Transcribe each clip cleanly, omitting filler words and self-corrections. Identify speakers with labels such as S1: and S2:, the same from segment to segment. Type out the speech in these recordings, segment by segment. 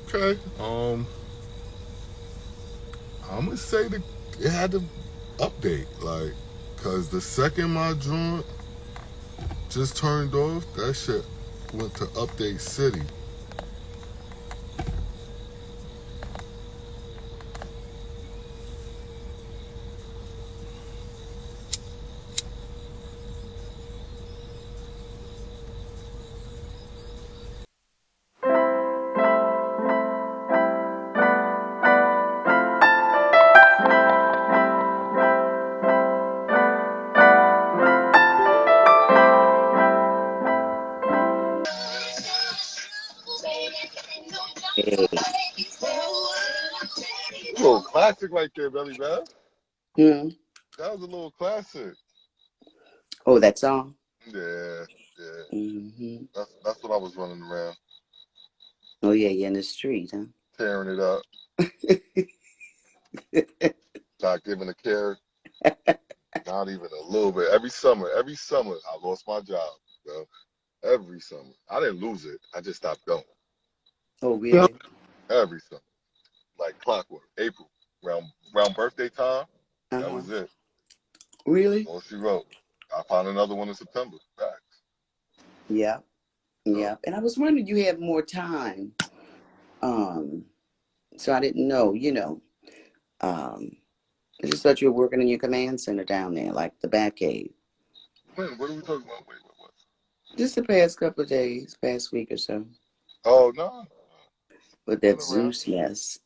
S1: Okay. I'm gonna say that it had to update, like, cause the second my joint just turned off, that shit went to update city.
S2: Hey.
S1: A little classic right there, Belly Beth.
S2: Hmm.
S1: That was a little classic.
S2: Oh, that song?
S1: Yeah, yeah.
S2: Hmm.
S1: That's what I was running around,
S2: Oh, yeah, you're in the street,
S1: tearing it up,
S2: huh?
S1: not giving a care, not even a little bit. Every summer, I lost my job, bro. Every summer, I didn't lose it. I just stopped going.
S2: Oh,
S3: Yo,
S2: really?
S1: Every summer, like clockwork. April, round birthday time, that
S2: Uh-huh.
S1: was it.
S2: Really?
S1: All she wrote. I found another one in September. Back.
S2: Yeah.
S1: So,
S2: Yeah. And I was wondering you had more time. Um, so I didn't know. Um, I just thought you were working in your command center down there, like the Batcave.
S1: when? What are we talking about? Wait, what?
S2: Just the past couple of days, past week or so.
S1: Oh no,
S2: With
S1: been
S2: that
S1: around.
S2: Zeus mess.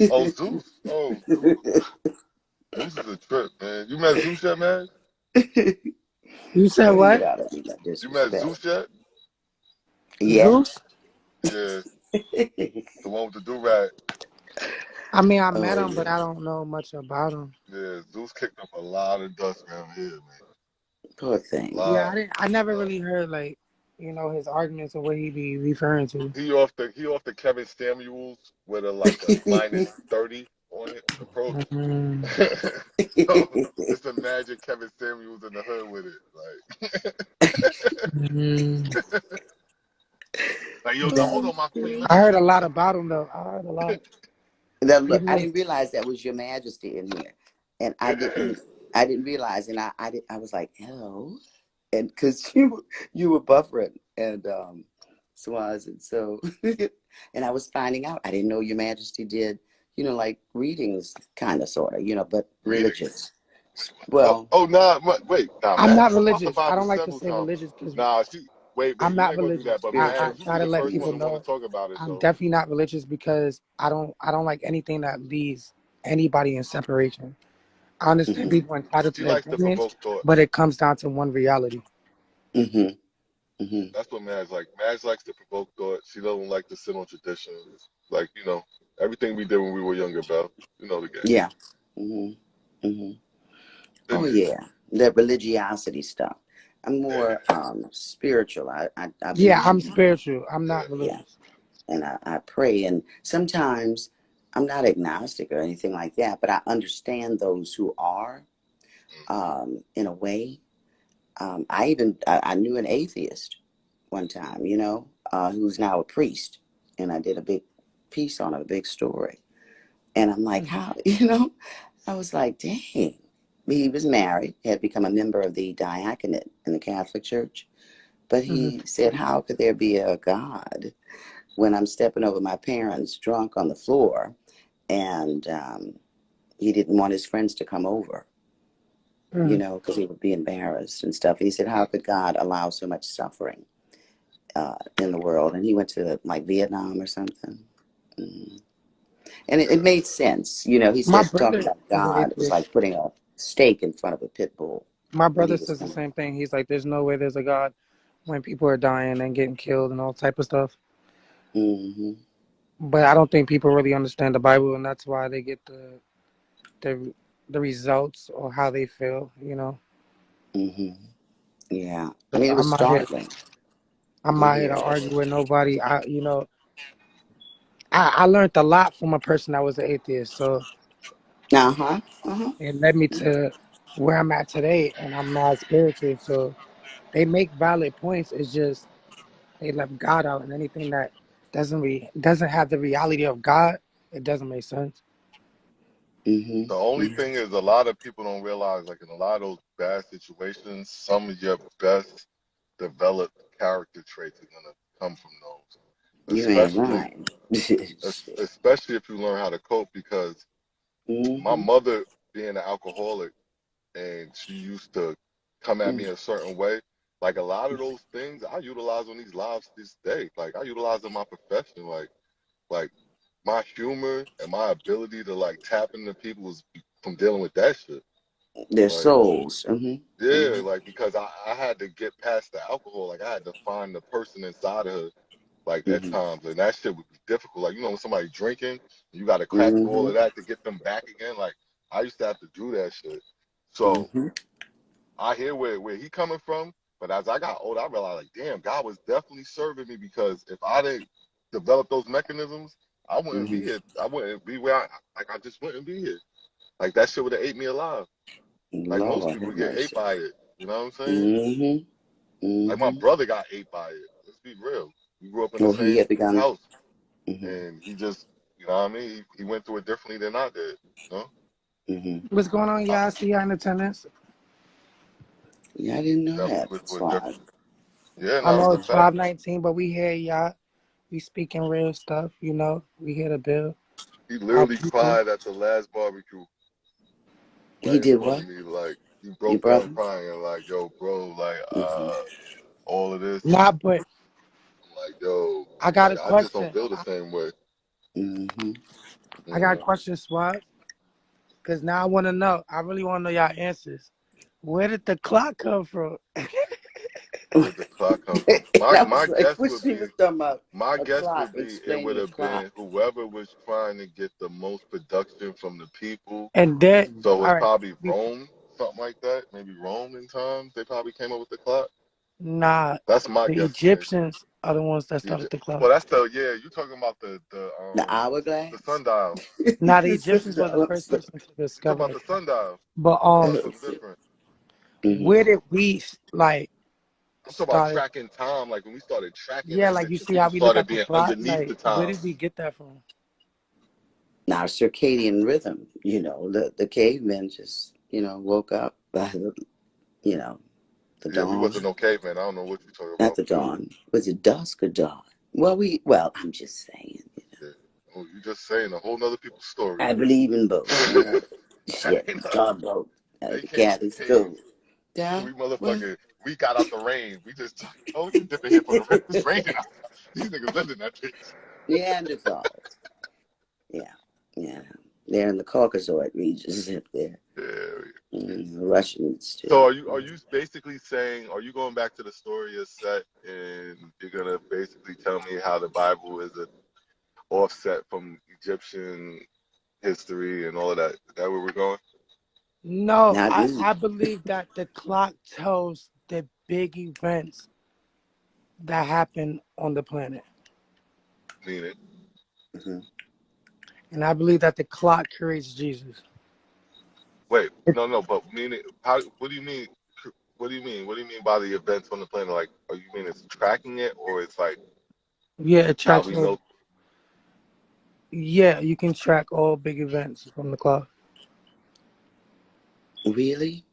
S1: Oh Zeus. Oh Zeus. Zeus is a trip, man. You met Zeus yet, man?
S3: you said
S2: Oh, you
S3: what?
S2: gotta be that
S1: You met
S2: disrespect.
S1: Zeus yet?
S2: Yeah.
S3: Zeus?
S1: Yeah, the one with the do rag.
S3: I mean, I met
S2: Oh,
S3: him, but
S2: yeah.
S3: I don't know much about him.
S1: Yeah, Zeus kicked up a lot of dust around here, man.
S2: Poor
S1: A
S2: thing.
S3: Yeah,
S1: lot,
S3: I never
S1: lot.
S3: really heard like, his arguments or what he be referring to.
S1: He off the Kevin Samuels with a like a -30 on it approach.
S3: Mm.
S1: So it's the magic Kevin Samuels in the hood with it,
S3: Mm.
S1: like yo, don't hold
S2: That's
S1: on, my queen. Let
S3: I
S1: me
S3: heard a
S1: speak to
S3: lot
S1: you.
S3: about him though. I heard a lot.
S2: now look,
S3: Even
S2: I
S3: his,
S2: didn't realize that was your majesty in here. And I didn't realize and I was like, hello. And because you were buffering and Swaz and so and I was finding out I didn't know your majesty did, like readings kind of sort of, but
S1: Readings.
S2: religious.
S1: Oh,
S2: Well,
S1: oh, nah, wait, nah,
S3: I'm not
S1: Mads taught us the
S3: religious. I
S1: Bible
S3: don't like to
S1: several
S3: say
S1: times.
S3: religious because
S1: Nah, wait,
S3: I'm
S1: you
S3: not
S1: ain't gonna do that,
S3: religious.
S1: but
S3: I
S1: Mads,
S2: spiritual.
S1: you be
S3: try to
S1: the
S3: let
S1: first one
S3: people
S1: to want to
S3: know
S1: talk about it,
S3: I'm
S1: though.
S3: definitely not religious because I don't like anything that leaves anybody in separation. I understand
S2: Hmm.
S3: people are entitled to
S1: He
S3: their
S1: likes to
S3: opinions,
S1: provoke thought.
S3: but it comes down to one reality.
S2: Hmm. Hmm.
S1: That's what Mads like. Mads likes to provoke thought. She doesn't like to sit on traditions. Like, everything we did when we were younger, Bell. You know the game.
S2: Yeah. Hmm. Hmm.
S1: Been
S2: Oh
S1: there.
S2: yeah, that religiosity stuff. I'm
S1: Yeah,
S2: more spiritual. I
S3: Yeah,
S2: believe,
S3: I'm spiritual. I'm
S1: yeah.
S3: not
S2: yeah,
S3: religious.
S2: and I pray. And sometimes I'm not agnostic or anything like that, but I understand those who are, in a way. I knew an atheist one time, who's now a priest, and I did a big piece on it, a big story. And I'm like,
S3: Mhm.
S2: how, I was like, dang. He was married, had become a member of the diaconate in the Catholic Church. But
S3: Mhm.
S2: he said, how could there be a God when I'm stepping over my parents drunk on the floor? And he didn't want his friends to come over,
S3: Mhm.
S2: because he would be embarrassed and stuff. He said, how could God allow so much suffering in the world? And he went to like Vietnam or something. Mm. And it made sense. He
S3: My
S2: said talking
S3: brother
S2: about
S3: is an
S2: God was
S3: atheist.
S2: like putting a steak in front of a pit bull
S3: My
S2: when he
S3: brother
S2: was
S3: says the
S2: coming.
S3: same thing. He's like, "There's no way there's a God when people are dying and getting killed and all type of stuff."
S2: Hmm.
S3: But I don't think people really understand the Bible, and that's why they get the the results or how they feel.
S2: Hmm. Yeah. I
S3: So
S2: mean, it was startling.
S3: I'm
S2: Go
S3: not here to
S2: ahead.
S3: argue with nobody. I learned a lot from a person that was an atheist. So
S2: Uh huh. Uh huh.
S3: it led me to where I'm at today, and I'm not spiritual. So they make valid points. It's just they left God out, and anything that doesn't have the reality of God, it doesn't make sense.
S1: The only
S2: Mm-hmm.
S1: thing is a lot of people don't realize, like in a lot of those bad situations, some of your best developed character traits are gonna come from those.
S2: You ain't
S1: Especially
S2: lying. Shit.
S1: especially if you learn how to cope, because my
S2: Mm-hmm.
S1: mother being an alcoholic and she used to come at me
S2: Mm.
S1: a certain way, like a lot of those things I utilize on these lives this day. Like I utilize in my profession, like my humor and my ability to like tap into people was from dealing with that shit.
S2: Their
S1: Like
S2: souls. Mm-hmm.
S1: yeah,
S2: Mm-hmm.
S1: like because I had to get past the alcohol. Like I had to find the person inside of her, like at
S2: Mm-hmm.
S1: times, and that shit would be difficult. Like when somebody drinking, you got to crack through all
S2: Mm-hmm.
S1: of that to get them back again. Like I used to have to do that shit. So
S2: Mm-hmm.
S1: I hear where he coming from, but as I got older, I realized like, damn, God was definitely serving me, because if I didn't develop those mechanisms, I wouldn't be
S2: Mm-hmm.
S1: here. I wouldn't be where I just wouldn't be here. Like that shit would have ate me alive. Like most
S2: Lord
S1: people
S2: have
S1: would get ate
S2: mercy.
S1: by it. You know what I'm saying?
S2: Mm-hmm.
S1: Like my
S2: Mm-hmm.
S1: brother got ate by it. Let's be real. We grew up in the
S2: Well, he
S1: same
S2: had begun.
S1: house,
S2: Mm-hmm.
S1: and he just, you know what I mean? He went through it differently than I did. You know?
S2: Mm-hmm.
S3: What's going on,
S1: I,
S3: y'all? See y'all in attendance.
S2: Yeah, I didn't know
S1: definitely
S2: that.
S1: went through it
S2: Swaz.
S1: differently. Yeah,
S3: I
S1: no,
S3: know
S1: it's a
S3: it's
S1: fact.
S3: 519, but we here, y'all. We speaking real stuff, you know. We here to build
S1: He
S3: our
S1: literally
S3: people.
S1: cried at the last barbecue
S2: He
S1: right in
S2: did
S1: front of
S2: what?
S1: me. Like he
S2: Your
S1: broke down
S2: brother?
S1: crying and like, yo, bro, like
S2: Mm-hmm.
S1: all of this.
S3: Nah, but
S1: I'm like, yo,
S3: I got
S1: like
S3: a
S1: I just don't
S3: question.
S1: feel the same way.
S2: Mm-hmm.
S3: I got a
S1: Mm.
S3: question, Swat. Because now I want to know. I really want to know y'all answers. Where did the clock come from?
S1: Where did the clock come from? My
S2: I
S1: my
S2: was like,
S1: guess
S2: what
S1: would
S2: she
S1: be
S2: was talking about?
S1: My
S2: A
S1: guess
S2: clock.
S1: would be it
S2: Explain
S1: would
S2: your
S1: have
S2: clock.
S1: been whoever was trying to get the most production from the people.
S3: And then,
S1: So it's
S3: all right,
S1: probably Rome, something like that. Maybe Rome in times they probably came up with the clock.
S3: nah,
S1: That's my
S3: the
S1: guesstimation.
S3: Egyptians are the ones that started
S1: Egypt.
S3: the clock.
S1: Well, that's the yeah. You talking about
S2: The
S1: the
S2: hourglass?
S1: sundial?
S3: Now, the
S2: The
S3: Egyptians were the
S2: sundial.
S3: first person to
S1: You talking
S3: discover
S1: about
S3: the
S1: the
S3: clock.
S1: sundial?
S3: But
S1: Oh, that's
S2: Oh,
S1: something
S2: shit.
S1: different.
S2: Mm-hmm.
S3: where did we like
S1: I'm talking about
S3: started?
S1: tracking time. Like when we started tracking
S3: Yeah,
S1: it,
S3: like you
S1: and
S3: see how
S1: people
S3: we look
S1: started
S3: at the
S1: being
S3: clock.
S1: underneath the
S3: Like, where
S1: time.
S3: did we get that from?
S2: Now, circadian rhythm, the cavemen just, woke up by you know, the
S1: Yeah, we
S2: dawn.
S1: wasn't no caveman. I don't know what you talking
S2: Not
S1: about.
S2: the dawn. Was it dusk or dawn? Well, I'm just saying.
S1: Yeah. Oh, you just saying a whole nother people's story.
S2: I believe in both,
S1: That
S2: Shit,
S1: ain't not,
S2: God both.
S1: they
S2: The
S1: came
S2: cat
S1: from
S2: is
S1: caves.
S2: cool. Yeah,
S1: We
S2: well,
S1: motherfucking, we got out the rain. We just, oh, let me dip in here for the rain. It's raining out. These niggas lived in that bitch.
S2: Neanderthals. Yeah, yeah. They're in the Caucasoid regions up there.
S1: Yeah.
S2: The Russians
S1: So
S2: too.
S1: are you basically saying, are you going back to the story of Set, and you're gonna basically tell me how the Bible is an offset from Egyptian history and all of that? Is that where we're going?
S3: No,
S2: Not
S3: I
S2: really.
S3: believe that the clock tells the big events that happen on the planet.
S1: Meaning,
S2: Hmm.
S3: And I believe that the clock creates Jesus.
S1: wait, no, but meaning, how? What do you mean? What do you mean? What do you mean by the events on the planet? Like, are you mean it's tracking it, or it's like
S3: Yeah, it
S1: how
S3: tracks
S1: we
S3: all.
S1: know?
S3: Yeah, you can track all big events from the clock.
S2: Really?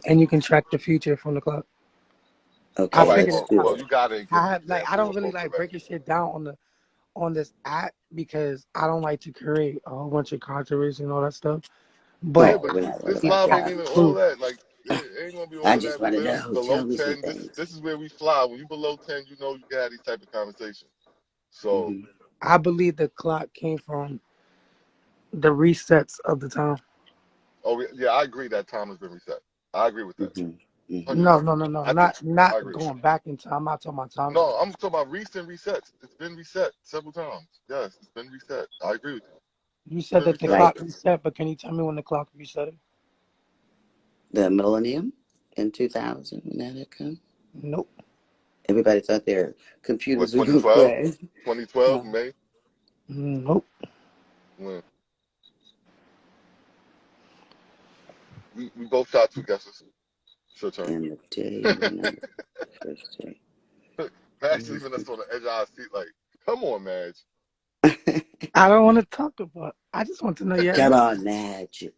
S3: And you can track the future from the clock. I
S1: All
S2: Okay,
S1: right,
S3: figured
S2: let's
S3: it
S1: well,
S3: out.
S2: do
S1: well,
S2: it.
S1: you gotta give an
S3: I don't
S1: example
S3: really
S1: or
S3: like
S1: correct
S3: breaking shit down on this app because I don't like to create a whole bunch of controversy and all that stuff.
S1: me. Yeah,
S3: But
S2: Oh,
S1: but
S2: we're not
S1: this
S2: worried about
S1: live
S3: got
S1: ain't
S2: that.
S1: even all
S3: proof.
S1: that. Like, it ain't gonna be all
S2: I
S1: of
S2: just
S1: that.
S2: want to
S1: We're
S2: know. Tell
S1: below
S2: me some
S1: 10.
S2: things.
S1: This is where we fly. When you below 10, you know you can have these type of conversations. So,
S2: Hmm.
S3: I believe the clock came from the resets of the time.
S1: oh yeah, I agree that time has been reset. I agree with that,
S2: Hmm. Hmm.
S1: 100%.
S3: No.
S1: I do.
S3: Not
S1: I agree.
S3: going back in time. I'm not talking about time.
S1: No, I'm talking about recent resets. It's been reset several times. Yes, it's been reset. I agree with you.
S3: You
S1: It's
S3: said
S1: been
S3: that the
S1: reset.
S2: Like
S3: clock reset, but can you tell me when the clock reset?
S2: the millennium in 2000 when that had come.
S3: Nope.
S2: Everybody thought their
S1: What,
S2: computers were going to
S1: 2012?
S2: crash.
S1: 2012,
S2: Huh?
S1: May?
S3: Nope.
S1: When we both shot two guesses. It's your turn.
S2: And the day when I first day.
S1: Max leaving us on the edge of our seat like, Come on, Madge.
S3: I don't want to talk about. I just want to know your
S2: Come
S3: answer.
S2: on, Madge.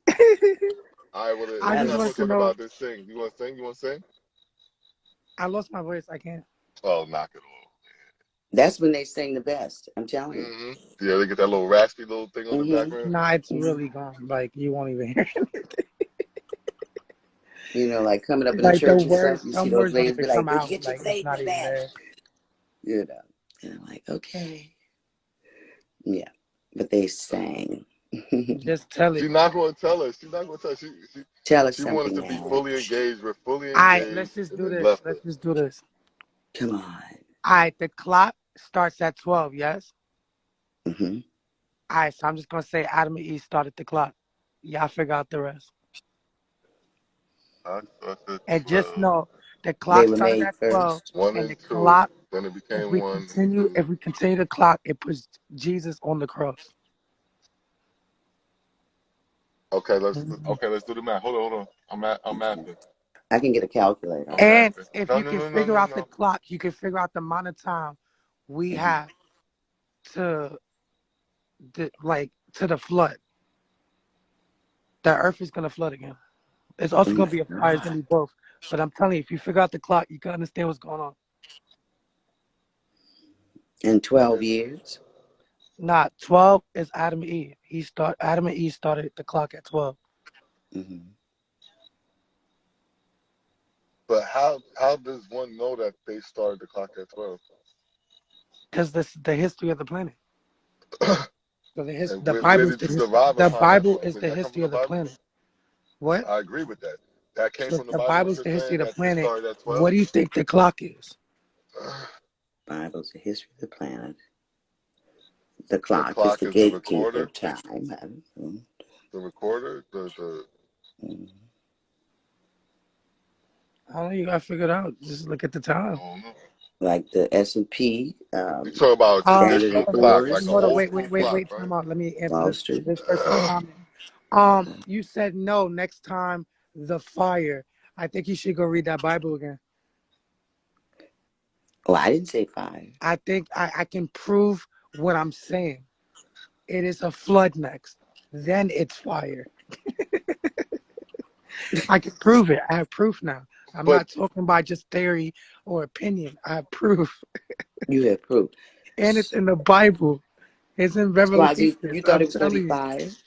S1: All right, well,
S3: I
S1: we're
S3: just
S1: not
S3: want
S1: going to
S3: to
S1: talk
S3: know.
S1: about this thing. You want to sing? You want to sing?
S3: I lost my voice. I can't.
S1: Oh, knock it off.
S2: That's when they sing the best. I'm telling you.
S1: Yeah, they get that little raspy little thing on the
S2: Mm-hmm.
S1: background.
S3: Nah, it's really gone. Like you won't even hear it.
S2: You know, like coming up in the
S3: Like the
S2: church and stuff,
S3: words,
S2: you see
S3: some
S2: those
S3: words don't
S2: ladies be
S3: even
S2: like,
S3: come
S2: "Where'd you
S3: out.
S2: get your
S3: Like it's
S2: faith
S3: not
S2: from
S3: even
S2: that?"
S3: there.
S2: You know. And I'm like, okay. Yeah. But they sang.
S3: Just tell it.
S1: She's not going to tell us. She's not going to tell us.
S2: Tell us
S1: She wanted
S2: something,
S1: to be fully
S2: Madge.
S1: engaged. We're fully
S3: All right, let's
S1: engaged,
S3: just
S1: and
S3: do
S1: then
S3: this.
S1: left
S3: Let's
S1: her.
S3: just do this.
S2: Come on.
S3: All right, the clock starts at 12. Yes.
S2: Mm-hmm.
S3: All right, so I'm just gonna say Adam and Eve started the clock. Y'all figure out the rest.
S1: I said
S3: And just
S1: 12.
S3: know the
S2: They
S3: clock
S2: were
S3: started
S2: made
S3: at 12,
S2: first.
S1: 1
S3: and the
S1: and 2.
S3: clock.
S1: Then it
S3: If
S1: became
S3: we
S1: 1 and 2.
S3: continue the clock, it puts Jesus on the cross.
S1: Okay, let's
S3: Mhm.
S1: do the math. Hold on. I'm mathing.
S2: I can get a calculator.
S1: I'm
S3: And
S1: mathing.
S3: if
S1: No,
S3: you
S1: no,
S3: can
S1: no, no,
S3: figure
S1: no,
S3: out the
S1: no.
S3: clock, you can figure out the amount of time we
S2: Mm-hmm.
S3: have to to the flood. The earth is gonna flood again. It's
S2: Oh
S3: also gonna
S2: my
S3: be a fire. It's gonna
S2: God.
S3: be both. But I'm telling you, if you figure out the clock, you can understand what's going on.
S2: In 12
S1: Okay.
S2: years?
S3: Nah, 12 is Adam and Eve. Adam and Eve started the clock at 12.
S2: Mm-hmm.
S1: But how does one know that they started the clock at 12?
S3: Because this the history of the planet. So
S1: And
S3: the
S1: where
S3: Bible's
S1: did you derive
S3: the
S1: upon that
S3: Bible
S1: from?
S3: is
S1: Did
S3: the
S1: that come
S3: history
S1: from the
S3: of the
S1: Bible?
S3: planet. What?
S1: I agree with that. That came
S3: So
S1: from
S3: if
S1: the
S3: the
S1: Bible. What
S3: Bible's
S1: you're
S3: the history
S1: saying
S3: of the
S1: that it
S3: planet,
S1: started at
S3: what
S1: 12?
S3: do you think the clock is?
S2: Bible's the history of the planet. The
S1: The
S2: clock is
S1: clock
S2: the
S1: is the
S2: gatekeeper
S1: recorder.
S2: of time.
S1: The recorder. The
S2: Mm-hmm.
S3: I don't know. You gotta figure it out. Just look at the time.
S1: I don't know.
S2: Like the S&P,
S1: You talk about a
S2: Standard
S1: traditional
S2: and
S1: clock, like
S2: Poor's,
S1: an
S3: Hold on.
S1: old
S3: Wait.
S1: school clock, right?
S3: Time out. Let me
S2: Wall
S3: answer
S2: Street.
S3: this person's comment. You said no. Next time the fire. I think you should go read that Bible again.
S2: Oh, I didn't say 5.
S3: I think I can prove what I'm saying. It is a flood next. Then it's fire. I can prove it. I have proof now. I'm
S1: But
S3: not talking about just theory or opinion. I have proof.
S2: You have proof.
S3: And it's in the Bible. It's in Revelation.
S2: Swazi, you thought
S3: I'm
S2: it was going to be
S3: telling you.
S2: 5?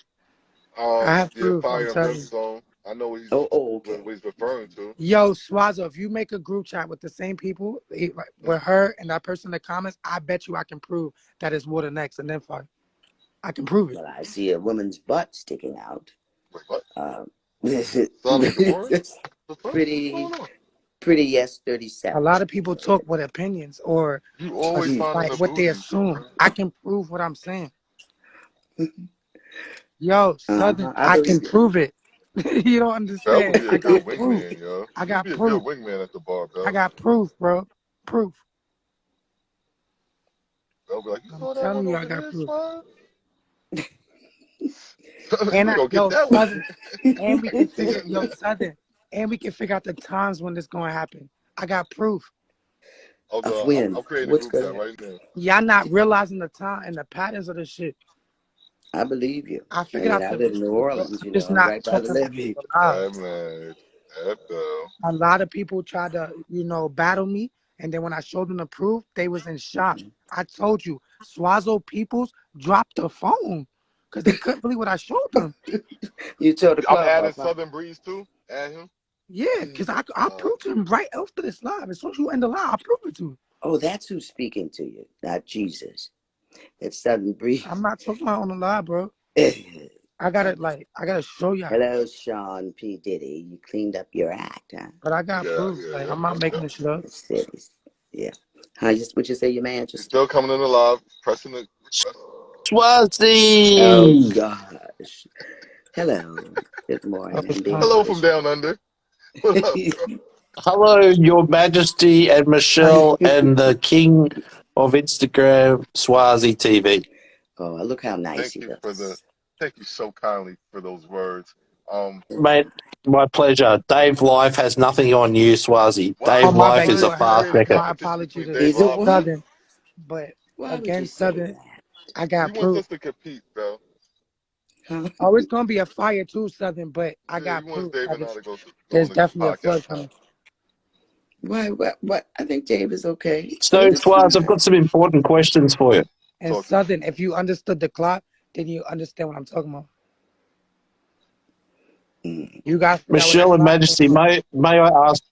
S3: I have
S1: yeah,
S3: proof. I'm
S1: fire and
S3: telling you.
S1: brimstone. I know what
S2: Okay.
S1: he's referring to.
S3: Yo, Swazo, if you make a group chat with the same people, with her and that person in the comments, I bet you I can prove that it's water next and then fire. I can prove it.
S2: Well, I see a woman's butt sticking out.
S1: Wait, what? Sodom and Gomorrah?
S2: It's
S1: The fuck? What's
S2: pretty,
S1: going on?
S2: pretty yes,
S3: A
S2: 37.
S3: lot of people talk with opinions or
S1: You always finding
S3: like
S1: the
S3: what they
S1: booty.
S3: assume. I can prove what I'm saying. Yo, Southern,
S2: I
S3: I can
S2: believe
S3: prove it. You don't
S1: That would
S3: understand.
S1: be a
S3: I
S1: good
S3: got proof.
S1: wingman, yo.
S3: I
S1: You'd
S3: got
S1: be a good
S3: proof.
S1: wingman at the bar,
S3: I
S1: Bell.
S3: got proof, bro. Proof.
S1: They'll be like, you
S3: I'm
S1: saw that
S3: telling
S1: one
S3: you, I
S1: over
S3: got
S1: there,
S3: proof.
S1: Swaz?
S3: And
S1: We gonna get that one.
S3: Southern, and we can figure, yo, Southern, and we can figure out the times when this gonna happen. I got proof.
S1: Hold
S2: of
S1: on,
S2: when.
S1: I'm creating a
S2: What's
S1: group
S2: going
S1: chat
S2: to
S1: right now.
S3: Y'all not realizing the time and the patterns of the shit.
S2: I believe you.
S3: I
S2: I
S3: figured
S2: mean,
S3: out
S2: I
S3: the
S2: live in New
S3: ritual, bro.
S2: Orleans,
S3: I'm
S2: you know,
S3: just
S2: I'm
S3: not
S2: right by the
S3: talking about
S2: levee.
S3: the lies.
S1: Hey, man. That Bell.
S3: A lot of people try to, battle me, and then when I showed them the proof, they was in shock. I told you, Swazo peoples dropped the phone because they couldn't believe what I showed them.
S2: You told the
S1: I'm
S2: club
S1: adding
S2: up, huh?
S1: Southern Breeze too. Add him.
S3: Yeah, because I'll prove to him right after this live. As soon as you end the live, I'll prove it to him.
S2: Oh, that's who's speaking to you, not Jesus. It's Southern Breeze.
S3: I'm not talking about on the live, bro. I gotta show y'all.
S2: Hello, Sean P. Diddy. You cleaned up your act, huh?
S3: But I got
S1: Yeah,
S3: proof.
S1: yeah,
S3: Like
S1: yep,
S3: I'm not
S1: yep,
S3: making
S1: yep.
S3: this shit up.
S2: Cities. Yeah. What you say, your man?
S1: He's
S2: Just
S1: still coming in alive, pressing the request.
S2: oh
S4: Swazi!
S2: gosh. Hello. Good
S3: What's
S2: morning. Be
S3: going on?
S1: Hello from
S2: gracious.
S1: down under. What up, bro?
S4: Hello, Your Majesty and Michelle and the King of Instagram, SwazeeTV.
S2: Oh, look how nice he looks.
S1: Thank you so kindly for those words.
S4: Mate, my pleasure. Dave Life has nothing on you, Swazi.
S1: Why
S3: Oh
S4: Dave
S3: my
S4: Life
S3: bad.
S1: why
S4: is
S3: You
S4: a
S1: is
S3: are
S1: there
S4: fast
S3: her.
S1: any
S4: record.
S3: My
S1: competition
S3: apology
S1: between
S3: to
S1: Dave
S2: He's a
S1: Lofty?
S2: what?
S3: Southern, but
S2: Why would you
S3: against
S2: say
S3: Southern.
S2: that?
S3: I
S1: He
S3: got
S1: wants
S3: proof.
S1: us to compete, bro.
S2: Huh?
S3: Oh, it's gonna be a fire too, Southern, but I
S1: Yeah, he
S3: got
S1: wants
S3: proof
S1: Dave
S3: that
S1: and I to go
S3: there's
S1: on the
S3: definitely a
S1: podcast.
S3: flood coming.
S2: Why? What? I think Dave is okay.
S4: So,
S2: Dave is
S4: Swaz, I've
S2: fine.
S4: got some important questions for you.
S3: And
S1: Talk to me.
S3: Southern, if you understood the clock, then you understand what I'm talking about.
S2: Mm,
S3: You guys figure out what that
S4: Michelle and
S3: clock is.
S4: Majesty, may I ask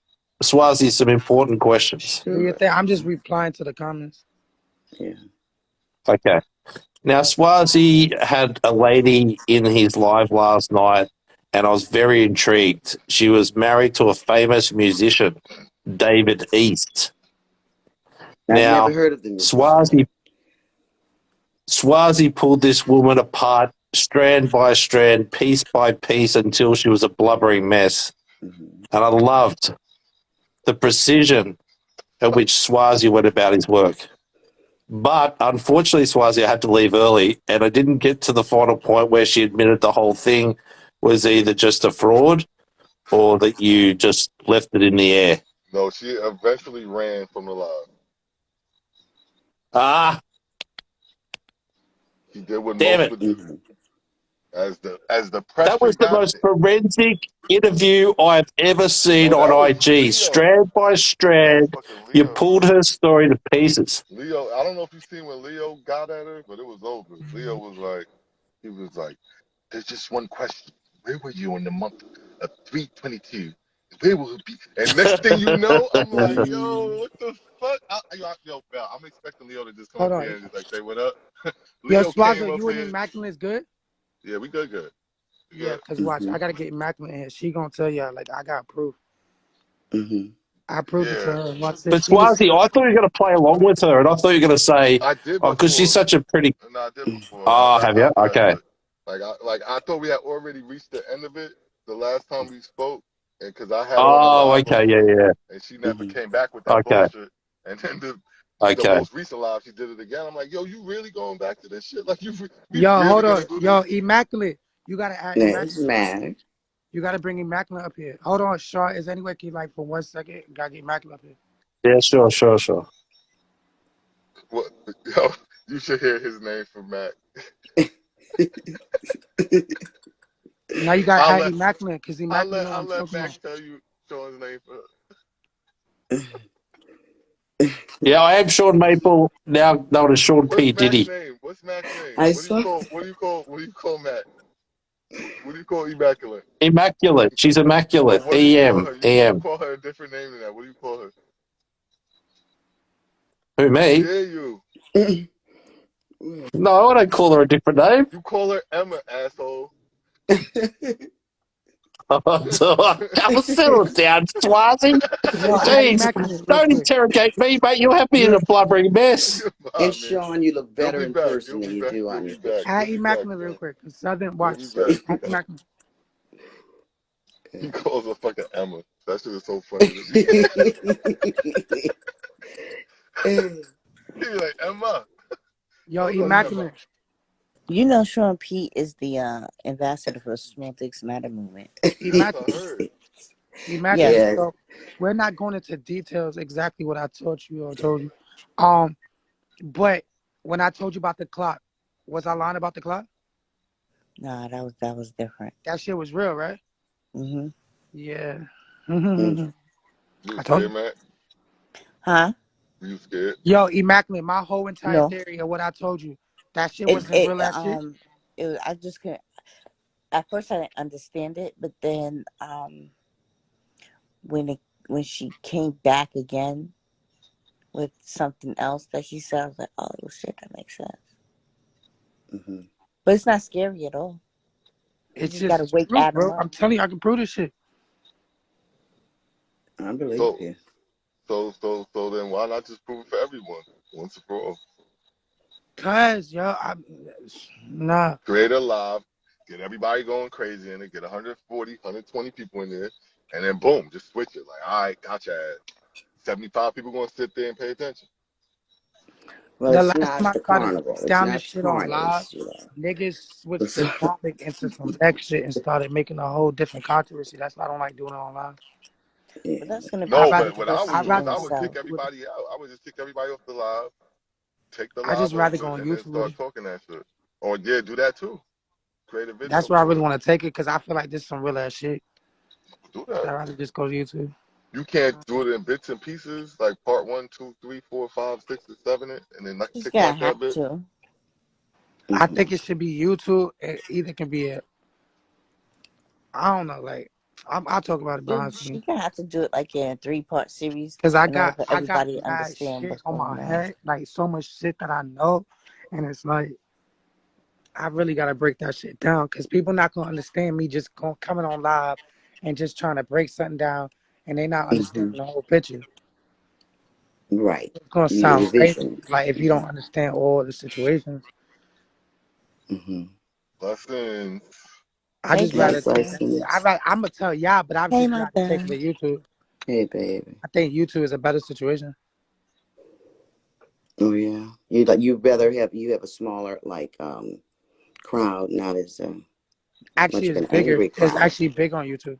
S4: Swazi some important questions?
S3: Do your
S2: sure.
S3: thing. I'm just replying to the comments.
S2: Yeah.
S4: Okay. Now, Swazi had a lady in his live last night, and I was very intrigued. She was married to a famous musician, David East.
S2: I've never
S4: Now,
S2: heard of the musician.
S4: Swazi pulled this woman apart strand by strand, piece by piece, until she was a blubbering mess.
S2: Mm-hmm.
S4: And I loved the precision at which Swazi went about his work. But unfortunately, Swazi, I had to leave early, and I didn't get to the final point where she admitted the whole thing was either just a fraud or that you just left it in the air.
S1: No, she eventually ran from the live.
S4: Ah,
S1: He did what
S4: damn
S1: most
S4: it.
S1: would do.
S2: Mm-hmm.
S1: As the
S4: That
S1: pressure
S4: was the
S1: got
S4: most forensic interview I've ever seen
S1: oh, that
S4: on
S1: was
S4: IG.
S1: Leo.
S4: Strand by
S1: That was
S4: strand,
S1: fucking
S4: you
S1: Leo.
S4: pulled her story to pieces.
S1: Leo, I don't know if you seen when Leo got at her, but it was over. Leo was like, he was like, there's just one question. Where were you in the month of 322? Where will it be? And next thing you know, I'm like, yo, what the fuck? Yo, Bell, I'm expecting Leo to just come
S3: Hold
S1: up
S3: on.
S1: here and just like say, what up?
S3: Yo,
S1: Leo came
S3: Swazo,
S1: up
S3: you and
S1: here.
S3: Immaculate is good?
S1: Yeah, we good. We
S3: Yeah,
S1: good.
S3: because watch, I got to get Immaculate in here. She going to tell y'all, like, I got proof.
S2: Mm-hmm.
S3: I proved it to
S1: Yeah,
S3: her. Watch
S4: But
S3: this. She was,
S4: Swazi, I thought you were going to play along with her, and I thought you were going to say,
S1: I did
S4: oh, because she's
S1: before.
S4: such a pretty.
S1: No, I did before.
S4: Oh, have you? Okay.
S1: But I thought we had already reached the end of it the last time we spoke, and because I had her on the
S4: Oh,
S1: live
S4: okay. Yeah,
S1: before,
S4: yeah.
S1: and she never
S2: Mm-hmm.
S1: came back with that
S4: Okay.
S1: bullshit. And then the
S4: Okay.
S1: most recent live, she did it again. I'm like, yo, you really going back to this shit? Like, we
S3: yo,
S1: really
S3: hold
S1: gonna
S3: on.
S1: do
S3: Yo,
S1: this?
S3: Immaculate. You got to add
S2: Names
S3: Immaculate.
S2: matter.
S3: You got to bring Immaculate up here. Hold on, Shaw. Is any way, can like, for 1 second, got to get Immaculate up here.
S4: Yeah, sure.
S1: What? Yo, you should hear his name from Mac.
S3: Now you got to
S1: I'll
S3: add
S1: let
S3: Immaculate because Immaculate know what
S1: I'll
S3: I'm
S1: let
S3: talking
S1: Mac
S3: about.
S1: tell you Sean's name for.
S4: Yeah, I am Sean Maple, now known as Sean
S1: What's
S4: P.
S1: Mac's
S4: Diddy.
S1: name? What's Mac's name?
S2: I
S1: What do you
S2: saw.
S1: call? What do you call? What do you call Mac? What do you call Immaculate?
S4: Immaculate. She's
S1: No,
S4: immaculate.
S1: what do you call
S4: EM.
S1: her? You
S4: EM.
S1: call her a different name than that. What do you call her?
S4: Who, me?
S1: Yeah, you.
S4: No, I don't call her a different name.
S1: You call her Emma, asshole.
S4: Settle down, Swazi.
S3: Yo, add
S4: Jeez,
S3: Immaculate real
S4: don't
S3: quick.
S4: interrogate me, mate. You'll have me in a blubbering mess.
S2: And
S1: Goodbye, man.
S2: Sean, you look
S1: You'll
S2: better
S1: be
S2: in
S1: back.
S2: person
S1: You'll
S2: than
S1: be
S2: you
S1: back.
S2: do
S1: You'll
S2: on
S1: be
S2: your
S1: back.
S2: picture.
S3: Add
S1: You'll be back,
S3: Immaculate real
S1: man.
S3: quick. Southern,
S1: You'll
S3: watch.
S1: be
S2: So,
S1: back.
S3: Add Immaculate.
S1: He calls her fucking Emma. That shit is so funny to me. He be like, Emma.
S3: Yo,
S1: Hold on, Emma.
S3: Immaculate.
S5: You know, Sean P is the ambassador for Small Things Matter movement.
S1: Yes, I
S3: Immaculate.
S1: heard.
S3: Immaculate.
S5: Yeah.
S3: So we're not going into details exactly what I taught you or told you. But when I told you about the clock, was I lying about the clock?
S5: Nah, that was different.
S3: That shit was real, right?
S5: Mm-hmm.
S3: Yeah.
S2: Mm.
S1: You
S3: I told
S1: scared,
S3: you.
S1: man?
S5: Huh?
S1: You scared?
S3: Yo, Immaculate, my whole entire
S5: No.
S3: theory of what I told you, that shit wasn't real ass shit.
S5: I just couldn't. At first, I didn't understand it, but then when she came back again with something else that she said, I was like, oh shit, that makes sense.
S2: Mm-hmm.
S5: But it's not scary at all. You
S3: It's
S5: just gotta
S3: just
S5: wake
S3: true,
S5: Adam
S3: bro.
S5: up.
S3: I'm telling you, I can prove this shit.
S2: I believe
S1: So,
S2: you.
S1: so then why not just prove it for everyone once and for all?
S3: Cause yo, nah.
S1: Create a live, get everybody going crazy in it, get 140, 120 people in there, and then boom, just switch it. Like, all right, gotcha. 75 people gonna sit there and pay attention.
S2: Well,
S3: The
S2: it's
S3: last time
S2: not
S3: I
S2: the
S3: tried to
S2: carnival.
S3: break
S2: It's
S3: down this
S2: not
S3: shit on live,
S2: carnage, you know.
S3: niggas switched the
S2: So,
S3: topic into some next shit and started making a whole different controversy. That's why I don't like doing it on live.
S2: yeah.
S5: But that's gonna be
S3: I'd
S1: No,
S3: rather,
S1: but what I would
S3: I'd
S5: controversy
S1: do is
S5: in
S3: rather
S1: I would
S3: stick
S5: itself.
S1: kick
S3: with
S1: everybody out. I would just kick everybody off the live, Take the
S3: I
S1: live
S3: just rather
S1: over
S3: go
S1: it
S3: on
S1: and then
S3: YouTube.
S1: start talking that shit. Or yeah, do that too. Create a video
S3: That's where I
S1: for
S3: really
S1: it.
S3: want to take it because I feel like this is some real ass shit.
S1: Do
S3: I'd
S1: that.
S3: rather just go to YouTube.
S1: You can't do it in bits and pieces, like part 1, 2, 3, 4, 5, 6, and 7, and then like
S5: She's
S1: tick
S5: gonna
S1: mark
S5: have
S1: that bit.
S5: to.
S3: I think it should be YouTube. It either can be a, I don't know, like I'll talk about it behind the
S5: She's
S3: scenes.
S5: gonna have to do it like in a 3-part series
S3: Cause
S5: in order for
S3: I got
S5: everybody to
S3: mad
S5: understand
S3: shit
S5: what's
S3: on
S5: going
S3: my
S5: on.
S3: head, like so much shit that I know, and it's like I really gotta break that shit down. Cause people not gonna understand me just going coming on live and just trying to break something down, and they not understanding the whole picture.
S2: Right.
S3: It's gonna
S2: You need
S3: sound crazy,
S2: revisions.
S3: like if you don't understand all the situations.
S2: Mm-hmm.
S1: Lessons.
S3: I
S5: Hey,
S3: just rather
S2: Life
S3: take
S5: Blessing.
S3: it.
S2: lessons.
S3: I'm gonna tell y'all, but I'd
S5: Hey,
S3: just rather take it
S5: Mother.
S3: to YouTube.
S2: Hey, baby.
S3: I think YouTube is a better situation.
S2: Oh yeah. You rather have a smaller crowd, not as
S3: Actually,
S2: much of
S3: it's
S2: an
S3: bigger.
S2: angry
S3: It's
S2: crowd.
S3: actually big on YouTube.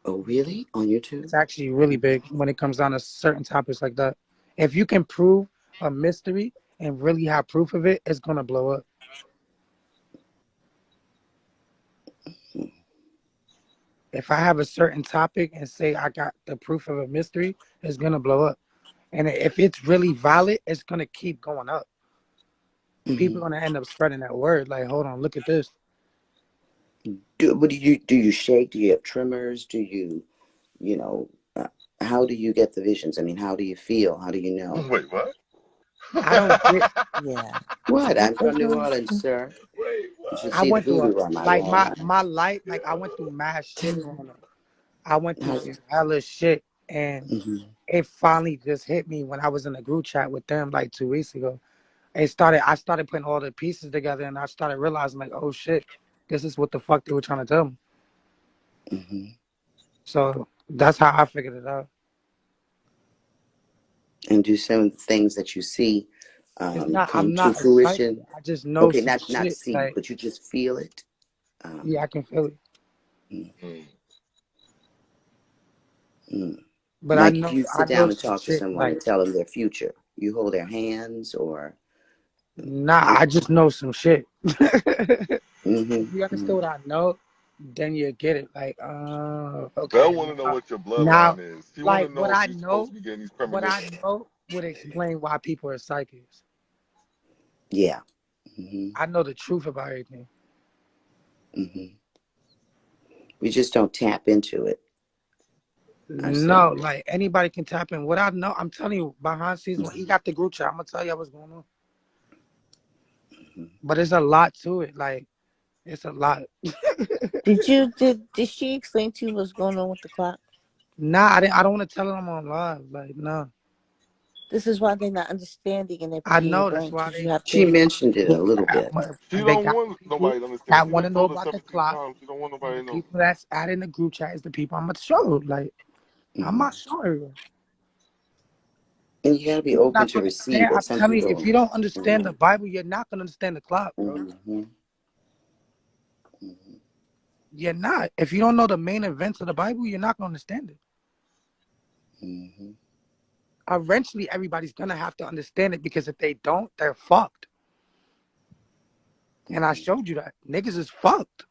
S2: Oh really? On YouTube?
S3: It's actually really big when it comes down to certain topics like that. If you can prove a mystery and really have proof of it, it's gonna blow up. If I have a certain topic and say I got the proof of a mystery, it's gonna blow up. And if it's really valid, it's gonna keep going up.
S2: Mm-hmm.
S3: People are gonna end up spreading that word. Like, hold on, look at this.
S2: What do you shake? Do you have tremors? Do you you know? How do you get the visions? I mean, how do you feel? How do you know?
S1: Wait, what?
S3: I don't get.
S5: Yeah.
S2: What? I'm from New Orleans,
S5: Mhm.
S2: sir.
S1: Wait,
S2: You should
S3: I
S1: what?
S2: see the
S3: went through a
S2: voodoo on my
S3: like
S2: wall.
S3: my life. Like I went through mad shit growing up. I went through
S2: How,
S3: some hella shit, and
S2: mm-hmm,
S3: it finally just hit me when I was in a group chat with them like 2 weeks ago. I started putting all the pieces together, and I started realizing like, oh shit, this is what the fuck they were trying to tell me.
S2: mm-hmm.
S3: So that's how I figured it out.
S2: And do some of the things that you see
S3: It's not.
S2: come
S3: I'm
S2: to
S3: not a psychic.
S2: fruition?
S3: I just know
S2: Okay,
S3: some
S2: not
S3: shit.
S2: see,
S3: Like
S2: but you just feel it.
S3: yeah, I can feel it.
S2: Mm,
S1: Mm.
S2: mm.
S3: But
S2: Like if you
S3: I
S2: sit
S3: know
S2: down and
S3: some
S2: talk to
S3: shit.
S2: someone
S3: Like
S2: and tell them their future, you hold their hands or
S3: nah,
S2: what?
S3: I just know some shit.
S2: Mm-hmm,
S3: If you understand
S2: mm-hmm,
S3: what I know, then you get it. Like,
S1: Belle
S3: okay.
S1: want to know what your
S3: Now,
S1: bloodline is. She want to
S3: like
S1: know if you supposed to be getting these
S3: what I
S1: premonitions.
S3: know would explain why people are psychics.
S2: yeah. Mm-hmm,
S3: I know the truth about everything.
S2: mm-hmm. We just don't tap into it
S3: No,
S2: ourselves.
S3: like anybody can tap in. What I know, I'm telling you, behind scenes when he got the group chat, I'm gonna tell you what's going on.
S2: Mm-hmm.
S3: But it's a lot to it. Like it's a lot.
S5: Did she explain to you what's going on with the clock?
S3: Nah, I don't want to tell them on live. Like no,
S5: This is why they're not understanding and they're
S3: I
S5: putting you
S3: know that's
S5: blank
S3: why
S5: because you
S3: they
S5: have
S2: She
S5: to.
S2: mentioned it a little bit.
S1: She
S3: they
S1: don't
S3: got
S1: want
S3: people
S1: nobody to understand.
S3: that
S1: She
S3: want
S1: done
S3: to know
S1: told us
S3: about the
S1: 17
S3: clock,
S1: times. She don't want
S3: and
S1: nobody
S3: the
S1: to know.
S3: people that's adding the group chat is the people I'm gonna show. Like I'm
S2: Mm-hmm.
S3: not showing.
S2: And you got to be
S3: People
S2: open
S3: not
S2: to
S3: gonna
S2: receive
S3: understand.
S2: it.
S3: I'm
S2: Some
S3: telling you, if
S2: people,
S3: you don't understand the
S2: mm-hmm,
S3: Bible, you're not gonna understand the clock, bro.
S2: mm-hmm, mm-hmm,
S3: You're not. If you don't know the main events of the Bible, you're not gonna understand it.
S2: mm-hmm.
S3: Eventually, everybody's gonna have to understand it because if they don't, they're fucked. And I showed you that niggas is fucked.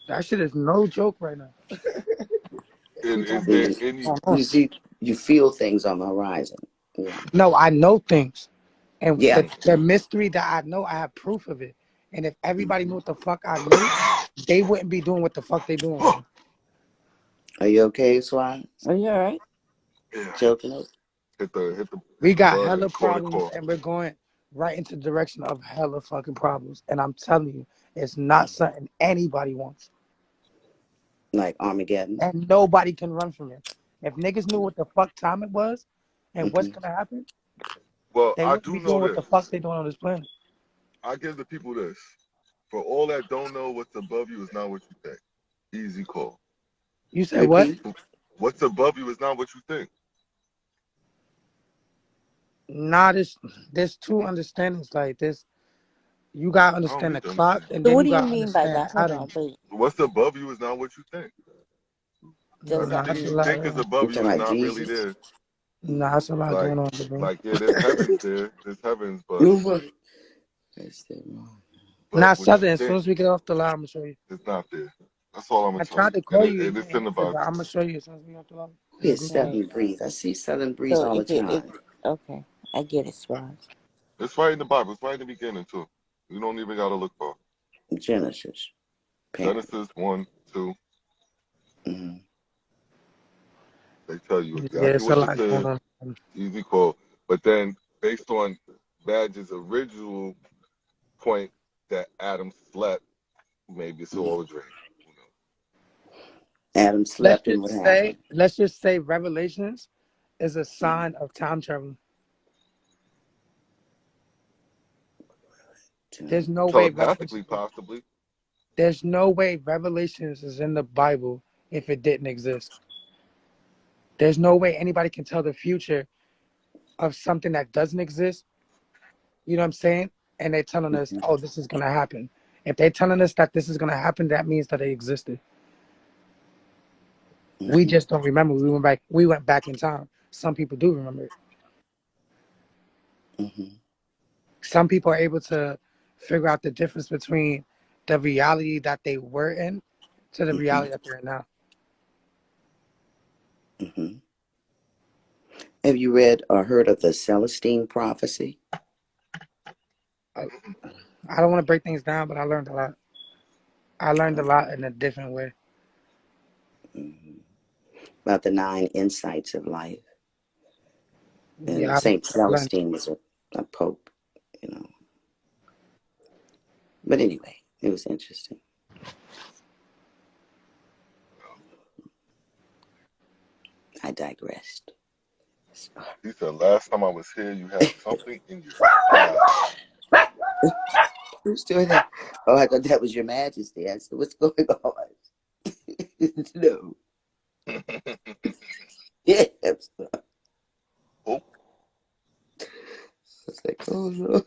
S3: That shit is no joke right now.
S1: And
S3: People
S1: is
S3: don't
S1: there
S2: And
S3: understand
S1: any?
S3: what's going
S2: you
S3: on.
S2: see, you feel things on the horizon. Yeah.
S3: No, I know things, and
S2: Yeah.
S3: the mystery that I know, I have proof of it. And if everybody
S2: Mm-hmm.
S3: knew what the fuck I knew, they wouldn't be doing what the fuck they doing right now.
S2: Are you okay, Swaz?
S5: Are you all right?
S1: Yeah,
S2: Choking up?
S3: We
S1: hit the
S3: got
S1: bud
S3: hella
S1: and call it
S3: problems,
S1: call.
S3: and we're going right into the direction of hella fucking problems. And I'm telling you, it's not something anybody wants,
S2: Like Armageddon?
S3: and nobody can run from it. If niggas knew what the fuck time it was, and what's
S2: Mm-hmm.
S3: gonna happen,
S1: Well,
S3: they
S1: I
S3: wouldn't be
S1: do know
S3: doing what the
S1: this.
S3: fuck they doing on this planet.
S1: I give the people this. For all that don't know, what's above you is not what you think. Easy call.
S3: You said what?
S2: Repeat?
S1: What's above you is not what you think.
S3: Nah, there's two understandings like this. You gotta
S1: I don't
S3: understand the
S1: need to
S3: clock,
S1: understand.
S3: and
S5: So
S3: then
S5: what
S3: you
S5: do you
S3: gotta
S5: mean by
S3: understand
S5: that? Hold
S3: Adam.
S5: on, wait.
S1: What's above you is not what you think.
S3: No,
S5: Does
S3: no,
S5: that
S1: Everything
S3: that's a
S1: you
S5: mean?
S3: lie.
S1: think is
S2: You
S1: above you
S2: talking
S1: is
S2: about
S1: not really
S2: Jesus?
S1: there.
S3: Nah, that's a lot
S1: Like,
S3: going on, bro.
S1: yeah, there's heavens there. There's heavens,
S2: That's the wrong.
S3: Not
S1: what you
S3: Southern. As soon
S1: think
S3: as we get off the line, I'm gonna show you.
S1: is not there. That's all I'm gonna
S3: I
S1: tell
S3: tried
S1: you.
S3: to
S1: And
S3: call you. You
S1: it's
S3: didn't
S1: in the
S3: answer, but
S1: Bible.
S3: I'm gonna show you as soon as we get off the line.
S2: Who
S3: In the
S2: is
S3: group.
S5: Right.
S2: Southern Breeze? I see Southern Breeze
S5: So
S2: all the
S5: it
S2: time.
S5: okay. I get it, Swaz.
S1: It's right in the Bible. It's right in the beginning too. You don't even gotta look for it.
S2: Genesis, apparently.
S1: Genesis 1, 2.
S2: Mm-hmm.
S1: They tell you
S3: Yeah,
S1: exactly
S3: it's a
S1: what
S3: lot
S1: this is.
S3: going on.
S1: Easy quote. But then, based on Badge's original point that Adam slept, maybe it's all a dream. Who knows?
S2: Adam slept and what happened?
S3: Let's just say Revelations is a sign of time travel. There's no way
S1: Telepathically,
S3: Revelations.
S1: possibly.
S3: There's no way Revelations is in the Bible if it didn't exist. There's no way anybody can tell the future of something that doesn't exist. You know what I'm saying? And they're telling us, oh, this is gonna happen. If they're telling us that this is gonna happen, that means that it existed. We just don't remember. We went back in time. Some people do remember it.
S2: Mm-hmm.
S3: Some people are able to figure out the difference between the reality that they were in to the
S2: Mm-hmm.
S3: reality that they're in now.
S2: Mm-hmm. Have you read or heard of the Celestine prophecy?
S3: I, I don't want to break things down, but I learned a lot. I learned a lot in a different way.
S2: Mm-hmm. About the 9 insights of life. And
S3: Yeah,
S2: Saint
S3: I learned.
S2: Celestine was a pope, you know. But anyway, it was interesting. I digressed.
S1: He said, last time I was here, you had something in your eye.
S2: Who's doing that? Oh, I thought that was your majesty. I said, what's going on? No. Yes.
S1: Oh,
S2: I was like, oh, Lord.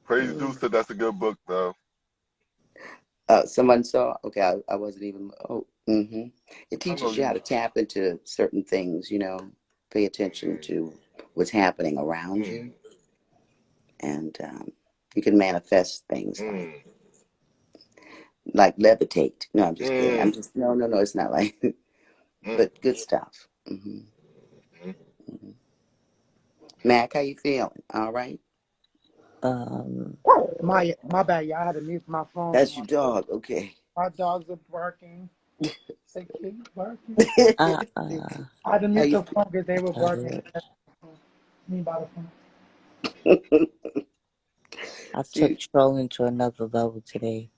S1: Praise Deuce said that's a good book, though.
S2: Someone saw, okay, I wasn't even, mm-hmm. It
S1: I know
S2: teaches you
S1: you.
S2: how to tap into certain things, you know, pay attention to what's happening around you. And you can manifest things like levitate. No, I'm just kidding. I'm just, no, it's not like, but good stuff. Mm-hmm. Mm-hmm. Mac, how you feeling? All right?
S5: Um
S3: My bad, y'all. I had to mute my phone.
S2: That's your dog. Okay.
S3: My dogs are barking. They keep barking.
S5: uh
S3: I had to
S2: How
S3: mute
S2: you
S3: the phone because they were barking.
S5: tired.
S3: Me by the phone.
S5: I took
S2: See,
S5: trolling to another level today.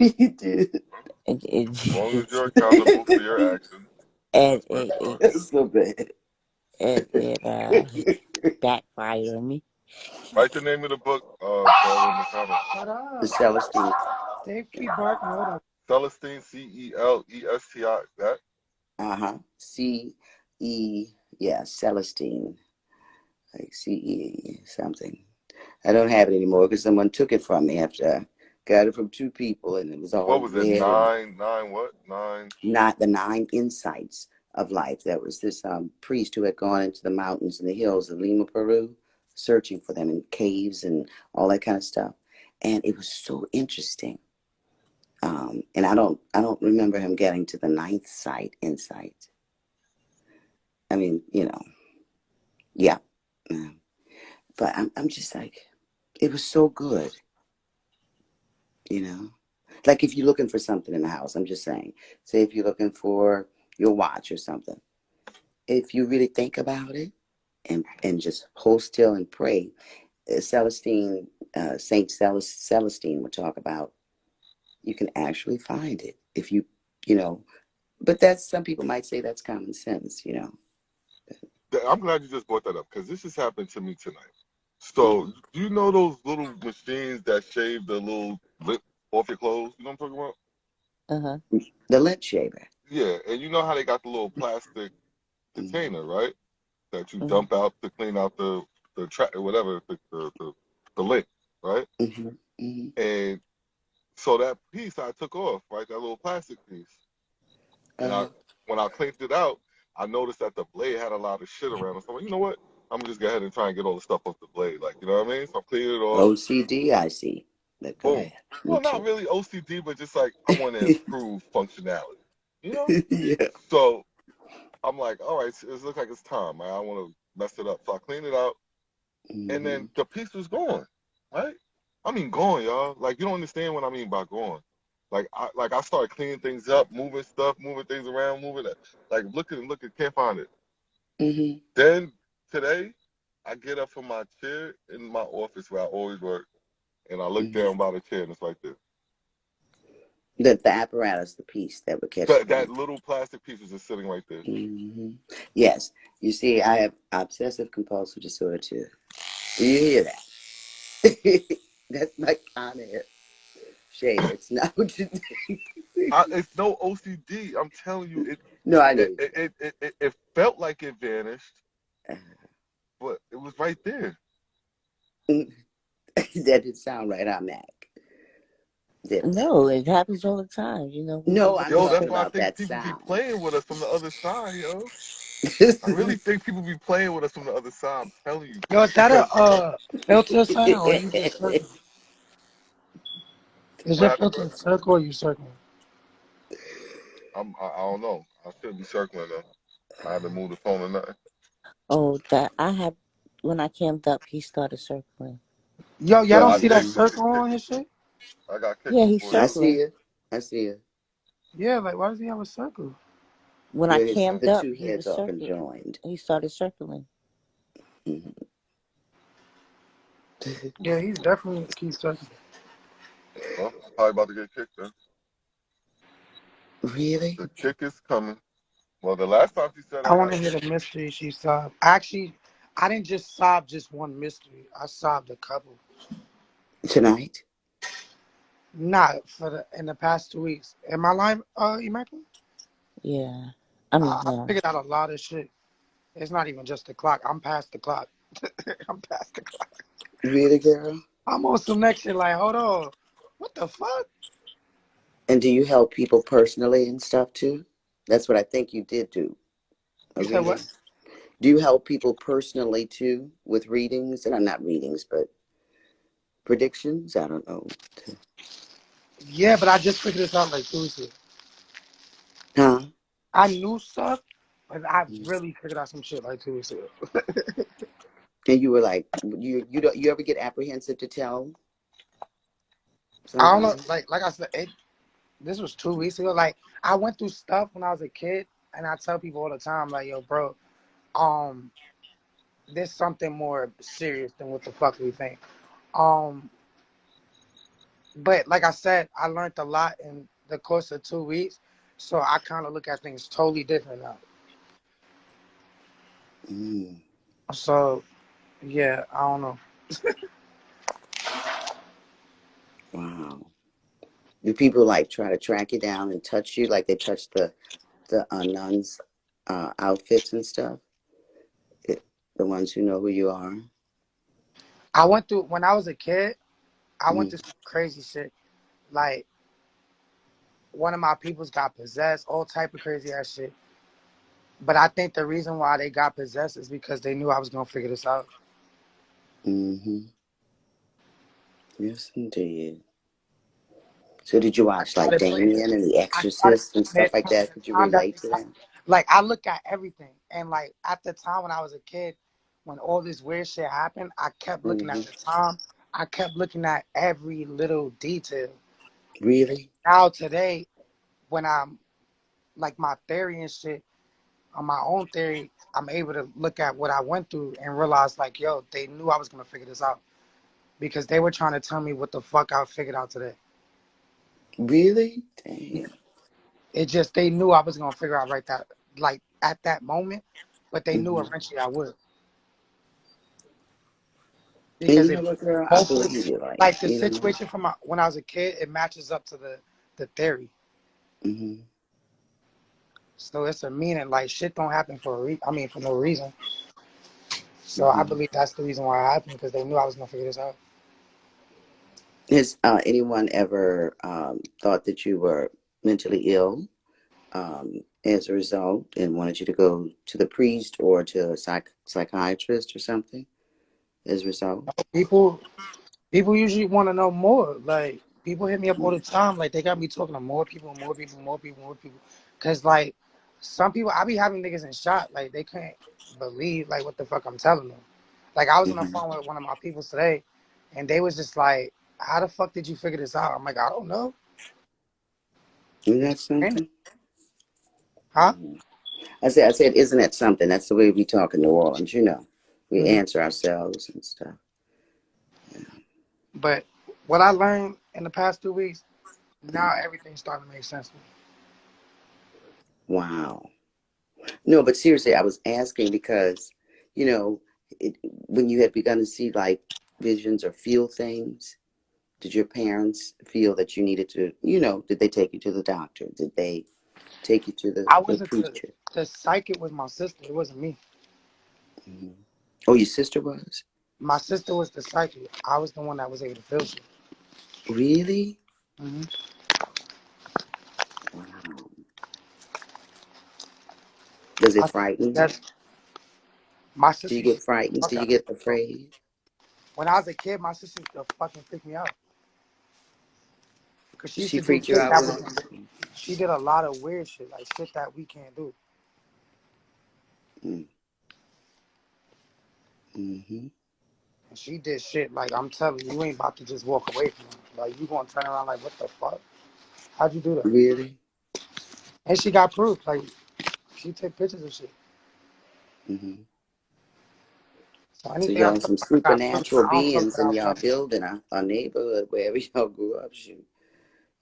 S2: you did.
S1: As long as you're
S5: It
S1: accountable for your actions,
S5: and
S1: that's where it starts.
S2: That's so bad.
S5: it backfired on me.
S1: Write the name of the book, Paul, in the comments.
S3: Shut
S2: The
S3: up.
S2: Celestine.
S3: They keep barking. Hold on.
S1: Celestine, Celesti. That?
S2: Uh-huh. C-E, yeah, Celestine. Like C-E something. I don't have it anymore because someone took it from me after I got it from 2 people and it was all
S1: What was it?
S2: red and
S1: Nine what? Nine.
S2: not the 9 insights of life. There was this priest who had gone into the mountains and the hills of Lima, Peru, searching for them in caves and all that kind of stuff. And it was so interesting. And I don't remember him getting to the 9th insight. I mean, you know, yeah. But I'm just like, it was so good, you know. Like if you're looking for something in the house, I'm just saying, say if you're looking for your watch or something, if you really think about it and just hold still and pray, Celestine, Saint Celestine would talk about, you can actually find it if you know. But that's, some people might say that's common sense, you know.
S1: I'm glad you just brought that up because this just happened to me tonight. So, do you know those little machines that shave the little lip off your clothes? You know what I'm talking about?
S2: The lint shaver.
S1: Yeah, and you know how they got the little plastic container, right? That you dump out to clean out the track or whatever, the lint, right? And so that piece I took off, right? That little plastic piece. And
S2: Uh,
S1: when I cleaned it out, I noticed that the blade had a lot of shit around it. So I'm like, you know what? I'm gonna just go ahead and try and get all the stuff off the blade. Like, you know what I mean? So I'm cleaning it off.
S2: OCD, I see. But go
S1: Boom.
S2: ahead. Me
S1: Well, not
S2: too.
S1: really OCD, but just like I want to improve functionality. You know?
S2: Yeah.
S1: So I'm like, all right, so it looks like it's time. I don't want to mess it up. So I cleaned it out, and
S2: Hmm.
S1: then the piece was gone. Right? I mean, gone, y'all. Like, you don't understand what I mean by gone. Like I started cleaning things up, moving stuff, moving things around, moving it. Like looking, can't find it.
S2: Hmm.
S1: Then today, I get up from my chair in my office where I always work, and I look
S2: Hmm.
S1: down by the chair, and it's right there.
S2: The apparatus, the piece that would catch the
S1: That
S2: rain.
S1: little plastic piece is just sitting right there.
S2: Hmm. Yes. You see, I have obsessive compulsive disorder too. Do you hear that? That's my kind of shade. It's not what you think.
S1: It's no OCD. I'm telling you,
S2: No, I know
S1: it
S2: you
S1: it, it, it, it it felt like it vanished,
S2: don't.
S1: but it was right there.
S2: That didn't sound right on Mac. Did it?
S5: No, it happens all the time. You know, we
S2: No,
S5: look at
S2: I'm
S5: the
S1: Yo, that's
S2: talking
S1: why I
S2: about
S5: certain.
S1: think
S2: that
S1: people be
S2: sound.
S1: playing with us from the other side, yo. I really think people be playing with us from the other side. I'm telling you,
S3: Yo, is that
S1: because
S3: a filter sign or you just circle? Is
S1: what
S3: your
S1: happened, bro?
S3: filter circle or you circle?
S1: I don't know. I shouldn't be circling though. I haven't moved the phone or nothing.
S5: Oh, that I had when I camped up, he started circling.
S3: Yo, y'all
S1: But
S3: don't
S1: I
S3: see that
S2: Hmm.
S1: did
S3: circle
S1: get
S3: on
S1: kicked.
S3: his shit?
S1: I got kicked
S5: Yeah, he's
S1: before
S2: I
S1: though.
S2: see
S5: circling.
S2: it. I see it.
S3: Yeah, like why does he have a circle?
S5: When I
S2: Where his
S1: Mm.
S5: camped
S2: the
S5: up,
S2: two
S5: he
S2: heads
S5: was
S2: are
S5: circling.
S2: conjoined.
S5: He started circling.
S2: Hmm.
S3: Yeah, he's definitely keep circling.
S1: Well, probably about to get kicked then.
S2: Really?
S1: The kick is coming. Well, the last time she said
S3: I
S1: I
S3: want
S1: got
S3: to hear
S1: kicked.
S3: the mystery she solved. Actually, I didn't just solve just one mystery. I solved a couple.
S2: Tonight?
S3: Not for the in the past 2 weeks. Am I lying, Immaculate?
S5: Yeah, I mean
S3: I
S5: no.
S3: figured out a lot of shit. It's not even just the clock. I'm past the clock. I'm past the clock.
S2: Really, girl?
S3: I'm on some next shit. Like, hold on, what the fuck?
S2: And do you help people personally and stuff too? That's what I think you did do. A
S3: You said what?
S2: reading? Do you help people personally too with readings? And not readings, but predictions? I don't know.
S3: Yeah, but I just figured this out like 2 weeks ago.
S2: Huh?
S3: I knew stuff, but I really figured out some shit like 2 weeks ago.
S2: And you were like, you don't you ever get apprehensive to tell
S3: I don't know.
S2: somebody?
S3: Like I said, this was 2 weeks ago. Like I went through stuff when I was a kid, and I tell people all the time, like, yo, bro, um, there's something more serious than what the fuck we think. Um, but like I said, I learned a lot in the course of 2 weeks, so I kind of look at things totally different now.
S2: Mm,
S3: So yeah, I don't know.
S2: wow. Do people like try to track you down and touch you like they touch the nuns' outfits and stuff? It, the ones who know who you are.
S3: I went through when I was a kid. I went
S2: Mm,
S3: through some crazy shit. Like one of my peoples got possessed, all type of crazy ass shit. But I think the reason why they got possessed is because they knew I was gonna figure this out.
S2: mm-hmm. Yes, indeed. So did you
S3: I
S2: watch like
S3: started playing.
S2: Damien and The
S3: I started
S2: Exorcist and
S3: paying
S2: stuff like
S3: attention
S2: that?
S3: to
S2: Could you
S3: time that
S2: relate
S3: they
S2: to
S3: got.
S2: that?
S3: Like I look at everything, and like at the time when I was a kid, when all this weird shit happened, I kept looking at
S2: Mm-hmm.
S3: the time. I kept looking at every little detail.
S2: Really?
S3: Now today, when I'm like my theory and shit on my own theory, I'm able to look at what I went through and realize like, yo, they knew I was gonna figure this out because they were trying to tell me what the fuck I figured out today.
S2: Really?
S3: Yeah.
S2: Dang.
S3: It just they knew I was gonna figure out right that like at that moment, but they knew
S2: Mm-hmm.
S3: eventually I would
S2: And
S3: because
S2: you
S3: it
S2: know what, girl? I
S3: hopefully
S2: believe you. Like,
S3: like the
S2: you know.
S3: situation from when I was a kid, it matches up to the theory.
S2: Mm-hmm.
S3: So it's a meaning like shit don't happen for I mean for no reason. So I
S2: Mm-hmm.
S3: believe that's the reason why it happened because they knew I was gonna figure this out.
S2: Has anyone ever thought that you were mentally ill? as a result and wanted you to go to the priest or to a psychiatrist or something as a result?
S3: People people usually want to know more. Like people hit me up all the time. Like they got me talking to more people, more people, more people, more people. Cause like some people, I be having niggas in shot. Like they can't believe like what the fuck I'm telling them. Like I was on the
S2: Mm-hmm.
S3: phone with one of my people today, and they was just like, "How the fuck did you figure this out?" I'm like, "I don't know."
S2: Isn't
S3: They
S2: that
S3: explained it,
S2: something?
S3: huh?
S2: Mm-hmm. I said, isn't that something? That's the way we talk in New Orleans, you know. We
S3: Hmm.
S2: answer ourselves and stuff.
S3: But what I learned in the past 2 weeks, now everything's starting to make sense to me.
S2: Wow. No, but seriously, I was asking because, you know, when you had begun to see like visions or feel things, did your parents feel that you needed to, did they take you to the doctor? Did they take you to
S3: I
S2: the
S3: wasn't
S2: preacher?
S3: the psychic was my sister. It wasn't me.
S2: Hmm. Oh, your sister was?
S3: My sister was the psychic. I was the one that was able to feel shit.
S2: Really?
S3: Hmm.
S2: Wow. Does it frighten you?
S3: That's my
S2: Do you
S3: sister.
S2: get frightened? Do
S3: Fuck
S2: you
S3: out of me.
S2: get afraid?
S3: When I was a kid, my sister used to fucking freak me out because she used
S2: She
S3: to do
S2: freaked you
S3: shit
S2: out
S3: that
S2: with
S3: was.
S2: it?
S3: She did a lot of weird shit, like shit that we can't do.
S2: Mm-hmm. Mm-hmm.
S3: And she did shit like I'm telling you, you ain't about to just walk away from her. Like you gonna turn around like what the fuck? How'd you do that?
S2: Really?
S3: And she got proof. Like she took pictures of shit.
S2: Mm-hmm.
S3: So
S2: So
S3: anything I
S2: y'all
S3: talk
S2: some
S3: about, I got proof.
S2: supernatural
S3: I don't talk
S2: beings in
S3: about
S2: y'all
S3: nothing.
S2: building, a neighborhood, wherever y'all grew up. Shoot,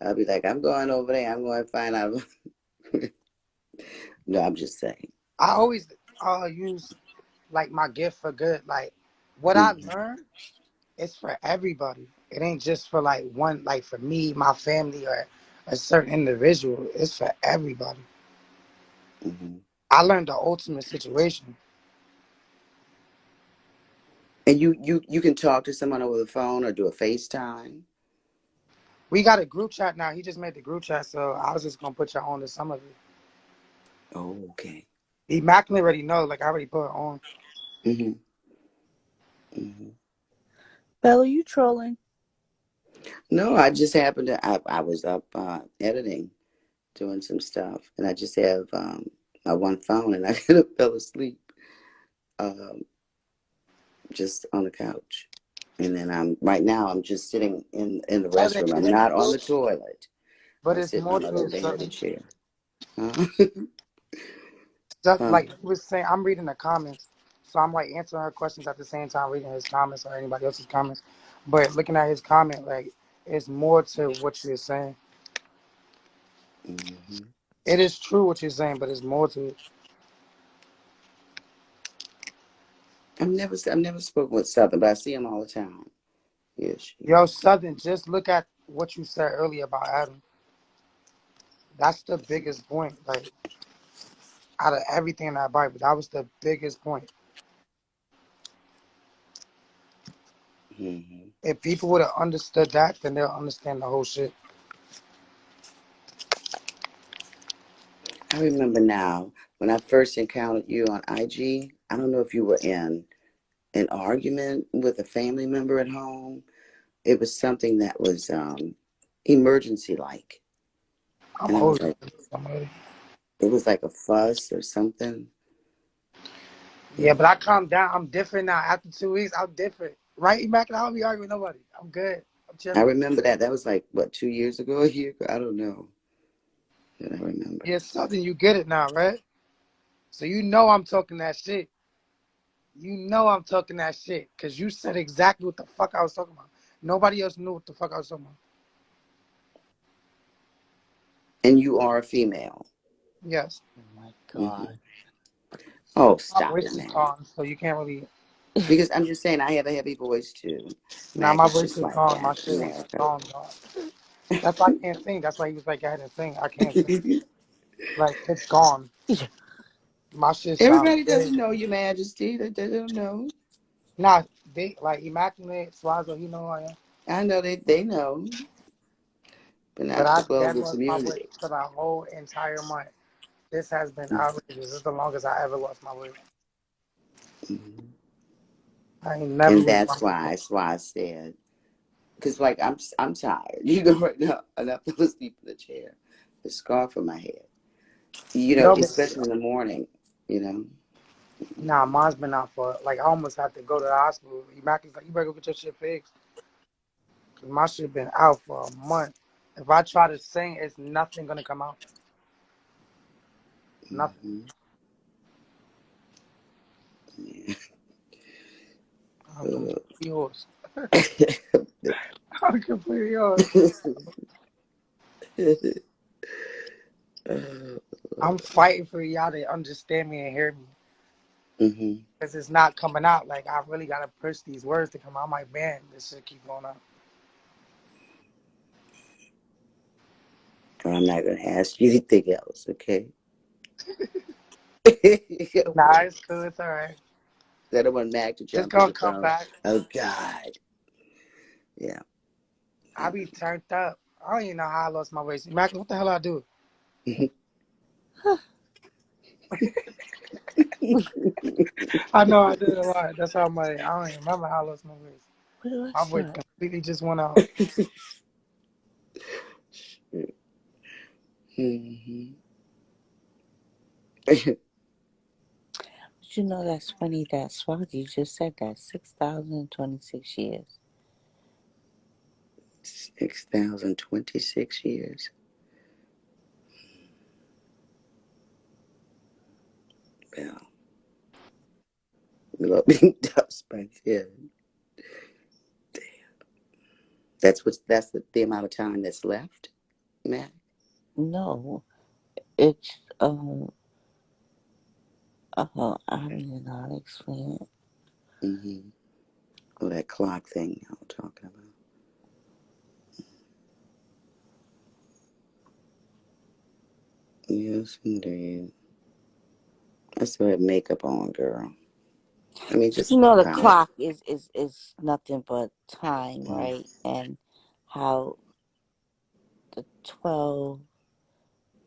S2: I'll be like, I'm going over there. I'm going to find out. No, I'm just saying.
S3: I always use like my gift for good. Like what I
S2: Mm-hmm.
S3: learned is for everybody. It ain't just for like one, like for me, my family, or a certain individual. It's for everybody.
S2: Mm-hmm.
S3: I learned the ultimate situation.
S2: And you can talk to someone over the phone or do a FaceTime.
S3: We got a group chat now. He just made the group chat, so I was just gonna put y'all on to some of it.
S2: Oh, okay.
S3: Immaculate already know, like I already put it on.
S2: Mm-hmm. Mm-hmm.
S5: Bella, you trolling?
S2: No, I just happened to. I was up editing, doing some stuff, and I just have my one phone, and I could have fell asleep um, just on the couch. And then right now I'm just sitting in the
S3: Southern,
S2: restroom. I'm not on the toilet.
S3: but
S2: I'm
S3: it's
S2: sitting
S3: more
S2: on my
S3: to
S2: little
S3: it,
S2: vanity
S3: Southern.
S2: chair. Huh?
S3: Stuff
S2: Huh?
S3: like he was saying. I'm reading the comments, so I'm like answering her questions at the same time reading his comments or anybody else's comments. But looking at his comment, like it's more to what you're saying.
S2: Hmm.
S3: It is true what you're saying, but it's more to it.
S2: I've never spoken with Southern, but I see him all the time. Yes,
S3: Yo,
S2: yes.
S3: Southern, just look at what you said earlier about Adam. That's the biggest point. Like out of everything in that Bible, that was the biggest point.
S2: Hmm.
S3: If people would have understood that, then they'll understand the whole shit.
S2: I remember now when I first encountered you on IG. I don't know if you were in an argument with a family member at home. It was something that was emergency like,
S3: I'm
S2: and I was
S3: always
S2: like,
S3: somebody.
S2: it was like a fuss or something.
S3: Yeah,
S2: Yeah.
S3: but I calmed down. I'm different now. After 2 weeks, I'm different. Right, Immaculate? I don't be arguing with nobody. I'm good. I'm
S2: I
S3: chilling.
S2: remember that. That was like what, 2 years ago, a year ago? I don't know. But I remember.
S3: Yeah, Southern, you get it now, right? So you know I'm talking that shit. You know I'm talking that shit. Because you said exactly what the fuck I was talking about. Nobody else knew what the fuck I was talking about.
S2: And you are a female.
S3: Yes.
S5: Oh my
S2: Hmm.
S5: god.
S2: Oh,
S3: My
S2: stop it
S3: voice is
S2: now.
S3: gone, so you can't really.
S2: Because I'm just saying, I have a heavy voice too.
S3: Now
S2: Mac
S3: my
S2: is
S3: voice
S2: just
S3: is
S2: like
S3: gone.
S2: that
S3: My
S2: in
S3: shit is
S2: America.
S3: gone, dog. That's why I can't sing. That's why he was like, go ahead and sing. I can't sing. Like, it's gone. My shit sounds
S2: Everybody
S3: good.
S2: doesn't know, Your Majesty. They don't know.
S3: Nah, they, like, Immaculate, Swazo, he know who I am.
S2: I know they know, but
S3: But
S2: not
S3: I
S2: the
S3: dead
S2: global
S3: lost my voice
S2: community.
S3: for the whole entire month. This has been outrageous. This is the longest I ever lost my weight.
S2: Mhm.
S3: I ain't never
S2: And
S3: lose my
S2: that's why I said, because like I'm tired. You know, right now, and I fell asleep in the chair, the scarf on my head. You know,
S3: Yo,
S2: especially in the morning. You know.
S3: nah, mine's been out for, like, I almost had to go to the hospital. Immaculately's like, you better go get your shit fixed. Because my shit been out for a month. If I try to sing, it's nothing going to come out. Nothing.
S2: Mm-hmm. Yeah.
S3: I'm completely yours. I'm completely yours. I'm fighting for y'all to understand me and hear me.
S2: Mm-hmm.
S3: Because it's not coming out. Like, I really got to push these words to come out. I'm like, man, this shit keep going up.
S2: I'm not gonna ask you anything else, okay?
S3: Nah, it's cool. It's all right.
S2: I don't want Mac to
S3: It's
S2: jump in
S3: going
S2: the
S3: to come
S2: phone.
S3: back.
S2: Oh God. Yeah.
S3: I be turned up. I don't even know how I lost my weight. Immaculate, what the hell I do? I know I did a lot. That's how I don't even remember how I lost my weight.
S5: Where do I
S3: My weight
S5: start?
S3: completely just went out.
S2: Mm-hmm.
S5: Did you know that's funny that Swati just said that 6,026 years.
S2: 6,026 years. Well, we love being dust by then. That's the amount of time that's left, Mac.
S5: No, it's I don't even know how to explain it.
S2: Mm-hmm. Oh, that clock thing y'all talking about. Yes, indeed. I still have makeup on, girl. I mean,
S5: But
S2: just
S5: you know the
S2: kind of.
S5: clock is nothing but time, right? And how the 12,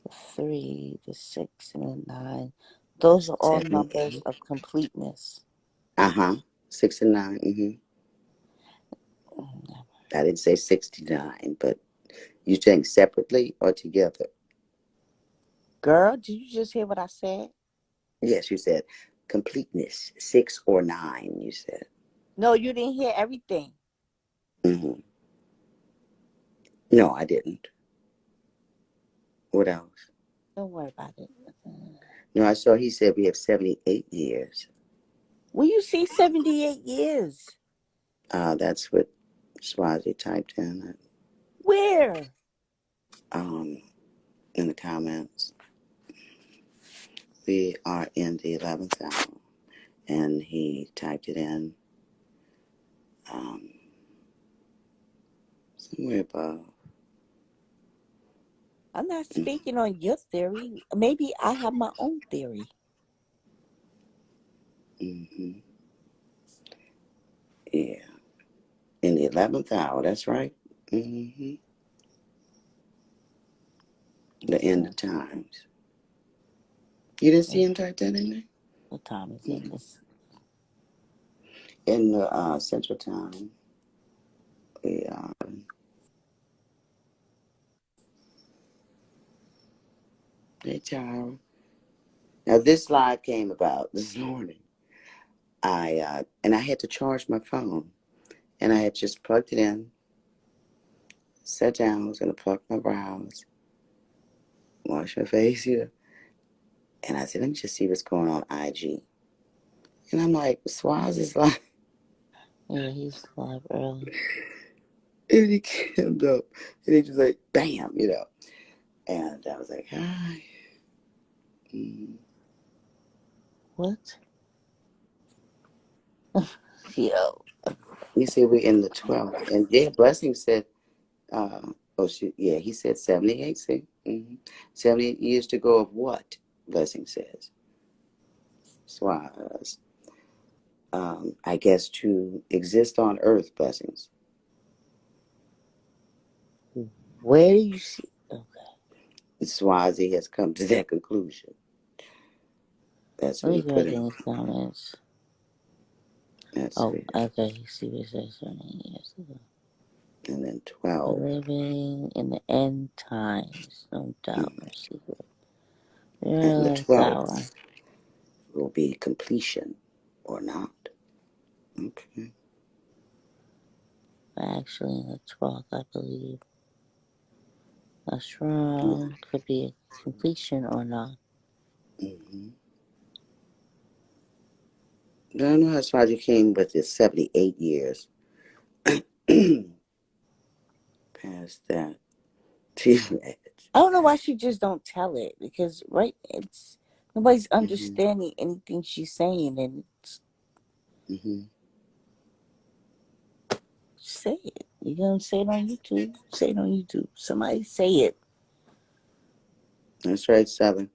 S5: the 3, the 6, and the 9, those are all
S2: 7,
S5: numbers
S2: 8.
S5: of completeness.
S2: Uh-huh. 6 and 9. Mm-hmm. I didn't say 69, but you saying separately or together?
S5: Girl, did you just hear what I said?
S2: Yes, you said completeness, 6 or 9, you said.
S5: No, you didn't hear everything.
S2: Mm-hmm. No, I didn't. What else?
S5: Don't worry about it.
S2: No, I saw he said we have 78 years.
S5: Well, you see 78 years.
S2: That's what Swazi typed in.
S5: Where?
S2: Um, in the comments. We are in the 11th hour. And he typed it in somewhere above.
S5: I'm not speaking on your theory. Maybe I have my own theory.
S2: Mm-hmm. Yeah. In the 11th hour, that's right. Mm-hmm. The end of times. You didn't see him type that in there?
S5: What time is it?
S2: Mm-hmm. In the Central Time, we are. Hey, Tyra. Now, this live came about this morning. I had to charge my phone, and I had just plugged it in, sat down, was gonna pluck my brows, wash my face, and I said, let me just see what's going on IG. And I'm like, Swaz is live.
S5: Yeah, he's live early.
S2: And he came up, and he just like, bam, And I was like, hi. Mm.
S5: What? Yo.
S2: You see, we're in the 12th. And yeah, Blessing said, he said 78, see? Mm-hmm. 78 years to go of what? Blessing says. Swaz. I guess to exist on earth, Blessings.
S5: Where do you see? Okay.
S2: Swazi has come to that conclusion. That's
S5: Let
S2: what
S5: me
S2: he
S5: go
S2: put
S5: back in
S2: in.
S5: the comments.
S2: That's
S5: Oh,
S2: fair.
S5: okay. You see what it says right years ago.
S2: And then
S5: We're
S2: 12.
S5: living in the end times, no doubt, no secret.
S2: And the
S5: Last hour.
S2: 12th will be completion or not. Okay.
S5: Actually, in the 12th, I believe. That's
S2: Yeah.
S5: wrong. Could be a completion or not.
S2: Mm-hmm. I don't know how Swazi came with his 78 years past that.
S5: I don't know why she just don't tell it, because it's nobody's
S2: Mm-hmm.
S5: understanding anything she's saying, and
S2: Mm-hmm.
S5: say it. You're gonna say it on YouTube. Say it on YouTube. Somebody say it.
S2: That's right, Southern.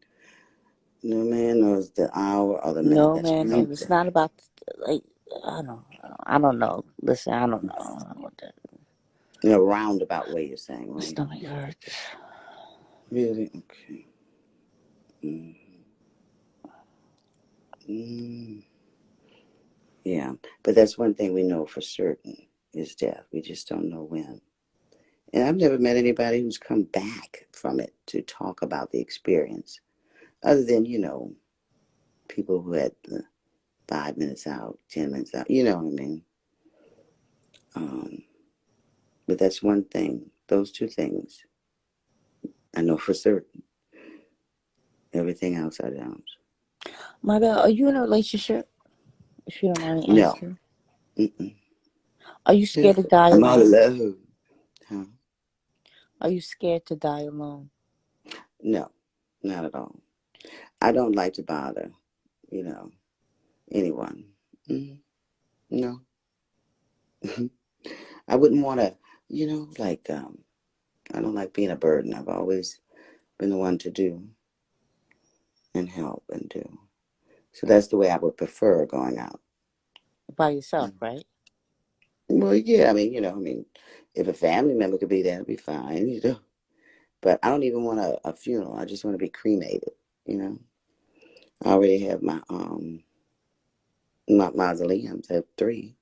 S2: No man knows the hour or the minute.
S5: No
S2: That's
S5: man, no,
S2: right.
S5: it's not about like I don't know. Listen, I don't know. I don't know what that.
S2: In a roundabout way, you're saying,
S5: My
S2: right?
S5: stomach hurts.
S2: Really? Okay. Mm. Mm. Yeah. But that's one thing we know for certain is death. We just don't know when. And I've never met anybody who's come back from it to talk about the experience, other than, people who had the 5 minutes out, 10 minutes out, you know what I mean? But that's one thing. Those two things I know for certain. Everything else I don't.
S5: My bad. Are you in a relationship? If you don't mind me
S2: No.
S5: asking.
S2: Mm-mm.
S5: Are you scared to die
S2: I'm all
S5: alone?
S2: alone. Huh?
S5: Are you scared to die alone?
S2: No, not at all. I don't like to bother, anyone. Mm, no. I wouldn't want to, I don't like being a burden. I've always been the one to do and help and do. So that's the way I would prefer going out.
S5: By yourself, right?
S2: Well, yeah, if a family member could be there, it'd be fine. But I don't even want a funeral. I just want to be cremated, you know. I already have my mausoleums. I have three.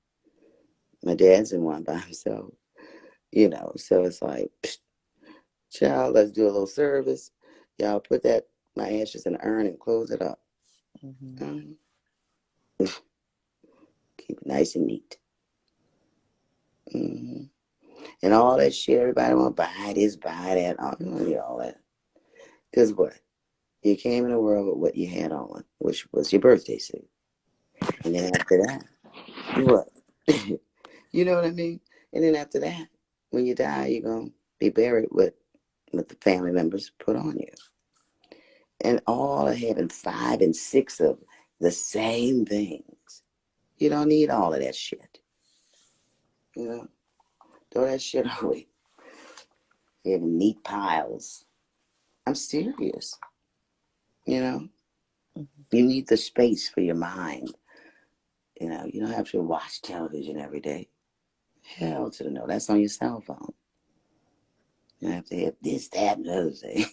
S2: My dad's in one by himself, So it's like, psh, child, let's do a little service. Y'all put my ashes in an urn and close it up.
S5: Mm-hmm.
S2: Um, Keep it nice and neat. Hmm. And all that shit, everybody want to buy this, buy that. Oh, you don't need all that. Because what? You came in the world with what you had on, which was your birthday suit. And then after that, what? You know what I mean? And then after that, when you die, you're going to be buried with what the family members put on you. And all of having 5 and 6 of the same things. You don't need all of that shit. Throw that shit away. Having neat piles. I'm serious. You know, you need the space for your mind. You don't have to watch television every day. Hell to the no. That's on your cell phone. You don't have to have this, that, and the other thing.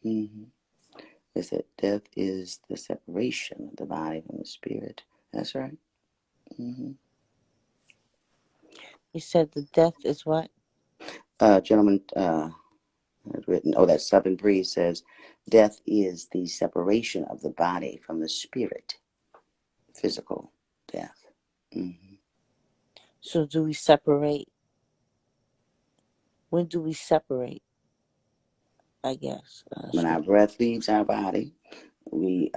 S2: Mm-hmm. They said death is the separation of the body from the spirit. That's right. Mm-hmm.
S5: You said the death is what?
S2: Gentleman had written, that Southern Breeze says, death is the separation of the body from the spirit. Physical death. Mm-hmm.
S5: So do we separate? When do we separate? I guess.
S2: When our breath leaves our body, we,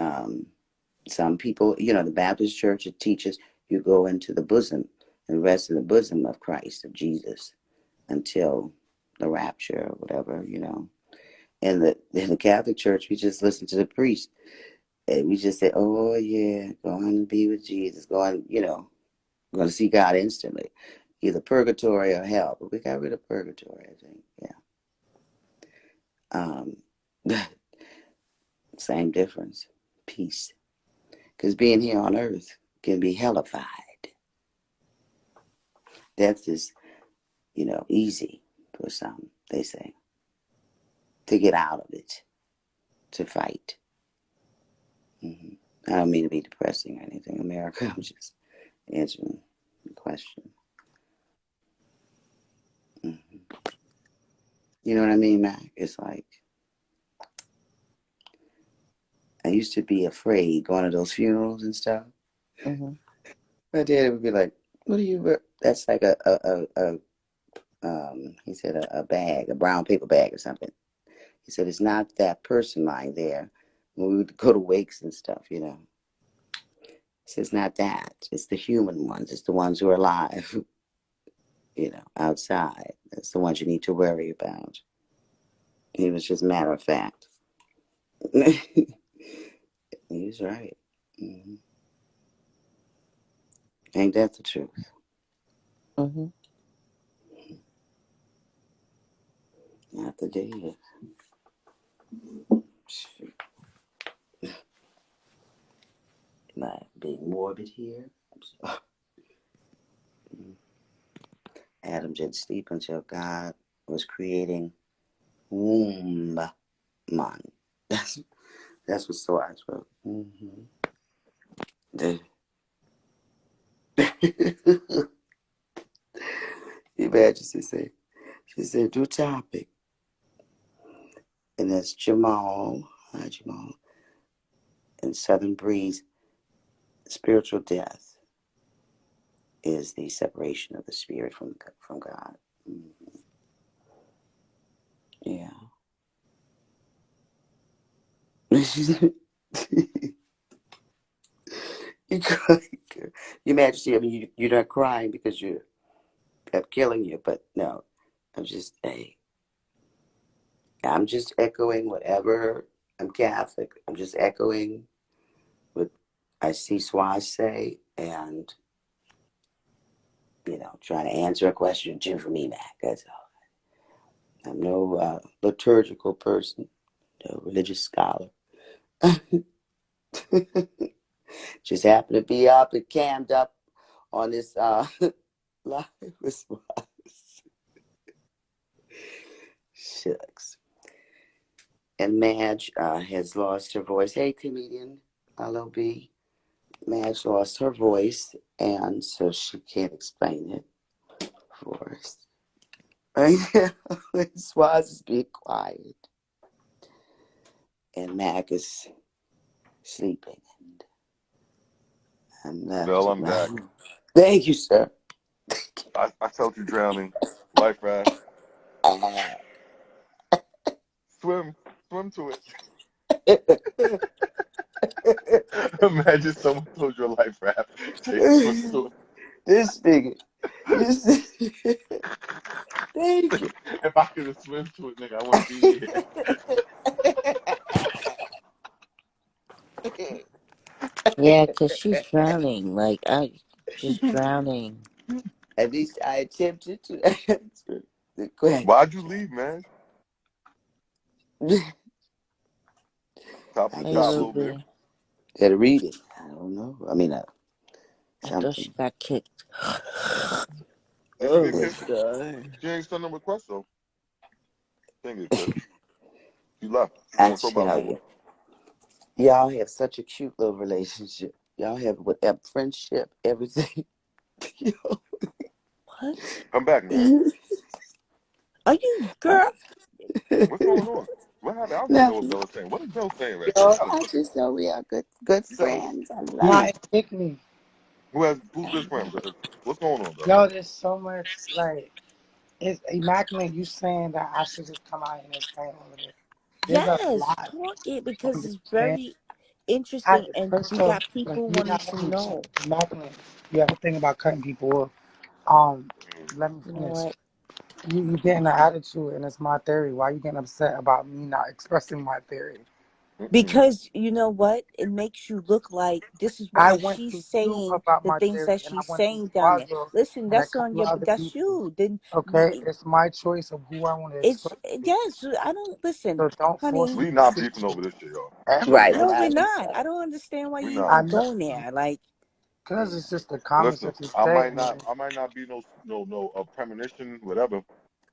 S2: some people, the Baptist church, it teaches you go into the bosom and rest in the bosom of Christ, of Jesus, until the rapture or whatever, And in the Catholic Church, we just listen to the priest. And we just say, oh, yeah, go on and be with Jesus. Go on, going to see God instantly. Either purgatory or hell. But we got rid of purgatory, I think. Yeah. Same difference. Peace. Because being here on earth can be hellified. Death is, easy for some, they say. to get out of it, to fight. I don't mean to be depressing or anything, America. I'm just answering the question. You know what I mean, Mac? It's like, I used to be afraid going to those funerals and stuff. My dad would be like, "What are you?" That's like he said a bag, a brown paper bag or something. He said it's not that person lying there. When we would go to wakes and stuff, He said it's not that. It's the human ones. It's the ones who are alive. Outside. That's the ones you need to worry about. He was just matter of fact. He's right. Ain't that the truth? Not the day. Am I being morbid here? Adam didn't sleep until God was creating womb man. That's what Swaz wrote. Imagine she said, do topic. And that's Jamal. Hi, Jamal. And Southern Breeze, spiritual death is the separation of the spirit from God. Yeah. You Majesty, I mean, you're not crying because you're killing you, but no, I'm just echoing whatever. I'm Catholic. I'm just echoing what I see Swaz say, and trying to answer a question too for me, Mac. That's all. I'm no liturgical person, no religious scholar. Just happen to be up and cammed up on this live response. Shucks. And Madge has lost her voice. Hey, comedian, LOB. Madge lost her voice, and so she can't explain it for us. Swaz is being quiet, and Mac is sleeping. And
S1: Bill, I'm back.
S2: Thank you, sir.
S1: I felt you drowning. Life raft. Swim to it. Imagine someone told you a life raft. Swim to it.
S2: This nigga. Thank you.
S1: If I could have swim to it, nigga, I wouldn't be
S2: here.
S5: Yeah, because she's drowning. Like, just drowning.
S2: At least I attempted to answer the question.
S1: Why'd you leave, man? Top of the top, little bit.
S2: Gotta read it. I don't know. I mean,
S5: I thought she got kicked.
S1: Oh, God. She ain't sent no request, though. She ain't get kicked. She left. She
S2: I
S1: don't talk about
S2: tell
S1: it no more.
S2: y'all have such a cute little relationship. Y'all have friendship, everything.
S5: What?
S1: Come back, man.
S5: Are you, girl?
S1: What's going on? What happened? I don't even know what Bill's saying. What is Bill saying right now?
S2: I just know we are good friends. I love
S3: Nah,
S2: you.
S3: it kicked me.
S1: Who's good friends? What's going on, Bill?
S3: Yo, there's so much, like, it's immaculate you saying that I should just come out and explain all of this. There's a
S5: Yes,
S3: lot
S5: talk it
S3: to
S5: because it's
S3: understand.
S5: very interesting and
S3: First
S5: we
S3: off,
S5: got
S3: like,
S5: people
S3: you're
S5: wanting
S3: not
S5: to
S3: only
S5: know.
S3: immaculate, you have a thing about cutting people off. Let me
S5: You know
S3: finish.
S5: what?
S3: You getting an attitude, and it's my theory. Why you getting upset about me not expressing my theory?
S5: Because you know what? It makes you look like this is
S3: I
S5: why
S3: went
S5: she's
S3: to you
S5: saying
S3: about
S5: the
S3: my
S5: things
S3: theory,
S5: that
S3: and I
S5: she's
S3: went to
S5: saying down there.
S3: Swazland
S5: Listen,
S3: and a
S5: that's on
S3: couple
S5: your,
S3: of other
S5: that's
S3: people.
S5: you. Then
S3: Okay, it's my choice of who I want to
S5: it's
S3: express to.
S5: yes. I don't listen,
S3: So don't force
S5: honey.
S3: me
S1: We
S3: to
S1: not
S3: speak
S1: beefing
S3: to
S1: over this shit, y'all.
S3: you.
S2: Right.
S5: No, we're
S2: I
S5: not. I don't understand why
S1: We
S5: you
S1: not.
S3: I
S5: even
S3: know,
S5: going there. Like,
S3: because it's just the comments
S1: Listen,
S3: that you
S1: I
S3: say.
S1: might not be no premonition, whatever,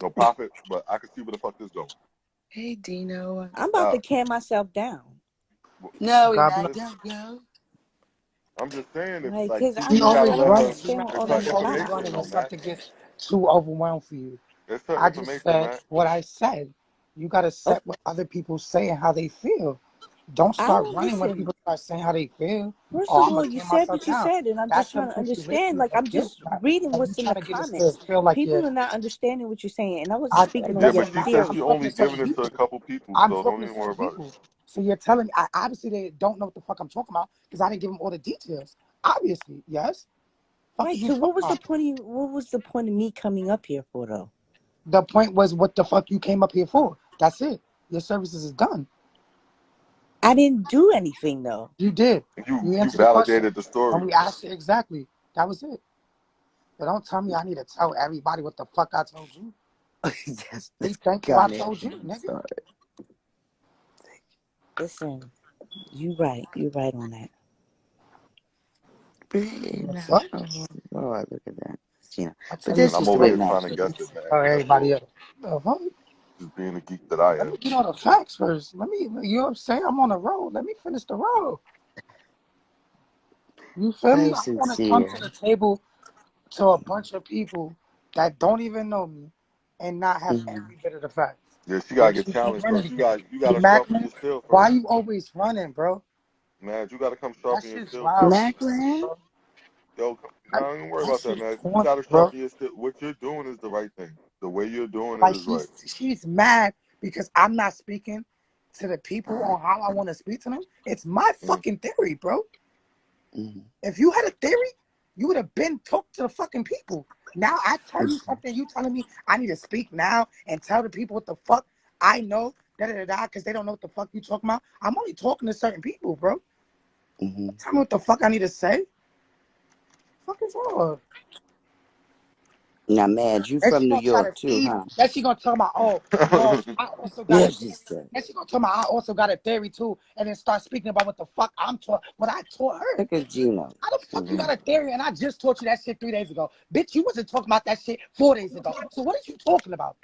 S1: no prophet, but I can see where the fuck this going.
S2: Hey, Dino.
S5: I'm about to calm myself down.
S2: No,
S3: God
S2: Elijah,
S3: bless.
S2: don't go.
S1: I'm just saying, if
S5: Like,
S1: like
S5: because
S1: she,
S5: I'm
S3: She
S1: you
S5: not
S1: gotta
S3: always
S1: let
S5: gonna
S3: running.
S1: her.
S5: understand what all
S1: It's her
S3: She
S5: that's
S3: always
S5: about.
S1: information
S3: running when
S1: though, Matt.
S3: something gets too overwhelmed for you.
S1: It's her
S3: I just
S1: information,
S3: said
S1: Matt.
S3: what I said. You got to
S5: Of-
S3: set what other people say and how they feel. Don't
S5: I
S3: start
S5: don't
S3: running when
S5: listen.
S3: people start saying how they feel.
S5: First
S3: Oh,
S5: of
S3: I'm
S5: all,
S3: gonna
S5: you
S3: calm
S5: said
S3: myself
S5: what you
S3: down.
S5: said, and I'm just
S3: That's
S5: trying
S3: some
S5: to
S3: pussy
S5: understand.
S3: lazy
S5: Like,
S3: and
S5: I'm
S3: guilt
S5: just
S3: trip.
S5: reading
S3: And you
S5: what's in the
S3: trying to get us to
S5: comments.
S3: feel like
S5: People
S3: you're.
S5: are not understanding what you're saying, and I wasn't speaking
S3: It
S5: on
S1: Yeah,
S5: your
S1: but
S3: doesn't
S1: she
S3: matter.
S1: said
S3: I'm
S5: theory.
S1: she
S3: talking
S1: only
S3: to certain
S1: giving it to a
S3: people.
S1: couple people,
S3: I'm
S1: so don't
S3: talking to
S1: even worry
S3: certain
S1: about it.
S3: people. So you're telling me, obviously they don't know what the fuck I'm talking about because I didn't give them all the details. Obviously, yes. Fuck is
S5: Right.
S3: you
S5: So, what
S3: talking
S5: was the
S3: about?
S5: point? What was the point of me coming up here for, though?
S3: The point was what the fuck you came up here for. That's it. Your services is done.
S5: I didn't do anything, though.
S3: You did.
S1: You
S3: You
S1: you
S3: answered the question.
S1: validated the
S3: And
S1: story.
S3: we asked you exactly. That was it. But don't tell me I need to tell everybody what the fuck I told you.
S2: Yes,
S3: Say thank you I
S2: got it.
S3: told you, nigga.
S2: Sorry.
S5: Listen, you right. You right on that.
S3: The fuck?
S2: Oh, look at that. You know,
S3: I
S2: but
S3: tell you
S1: And
S3: what
S2: that's
S3: the
S1: I'm
S2: just the
S1: over
S2: way
S1: here
S3: fuck
S1: trying to
S2: Magic
S1: guess it,
S2: is.
S1: man.
S3: tell
S1: That's
S3: everybody
S1: all.
S3: else. The fuck?
S1: Just being the geek that I
S3: Let
S1: am.
S3: me get all the facts first. Let me, you know what I'm saying? I'm on the road. Let me finish the road. You feel me?
S2: Hi,
S3: I want to come to
S2: sincere.
S3: the table to a bunch of people that don't even know me and not have
S2: Mm-hmm.
S3: every bit of the facts.
S1: Yeah, she
S3: So
S1: gotta
S3: that
S1: get
S3: you can't
S1: challenged
S3: win
S1: first.
S3: anything.
S1: You
S3: See,
S1: gotta sharpen
S3: Macklin,
S1: your steel
S3: why
S1: first,
S3: you always running, bro?
S1: man. You gotta come
S3: That
S1: sharpen your
S3: shit's
S1: steel
S3: wild.
S1: first.
S2: Macklin?
S3: Bro.
S1: Yo, don't even worry
S3: That
S1: about that,
S3: shit's
S1: man. You
S3: corny,
S1: gotta
S3: bro.
S1: sharpen your steel. What you're doing is the right thing. The way you're doing it
S3: Like
S1: is right.
S3: she's mad because I'm not speaking to the people on how I want to speak to them. It's my
S1: Mm.
S3: fucking theory, bro.
S2: Mm-hmm.
S3: If you had a theory, you would have been talked to the fucking people. Now I tell you something, you telling me I need to speak now and tell the people what the fuck I know, da da da, because they don't know what the fuck you talking about. I'm only talking to certain people, bro.
S2: Mm-hmm.
S3: Tell me what the fuck I need to say. Fuck is wrong?
S2: Now, Mad, you
S3: And she
S2: from New
S3: gonna try
S2: York
S3: to
S2: too,
S3: ease.
S2: huh?
S3: Then she gonna talk about, oh, well, I also got a
S2: Yes,
S3: theory.
S2: sister.
S3: Then she gonna talk about I also got a theory too, and then start speaking about what the fuck I'm taught, what I taught her.
S2: Look at Gino.
S3: How the fuck you
S2: Mm-hmm.
S3: got a theory and I just taught you that shit 3 days ago? Bitch, you wasn't talking about that shit 4 days ago. So what are you talking about?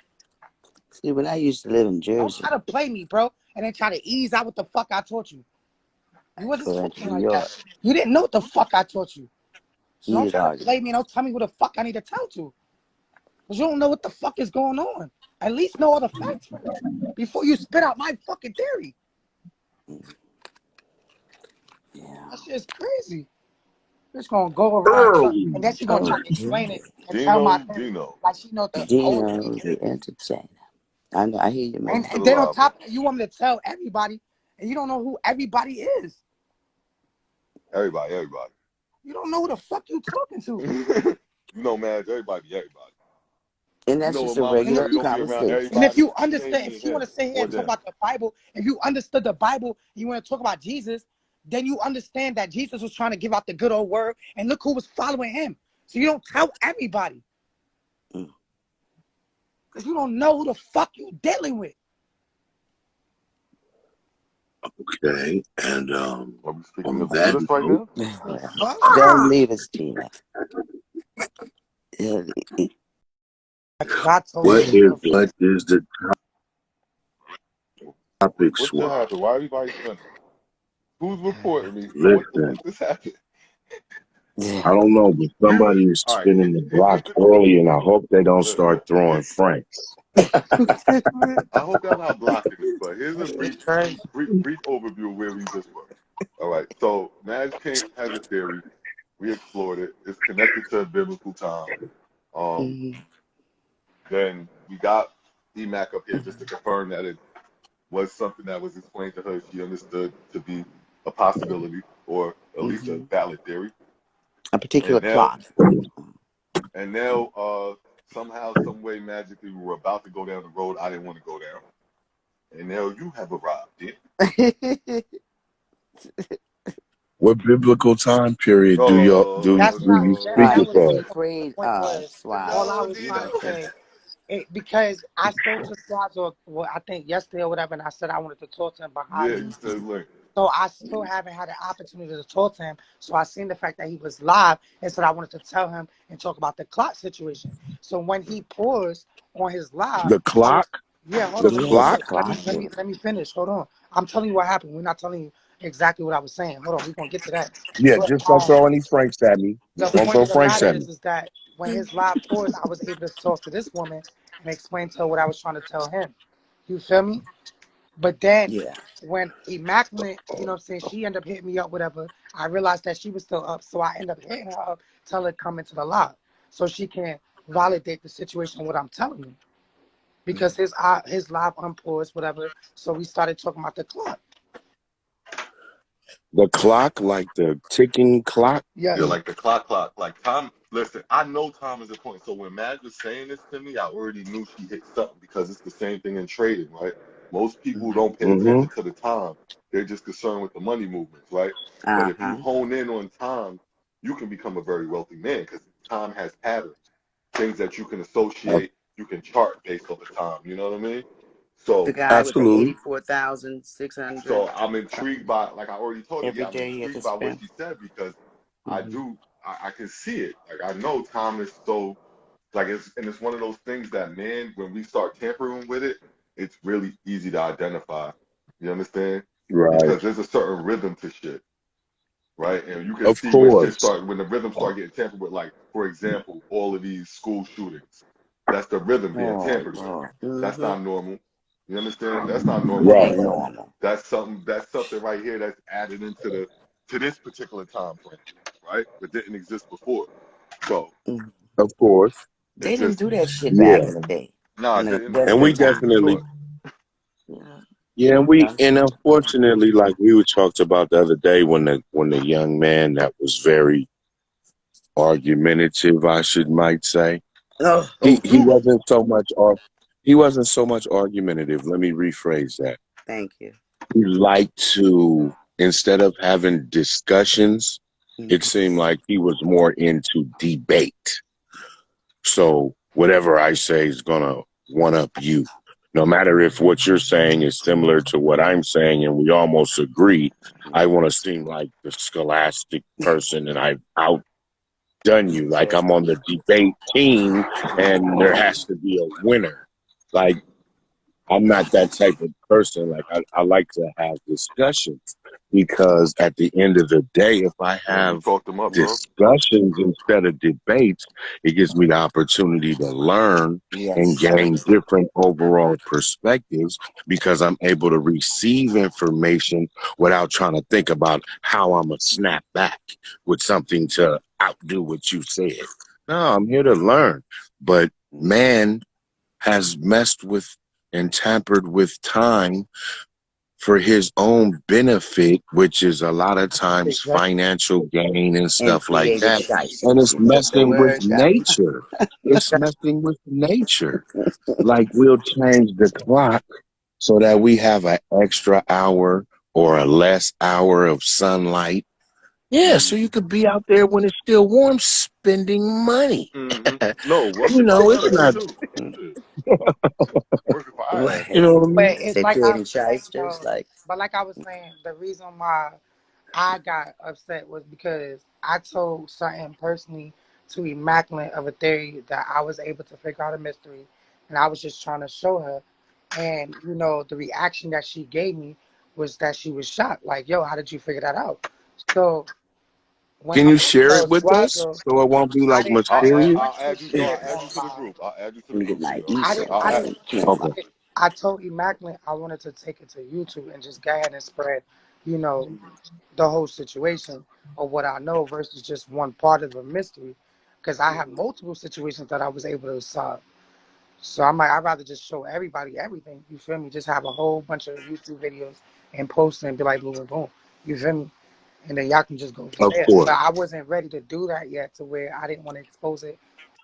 S2: See, when I used to live in
S3: Don't
S2: Jersey,
S3: try to play me, bro, and then try to ease out what the fuck I taught you. You wasn't
S2: go into
S3: talking
S2: New
S3: like
S2: York,
S3: that. You didn't know what the fuck I taught you. So don't
S2: heated
S3: try to
S2: argument.
S3: play me and don't tell me what the fuck I need to tell to. Because you don't know what the fuck is going on. At least know all the facts first before you spit out my fucking theory.
S2: Yeah.
S3: That shit's crazy. It's gonna go around
S6: Early.
S3: and then she gonna
S2: Oh,
S3: try to explain it and tell my theory
S1: Gino.
S3: like she know the whole
S2: Gino,
S3: thing.
S2: the entertainer. I know. I hear you,
S1: Oh, you
S3: And,
S2: man.
S3: and
S1: still
S3: then on
S1: alive, huh?
S3: top, you want me to tell everybody, and you don't know who everybody is.
S1: Everybody.
S3: You don't know who the fuck you talking to.
S1: You know, man, everybody.
S2: And
S1: You
S2: that's
S1: know
S2: just
S1: what
S2: a
S1: mama
S3: And
S1: tell
S3: if
S2: regular
S1: you,
S3: you
S1: don't be around
S2: conversation.
S3: and if
S1: everybody.
S3: you
S1: It ain't
S3: understand,
S1: me
S3: if
S1: and
S3: you want
S1: him
S3: to sit here
S1: or
S3: and talk
S1: them.
S3: about the Bible, if you understood the Bible, you want to talk about Jesus, then you understand that Jesus was trying to give out the good old word, and look who was following him. So you don't tell everybody
S2: Mm.
S3: because you don't know who the fuck you dealing with.
S6: Okay. And
S1: Are we speaking
S6: on
S1: to
S6: that
S1: Buddhists right
S6: note,
S1: now?
S3: The
S2: Don't
S3: fuck?
S2: leave us, Gino. Uh,
S3: Because I told
S6: what
S3: you
S6: is
S3: the
S6: what is the topic,
S1: What just
S6: Swab?
S1: happened? Why everybody spinning? Who's reporting me? What
S6: Listen,
S1: just happened?
S6: I don't know, but
S1: You
S6: somebody is
S1: all right?
S6: spinning the
S1: Hit me
S6: block
S1: with the truth.
S6: early, and I hope they don't start
S1: Look.
S6: throwing Franks.
S1: I hope y'all not blocking it, but here's a
S3: That
S1: brief,
S3: shit crazy.
S1: brief overview of where we just were. All right. So Madge King has a theory. We explored it. It's connected to biblical time. Um,
S2: mhm,
S1: then we got EMAC up here just to confirm that it was something that was explained to her. She understood to be a possibility or at least a
S2: mhm.
S1: valid theory.
S2: A particular
S1: And now,
S2: plot.
S1: somehow, some way, magically, we were about to go down the road I didn't want to go down. And now you have arrived. Yeah?
S6: What biblical time period do you
S3: That's
S6: do
S3: not
S6: you
S3: that,
S2: All
S6: speak
S2: right,
S3: that
S6: of?
S3: was
S2: let's
S3: the
S2: be
S6: Of?
S3: point. The
S2: afraid,
S3: point was
S2: Swaz.
S3: all I
S1: No,
S3: was
S2: We
S3: trying
S2: gonna
S3: to
S2: finish.
S3: say because I spoke to Swaz or well, I think yesterday or whatever, and I said I wanted to talk to him behind
S1: yeah,
S3: me.
S1: you said like,
S3: So I still haven't had an opportunity to talk to him. So I seen the fact that he was live and said I wanted to tell him and talk about the clock situation. So when he paused on his live,
S6: The
S3: I was
S6: clock?
S3: Yeah, hold
S6: The
S3: on.
S2: Yeah, the
S6: clock?
S2: clock.
S3: Let me finish. Hold on. I'm telling you what happened. We're not telling you exactly what I was saying. Hold on. We're gonna get to that.
S6: Yeah,
S3: But
S6: just don't throw any franks at me.
S3: the
S6: Just don't
S3: point
S6: throw
S3: of the
S6: franks
S3: matter
S6: at me.
S3: is that when his live paused, I was able to talk to this woman and explain to her what I was trying to tell him. You feel me? But then
S2: Yeah.
S3: when Immaculate, you know what I'm saying, she ended up hitting me up, whatever, I realized that she was still up. So I ended up hitting her up, tell her to come into the live so she can validate the situation, what I'm telling you. Because his live unpaused, whatever. So we started talking about the clock.
S6: The clock, like the ticking clock.
S1: Yeah,
S3: Yes.
S1: like the clock. Like Tom, listen, I know time is important. So when Mag was saying this to me, I already knew she hit something because it's the same thing in trading, right? Most people
S2: Mhm.
S1: don't pay
S6: Mm-hmm.
S1: attention to the time. They're just concerned with the money movements, right? But if you
S2: Uh-huh.
S1: hone in on time, you can become a very wealthy man because time has patterns, things that you can associate, you can chart based off of time. You know what I mean?
S2: The
S1: So
S2: guy with the
S6: Absolutely.
S2: 84,600
S1: so I'm intrigued by, like I already told her,
S2: every
S1: yeah, I'm
S2: day he had to
S1: intrigued by what
S2: spend.
S1: she said because I
S2: Hmm.
S1: do, I can see it. Like I know time is so, like it's one of those things that, man, when we start tampering with it, it's really easy to identify. You understand?
S6: Right.
S1: Because there's a certain rhythm to shit, right? And you can
S6: Of
S1: see when shit
S6: course.
S1: start, when the rhythm start getting tampered with, like for example, all of these school shootings. That's the rhythm being
S2: Oh,
S1: tampered with.
S2: Lord.
S1: That's
S2: Hmm.
S1: not normal. You understand? That's not normal
S2: It
S1: at
S6: Right.
S2: ain't
S1: all.
S2: normal.
S1: That's something right here that's added into the to this particular time frame, right? But didn't exist before. So
S2: Mhm.
S6: Of course.
S2: They
S1: it's
S2: didn't
S1: just
S2: do that shit back
S6: Yeah.
S2: in the day.
S1: nah,
S2: In
S1: it
S2: the
S1: didn't.
S6: And
S1: But
S6: we
S2: Western
S1: it's what we
S2: time.
S1: was
S6: definitely,
S1: taught.
S2: Yeah.
S6: yeah,
S2: Okay.
S6: and unfortunately, like we were talked about the other day when the young man that was very argumentative, I should might say,
S2: Oh,
S1: Oh,
S6: he
S1: Zeus.
S6: wasn't so much he wasn't so much argumentative. Let me rephrase that.
S2: thank you.
S6: He liked to, instead of having discussions, it
S2: Hmm.
S6: seemed like he was more into debate. So whatever I say is gonna one up you. No matter if what you're saying is similar to what I'm saying and we almost agree, I want to seem like the scholastic person and I've outdone you. Like I'm on the debate team and there has to be a winner. Like I'm not that type of person. Like I like to have discussions because at the end of the day, if I
S1: Man, you
S6: have
S1: talked them up, bro.
S6: discussions instead of debates, it gives me the opportunity to learn
S2: Yes,
S6: and
S2: sir.
S6: gain different overall perspectives because I'm able to receive information without trying to think about how I'm gonna snap back with something to outdo what you said. No, I'm here to learn. But man has messed with and tampered with time for his own benefit, which is a lot of times
S3: Exactly.
S6: financial gain and
S2: And
S6: stuff like
S2: created
S6: that. And
S2: shysters.
S6: it's
S2: You took the
S6: messing with
S2: words out.
S6: nature. It's messing with nature. Like we'll change the clock so that we have an extra hour or a less hour of sunlight. Yeah, so you
S2: Mhm.
S6: could be out there when it's still warm spending money.
S1: Mm-hmm. No,
S6: You
S1: working for
S6: know, it's
S1: America
S6: not,
S1: too.
S2: Mm.
S1: Shit. Working for our
S2: What?
S1: asses.
S6: you know what I
S3: But
S6: mean?
S3: it's
S2: Say
S3: like I
S2: creating
S3: was saying
S2: shysters,
S3: though.
S2: like,
S3: But like I was saying, the reason why I got upset was because I told something personally to Immaculate of a theory that I was able to figure out a mystery, and I was just trying to show her. And the reaction that she gave me was that she was shocked. Like, yo, how did you figure that out? So when
S6: Can
S3: I
S6: you share it
S3: told
S6: with us
S3: Swazo,
S6: so it won't be like
S3: I didn't
S6: mysterious?
S3: want to
S1: No,
S3: share
S1: I'll
S3: it
S1: add
S3: on
S1: you to the
S3: live.
S1: group. I'll add you to
S2: let
S1: the
S2: me get
S1: group,
S2: my
S1: Leo.
S3: I didn't.
S2: Esau
S3: I
S1: I'll add.
S3: didn't.
S2: pen.
S6: Okay.
S3: I told Immaculate I wanted to take it to YouTube and just go ahead and spread, you know, the whole situation of what I know versus just one part of a mystery. Because I have multiple situations that I was able to solve. So I'm like, I'd rather just show everybody everything. You feel me? Just have a whole bunch of YouTube videos and post and be like, boom, boom, boom. You feel me? And then y'all can just go from
S6: Of
S3: there.
S6: course.
S3: But I wasn't ready to do that yet to where I didn't want to expose it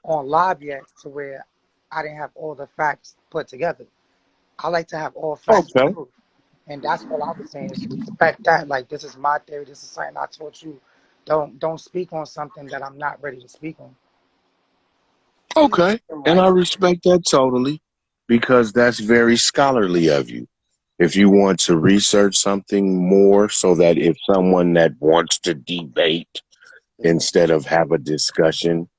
S3: on live yet to where I didn't have all the facts put together. I like to have all facts and
S6: Okay.
S3: proof. And that's all I was saying is respect that. Like this is my theory. This is something I taught you. Don't speak on something that I'm not ready to speak on.
S6: Okay. And
S2: Right.
S6: I respect that totally because that's very scholarly of you. If you want to research something more so that if someone that wants to debate instead of have a discussion,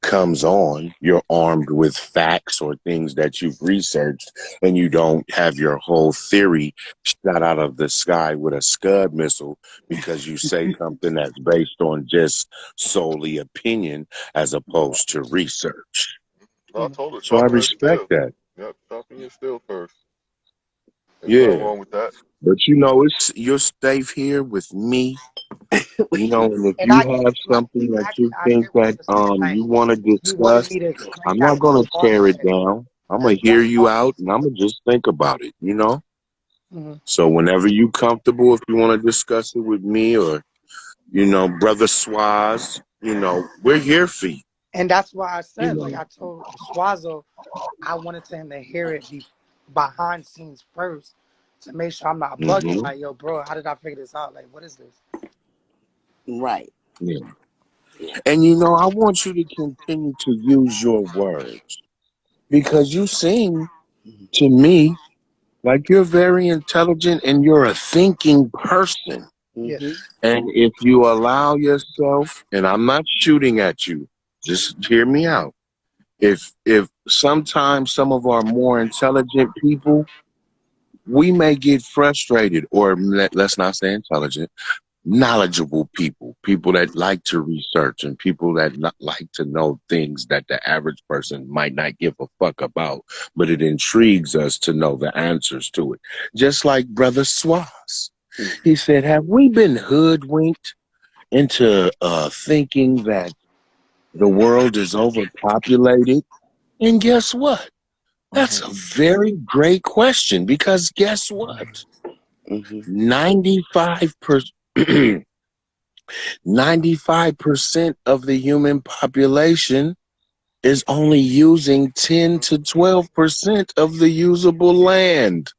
S6: comes on, you're armed with facts or things that you've researched, and you don't have your whole theory shot out of the sky with a Scud missile because you say something that's based on just solely opinion as opposed to research.
S1: I told her,
S6: So I
S1: sharpen your
S6: respect
S1: steel.
S6: that.
S1: Yep, sharpen your steel first. There's nothing
S6: Yeah.
S1: wrong with that.
S6: But it's you're safe here with me. And if
S3: And
S6: you
S3: I
S6: have something that
S3: actually
S6: you
S3: I
S6: think
S3: hear what
S6: that
S3: you're saying. Like
S6: you want to
S3: you wanted
S6: discuss,
S3: me to explain
S6: I'm
S3: that
S6: not gonna tear it
S3: part.
S6: down. I'm gonna hear
S3: That's
S6: you
S3: fine.
S6: out and I'm gonna just think about it.
S3: Hmm.
S6: So whenever you comfortable, if you want to discuss it with me or, brother Swaz, we're here for you.
S3: And that's why I
S6: You
S3: said, like
S6: know.
S3: I told Swazo, I wanted him to hear it behind scenes first to make sure I'm not bugging.
S6: hmm
S3: Like, yo, bro, how did I figure this out? Like, what is this?
S2: Right.
S6: Yeah. And I want you to continue to use your words because you seem
S2: Mhm.
S6: to me like you're very intelligent and you're a thinking person.
S3: Yeah.
S2: Mhm.
S6: And if you allow yourself, and I'm not shooting at you, just hear me out. If sometimes some of our more intelligent people, we may get frustrated, or let's not say intelligent, knowledgeable people that like to research and people that not like to know things that the average person might not give a fuck about, but it intrigues us to know the answers to it. Just like Brother Swaz.
S2: Mhm.
S6: He said, have we been hoodwinked into thinking that the world is overpopulated? And guess what? That's
S2: Mhm.
S6: a very great question because guess what?
S2: Mhm.
S6: 95%, 95% of the human population is only using 10 to 12% of the usable land.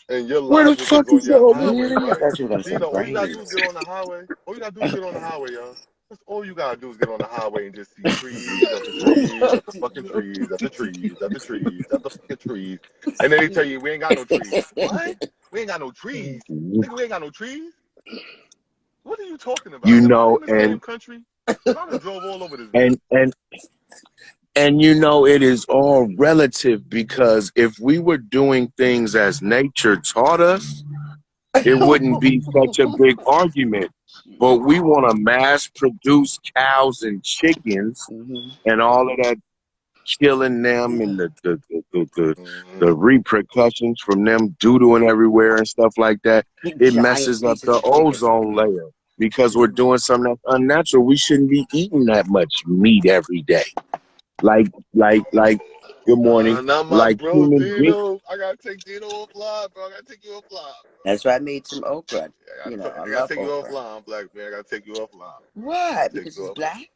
S1: And your
S6: Where the
S1: logic
S6: fuck
S1: is on
S6: is
S1: your
S6: all this
S1: highway,
S2: I
S6: shit?
S1: right?
S2: thought you were gonna say
S1: Gina, all you gotta do is
S2: brains.
S1: get on the highway. All you gotta do is get on the highway, y'all. That's all you gotta do is get on the highway and just see trees after trees after fucking trees after trees after trees after fucking trees. And then they tell you we ain't got no trees. What? We ain't got no trees. Nigga, we ain't got no trees? What are you talking about?
S6: You
S1: Am I
S6: know,
S1: in the same
S6: and
S1: country? Because I done drove all over this bitch.
S6: and and it is all relative because if we were doing things as nature taught us, it wouldn't be such a big argument. But we want to mass produce cows and chickens
S2: Mhm.
S6: and all of that, killing them and the
S1: Mm-hmm.
S6: repercussions from them doodling everywhere and stuff like that. It
S2: Giant
S6: messes up
S2: pieces
S6: the
S2: of chicken.
S6: ozone layer because we're doing something that's unnatural. We shouldn't be eating that much meat every day. Like, good morning,
S1: Not my
S6: like
S1: bro,
S6: human beings.
S1: Dino. I gotta take Dino offline, bro. I gotta take you offline.
S2: That's why I made some okra.
S1: I gotta,
S2: I
S1: I gotta
S2: love
S1: take you
S2: okra.
S1: offline, black man. I gotta take you offline.
S2: Why?
S1: Take
S2: Because
S1: you
S2: it's
S1: offline.
S2: black?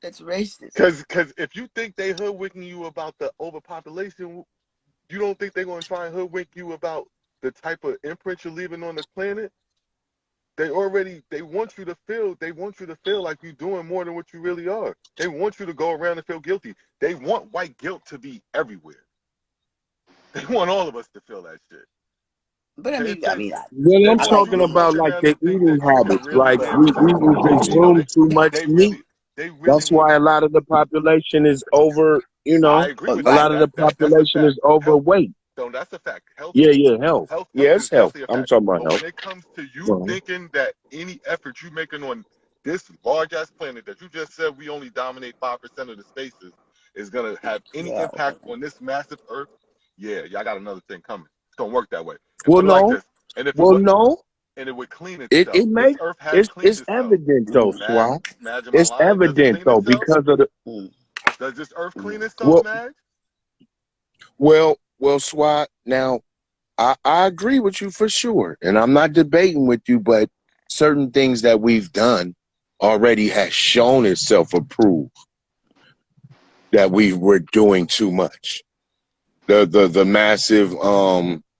S2: That's racist.
S1: Cause if you think they hoodwinking you about the overpopulation, you don't think they're gonna try and hoodwink you about the type of imprint you're leaving on the planet? They want you to feel like you're doing more than what you really are. They want you to go around and feel guilty. They want white guilt to be everywhere. They want all of us to feel that shit.
S2: But
S1: They
S2: I
S1: intend
S2: mean,
S6: Well,
S1: they
S6: I'm
S2: I
S1: want
S2: like
S1: you
S6: talking
S1: to
S2: meat.
S6: about
S1: walk
S6: like
S1: around
S6: the
S1: and think
S6: eating
S1: that you're
S6: habits.
S1: really
S6: Like
S1: there.
S6: we
S1: Gino,
S6: consume too much meat.
S1: they really
S6: That's
S1: want
S6: why a
S1: you.
S6: lot of the population is over.
S1: I agree with
S6: A
S1: that.
S2: Right.
S6: lot of the
S1: That's a
S6: population
S1: fact.
S6: is
S1: Health,
S6: overweight.
S1: so that's a fact. Health
S6: Yeah, yeah, health. Yeah,
S1: health
S6: it's
S1: is
S6: health.
S1: definitely a
S6: I'm
S1: fact.
S6: talking about
S1: But when
S6: health.
S1: it comes to you
S6: Uh-huh.
S1: thinking that any effort you making on this large ass planet that you just said we only dominate 5% of the spaces is gonna have any
S2: Well,
S1: impact on this massive Earth, yeah, y'all got another thing coming. It's gonna work that way. And
S6: Well,
S1: put it like
S6: no.
S1: this. And if you
S6: Well,
S1: look,
S6: no.
S1: and it would clean
S6: It
S1: itself. This
S6: may.
S1: Earth has cleaned
S6: It's
S1: itself.
S6: evident though, Swab.
S1: Imagine my
S6: It's
S1: lie. Does it
S6: evident
S1: clean
S6: though
S1: itself?
S6: because of the
S2: mm,
S1: Does this Earth clean
S2: mm.
S1: itself,
S6: well,
S1: Mag?
S6: Swab. Now, I agree with you for sure, and I'm not debating with you, but certain things that we've done already has shown itself approved that we were doing too much. The massive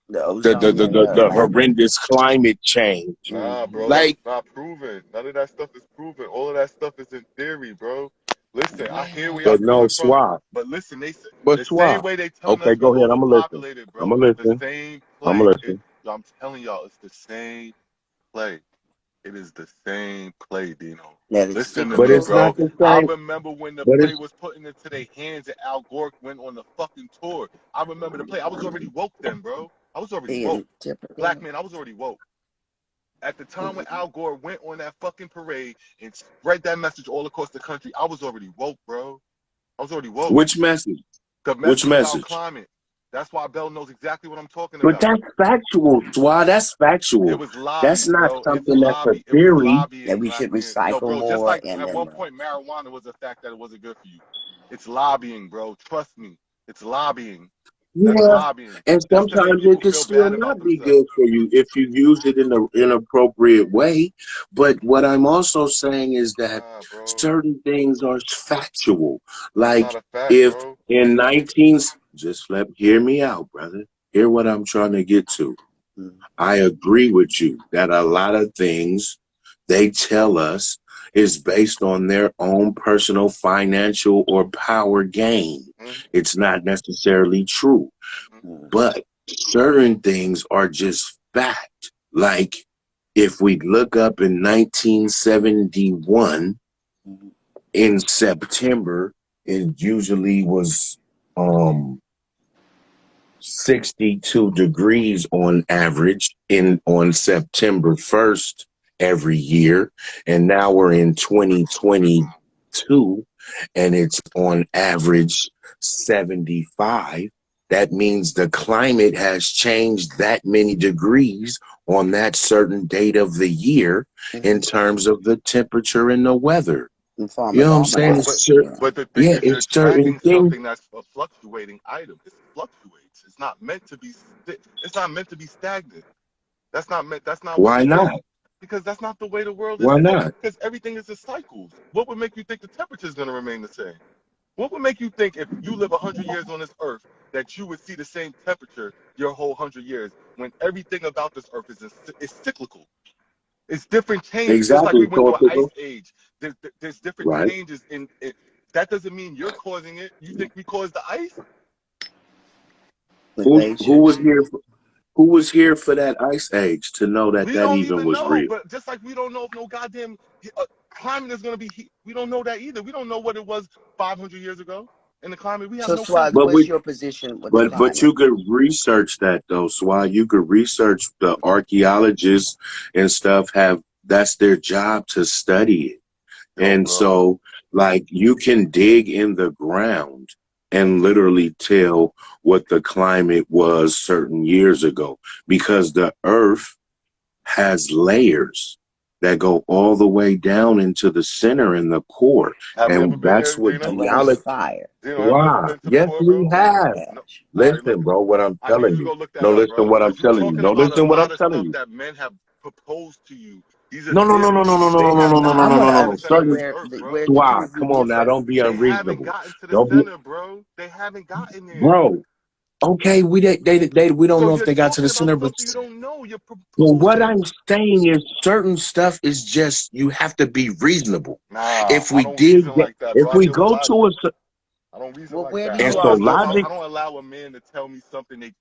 S2: The ozone layer.
S6: the horrendous climate change.
S1: Nah, bro,
S2: Hmm.
S1: that's
S6: Like,
S1: not proven. None of that stuff is proven. All of that stuff is in theory, bro. Listen, I hear where y'all
S6: but no
S1: coming from,
S6: Swab.
S1: but listen,
S6: But
S1: the same
S6: Swab.
S1: way they telling
S6: Okay,
S1: us we
S6: go ahead. I'm gonna listen.
S1: overpopulated,
S6: I'm
S1: bro.
S6: gonna
S1: The
S6: listen.
S1: same
S6: I'm gonna
S1: play.
S6: listen.
S1: I'm telling y'all, it's the same play. It is the same play, Dino.
S2: That it's
S1: Listen to me,
S6: But it's
S2: cyclical.
S1: bro.
S6: not the
S1: I
S6: same.
S1: remember when the
S6: But
S1: play
S6: it's
S1: was put into their hands and Al Gore went on the fucking tour. I remember the play. I was already woke then, bro. I was already
S2: See,
S1: woke.
S2: it's typical.
S1: Black man, I was already woke. At the time when
S2: Mhm.
S1: Al Gore went on that fucking parade and spread that message all across the country, I was already woke, bro. I was already woke.
S6: which message?
S1: The
S6: Which
S1: message about
S6: message?
S1: climate. That's why Bell knows exactly what I'm talking
S6: But
S1: about.
S6: that's factual, Swad. That's
S1: It
S6: factual.
S1: was
S6: That's
S1: lobbying,
S6: not
S1: bro. It's
S6: something that's a
S1: lobby. It was
S6: theory.
S2: That
S1: lobbying,
S2: we
S1: black
S2: should
S1: man. No,
S2: recycle
S1: bro. Just
S2: more
S1: like
S2: and
S1: at
S2: then
S1: one point, marijuana was a fact that it wasn't good for you. It's lobbying, bro. Trust me. It's lobbying. That's
S6: Yeah,
S1: lobbying.
S6: and
S1: That's to make
S6: sometimes it
S1: people
S6: can
S1: feel
S6: still
S1: bad about
S6: not be good
S1: themselves.
S6: for you if you use it in an inappropriate way. But what I'm also saying is that
S1: Nah, bro.
S6: certain things are factual.
S1: That's
S6: Like
S1: not a fact,
S6: if
S1: bro.
S6: in 19, just let hear me out, brother. Hear what I'm trying to get to.
S2: mm,
S6: I agree with you that a lot of things they tell us is based on their own personal financial or power gain.
S1: Mm-hmm.
S6: It's not necessarily true,
S2: mm,
S6: but certain things are just fact. Like if we look up in 1971
S2: mm,
S6: in September, it usually was um 62 degrees on average in on September 1st every year. And now we're in 2022 and it's on average 75. That means the climate has changed that many degrees on that certain date of the year in
S2: mm.
S6: terms of the temperature and the weather.
S2: In form
S6: You
S2: of
S6: know what I'm saying?
S1: But
S2: almanac.
S1: but
S6: It's
S2: Yeah.
S1: but the thing
S6: yeah,
S1: is, you're
S6: it's certain
S1: tracking
S6: things.
S1: something that's a fluctuating item. This fluctuates. It's not meant to be. It's not meant to be stagnant. That's not meant. That's not what
S6: Why
S1: it says.
S6: not?
S1: Because that's not the way the world is.
S6: Why not?
S1: Because everything is a cycle. What would make you think the temperature is going to remain the same? What would make you think if you live 100 years on this earth that you would see the same temperature your whole 100 years when everything about this earth is cyclical? It's different changes, just like
S6: Exactly,
S1: we went through an ice
S6: Cortical.
S1: age. There's different
S6: Right.
S1: changes in it. That doesn't mean you're causing it. You think we caused the ice?
S2: The
S6: Who was
S2: glaciers.
S6: here? Who was here for that ice age to know that
S1: We
S6: that
S1: don't
S6: even
S1: even
S6: was
S1: know.
S6: real?
S1: But just like we don't know if no goddamn climate is going to be heat. We don't know that either. We don't know what it was 500 years ago in the climate. We have
S2: So,
S1: no clue.
S2: Swazi,
S6: But
S2: what's
S6: we,
S2: your position with the
S6: but
S2: climate?
S6: you could research that though, Swai. You could research the archaeologists and stuff have that's their job to study it.
S1: Yo,
S6: And
S1: bro.
S6: so, like, you can dig in the ground and literally tell what the climate was certain years ago because the earth has layers that go all the way down into the center and the core.
S1: Have we ever
S6: And
S1: been
S6: that's
S1: there,
S6: what
S2: A
S1: Gino?
S2: ring of
S6: geology,
S2: fire.
S1: Gino, have you ever
S6: wow.
S1: been to the
S6: Yes,
S1: core,
S6: we
S1: bro?
S6: have.
S1: No.
S2: Ash.
S1: All right,
S6: Listen,
S1: look.
S6: bro, what I'm
S1: I need
S6: telling
S1: you to
S6: you.
S1: go look that
S6: No,
S1: up,
S6: listen
S1: bro.
S6: what I'm
S1: Because you're
S6: telling you.
S1: talking
S6: No,
S1: about a
S6: listen what I'm
S1: lot of
S6: telling
S1: stuff
S6: you.
S1: that men have proposed to you. These are
S6: No, no, no, no,
S1: theories.
S6: no, no, no,
S1: They
S6: no, no,
S1: have
S6: no,
S2: Now,
S6: no,
S1: not
S6: no,
S2: I
S6: no,
S1: hit
S2: want
S6: no,
S2: to
S6: no,
S1: down
S6: no.
S1: into the
S2: understand
S6: Certain
S1: earth, bro.
S2: where the two
S6: Swag,
S2: of you
S6: come on now,
S2: differ.
S6: don't be
S1: They haven't
S6: unreasonable.
S1: gotten to the
S6: Don't be,
S1: center, bro. They haven't gotten there.
S6: bro. Okay, we don't
S1: So
S6: know if
S1: you're
S6: they got to
S1: talking
S6: the
S1: about
S6: center,
S1: something you don't know. You're
S6: but what
S1: proposing.
S6: I'm saying is certain stuff is just you have to be reasonable.
S1: Nah,
S6: If
S1: I
S6: we
S1: don't reason like that,
S6: if
S1: bro. I
S6: we
S1: deal with
S6: go to
S1: logic.
S6: a
S1: I don't reason
S2: Well,
S1: like
S2: where do
S1: that. I
S6: and
S2: you
S1: don't
S6: so
S2: all
S1: just go.
S2: differ?
S6: logic.
S1: I don't allow a man to tell me something they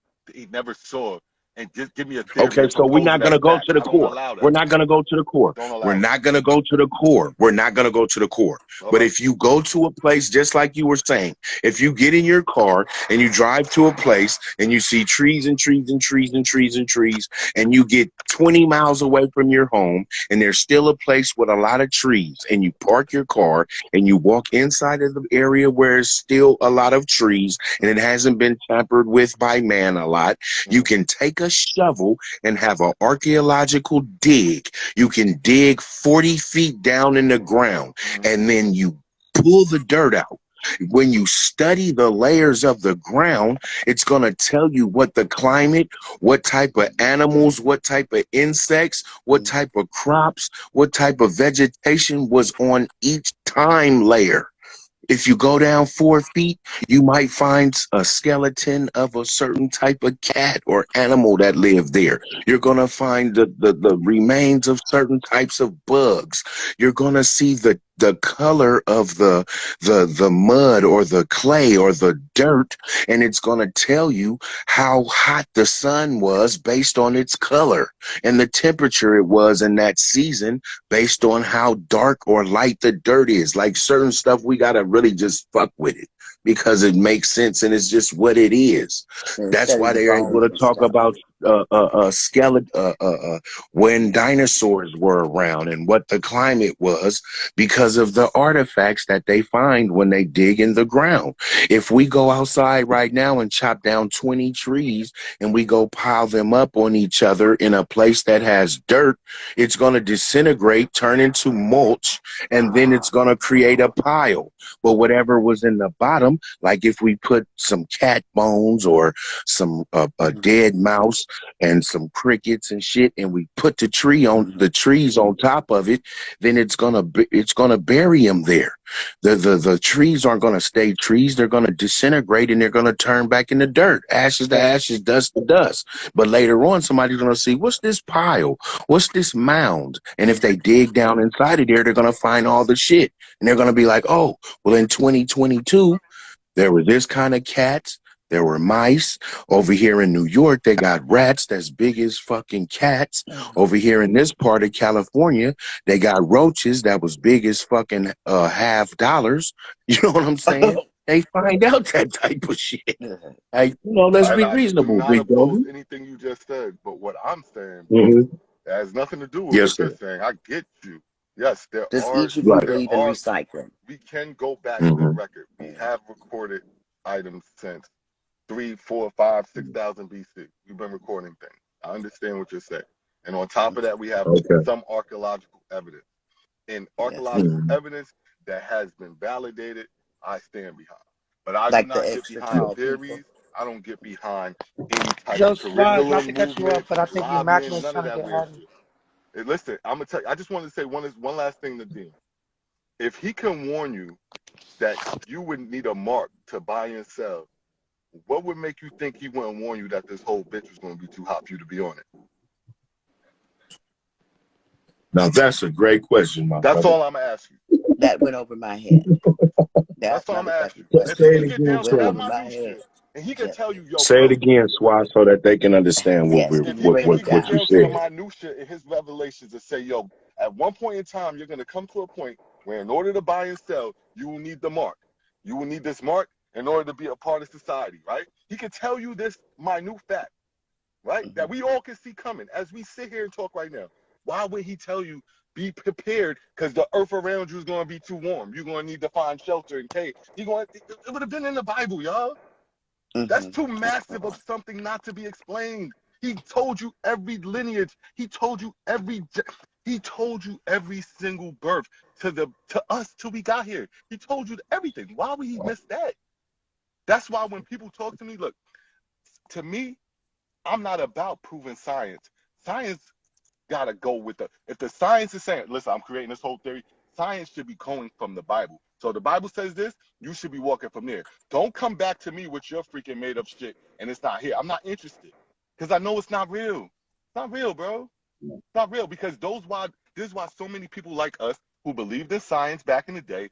S1: never saw and just give me a theory
S6: Okay,
S1: and
S6: so we're
S1: propose
S6: not
S1: it
S6: going
S1: as
S6: to go
S1: fact.
S6: to the
S1: I don't
S6: core.
S1: allow
S6: We're
S1: that.
S6: not going to go to the core.
S1: Don't
S6: We're
S1: allow it.
S6: not going to go to the core. We're not going to go to the core.
S1: All
S6: But
S1: right.
S6: if you go to a place, just like you were saying, if you get in your car and you drive to a place and you see trees and trees and trees and trees and trees, and you get 20 miles away from your home and there's still a place with a lot of trees, and you park your car and you walk inside of the area where there's still a lot of trees and it hasn't been tampered with by man a lot, you
S1: Mm-hmm.
S6: can take a shovel and have an archaeological dig. You can dig 40 feet down in the ground
S1: Mm-hmm.
S6: and then you pull the dirt out. When you study the layers of the ground, it's going to tell you what the climate, what type of animals, what type of insects, what
S2: Mm,
S6: type of crops, what type of vegetation was on each time layer. If you go down 4 feet, you might find a skeleton of a certain type of cat or animal that lived there. You're going to find the remains of certain types of bugs. You're going to see the color of the mud or the clay or the dirt, and it's going to tell you how hot the sun was based on its color, and the temperature it was in that season based on how dark or light the dirt is. Like certain stuff, we got to really just fuck with it because it makes sense and it's just what it is.
S2: And
S6: That's
S2: study
S6: why
S2: the
S6: they're able
S2: bones
S6: to
S2: and
S6: talk
S2: stuff.
S6: about skeleton when dinosaurs were around and what the climate was because of the artifacts that they find when they dig in the ground. If we go outside right now and chop down 20 trees and we go pile them up on each other in a place that has dirt, it's going to disintegrate, turn into mulch, and then it's going to create a pile. But whatever was in the bottom, like if we put some cat bones or some a dead mouse and some crickets and shit, and we put the trees on top of it, then it's gonna bury them there. The trees aren't gonna stay trees; they're gonna disintegrate and they're gonna turn back into dirt, ashes to ashes, dust to dust. But later on, somebody's gonna see what's this pile, what's this mound, and if they dig down inside of there, they're gonna find all the shit, and they're gonna be like, oh, well, in 2022. There were this kind of cats. There were mice. Over here in New York, they got rats that's big as fucking cats. Over here in this part of California, they got roaches that was big as fucking half dollars. You know what I'm saying? They find out that type of shit. Like, let's
S1: And
S6: be
S1: I do
S6: reasonable,
S1: not
S6: big
S1: oppose
S6: dog.
S1: anything you just said, but what I'm saying, bro,
S6: Mm-hmm.
S1: it has nothing to do with
S6: Yes,
S1: what you're
S6: sir.
S1: saying. I get you. Yes,
S2: Does each of you
S6: Right.
S2: believe in recycling?
S1: we can go back to the
S6: Mm-hmm.
S1: record. We have recorded items since 3, 4, 5, 6,000 BC. We've been recording things. I understand what you're saying. And on top of that, we have
S6: Okay.
S1: some archaeological evidence. And
S2: Yes.
S1: archaeological evidence that has been validated, I stand behind. But I do
S2: Like the
S1: not get
S2: extra
S1: behind
S2: tall people.
S1: theories. I don't get behind any type
S3: Yo,
S1: of
S3: Swaz, not
S1: curriculum,
S3: to cut you off,
S1: movement,
S3: but I think your
S1: lobbying,
S3: Mackin's
S1: none of
S3: trying to
S1: that
S3: get
S1: weird
S3: added.
S1: shit. And listen, I'm gonna tell you, I just wanted to say one last thing to Dean. If he can warn you that you would need a mark to buy and sell, what would make you think he wouldn't warn you that this whole bitch was going to be too hot for you to be on it?
S6: Now that's a great question, my
S1: That's
S6: brother.
S1: all I'm asking you.
S2: That went over my head. That
S1: That's all I'm asking
S2: motherfucking
S1: you. If
S6: Say
S1: he
S2: question
S1: could
S6: it
S1: get
S6: again
S1: down
S2: went
S1: to
S6: to
S1: that
S2: over
S6: him.
S2: my
S1: minute
S2: head.
S1: shit, and he could
S2: Just,
S1: tell you, yo,
S6: Say it
S1: bro,
S6: again, Swat, so that they can understand
S2: yes,
S1: if
S2: break
S1: he
S2: it
S1: could
S6: what
S1: get
S2: down.
S6: you
S1: down to the
S6: said.
S1: minutia in his revelations and say, yo, at one point in time, you're going to come to a point where in order to buy and sell, you will need the mark. You will need this mark in order to be a part of society, right? He could tell you this minute fact, right? That we all can see coming as we sit here and talk right now. Why would he tell you be prepared because the earth around you is going to be too warm? You're going to need to find shelter and cave. It would have been in the Bible, y'all. That's too massive of something not to be explained. He told you every lineage. He told you every single birth to us till we got here. He told you everything. Why would he miss that? That's why when people talk to me, look, to me, I'm not about proving science. Science gotta go with if the science is saying, listen, I'm creating this whole theory, science should be going from the Bible. So the Bible says this, you should be walking from there. Don't come back to me with your freaking made up shit and it's not here. I'm not interested. Because I know it's not real. It's not real, bro. It's not real because this is why so many people like us who believed in science back in the day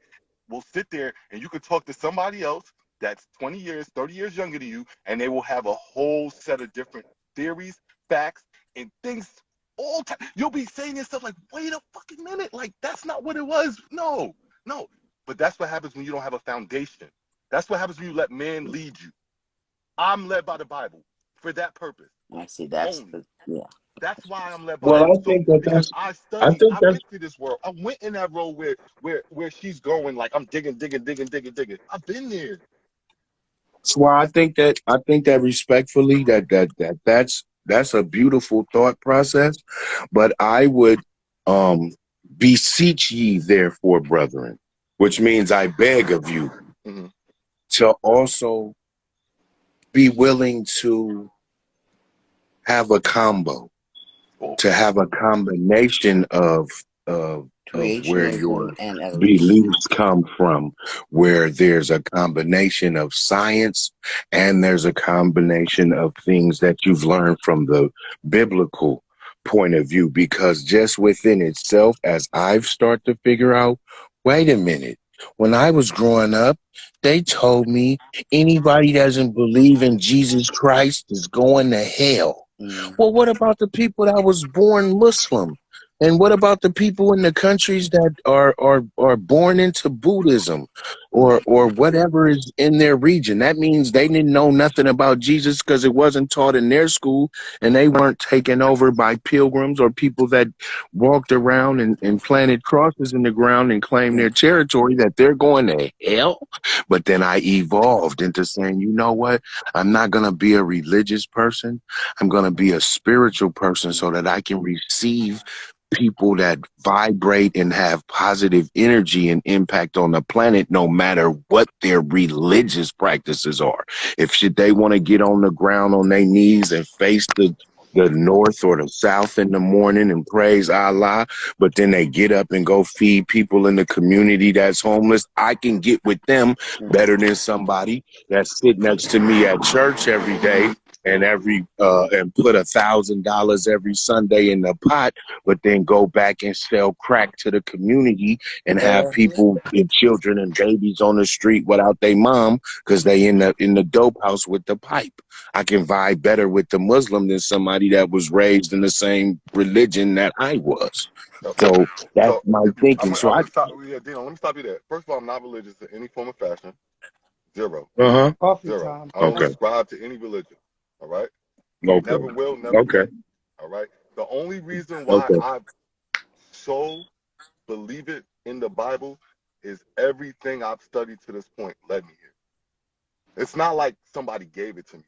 S1: will sit there and you could talk to somebody else that's 20 years, 30 years younger than you, and they will have a whole set of different theories, facts, and things all time. You'll be saying yourself like, wait a fucking minute, like that's not what it was. No, no. But that's what happens when you don't have a foundation. That's what happens when you let man lead you. I'm led by the Bible for that purpose
S2: I see. That's
S1: only.
S2: the, yeah.
S1: That's why I'm led by the
S6: Well,
S1: Bible. So because
S6: I think
S1: I
S6: that's
S1: went to this world. I went in that road where she's going, like I'm digging. I've been there.
S6: why I think that respectfully that's a beautiful thought process. But I would um beseech ye therefore, brethren, which means I beg of you
S1: Mm-hmm.
S6: to also be willing to have a combo,
S1: Oh,
S6: to have a combination of where your
S2: Creationism and evolution.
S6: beliefs come from, where there's a combination of science and there's a combination of things that you've learned from the biblical point of view, because just within itself, as I've started to figure out Wait a minute. When I was growing up, they told me anybody doesn't believe in Jesus Christ is going to hell. Well, what about the people that was born Muslim? And what about the people in the countries that are born into Buddhism or whatever is in their region? That means they didn't know nothing about Jesus because it wasn't taught in their school, and they weren't taken over by pilgrims or people that walked around and planted crosses in the ground and claimed their territory, that they're going to hell. But then I evolved into saying, you know what? I'm not going to be a religious person. I'm going to be a spiritual person so that I can receive people that vibrate and have positive energy and impact on the planet, no matter what their religious practices are. If should they want to get on the ground on their knees and face the north or the south in the morning and praise Allah, but then they get up and go feed people in the community that's homeless, I can get with them better than somebody that sit next to me at church every day and and put $1,000 every Sunday in the pot, but then go back and sell crack to the community and have people and children and babies on the street without their mom because they in the dope house with the pipe. I can vibe better with the Muslim than somebody that was raised in the same religion that I was.
S1: Okay.
S6: So that's
S1: So
S6: my
S1: if
S6: thinking.
S1: I'm gonna stop, yeah, Dino, let me stop you there. First of all, I'm not religious in any form or fashion. Zero.
S3: Coffee
S1: Zero.
S3: time.
S1: I don't
S6: Okay.
S1: subscribe to any religion. All right.
S6: Okay.
S1: Never will, never
S6: Okay.
S1: did. All right. The only reason why
S6: Okay.
S1: I so believe it in the Bible is everything I've studied to this point led me here. It's not like somebody gave it to me.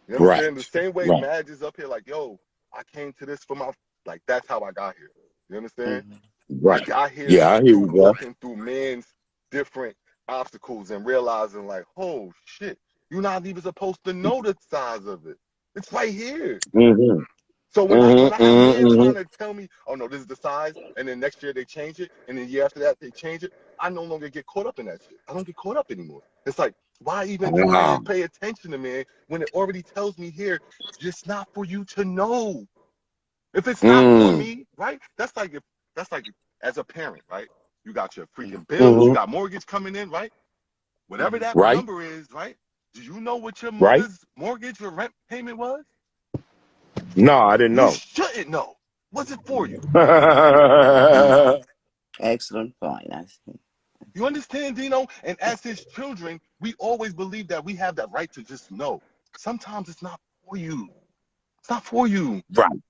S1: You understand? The
S6: Right.
S1: same way
S6: Right.
S1: Madge is up here, like, yo, I came to this for my, like, that's how I got here. You understand? I
S6: Right.
S1: got here
S6: Yeah, I hear
S1: through
S6: you, bro.
S1: walking through man's different obstacles and realizing, like, oh shit, you're not even supposed to know the size of it. It's right here.
S6: Mm-hmm.
S1: So when I
S6: Mm-hmm.
S1: have man
S6: Mm-hmm.
S1: trying to tell me, oh no, this is the size, and then next year they change it, and then the year after that they change it, I no longer get caught up in that shit. I don't get caught up anymore. It's like, why even try
S6: Wow.
S1: and pay attention to me when it already tells me here, it's not for you to know. If it's not for
S6: Mm.
S1: me, right? That's like as a parent, right? You got your freaking bills, you
S6: Mm-hmm.
S1: got mortgage coming in, right? Whatever that
S6: Right.
S1: number is, right? Do you know what your
S6: Right.
S1: mother's mortgage or rent payment was?
S6: No, I didn't
S1: You
S6: know.
S1: shouldn't know. What's it for you?
S2: Excellent point. I see.
S1: You understand, Dino? And as his children, we always believe that we have that right to just know. Sometimes it's not for you. It's not for you.
S6: Right.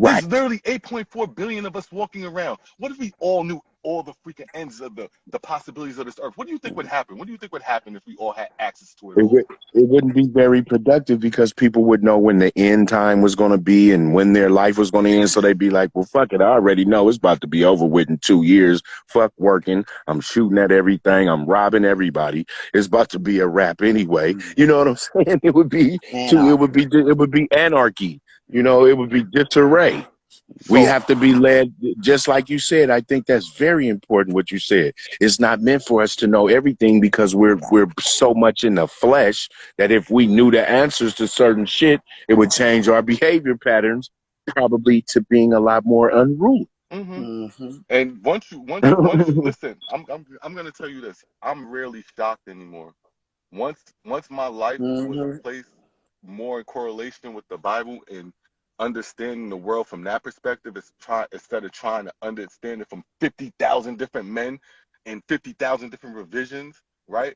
S1: There's
S6: Right.
S1: literally 8.4 billion of us walking around. What if we all knew all the freaking ends of the possibilities of this earth? What do you think would happen? What do you think would happen if we all had access to it
S6: It,
S1: all?
S6: would, it wouldn't be very productive because people would know when the end time was going to be and when their life was going to end. So they'd be like, well, fuck it. I already know it's about to be over with in 2 years. Fuck working. I'm shooting at everything. I'm robbing everybody. It's about to be a wrap anyway. You know what I'm saying? It would be anarchy. You know, it would be disarray. We
S1: So,
S6: have to be led, just like you said. I think that's very important what you said. It's not meant for us to know everything because we're so much in the flesh that if we knew the answers to certain shit, it would change our behavior patterns, probably to being a lot more unruly.
S1: mm-hmm.
S2: Mm-hmm.
S1: And once you listen, I'm gonna tell you this. I'm rarely shocked anymore. Once my life was
S2: Mm-hmm.
S1: placed more in correlation with the Bible and understanding the world from that perspective, instead of trying to understand it from 50,000 different men and 50,000 different revisions, right?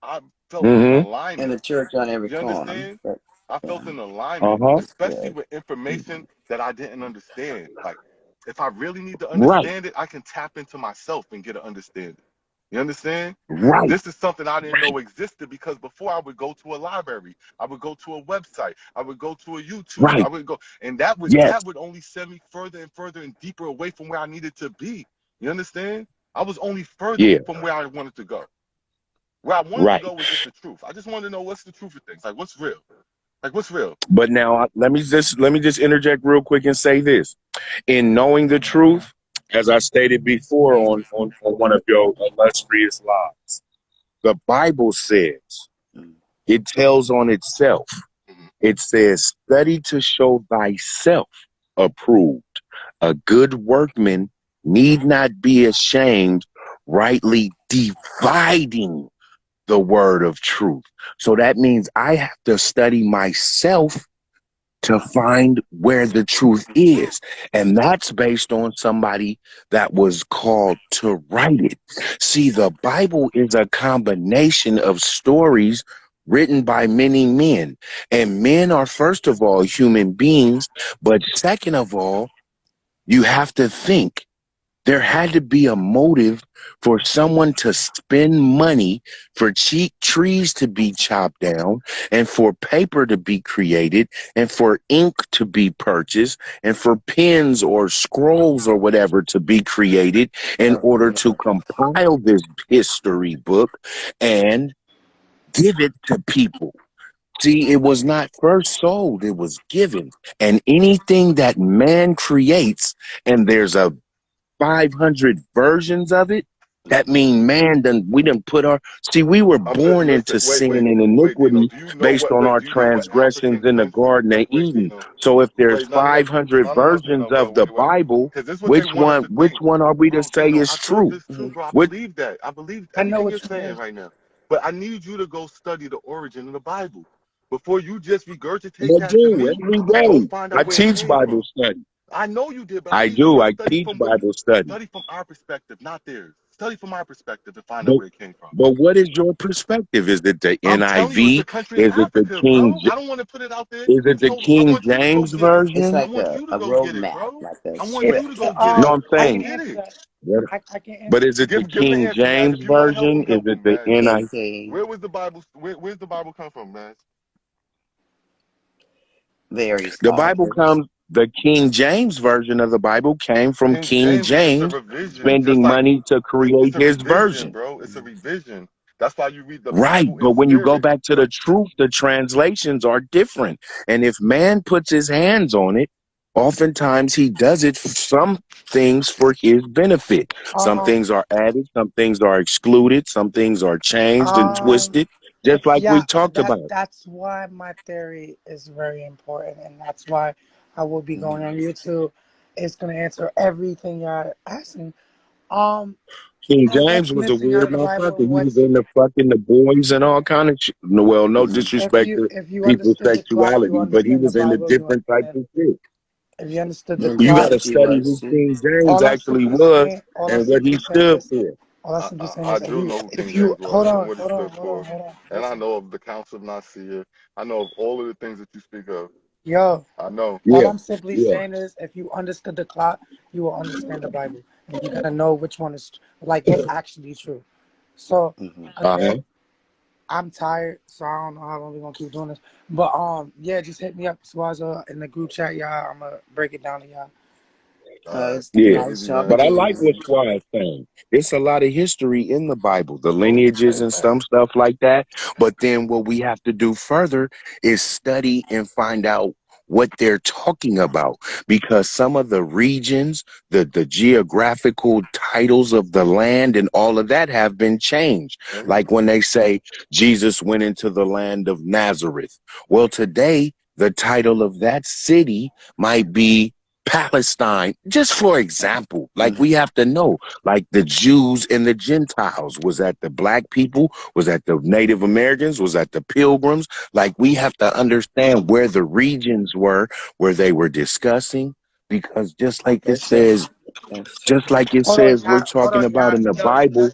S1: I felt an
S6: Mm-hmm.
S2: And the
S1: alignment.
S2: church on every
S1: You
S2: corner.
S1: understand?
S2: But,
S1: I felt
S2: yeah,
S1: an alignment,
S6: Uh-huh.
S2: that's
S1: especially
S2: good.
S1: with information that I didn't understand. Like, if I really need to
S6: Right.
S1: understand it, I can tap into myself and get an understanding. You understand?
S6: Right.
S1: This is something I didn't know existed because before I would go to a library, I would go to a website, I would go to a YouTube, I
S6: Right.
S1: would go, and that would
S6: Yes.
S1: only send me further and further and deeper away from where I needed to be. You understand? I was only further
S6: Yeah.
S1: from where I wanted to go. Where I wanted to
S6: Right.
S1: go was just the truth. I just wanted to know what's the truth of things. Like what's real? Like what's real?
S6: But now let me just interject real quick and say this. In knowing the truth, as I stated before on one of your illustrious lives, the Bible says,
S2: Mm.
S6: it tells on itself.
S1: Mhm.
S6: It says, study to show thyself approved, a good workman need not be ashamed, rightly dividing the word of truth. So that means I have to study myself to find where the truth is. And that's based on somebody that was called to write it. See, the Bible is a combination of stories written by many men. And men are, first of all, human beings. But second of all, you have to think there had to be a motive for someone to spend money for cheap trees to be chopped down and for paper to be created and for ink to be purchased and for pens or scrolls or whatever to be created in order to compile this history book and give it to people. See, it was not first sold, it was given. And anything that man creates, and there's a 500 versions of it, that
S2: Mm-hmm.
S6: mean we done put our, see, we were born
S1: Listen,
S6: into
S1: wait,
S6: sin
S1: wait,
S6: and
S1: wait, Dino.
S6: iniquity
S1: Do you know
S6: based
S1: what?
S6: on
S1: Wait,
S6: our
S1: do you know what
S6: transgressions
S1: African
S6: in the
S1: came from?
S6: Garden of
S1: Wait,
S6: Eden.
S1: Dino.
S6: So if there's
S1: Wait, not
S6: 500
S1: enough,
S6: versions
S1: Dino, bro.
S6: of the
S1: Wait.
S6: Bible,
S1: Because this is what they
S6: which
S1: want us
S6: one
S1: to
S6: which
S1: think.
S6: one are we to
S1: Bro,
S6: say
S1: Dino,
S6: is
S1: I told you
S6: true?
S1: this too, bro. I
S6: Which
S1: believe that. I believe
S3: I know
S1: everything
S3: what
S1: you're
S3: you
S1: saying
S3: mean.
S1: right now. But I need you to go study the origin of the Bible before you just regurgitate
S6: I
S1: that to
S6: do
S1: me.
S6: every
S1: Go
S6: day.
S1: find
S6: I
S1: out where it
S6: teach
S1: came
S6: Bible
S1: from.
S6: study.
S1: I know you did, but I
S6: I
S1: need you
S6: do.
S1: to
S6: I
S1: study
S6: teach
S1: from
S6: Bible study.
S1: our perspective, not theirs. Study from our perspective to find out
S6: But
S1: where it came from.
S6: but what is your perspective? Is it the
S1: I'm telling you, it's the
S6: NIV?
S1: country of
S6: Is it the
S1: Africa,
S6: King?
S1: bro. I don't want to put it out there.
S6: Is it
S1: You
S6: the
S1: told me. I
S6: King
S1: want you to go
S6: James
S1: get it.
S2: It's
S6: version?
S1: I
S2: like
S1: want you to
S2: a
S1: go get it,
S2: roadmap,
S1: bro.
S2: like a
S1: I want
S3: If
S1: you to
S2: script.
S1: go get it.
S6: No, I'm
S3: I
S1: Go
S3: can
S6: saying,
S1: get
S3: answer
S1: it.
S3: that.
S6: what-
S3: I can
S6: but
S3: answer
S6: is
S3: that.
S6: it the
S1: Give him an
S6: King
S1: answer, Maz.
S6: James
S1: If you want help
S6: version?
S1: him,
S6: Is
S1: help
S6: it
S1: him,
S6: the
S1: Maz.
S6: NIV?
S2: AK
S1: Where was the Bible? Where's the Bible come from, Maz?
S2: various
S6: The Bible
S2: authors.
S6: comes, the King James version of the Bible came from
S1: King
S6: King
S1: James is just a
S6: James
S1: revision, just
S6: spending
S1: like
S6: money to create
S1: it's a
S6: his
S1: revision,
S6: version.
S1: bro. It's a revision. That's why you read the
S6: Right.
S1: Bible in
S6: But when you go
S1: spirit.
S6: back to the truth, the translations are different. And if man puts his hands on it, oftentimes he does it for some things for his benefit. Some
S3: Um,
S6: things are added, some things are excluded, some things are changed and
S3: um,
S6: twisted, just like
S3: yeah,
S6: we talked about.
S3: that's why my theory is very important, and that's why I will be
S2: Mhm.
S3: going on YouTube. It's gonna answer everything you're asking. Um,
S6: King
S3: because
S6: James
S3: what's
S6: was a
S3: missing out
S6: weird
S3: of the Bible
S6: motherfucker.
S3: and
S6: He was
S3: what's
S6: into fucking the boys and all kind of shit. Well, no
S2: Mhm.
S6: disrespect to
S3: if you
S6: people's
S3: understood the clock, you
S6: sexuality, but he
S3: understand the
S6: was into
S3: Bible, you
S6: different types
S3: understand.
S6: of shit.
S3: If you understood the
S2: And
S6: You
S2: just
S6: got
S3: clock,
S6: to
S2: like he
S6: study
S2: was
S6: who
S2: too.
S6: King James
S3: all I'm
S6: actually
S3: simply
S6: was
S3: saying,
S6: and what he stood for.
S1: I
S3: is
S1: do know who
S3: if
S1: King
S3: you
S1: James was
S3: hold
S1: and
S3: on,
S1: what he
S3: hold on,
S1: stood
S3: hold on,
S1: for.
S3: hold on,
S1: And I
S3: listen,
S1: know of the Council of Nicaea. I know of all of the things that you speak of.
S3: yo.
S1: I know.
S3: All
S6: Yeah,
S3: I'm simply
S6: yeah.
S3: saying is, if you understood the clock, you will understand the Bible, and you're gonna know which one is like what's actually true. So,
S2: Hmm.
S6: Uh-huh.
S3: again, I'm tired, so I don't know how long we're gonna keep doing this. But yeah, just hit me up, Swaza, in the group chat, y'all. I'm gonna break it down to y'all.
S1: All right.
S2: It's
S6: Yeah.
S1: Take it
S2: nice
S1: easy,
S2: talking
S1: man.
S6: But
S2: to
S6: I
S2: you,
S6: like what
S2: man.
S6: Squad is saying. It's a lot of history in the Bible, the
S1: Oh,
S6: lineages and
S1: amen.
S6: some stuff like that. But then what we have to do further is study and find out what they're talking about. Because some of the regions, the geographical titles of the land and all of that have been changed.
S1: Amen.
S6: Like when they say Jesus went into the land of Nazareth. Well, today, the title of that city might be Palestine, just for example, like
S2: Hmm.
S6: we have to know, like the Jews and the Gentiles, was that the black people? Was that the Native Americans? Was that the pilgrims? Like we have to understand where the regions were, where they were discussing, because
S2: That's true. That's true.
S6: just like it
S3: Hold on,
S6: says, we're
S3: hold
S6: talking
S3: on,
S6: about in the Bible.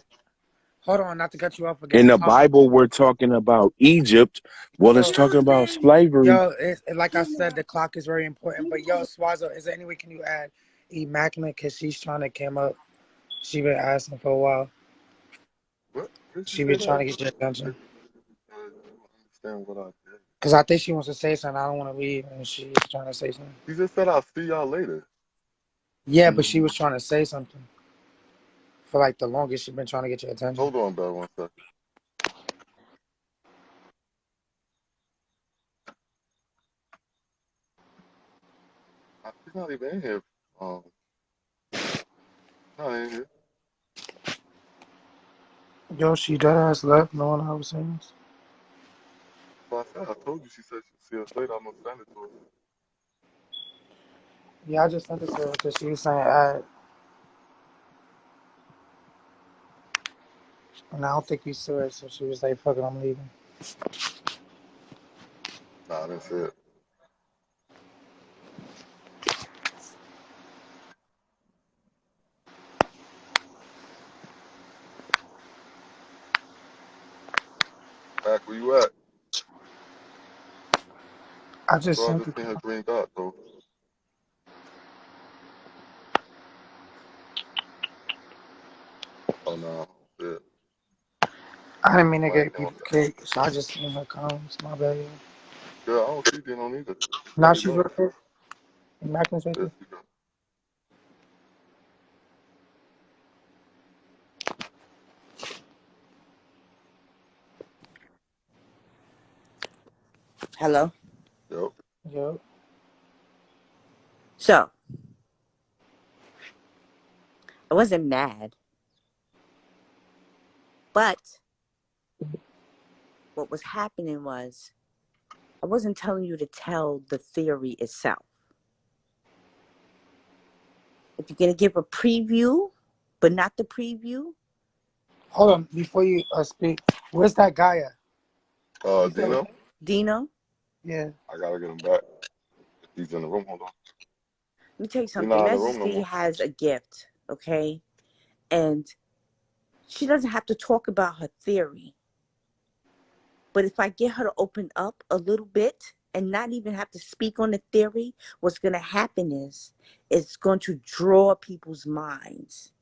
S3: hold on, not to cut you off
S6: In
S3: again.
S6: the Bible, we're talking about Egypt. Well, it's
S3: Yo,
S6: talking about slavery.
S3: like I said, the clock is very important. But yo, Swaza, is there any way can you add Immaculate? Because she's trying to come up. She been asking for a while.
S1: What? Did she
S3: She
S1: say
S3: been
S1: that?
S3: trying to get your attention.
S1: I don't understand what I did.
S3: Because I think she wants to say something. I don't want to leave, and she's trying to say something.
S1: He just said, I'll see y'all later.
S3: Yeah, but she was trying to say something for like the longest. She been trying to get your attention.
S1: Hold on, bro, one second. He's not even in here. Um, not in here.
S3: Yo, she dead ass left. No one ever saying this.
S1: So I said, I told you she said she'll see us later. I'm going to send it to her.
S3: Yeah, I just sent it to her because she was saying, And I don't think you saw it, so she was like, "Fuck it, I'm leaving."
S1: Nah, I didn't see it. Back where you at?
S3: I just
S1: Bro, I
S3: sent
S1: just
S3: it.
S1: seen her green dot, though. Oh, no. Yeah.
S3: I didn't mean to
S1: Somebody
S3: get
S1: doing
S3: people
S1: that.
S3: cake, so I just seen her comments. My bad.
S1: Girl, I don't see you on either.
S3: Now
S1: Let me
S3: she's
S1: look.
S3: right there. Macklin's right
S1: Yes,
S3: there.
S1: you go.
S5: Hello.
S1: Yep.
S3: Yo.
S5: So I wasn't mad, but what was happening was I wasn't telling you to tell the theory itself. If you're gonna give a preview, but not the preview,
S3: Hold on, before you speak, where's that guy at? You said,
S1: Dino,
S5: Dino,
S3: yeah.
S1: I gotta get him back. He's in the room. Hold on.
S5: let me tell you
S1: He's
S5: something.
S1: not in the room no
S5: Majesty
S1: more.
S5: has a gift, okay? And she doesn't have to talk about her theory. But if I get her to open up a little bit and not even have to speak on the theory, what's going to happen is it's going to draw people's minds.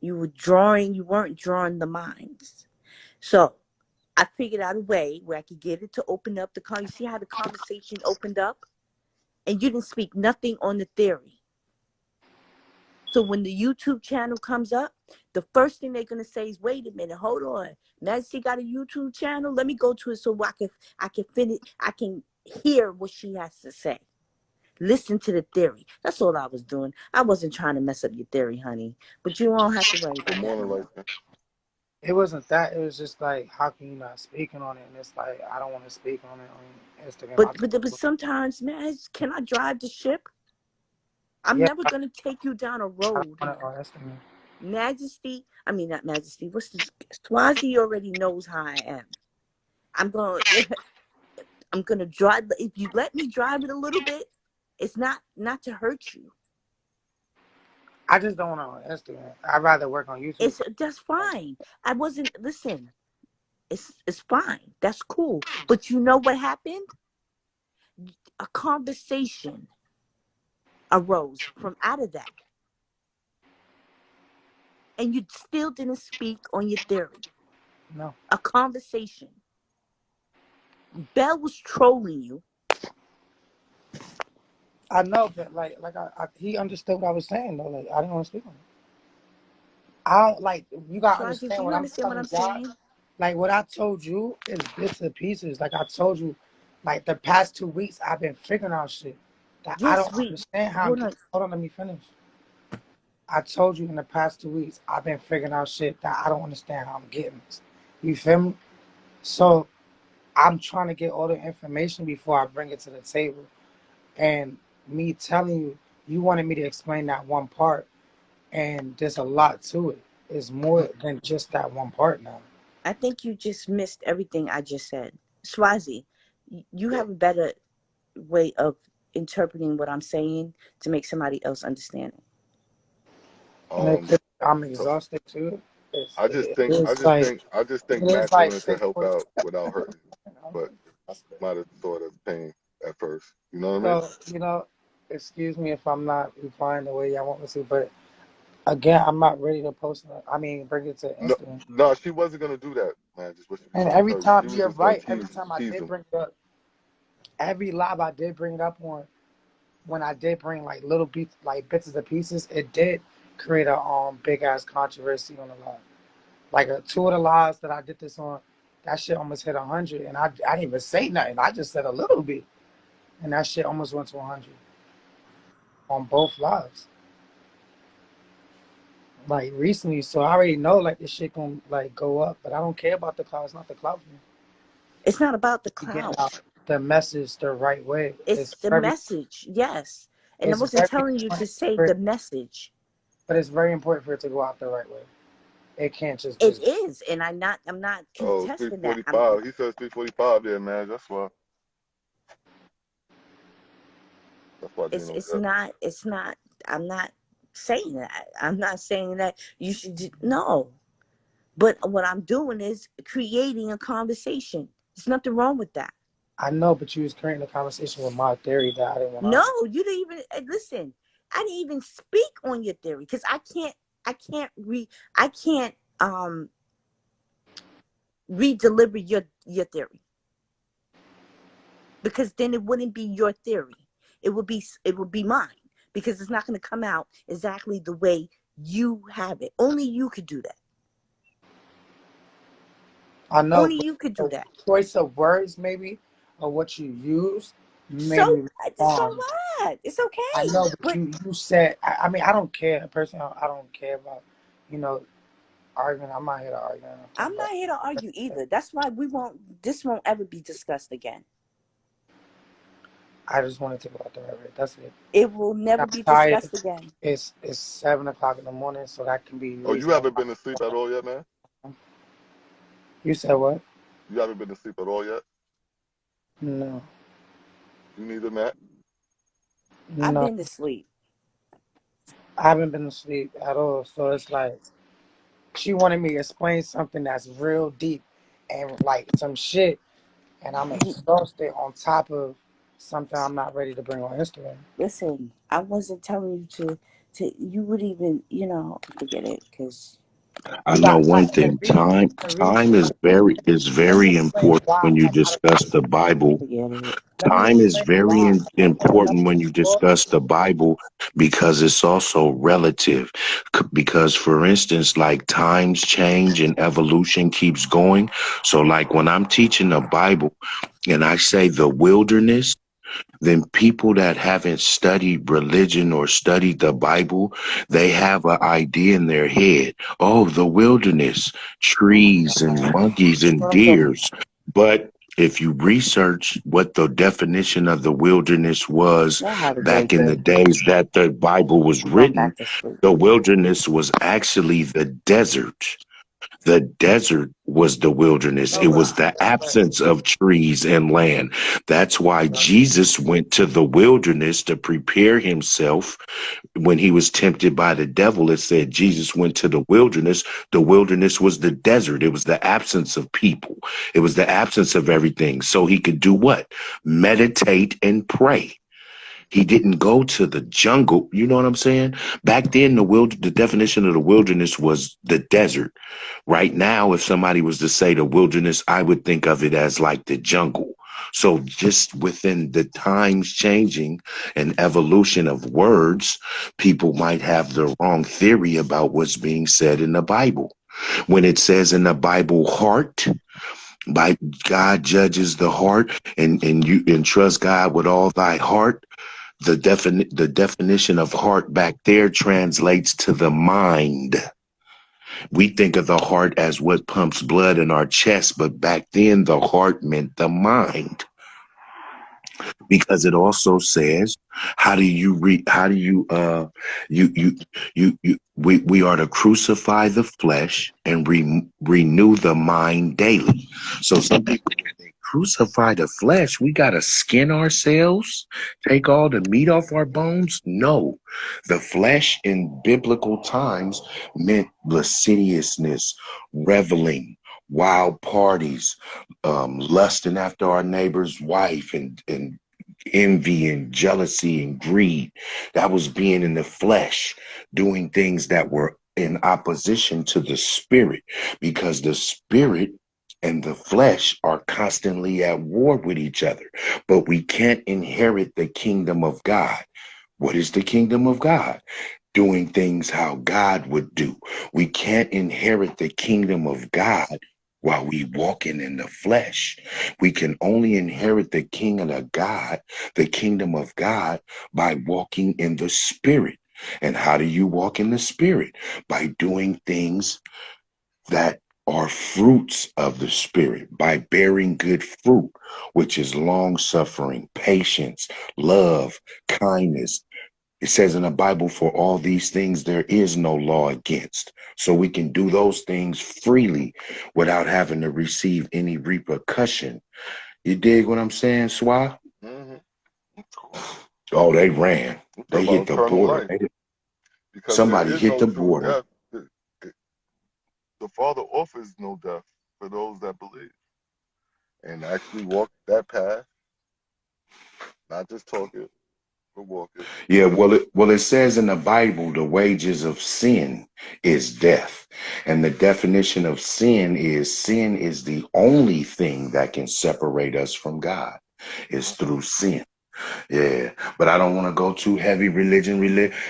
S5: You weren't drawing the minds. So I figured out a way where I could get it to open up you see how the conversation opened up? And you didn't speak nothing on the theory. So when the YouTube channel comes up, the first thing they're gonna say is, "Wait a minute, hold on. Majesty got a YouTube channel. Let me go to it so I can finish. I can hear what she has to say. Listen to the theory." That's all I was doing. I wasn't trying to mess up your theory, honey. But you won't have to worry
S1: Good
S5: about that
S1: morning,
S5: no more.
S1: Light.
S3: It wasn't that. It was just like, how can you not speaking on it? And it's like, I don't want to speak on it on Instagram.
S5: But sometimes, man, can I drive the ship? I'm
S3: Yeah,
S5: never gonna take you down a
S3: I don't
S5: road.
S3: want it on Instagram.
S5: Majesty, I mean not Majesty. What's this? Swazi already knows how I am. I'm going. I'm gonna drive. If you let me drive it a little bit, it's not to hurt you.
S3: I just don't want it on Instagram. I'd rather work on YouTube.
S5: That's fine. I wasn't. Listen, it's fine. That's cool. But you know what happened? A conversation arose from out of that, and you still didn't speak on your theory.
S3: No.
S5: A conversation. Bell was trolling you.
S3: I know, but he understood what I was saying though. Like I didn't want to speak on it. I don't like you gotta
S5: Swazi, do
S3: understand
S5: you
S3: what I'm
S5: understand what
S3: telling
S5: I'm
S3: y'all.
S5: saying?
S3: Like what I told you is bits and pieces. Like I told you, like the past 2 weeks I've been figuring out shit that I
S5: Yes,
S3: don't
S5: we.
S3: understand how I'm
S5: Hold
S3: getting.
S5: on.
S3: Hold on, let me finish. I told you in the past 2 weeks I've been figuring out shit that I don't understand how I'm getting this. You feel me? So I'm trying to get all the information before I bring it to the table. And me telling you, you wanted me to explain that one part, and there's a lot to it. It's more than just that one part now.
S5: I think you just missed everything I just said. Swazi, you
S1: Yep.
S5: have a better way of interpreting what I'm saying to make somebody else understand it.
S3: And
S1: Um.
S3: I'm
S1: So
S3: exhausted too. It's,
S1: I just
S3: it
S1: think I
S3: is
S1: just
S3: like
S1: think I just think
S3: it is
S1: Mac
S3: like
S1: wanted to
S3: six
S1: help
S3: forty.
S1: out without hurting you, but might have thought of pain at first. You know what I mean?
S3: So excuse me if I'm not replying the way y'all want me to, but again, I'm not ready to post it. I mean, bring it to
S1: No,
S3: Instagram.
S1: no, she wasn't gonna do that, man. Just what she was
S3: And
S1: trying to
S3: every
S1: tell you.
S3: time
S1: She was
S3: you're
S1: just gonna
S3: right, every
S1: tease
S3: time I
S1: tease
S3: did
S1: him.
S3: bring it up, every live I did bring it up on, when I did bring like little bits, like bits and pieces, it did create a big ass controversy on the live. Like two of the lives that I did this on, that shit almost hit 100, and I didn't even say nothing. I just said a little bit, and that shit almost went to 100 on both lives. Like recently, so I already know like this shit gonna like go up, but I don't care about the cloud. It's not the cloud for me.
S5: It's not about the
S3: You getting out
S5: clout.
S3: the message the right way.
S5: It's the message, yes. And I
S3: It's
S5: wasn't
S3: very
S5: telling you to
S3: important
S5: say
S3: for
S5: the
S3: it,
S5: message.
S3: but it's very important for it to go out the right way. It can't just
S5: It
S3: just.
S5: is, and I'm not
S1: Oh,
S5: contesting that.
S1: 3:45. He says 3:45 there, man. That's why. That's why Gino
S5: It's
S1: got.
S5: not. It's not. I'm not saying that. I'm not saying that you should no. But what I'm doing is creating a conversation. There's nothing wrong with that.
S3: I know, but you was creating a conversation with my theory that I didn't want
S5: No,
S3: to.
S5: you didn't even listen. I didn't even speak on your theory because I can't re-deliver your theory, because then it wouldn't be your theory. It would be mine, because it's not going to come out exactly the way you have it. Only you could do that.
S3: I know,
S5: Only
S3: but
S5: you could do
S3: the
S5: that.
S3: choice of words, maybe, or what you use,
S5: So
S3: made me
S5: so
S3: respond.
S5: what? It's
S3: I
S5: okay.
S3: know, but
S5: But
S3: you said. I mean, I don't care. Personally, I don't care about, you know, arguing. I'm not here to argue. I'm talking
S5: I'm
S3: about.
S5: not here to argue either. That's why this won't ever be discussed again.
S3: I just want to talk about the rhetoric. That's it.
S5: It will never
S3: I'm
S5: be
S3: tired.
S5: discussed again.
S3: It's 7 o'clock in the morning, so that can be
S1: Oh, you
S3: reasonable.
S1: haven't been to sleep at all yet, man?
S3: You said what?
S1: You haven't been to sleep at all yet?
S3: No,
S1: You neither, Matt?
S5: I've
S3: no.
S5: been to sleep.
S3: I haven't been to sleep at all. So it's like she wanted me to explain something that's real deep and like some shit, and I'm exhausted on top of something I'm not ready to bring on Instagram.
S5: Listen, I wasn't telling you to you would even, forget it, because
S6: I
S3: You
S6: know
S3: got
S6: one
S3: like
S6: thing. Time is
S3: let me
S6: very
S3: explain
S6: important
S3: why
S6: when you
S3: I gotta
S6: discuss the Bible.
S5: forget it.
S3: let me
S6: Time is
S3: explain
S6: very
S3: why. Okay, let
S6: important
S3: me
S6: when you
S3: well,
S6: discuss the Bible because it's also relative. Because, for instance, like times change and evolution keeps going. So, like when I'm teaching the Bible and I say the wilderness, then people that haven't studied religion or studied the Bible, they have an idea in their head. Oh, the wilderness, trees and monkeys
S5: That's
S6: and
S5: what I'm talking
S6: deers.
S5: about.
S6: But if you research what the definition of the wilderness was
S5: Y'all have a great
S6: back in the
S5: day.
S6: days that the Bible was
S5: I'm going
S6: written,
S5: back to sleep.
S6: the wilderness was actually the desert. The desert was the wilderness.
S3: no,
S6: It was the
S3: but
S6: absence of trees and land. That's why Jesus went to the wilderness to prepare himself when he was tempted by the devil. It said Jesus went to the wilderness. The wilderness was the desert. It was the absence of people. It was the absence of everything. So he could do what? Meditate and pray. He didn't go to the jungle. You know what I'm saying? Back then, the definition of the wilderness was the desert. Right now, if somebody was to say the wilderness, I would think of it as like the jungle. So just within the times changing and evolution of words, people might have the wrong theory about what's being said in the Bible. When it says in the Bible, heart, by God judges the heart, and you and trust God with all thy heart. The definition of heart back there translates to the mind. We think of the heart as what pumps blood in our chest, but back then the heart meant the mind, because it also says, we are to crucify the flesh and renew the mind daily. So some people think, crucify the flesh, we got to skin ourselves, take all the meat off our bones. No, the flesh in biblical times meant lasciviousness, reveling, wild parties, lusting after our neighbor's wife, and envy and jealousy and greed. That was being in the flesh, doing things that were in opposition to the spirit, because the spirit and the flesh are constantly at war with each other. But we can't inherit the kingdom of God. What is the kingdom of God? Doing things how God would do. We can't inherit the kingdom of God while we walking in the flesh. We can only inherit the kingdom of God, by walking in the spirit. And how do you walk in the spirit? By doing things that are fruits of the spirit, by bearing good fruit, which is long suffering, patience, love, kindness, It says in the Bible, for all these things, there is no law against. So we can do those things freely without having to receive any repercussion. You dig what I'm saying, Swa?
S1: Mm-hmm.
S6: Oh, they ran.
S1: I'm
S6: They
S1: talking about
S6: hit the
S1: eternal
S6: border.
S1: life, because there
S6: Somebody
S1: is
S6: hit
S1: no
S6: the
S1: true
S6: border.
S1: death. The Father offers no death for those that believe and actually walk that path, not just talk it, but walk it.
S6: Yeah, well, it says in the Bible, the wages of sin is death. And the definition of sin is the only thing that can separate us from God is through sin. Yeah, but I don't want to go too heavy religion,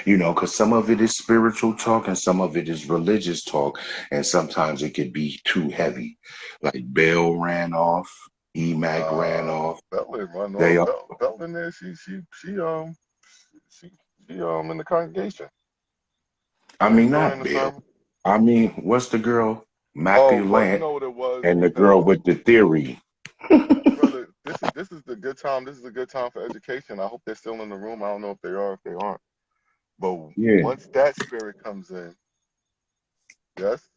S6: because some of it is spiritual talk and some of it is religious talk, and sometimes it could be too heavy. Like Bell ran off, Emac ran off.
S1: Bell didn't run
S6: They
S1: off.
S6: all,
S1: Bell in there. She in the congregation.
S6: I
S1: She
S6: mean,
S1: enjoying
S6: not
S1: the
S6: Bell.
S1: sermon.
S6: I mean, what's the girl?
S1: Oh,
S6: Matthew
S1: well, you
S6: Lant
S1: know what it was,
S6: and the
S1: because
S6: girl with the theory.
S1: brother, this is the good time. This is a good time for education. I hope they're still in the room. I don't know if they are, if they aren't. But
S6: Yeah.
S1: once that spirit comes in, yes,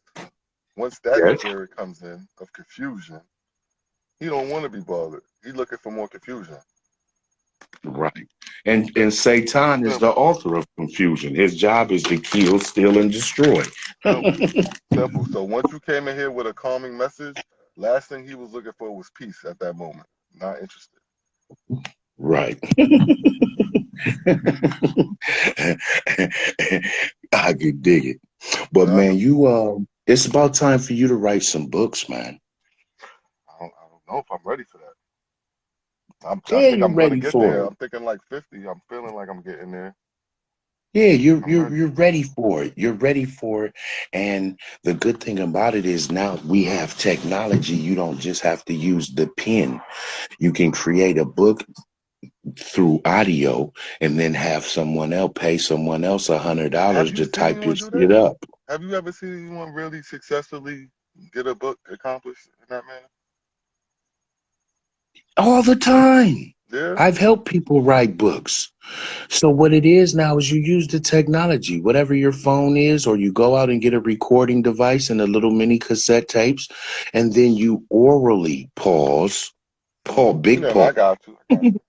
S1: once that
S6: Yes.
S1: spirit comes in of confusion, he don't want to be bothered. He's looking for more confusion.
S6: Right. And Satan is the
S1: Simple,
S6: author of confusion. His job is to kill, steal, and destroy.
S1: simple, simple. So once you came in here with a calming message, last thing he was looking for was peace at that moment. Not interested.
S6: Right. I could dig it. But
S1: Yeah,
S6: man, it's about time for you to write some books, man.
S1: I don't know if I'm ready for that. I
S6: Yeah,
S1: think
S6: you're
S1: I'm gonna
S6: ready
S1: get
S6: for
S1: there.
S6: it.
S1: I'm thinking like 50. I'm feeling like I'm getting there.
S6: Yeah, you're
S1: I'm
S6: you're
S1: ready.
S6: you're ready for it. You're ready for it. And the good thing about it is now we have technology. You don't just have to use the pen. You can create a book through audio and then have pay someone else
S1: Have
S6: $100
S1: you
S6: to
S1: seen
S6: type your
S1: anyone do that?
S6: shit up
S1: Have you ever seen anyone really successfully get a book accomplished in that manner?
S6: all the time.
S1: Yeah.
S6: I've helped people write books. So what it is now is you use the technology, whatever your phone is, or you go out and get a recording device and a little mini cassette tapes, and then you orally
S1: You
S6: big
S1: know, I
S6: pause.
S1: got you. I got you.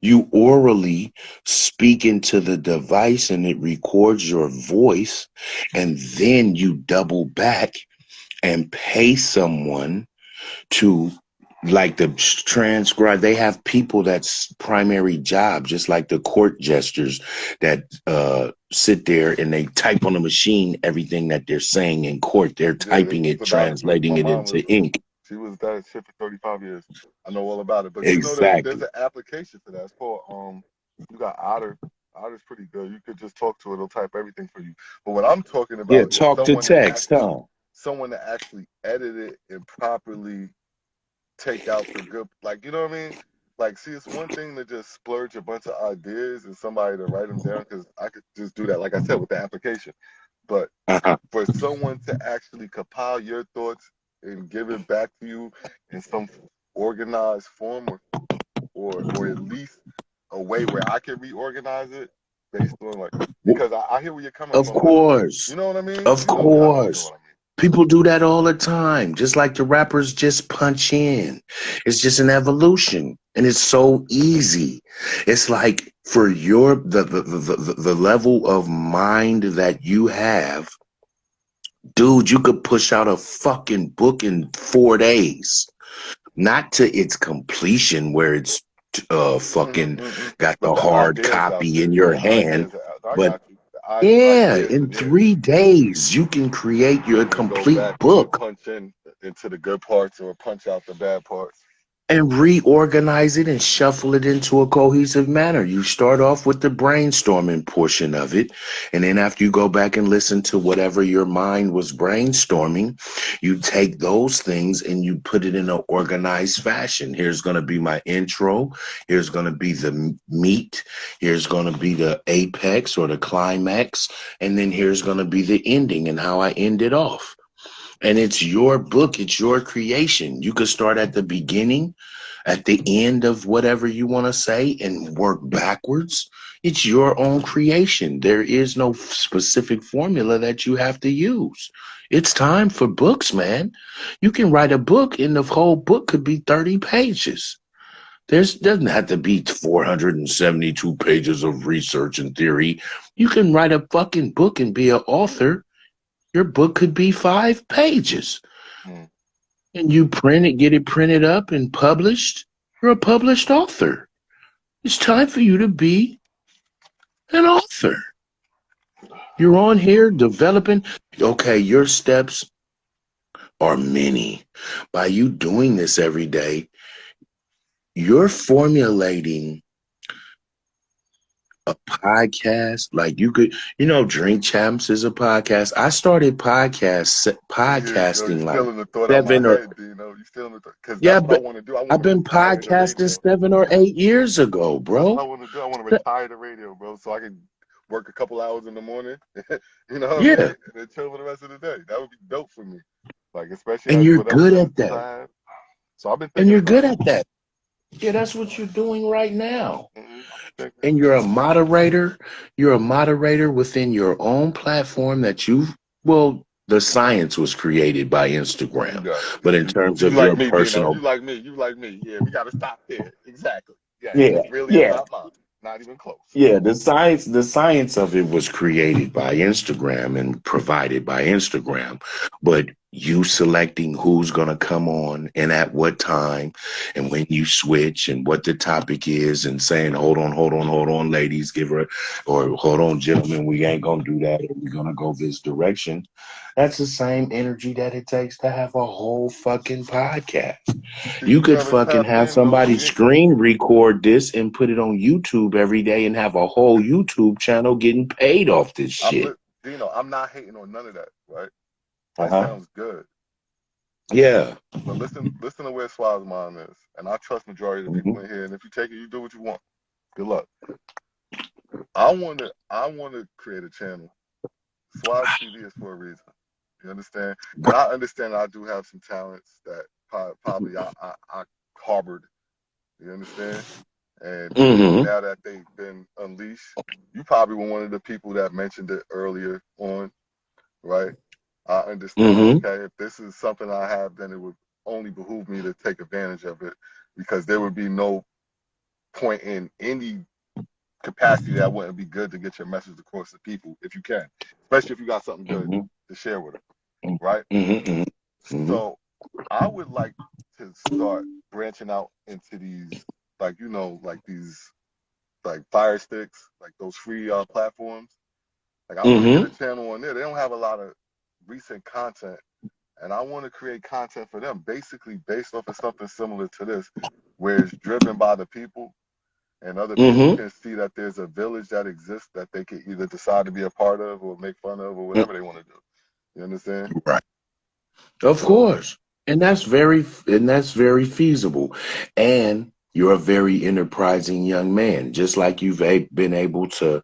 S6: You orally speak into the device and it records your voice, and then you double back and pay someone to like the transcribe. They have people that's primary job, just like the court jesters that sit there and they type on a machine everything that they're saying in court. They're
S1: Yeah, they
S6: typing
S1: used
S6: it,
S1: to battle.
S6: translating
S1: My
S6: it
S1: mom
S6: into
S1: was,
S6: ink.
S1: she was that shit for 35 years. I know all about it. But you know, there's
S6: Exactly.
S1: an application for that. It's called, you got Otter. Otter's pretty good. You could just talk to it. It'll type everything for you. But what I'm talking
S6: Yeah,
S1: about is
S6: talk to text, huh?
S1: someone that actually edit it and properly take out the good, like, you know what I mean? Like, see, it's one thing to just splurge a bunch of ideas and somebody to write them down, because I could just do that, like I said, with the application. But
S6: Uh-huh.
S1: for someone to actually compile your thoughts and give it back to you in some organized form, or at least a way where I can reorganize it based on, like, because I hear where you're coming
S6: Of
S1: from, but
S6: course.
S1: you know what I mean?
S6: Of
S1: You know
S6: course.
S1: what I mean.
S6: People do that all the time, just like the rappers just punch in. It's just an evolution, and it's so easy. It's like for the level of mind that you have, dude, you could push out a fucking book in 4 days. Not to its completion where it's fucking got
S1: But
S6: the
S1: the
S6: hard
S1: ideas out
S6: copy
S1: there,
S6: in your
S1: the
S6: hand,
S1: ideas are out. I
S6: but
S1: got you.
S6: yeah,
S1: Ideas are
S6: in
S1: there.
S6: 3 days, you can create your
S1: You can go
S6: complete
S1: back and
S6: book
S1: punch in into the good parts or punch out the bad parts.
S6: and reorganize it and shuffle it into a cohesive manner. You start off with the brainstorming portion of it. And then after you go back and listen to whatever your mind was brainstorming, you take those things and you put it in an organized fashion. Here's going to be my intro. Here's going to be the meat. Here's going to be the apex or the climax. And then here's going to be the ending and how I end it off. And it's your book, it's your creation. You could start at the beginning, at the end of whatever you want to say, and work backwards. It's your own creation. There is no specific formula that you have to use. It's time for books, man. You can write a book and the whole book could be 30 pages. Doesn't have to be 472 pages of research and theory. You can write a fucking book and be an author. Your book could be 5 pages.
S1: Mm.
S6: And you print it, get it printed up and published. You're a published author. It's time for you to be an author. You're on here developing. Okay, your steps are many. By you doing this every day, you're formulating a podcast. Like you could, Drink Champs is a podcast. I started podcasting
S1: You're
S6: like
S1: stealing the thought out my
S6: 7 or
S1: head, Dino. You're stealing the thought. Because
S6: yeah,
S1: that's what I
S6: but
S1: want to do. I want
S6: I've
S1: to
S6: been
S1: retire the
S6: podcasting
S1: radio.
S6: 7 or 8 years ago,
S1: That's what I
S6: bro.
S1: want to do. I want to retire the radio, bro, so I can work a couple hours in the morning. You know what I
S6: Yeah,
S1: mean? And then chill for the rest of the day. That would be dope for me. Like, especially
S6: and
S1: as
S6: you're
S1: whatever
S6: good at
S1: businesses
S6: that.
S1: I have. So I've been
S6: And
S1: thinking
S6: you're good
S1: about
S6: at that. Yeah, that's what you're doing right now.
S1: it. Mm-hmm.
S6: And you're a moderator. You're a moderator within your own platform the science was created by
S1: You
S6: Instagram.
S1: got it.
S6: But in terms
S1: You
S6: of
S1: like
S6: your
S1: me, Dino.
S6: personal,
S1: You like me. You like me. Yeah, we got to stop there. Exactly. Yeah,
S6: yeah,
S1: it really is
S6: yeah.
S1: not mine. Not even close.
S6: Yeah, the science of it was created by Instagram and provided by Instagram. But you selecting who's going to come on and at what time and when you switch and what the topic is and saying, hold on, ladies, or hold on, gentlemen, we ain't going to do that. Or we're going to go this direction. That's the same energy that it takes to have a whole fucking podcast.
S1: See,
S6: You
S1: you
S6: could
S1: never
S6: fucking
S1: tapped
S6: have
S1: in, though.
S6: somebody
S1: See?
S6: screen record this and put it on YouTube every day and have a whole YouTube channel getting paid off this shit.
S1: Dino, I'm not hating on none of that, right? That
S6: Uh-huh.
S1: sounds good.
S6: Yeah.
S1: But listen to where Swazland is. And I trust majority of the people in here. And if you take it, you do what you want. Good luck. I want to create a channel. SwazeeTV is for a reason. You understand? And I understand I do have some talents that probably I harbored. You understand? And now that they've been unleashed, you probably were one of the people that mentioned it earlier on, right? I understand, okay, if this is something I have, then it would only behoove me to take advantage of it because there would be no point in any capacity that wouldn't be good to get your message across to people if you can, especially if you got something good to share with them, right? So I would like to start branching out into these, like, these like Fire Sticks, like those free platforms. Like I want to get a channel on there. They don't have a lot of recent content, and I want to create content for them, basically based off of something similar to this, where it's driven by the people, and other people can see that there's a village that exists that they can either decide to be a part of or make fun of or whatever they want to do. You understand?
S6: Right. Of course. And that's very feasible. And you're a very enterprising young man, just like you've been able to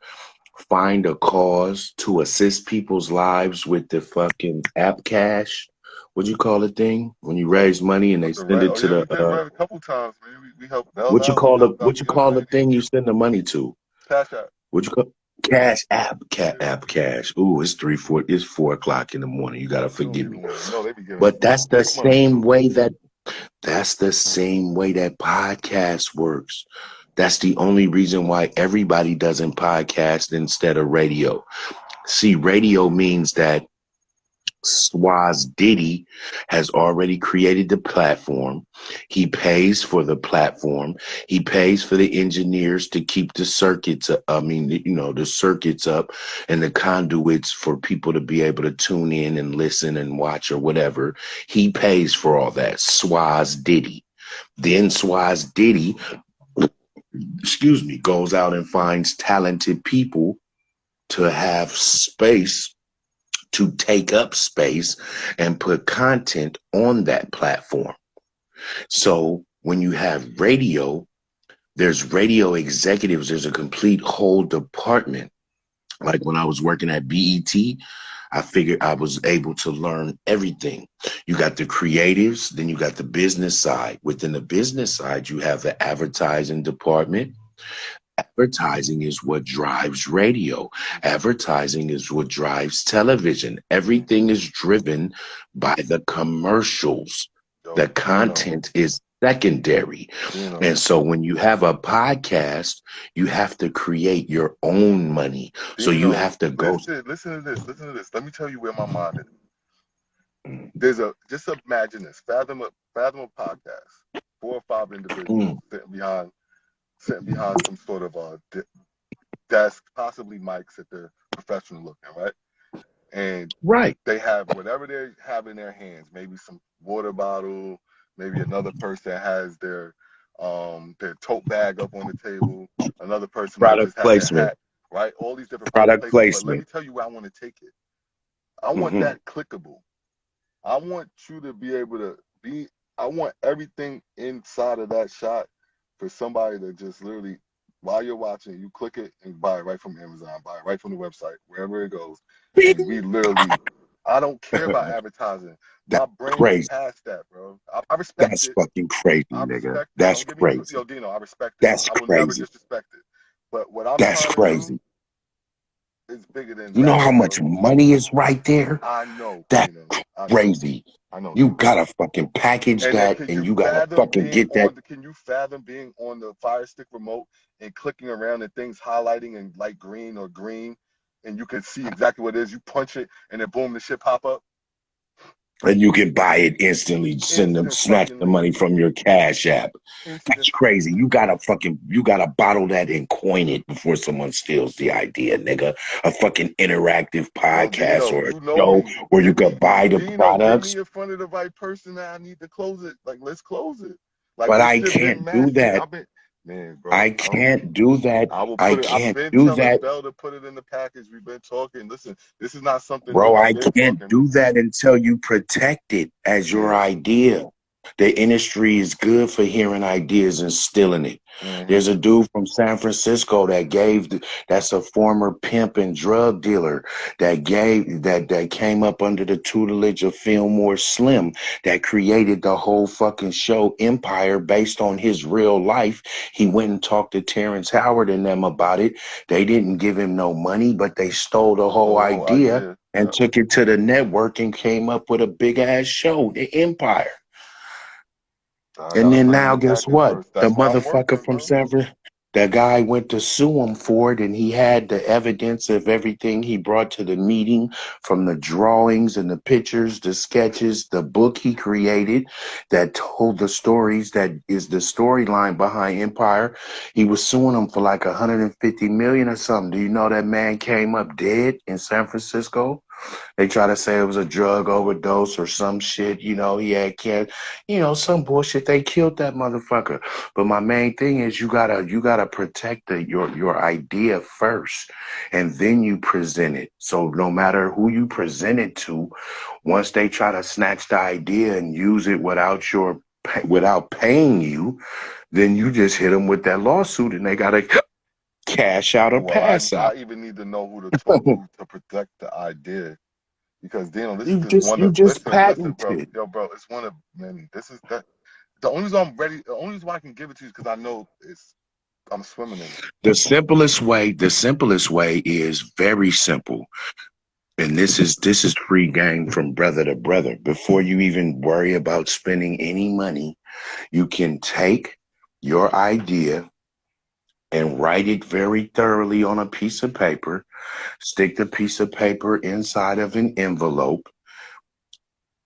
S6: find a cause to assist people's lives with the fucking app cash. What do you call the thing when you raise money and they send it to
S1: we did right a couple times, man. We helped Bell
S6: what you
S1: out.
S6: call
S1: We helped out
S6: what you call the thing you send the money to?
S1: Cash App.
S6: What you call cash app cash. Ooh, it's 4 o'clock in the morning. You gotta forgive me. But that's the same way that podcast works. That's the only reason why everybody doesn't podcast instead of radio. See, radio means that SwazeeTV has already created the platform. He pays for the platform. He pays for the engineers to keep the circuits the circuits up and the conduits for people to be able to tune in and listen and watch or whatever. He pays for all that. SwazeeTV. Then SwazeeTV, goes out and finds talented people to have space, to take up space and put content on that platform. So when you have radio, there's radio executives, there's a complete whole department. Like when I was working at BET, I figured I was able to learn everything. You got the creatives, then you got the business side. Within the business side, you have the advertising department. Advertising is what drives radio. Advertising is what drives television. Everything is driven by the commercials.
S1: Yo,
S6: The content is secondary.
S1: Dino,
S6: And so when you have a podcast, you have to create your own money. So you
S1: Dino,
S6: have to go.
S1: listen to this. Listen to this. Let me tell you where my mind is.
S6: Mm,
S1: Just imagine this. Fathom a podcast. 4 or 5 individuals
S6: mm,
S1: sitting behind some sort of desk, possibly mics if they're professional looking, right? And
S6: right.
S1: they have whatever they have in their hands, maybe some water bottle, maybe another person has their tote bag up on the table, another person might
S6: Product
S1: just have their
S6: placement.
S1: hat, right? All these different product
S6: Product
S1: placement. But let me
S6: placement.
S1: tell you where I want to take it. I want
S6: Hmm.
S1: that clickable. I want you to be able to be, I want everything inside of that shot for somebody to just literally, while you're watching, you click it and buy it right from Amazon, buy it right from the website, wherever it goes. And we literally, I don't care about advertising. My
S6: That's
S1: brain is
S6: crazy.
S1: past that, bro. I respect
S6: That's
S1: it.
S6: fucking crazy,
S1: I
S6: nigga.
S1: respect it.
S6: That's
S1: Don't get me,
S6: crazy.
S1: yo, Dino, I respect it.
S6: That's
S1: I will never
S6: crazy.
S1: disrespect it. But what I'm
S6: That's
S1: trying to do
S6: crazy.
S1: is bigger than
S6: You know
S1: that,
S6: how much
S1: bro.
S6: money is right there?
S1: I know,
S6: That's
S1: Dino. I know.
S6: crazy.
S1: I know,
S6: You
S1: Dino.
S6: gotta fucking package
S1: And then
S6: that and you gotta fucking get that.
S1: can you fathom being on the Fire Stick remote and clicking around and things highlighting in light green or green and you can see exactly what it is. You punch it and then boom, the shit pop up
S6: And you can buy it instantly,
S1: instant
S6: snatch the
S1: fuckingly.
S6: money from your Cash App.
S1: Instant
S6: That's crazy. You gotta bottle that and coin it before someone steals the idea, nigga. A fucking interactive
S1: Yo,
S6: podcast
S1: Dino,
S6: or a
S1: you know
S6: show
S1: me.
S6: where you could buy the
S1: Get
S6: products.
S1: me in front of the right person that I need to close it. Like, let's close it. Like
S6: But
S1: this
S6: I
S1: shit been
S6: can't do
S1: mastered.
S6: that.
S1: Man,
S6: I
S1: bro.
S6: can't do that.
S1: I will
S6: I
S1: put it. I've
S6: can't
S1: been
S6: do
S1: telling
S6: that.
S1: Bell to put it in the package. We've been talking. Listen, this is not something new.
S6: Bro,
S1: I've
S6: I
S1: been
S6: can't
S1: talking.
S6: do that until you protect it as your
S1: Yeah.
S6: idea. The industry is good for hearing ideas and stealing it.
S1: Mm-hmm.
S6: There's a dude from San Francisco that's a former pimp and drug dealer that came up under the tutelage of Fillmore Slim that created the whole fucking show Empire based on his real life. He went and talked to Terrence Howard and them about it. They didn't give him no money, but they stole the whole
S1: The whole
S6: idea
S1: idea.
S6: and
S1: Yep.
S6: took it to the network and came up with a big ass show, The Empire.
S1: I
S6: And
S1: gotta
S6: then
S1: put it in
S6: now,
S1: the
S6: guess
S1: package
S6: what?
S1: first.
S6: The
S1: That's why I'm
S6: motherfucker
S1: working,
S6: from
S1: bro.
S6: San Francisco, the guy went to sue him for it, and he had the evidence of everything he brought to the meeting from the drawings and the pictures, the sketches, the book he created that told the stories that is the storyline behind Empire. He was suing him for like 150 million or something. Do you know that man came up dead in San Francisco? They try to say it was a drug overdose or some shit. He had some bullshit. They killed that motherfucker. But my main thing is you gotta protect your idea first, and then you present it. So no matter who you present it to, once they try to snatch the idea and use it without paying you, then you just hit them with that lawsuit, and they gotta cash out or
S1: Well,
S6: pass
S1: I
S6: out.
S1: even need to know who to talk to protect the idea. Because Dino, this is
S6: You
S1: just
S6: just
S1: one
S6: you
S1: of
S6: just
S1: listen, bro.
S6: patented.
S1: Yo, bro, it's one of man, this is that the only reason I'm ready, the only reason why I can give it to you is because I know I'm swimming in it.
S6: The simplest way is very simple. And this is free game from brother to brother. Before you even worry about spending any money, you can take your idea and write it very thoroughly on a piece of paper, stick the piece of paper inside of an envelope,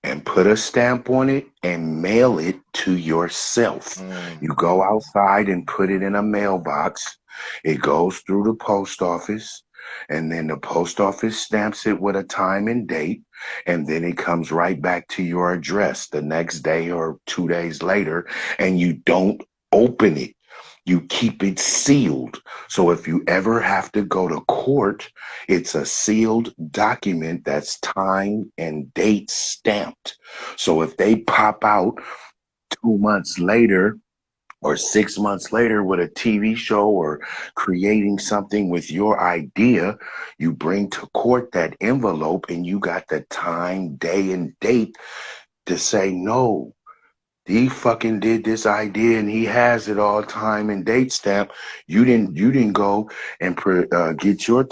S6: and put a stamp on it and mail it to yourself.
S1: Mm.
S6: You go outside and put it in a mailbox. It goes through the post office, and then the post office stamps it with a time and date, and then it comes right back to your address the next day or 2 days later, and you don't open it. You keep it sealed. So if you ever have to go to court, it's a sealed document that's time and date stamped. So if they pop out 2 months later or 6 months later with a TV show or creating something with your idea, you bring to court that envelope and you got the time, day, and date to say no. he fucking did this idea and he has it all time and date stamp. You didn't go and get your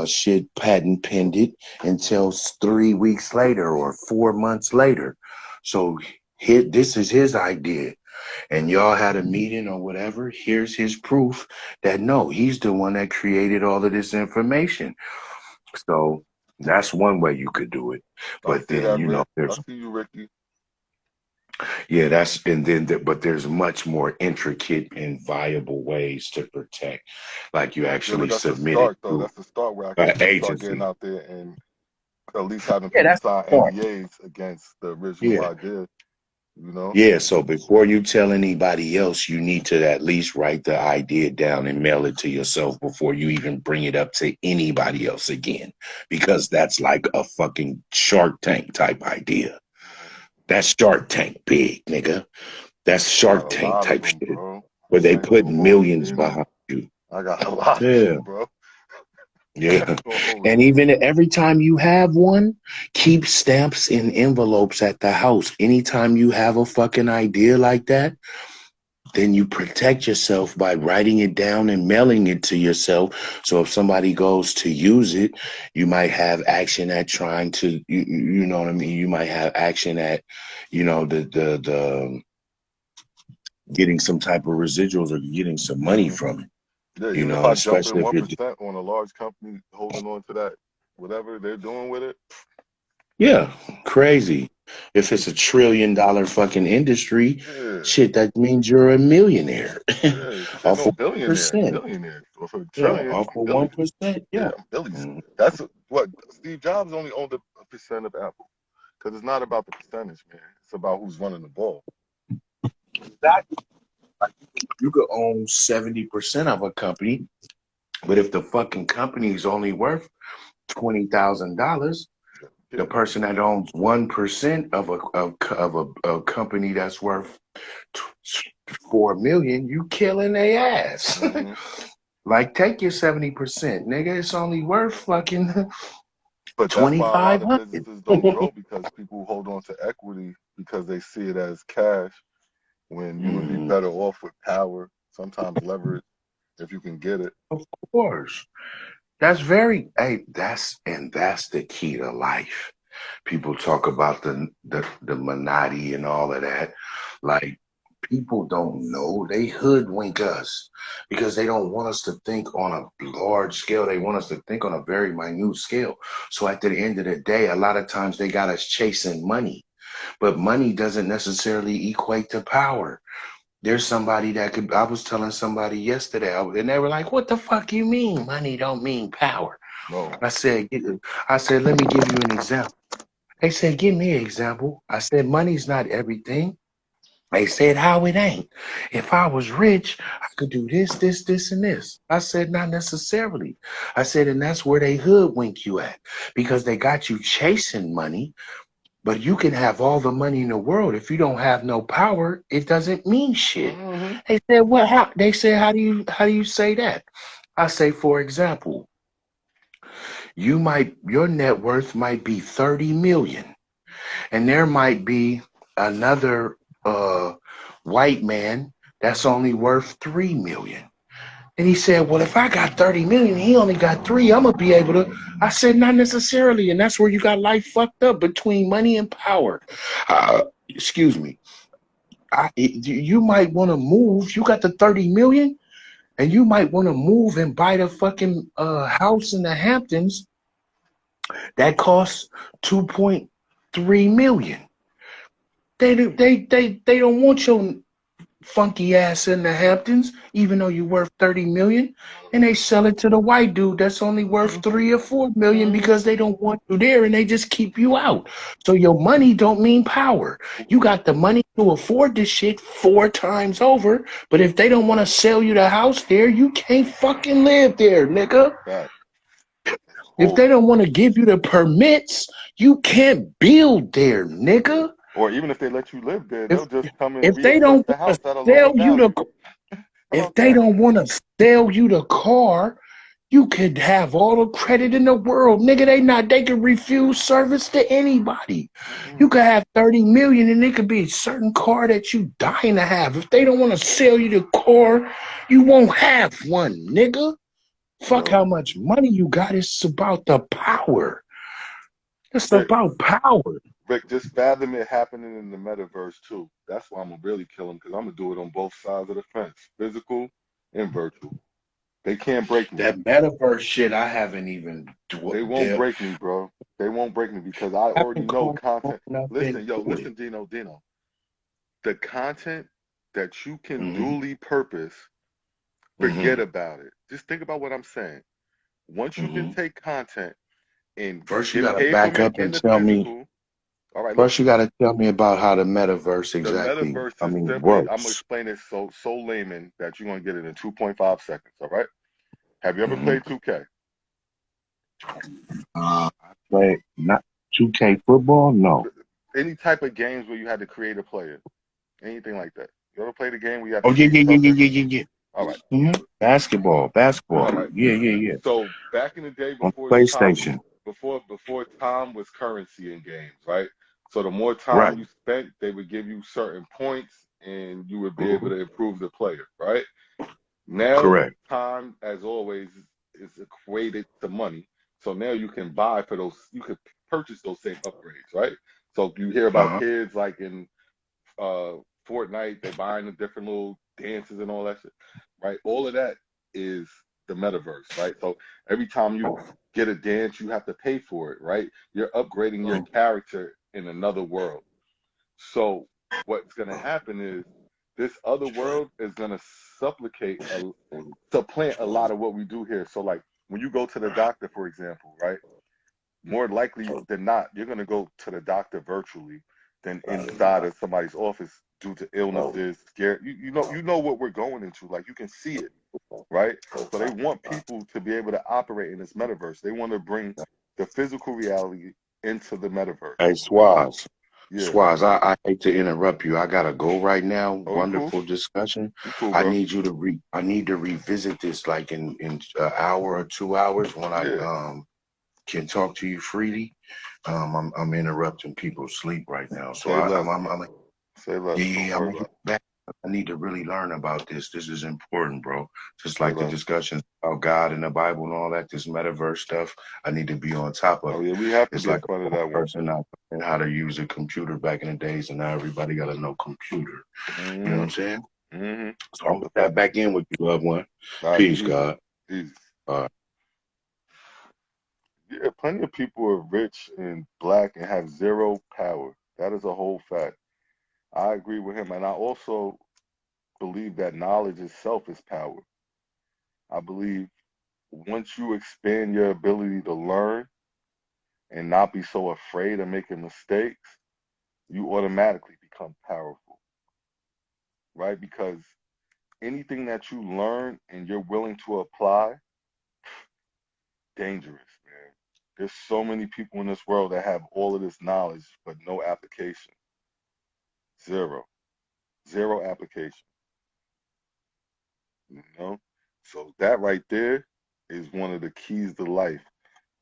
S6: shit patent pended until 3 weeks later or 4 months later. So this is his idea. And y'all had a meeting or whatever. Here's his proof that no, he's the one that created all of this information. So that's one way you could do it. But then, you know,
S1: I
S6: there's
S1: see you, Ricky.
S6: yeah, but there's much more intricate and viable ways to protect. Like you
S1: Yeah, but
S6: actually
S1: that's a
S6: submit it
S1: start, though.
S6: to
S1: That's a start where I
S6: an
S1: can start getting
S6: agency.
S1: out there and at least having
S6: Yeah,
S1: people
S6: that's
S1: sign
S6: the part.
S1: NDAs against the original
S6: Yeah.
S1: idea. You know?
S6: Yeah, so before you tell anybody else, you need to at least write the idea down and mail it to yourself before you even bring it up to anybody else again. Because that's like a fucking Shark Tank type idea. That's Shark Tank big, nigga. That's
S1: I got
S6: Shark
S1: a
S6: Tank
S1: lot of
S6: type
S1: them,
S6: shit
S1: bro.
S6: where they
S1: I ain't gonna
S6: put
S1: hold you
S6: millions
S1: neither.
S6: behind you.
S1: I got a lot of
S6: Yeah.
S1: shit, bro. I
S6: Yeah.
S1: ain't gonna hold
S6: And
S1: you.
S6: even every time you have one, keep stamps in envelopes at the house. Anytime you have a fucking idea like that, then you protect yourself by writing it down and mailing it to yourself. So if somebody goes to use it, you might have action at trying to, you know what I mean? You might have action at, you know, the getting some type of residuals or getting some money from it.
S1: Yeah,
S6: You
S1: even if
S6: know,
S1: I jump in
S6: especially if you're
S1: 1% on a large company holding on to that, whatever they're doing with it,
S6: yeah, crazy. If it's $1 trillion fucking industry,
S1: yeah,
S6: shit, that means you're a millionaire
S1: yeah. Shit,
S6: off
S1: no
S6: of
S1: billionaire,
S6: 1%.
S1: billionaire. Or for a
S6: Yeah,
S1: trillion,
S6: off
S1: I'm
S6: of
S1: billion.
S6: 1%.
S1: Yeah,
S6: Yeah.
S1: I'm billies.
S6: Mhm.
S1: That's what Steve Jobs only owned a percent of Apple because it's not about the percentage, man. It's about who's running the ball.
S6: Exactly. Like you could own 70% of a company, but if the fucking company is only worth $20,000,
S1: Yeah.
S6: the person that owns 1% of a company that's worth 4 million, you killing their ass.
S1: Mm-hmm.
S6: Like, take your 70%, nigga. It's only worth fucking
S1: But that's why a lot of
S6: 2,500.
S1: businesses don't grow because people hold on to equity because they see it as cash when you would be better off with power, sometimes leverage if you can get it.
S6: Of course. That's the key to life. People talk about the Minati and all of that. Like, people don't know. They hoodwink us because they don't want us to think on a large scale. They want us to think on a very minute scale. So at the end of the day, a lot of times they got us chasing money, but money doesn't necessarily equate to power. There's somebody that could, I was telling somebody yesterday, and they were like, what the fuck you mean? Money don't mean power.
S1: No.
S6: I said, let me give you an example. They said, give me an example. I said, money's not everything. They said, how it ain't. If I was rich, I could do this, this, this, and this. I said, not necessarily. I said, and that's where they hoodwink you at because they got you chasing money, but you can have all the money in the world. If you don't have no power, it doesn't mean shit.
S1: Mm-hmm.
S6: They said, what? How? They said, how do you say that? I say, for example, your net worth might be 30 million. And there might be another white man that's only worth 3 million. And he said, well, if I got 30 million, he only got 3, I'm going to be able to. I said, not necessarily. And that's where you got life fucked up between money and power. Excuse me. You might want to move. You got the 30 million and you might want to move and buy the fucking house in the Hamptons that costs 2.3 million. They don't want your funky ass in the Hamptons, even though you're worth 30 million, and they sell it to the white dude that's only worth 3 or 4 million because they don't want you there and they just keep you out. So your money don't mean power. You got the money to afford this shit 4 times over, but if they don't want to sell you the house there, you can't fucking live there, nigga.
S1: Fact.
S6: If they don't want to give you the permits, you can't build there, nigga.
S1: Or even if they let you live there, they'll just come and
S6: If they
S1: reassess
S6: don't
S1: the
S6: want
S1: house
S6: to
S1: at a lower
S6: sell you
S1: value. How
S6: if
S1: about
S6: they
S1: that?
S6: don't want to sell you the car, You could have all the credit in the world, nigga. They could refuse service to anybody. You could have 30 million and it could be a certain car that you dying to have. If they don't want to sell you the car, you won't have one, nigga. Fuck
S1: Yo,
S6: how much money you got. It's about the power. It's
S1: Rick,
S6: about power.
S1: Rick, just fathom it happening in the metaverse too. That's why I'm gonna really kill him because I'm gonna do it on both sides of the fence, physical and virtual. They can't break me.
S6: That metaverse shit, I haven't even
S1: They won't break me, bro. They won't break me because I already know content.
S6: up
S1: Listen, yo,
S6: into it.
S1: listen, Dino. The content that you can
S6: Mm-hmm.
S1: duly purpose, forget
S6: Mm-hmm.
S1: about it. Just think about what I'm saying. Once you can
S6: Mm-hmm.
S1: take content and
S6: First, you
S1: get
S6: got to
S1: paid
S6: back
S1: from it
S6: up
S1: in
S6: and
S1: the
S6: tell me.
S1: physical. All right,
S6: First,
S1: listen.
S6: you got to tell me about how the metaverse
S1: The
S6: exactly,
S1: metaverse is simply, I'm gonna
S6: works.
S1: explain it so layman that you're gonna get it in 2.5 seconds. All right. Have you ever
S6: Mm-hmm.
S1: played 2K?
S6: I play not 2K football. No.
S1: Any type of games where you had to create a player, anything like that. You ever played a game where you had to
S6: Oh yeah,
S1: create
S6: yeah, yeah, yeah,
S1: something?
S6: yeah, yeah, yeah.
S1: All right.
S6: Mm-hmm. Basketball.
S1: All right.
S6: Yeah, yeah, yeah.
S1: So back in the day,
S6: On
S1: before time,
S6: PlayStation.
S1: before time was currency in games, right? So the more time
S6: Right.
S1: you spent, they would give you certain points, and you would be able
S6: Mm-hmm.
S1: to improve the player, right? Now,
S6: Correct.
S1: time, as always, is equated to money. So now you can buy for those, you can purchase those same upgrades, right? So you hear about
S6: Uh-huh.
S1: kids like in uh Fortnite, they buying the different little dances and all that shit, right? All of that is the metaverse, right? So every time you get a dance, you have to pay for it, right? You're upgrading your character in another world. So what's gonna happen is this other world is gonna supplant a lot of what we do here. So like when you go to the doctor, for example, right? More likely than not, you're going to go to the doctor virtually than inside of somebody's office due to illnesses, scare. You know what we're going into. Like you can see it, right? So they want people to be able to operate in this metaverse. They want to bring the physical reality into the metaverse.
S6: Hey, Swaz.
S1: Yeah.
S6: Swaz, I hate to interrupt you. I gotta go right now.
S1: Oh, you cool?
S6: Wonderful discussion.
S1: You cool, bro?
S6: I need to revisit this like in an hour or 2 hours when I
S1: Yeah.
S6: can talk to you freely. I'm interrupting people's sleep right now. So
S1: Say less.
S6: I'm
S1: Say less.
S6: yeah,
S1: Don't
S6: yeah, I'm
S1: worry
S6: gonna
S1: about
S6: get back. I need to really learn about this. This is important, bro. Just
S1: it. Say
S6: like the
S1: less.
S6: discussions about God and the Bible and all that, this metaverse stuff, I need to be on top of
S1: Oh
S6: it.
S1: yeah, we have to
S6: It's
S1: be in
S6: like
S1: front of
S6: a
S1: that one.
S6: person not knowing how to use a computer back in the days, and now everybody got to know computer. You know what
S1: Mm-hmm.
S6: I'm saying?
S1: Mm-hmm.
S6: So I'm
S1: That's a
S6: gonna tap
S1: fact.
S6: back in with you, loved one.
S1: All right,
S6: Peace,
S1: easy.
S6: God.
S1: Easy.
S6: Uh,
S1: Yeah, plenty of people are rich and black and have zero power. That is a whole fact. I agree with him, and I also believe that knowledge itself is power. I believe once you expand your ability to learn and not be so afraid of making mistakes, you automatically become powerful, right? Because anything that you learn and you're willing to apply, dangerous, man. There's so many people in this world that have all of this knowledge but no application. Zero. Zero application. You know? So that right there is one of the keys to life.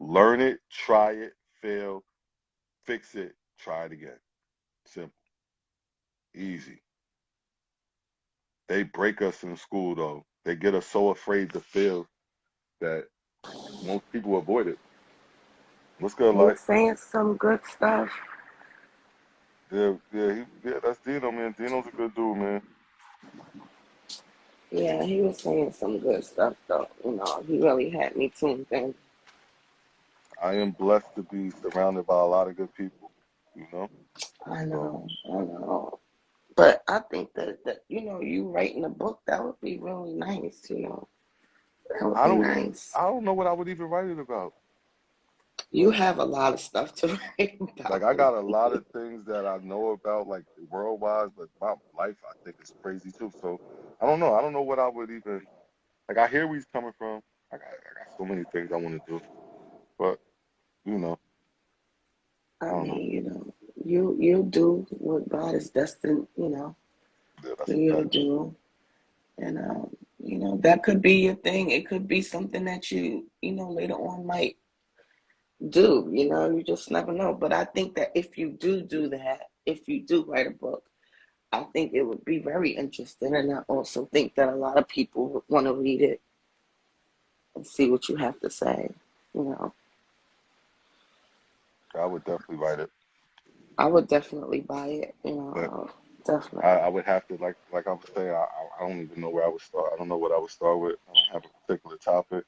S1: Learn it, try it, fail, fix it, try it again. Simple. Easy. They break us in school though. They get us so afraid to fail that most people avoid it. What's good,
S7: He was
S1: life?
S7: saying some good stuff.
S1: Yeah, that's Dino, man. Dino's a good dude, man.
S7: Yeah, he was saying some good stuff, though. He really had me tuned in.
S1: I am blessed to be surrounded by a lot of good people, you know?
S7: I
S1: So
S7: know, I know. But I think that you writing a book, that would be really nice. That would
S1: I
S7: be
S1: don't
S7: nice.
S1: I don't know what I would even write it about.
S7: You have a lot of stuff to write
S1: Like
S7: about.
S1: I got a lot of things that I know about, like worldwide, but my life I think is crazy too. So I don't know. I don't know what I would even like. I hear where he's coming from. I got so many things I want to do, but you know, I
S7: I
S1: don't know.
S7: mean, you do what God is destined,
S1: Yeah,
S7: for
S1: that's a
S7: you to
S1: fact.
S7: do. And You know, that could be your thing. It could be something that you know, later on might do. You know, you just never know. But I think that if you do that, if you do write a book, I think it would be very interesting. And I also think that a lot of people would want to read it and see what you have to say. You know,
S1: I would definitely write it,
S7: I would definitely buy it. You
S1: but
S7: know, definitely.
S1: I would have to like I was saying. I don't even know where I would start. I don't know what I would start with. I don't have a particular topic.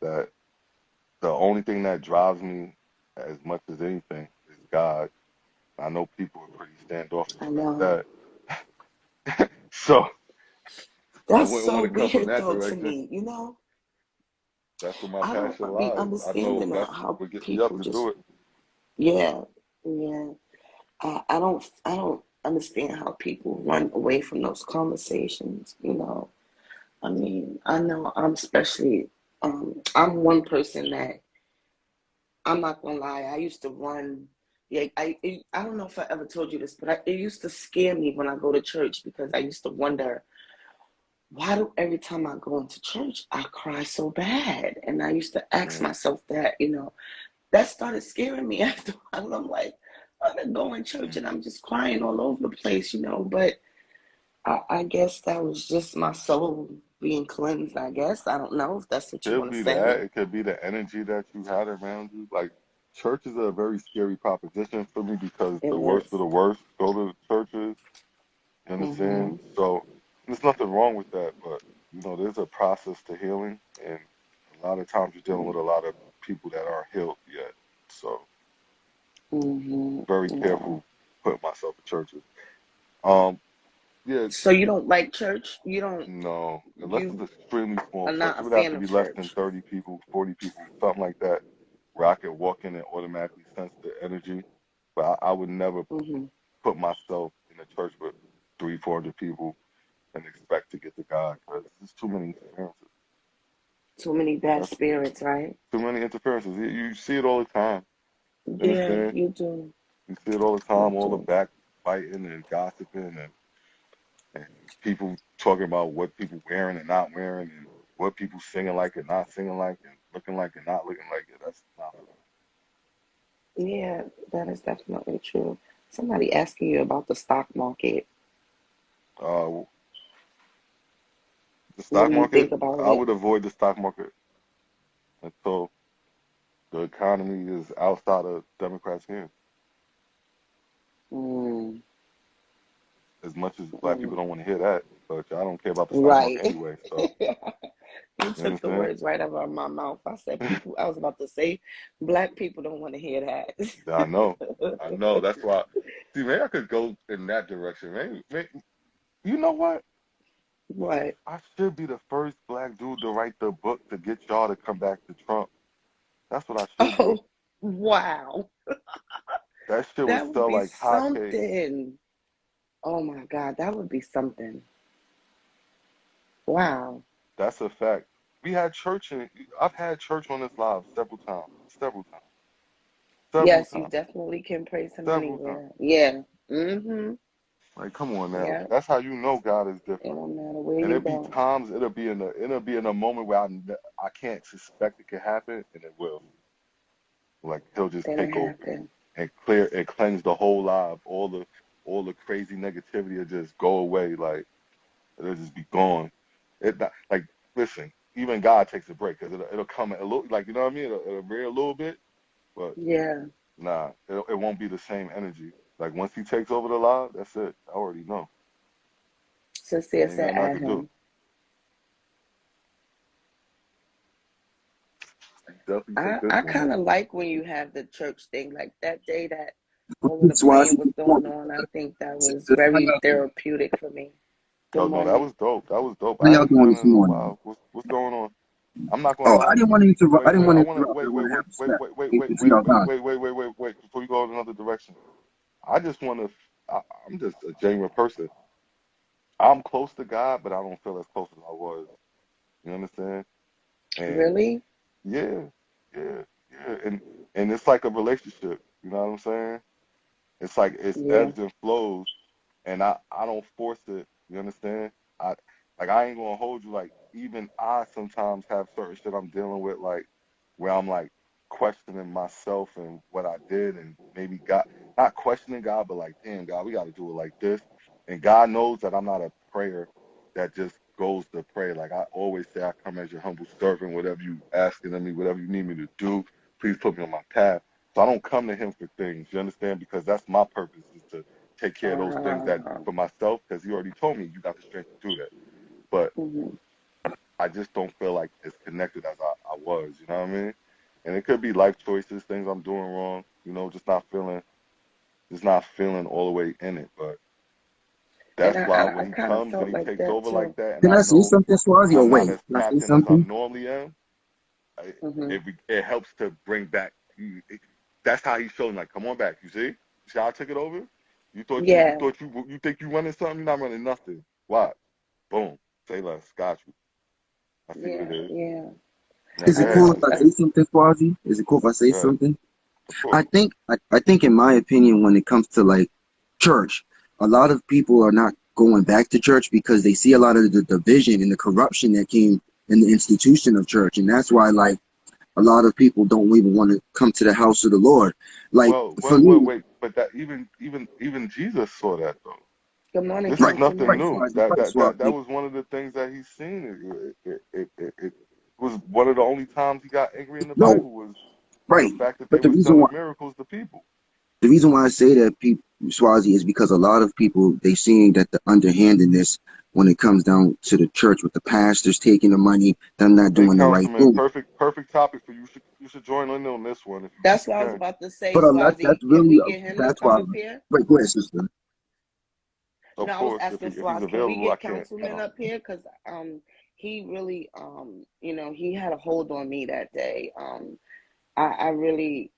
S1: That the only thing that drives me as much as anything is God. I know people are pretty standoffish
S7: I
S1: like
S7: know.
S1: that, so I
S7: That's
S1: wouldn't
S7: so
S1: want to come from
S7: weird
S1: that
S7: though to
S1: direction.
S7: me. You know,
S1: That's where my
S7: I
S1: passion
S7: don't be
S1: lies. I know
S7: understanding that
S1: that's
S7: how
S1: what gets me up
S7: people
S1: to
S7: just
S1: do it.
S7: yeah, yeah. I don't understand how people run away from those conversations, you know. I mean, I know I'm especially I'm one person that I'm not gonna lie, I used to run yeah, I don't know if I ever told you this, but it used to scare me when I go to church because I used to wonder why do every time I go into church I cry so bad? And I used to ask
S1: Mm.
S7: myself that, you know, that started scaring me after a while. I'm like, I'm gonna go in church and I'm just crying all over the place, you know. But I guess that was just my soul being cleansed, I guess. I don't know if that's what you
S1: Could
S7: want to
S1: be that.
S7: say.
S1: It could be the energy that you had around you. Like church is a very scary proposition for me because
S7: It
S1: the worst of
S7: is.
S1: the worst go to churches. You
S7: Mm-hmm.
S1: understand? So there's nothing wrong with that, but there's a process to healing, and a lot of times you're dealing with a lot of people that aren't healed yet. So
S7: Mm-hmm.
S1: very
S7: Yeah.
S1: careful putting myself in churches. Um, yeah,
S7: So you don't like church?
S1: no, unless it's
S7: You
S1: an extremely small
S7: are
S1: church.
S7: not
S1: It
S7: a
S1: would have
S7: fan
S1: to
S7: of
S1: be less than
S7: church.
S1: 30 people, 40 people, something like that, where I could walk in and automatically sense the energy. But I would never
S7: Mm-hmm.
S1: put myself in a church with 300, 400 people and expect to get to God because there's too many interferences.
S7: Too many bad
S1: That's
S7: spirits, right?
S1: too many interferences. You see it all the time. You
S7: Yeah,
S1: understand?
S7: you do.
S1: You see it all the
S7: You
S1: time, all the
S7: do.
S1: backbiting and gossiping and people talking about what people wearing and not wearing and what people singing like and not singing like and looking like and not looking like it. That's not for
S7: Yeah, that is definitely true. Somebody asking you about the stock market.
S1: me. The
S7: What
S1: stock
S7: do you
S1: market,
S7: think about
S1: I
S7: it?
S1: would avoid the stock market until the economy is outside of Democrats' hands.
S7: Mm,
S1: As much as black people
S7: mm.
S1: don't want to hear that, but I don't care about the stock market
S7: Right.
S1: anyway. So
S7: You
S1: you
S7: took the
S1: understand?
S7: words right out of my mouth. I said people, I was about to say black people don't want to hear
S1: I know,
S7: that.
S1: I know. That's why. See, maybe I could go in that direction. Maybe you know what?
S7: What?
S1: I should be the first black dude to write the book to get y'all to come back to Trump. That's what I should do.
S7: Oh, wow.
S1: That shit would
S7: That would
S1: sell
S7: be
S1: like hotcakes.
S7: something. Oh my God, that would be something. Wow.
S1: That's a fact. We had church in. I've had church on this live several times, several
S7: Yes, you
S1: times,
S7: definitely can praise him
S1: several times.
S7: anywhere. Yeah. Mm-hmm.
S1: Like, come on now.
S7: Yeah.
S1: That's how you know God is
S7: It
S1: different.
S7: don't matter where
S1: And
S7: you
S1: it'll be
S7: go.
S1: times it'll be in a moment where I can't suspect it could happen, and it will. Like he'll just
S7: It'll
S1: take over
S7: happen.
S1: and clear and cleanse the whole life. All the crazy negativity will just go away. Like it'll just be gone. It not, like listen, even God takes a break because it'll come a little like you know what I mean. It'll vary a little bit, but
S7: Yeah.
S1: nah, it won't be the same energy. Like once he takes over the live, that's it. I already know.
S7: Sincere
S1: Ain't
S7: said
S1: nothing I
S7: at
S1: could do.
S7: him.
S1: Definitely
S7: I,
S1: take this
S7: I
S1: one.
S7: kind of like when you have the church thing, like that day that all of the praying was going on. I think that was very therapeutic for me. Good
S1: Oh no, that
S7: morning.
S1: was dope. That was dope.
S8: How
S1: I
S8: y'all
S1: haven't
S8: doing
S1: done it
S8: this
S1: in a
S8: morning?
S1: while. What's going on? I'm not gonna
S8: Oh,
S1: lie.
S8: I didn't want
S1: I
S8: to
S1: wanna
S8: interrupt. I
S1: wait,
S8: really have to step into
S1: wait,
S8: y'all time.
S1: before you go in another direction. I just wanna I'm just a genuine person. I'm close to God, but I don't feel as close as I was. You understand? And
S7: Really?
S1: yeah, yeah, yeah. And it's like a relationship, you know what I'm saying? It's like it's
S7: Yeah.
S1: ebbs and flows and I don't force it, you understand? I Like I ain't gonna hold you. Like even I sometimes have certain shit I'm dealing with, like where I'm like questioning myself and what I did, and maybe God, not questioning God, but like, damn God, we got to do it like this. And God knows that I'm not a prayer that just goes to pray. Like I always say, I come as your humble servant. Whatever you asking of me, whatever you need me to do, please put me on my path. So I don't come to Him for things. You understand? Because that's my purpose, is to take care of those things that for myself. Because He already told me you got the strength to do that. But
S7: Mhm.
S1: I just don't feel like as connected as I was, you know what I mean? And it could be life choices, things I'm doing wrong, you know, just not feeling all the way in it. But
S7: And
S1: that's why when
S7: I
S1: he
S7: kind of
S1: comes and
S7: felt
S1: he
S7: like
S1: takes
S7: that
S1: over like
S7: too.
S1: that, and
S8: Can
S1: I
S8: I say
S1: know
S8: something, Swazi? Or
S1: I'm not
S8: wait,
S1: as
S8: can I say
S1: tapped in as I
S8: something?
S1: normally am,
S7: Hmm.
S1: it helps to bring back. That's how he's showing. Like, come on back. You see how I took it over?
S7: Yeah,
S1: You think you running something? You're not running nothing. Why? Boom. Say less. Got you. I see what it
S7: yeah,
S1: is.
S7: yeah.
S1: Now
S8: Is
S1: go
S8: it
S1: ahead,
S8: cool if I
S1: sister.
S8: say something, Swazi? Is it cool if I say
S1: Go ahead.
S8: something?
S1: Of course.
S8: I think in my opinion, when it comes to like church, a lot of people are not going back to church because they see a lot of the division and the corruption that came in the institution of church, and that's why like a lot of people don't even want to come to the house of the Lord. Like for me,
S1: Wait, but that even Jesus saw that though.
S7: Good morning,
S1: This is
S8: right,
S1: nothing
S8: right,
S7: Councilman.
S1: new.
S8: Swazi, right,
S1: That
S8: Swazi,
S1: was one of the things that he's seen. It was one of the only times he got angry in the
S8: no,
S1: Bible was the
S8: right.
S1: fact that they
S8: But the
S1: were
S8: reason why
S1: selling miracles to people.
S8: I say that people Swazi is because a lot of people they seeing that the underhandedness when it comes down to the church with the pastors taking the money, them not
S1: Hey,
S8: doing the right
S1: Councilman,
S8: thing.
S1: perfect topic for you. You should join in on this one if
S7: That's
S1: you
S7: what I was
S1: can.
S7: about to say,
S8: But that's
S7: Swazi. Can
S8: really
S7: we get him to
S8: that's
S7: come
S8: why.
S7: up here?
S8: Wait, go ahead, sister.
S1: Of
S7: No, I was
S1: course,
S7: asking
S1: if he's
S7: Swaz, can we
S1: available, I
S7: get
S1: can't.
S7: Councilman up here? Because he really he had a hold on me that day. I really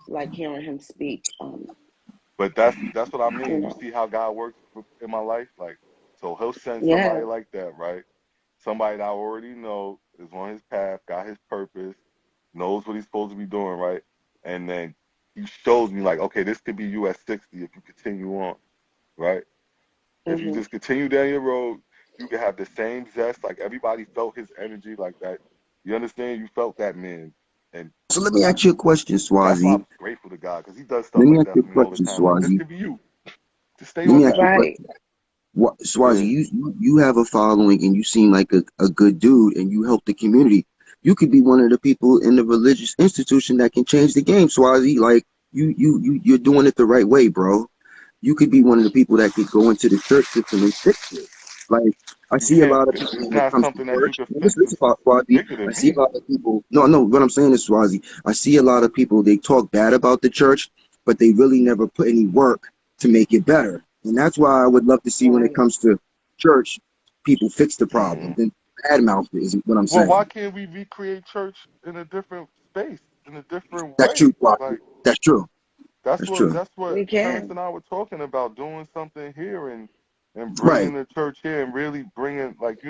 S7: like hearing him speak.
S1: But that's what I
S7: You
S1: mean. You
S7: know,
S1: see how God works in my life, like so He'll send somebody
S7: yeah,
S1: like that, right? Somebody that I already know is on his path, got his purpose, knows what he's supposed to be doing, right? And then he shows me like, okay, this could be you at 60 if you continue on, right? If you
S7: hmm
S1: just continue down your road, you can have the same zest. Like everybody felt his energy like that. You understand? You felt that man, and
S8: So let me ask you a question,
S1: that's why
S8: Swazi.
S1: I'm grateful to God because He does stuff
S8: Let me
S1: like
S8: ask
S1: that
S8: you
S1: for
S8: a
S1: me all the
S8: question,
S1: time. Like this
S8: Swazi.
S1: could be you. Just stay
S8: Let
S1: on
S8: me ask you a
S1: path.
S7: right.
S8: question. What, Swazi,
S1: Yeah.
S8: you have a following and you seem like a good dude and you help the community. You could be one of the people in the religious institution that can change the game, Swazi. Like you're doing it the right way, bro. You could be one of the people that could go into the church system and fix it. Like I
S1: You
S8: see a
S1: can't
S8: lot of
S1: fix.
S8: people
S1: It's
S8: when it
S1: not
S8: comes to
S1: something that you
S8: church.
S1: can fix.
S8: Listen,
S1: It's
S8: Swazi.
S1: bigger
S8: I
S1: than
S8: see a
S1: me.
S8: lot of people. No, no. What I'm saying is, Swazi. I see a lot of people. They talk bad about the church, but they really never put any work to make it better. And that's why I would love to see when it
S7: Right.
S8: comes to church, people fix the problem.
S1: Mm.
S8: Then badmouth it is what I'm
S1: Well, why
S8: saying.
S1: can't we recreate church in a different space, in a different
S8: That's true,
S1: way?
S8: Swazi.
S1: Like
S8: That's true. That's true.
S1: that's what
S7: We
S1: Terrence
S7: can.
S1: and I were talking about, doing something here and
S8: Right.
S1: bringing the church here and really bringing like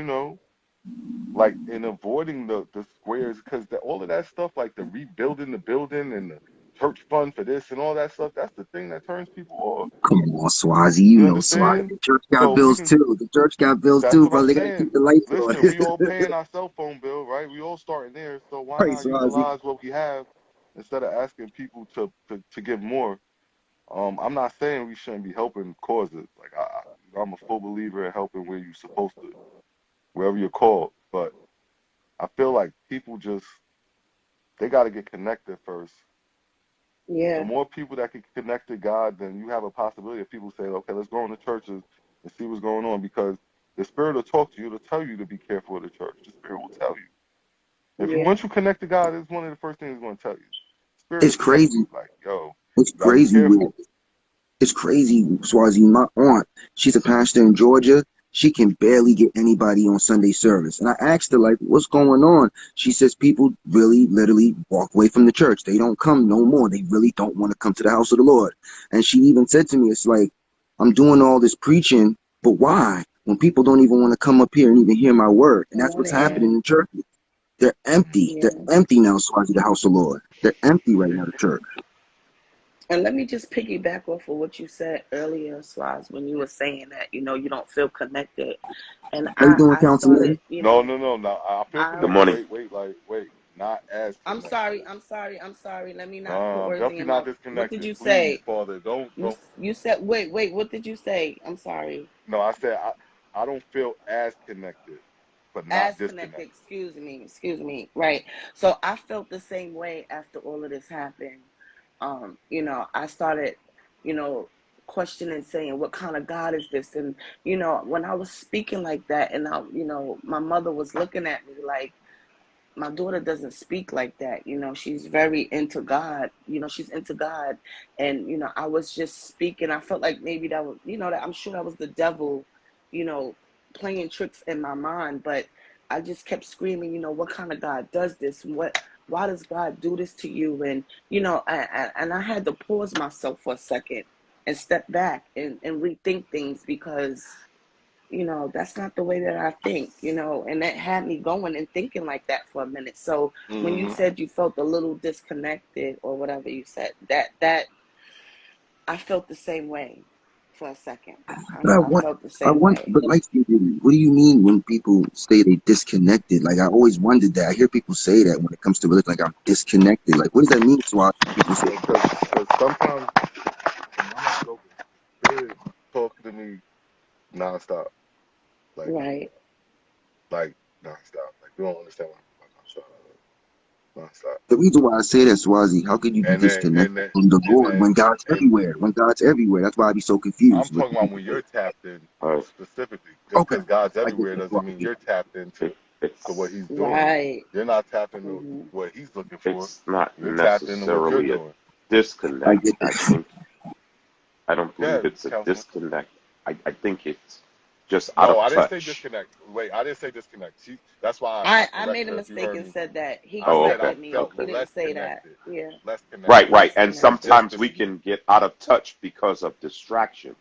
S1: like in avoiding the squares because all of that stuff like the rebuilding the building and the church fund for this and all that stuff, that's the thing that turns people off.
S8: Come on, Swazi. You
S1: You
S8: know Swazi.
S1: understand?
S8: The church got
S1: So if we
S8: bills
S1: can,
S8: too. The church got bills
S1: that's
S8: too,
S1: what
S8: bro.
S1: I'm
S8: They gotta
S1: saying.
S8: keep the lights on.
S1: Listen, we all paying our cell phone bill, right? We all starting there. So why
S8: Right,
S1: not
S8: Swazi.
S1: utilize what we have instead of asking people to give more? I'm not saying we shouldn't be helping causes. Like I'm a full believer in helping where you're supposed to, wherever you're called. But I feel like people just they got to get connected first. The
S7: Yeah.
S1: more people that can connect to God, then you have a possibility of people say, okay, let's go into churches and see what's going on because the Spirit will talk to you. It'll tell you to be careful of the church. The Spirit will tell you. If you
S7: Yeah.
S1: once you connect to God, it's one of the first things He's going to tell you. Spirit
S8: It's
S1: will tell
S8: crazy.
S1: you, like, yo,
S8: It's
S1: you got to be
S8: crazy with
S1: careful.
S8: It's crazy, Swazi. My aunt, she's a pastor in Georgia. She can barely get anybody on Sunday service. And I asked her, like, what's going on? She says people really literally walk away from the church. They don't come no more. They really don't want to come to the house of the Lord. And she even said to me, it's like, I'm doing all this preaching, but why? When people don't even want to come up here and even hear my word. And
S7: Come
S8: that's
S7: on
S8: what's
S7: here.
S8: happening in church. They're empty. They're
S7: Yeah.
S8: empty now, Swazi, the house of the Lord. They're empty right now, the church.
S7: And let me just piggyback off of what you said earlier, Swaz, when you were saying that, you don't feel connected. And
S8: How you doing,
S7: I started,
S8: Councilman?
S1: No, no, no, no. I feel
S7: I
S9: Good
S1: connected.
S9: morning.
S7: was,
S1: Wait. Not as
S7: I'm sorry,
S1: connected.
S7: I'm sorry. Let me not put
S1: No, I'm
S7: words in
S1: definitely
S7: your
S1: not
S7: mouth. What did
S1: disconnected.
S7: you
S1: Please,
S7: say?
S1: Father, don't.
S7: You said, wait, what did you say? I'm sorry.
S1: No, I said I don't feel as connected, but not
S7: As connected,
S1: disconnected.
S7: excuse me. Right. So I felt the same way after all of this happened. I started, you know, questioning, saying, what kind of God is this? And, when I was speaking like that, and my mother was looking at me like, my daughter doesn't speak like that. She's very into God. She's into God. And, I was just speaking. I felt like maybe that was, that I'm sure that was the devil, you know, playing tricks in my mind. But I just kept screaming, what kind of God does this? Why does God do this to you? And, and I had to pause myself for a second and step back and rethink things, because that's not the way that I think, and that had me going and thinking like that for a minute. So when you
S1: Hmm.
S7: said you felt a little disconnected or whatever you said, that I felt the same way for a second.
S8: But I
S7: I
S8: want,
S7: felt the same way.
S8: but like, what do you mean when people say they disconnected? Like, I always wondered that. I hear people say that when it comes to religion, like I'm disconnected. Like, what does that mean? So why people say,
S1: Because sometimes when I'm not joking, spirit talking to me nonstop, like
S7: Right.
S1: like nonstop. Like you don't understand what I'm talking about. Nonstop.
S8: the reason why I say that, Swazi, how could you be
S1: And then
S8: disconnected
S1: and then
S8: from the
S1: and
S8: Lord when
S1: then
S8: God's
S1: and
S8: everywhere? When God's everywhere, that's why I be so
S1: I'm
S8: confused with
S1: talking
S8: what
S1: about
S8: people
S1: when
S8: say.
S1: you're tapped in
S9: Uh,
S1: specifically. Just
S8: Okay,
S1: because God's
S8: I get
S1: everywhere
S8: that,
S1: doesn't mean
S8: Swazi.
S1: you're tapped into
S9: it,
S1: to what
S9: it's
S1: He's doing.
S7: Right.
S1: You're not tapped into
S7: Hmm.
S1: what He's looking for.
S9: it's not
S1: You're tapped into what you're
S9: necessarily a
S1: doing.
S8: I
S9: disconnect.
S8: get that.
S9: I don't believe
S1: Yeah,
S9: it's a
S1: Councilman.
S9: disconnect. I think it's just out
S1: No,
S9: of
S1: I didn't say
S9: touch.
S1: disconnect. Wait, I didn't say disconnect. That's why I
S7: I made a
S1: corrected her if you
S7: mistake
S1: heard
S7: and
S1: me.
S7: said that. He
S1: I
S9: Oh,
S1: said I
S9: okay,
S7: corrected me.
S1: felt
S7: He
S9: okay.
S7: didn't
S1: less
S7: say that.
S1: connected.
S7: Yeah.
S1: Less
S9: Right,
S1: connected.
S9: right.
S7: Less
S9: And
S1: Than
S7: connected.
S9: sometimes we
S1: disconnected.
S9: can get out of touch because of distractions.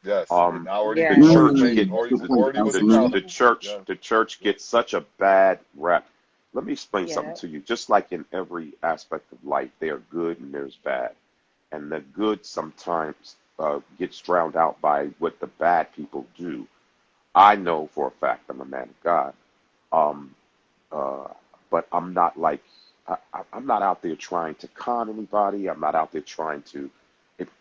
S1: Yes. And
S9: Um,
S1: I already
S9: the
S1: been called
S7: Yes.
S1: a
S9: church
S1: saint.
S9: get
S8: Mm,
S1: Already
S8: good point,
S1: was
S8: Councilman.
S9: the
S1: accountable.
S9: church
S1: Yes.
S9: the church
S1: Yes.
S9: gets such a bad rep. Let me explain something
S7: Yeah.
S9: to you. Just like in every aspect of life, there are good and there's bad, and the good sometimes gets drowned out by what the bad people do. I know for a fact I'm a man of God, um, uh, but I'm not like I'm not out there trying to con anybody. I'm not out there trying to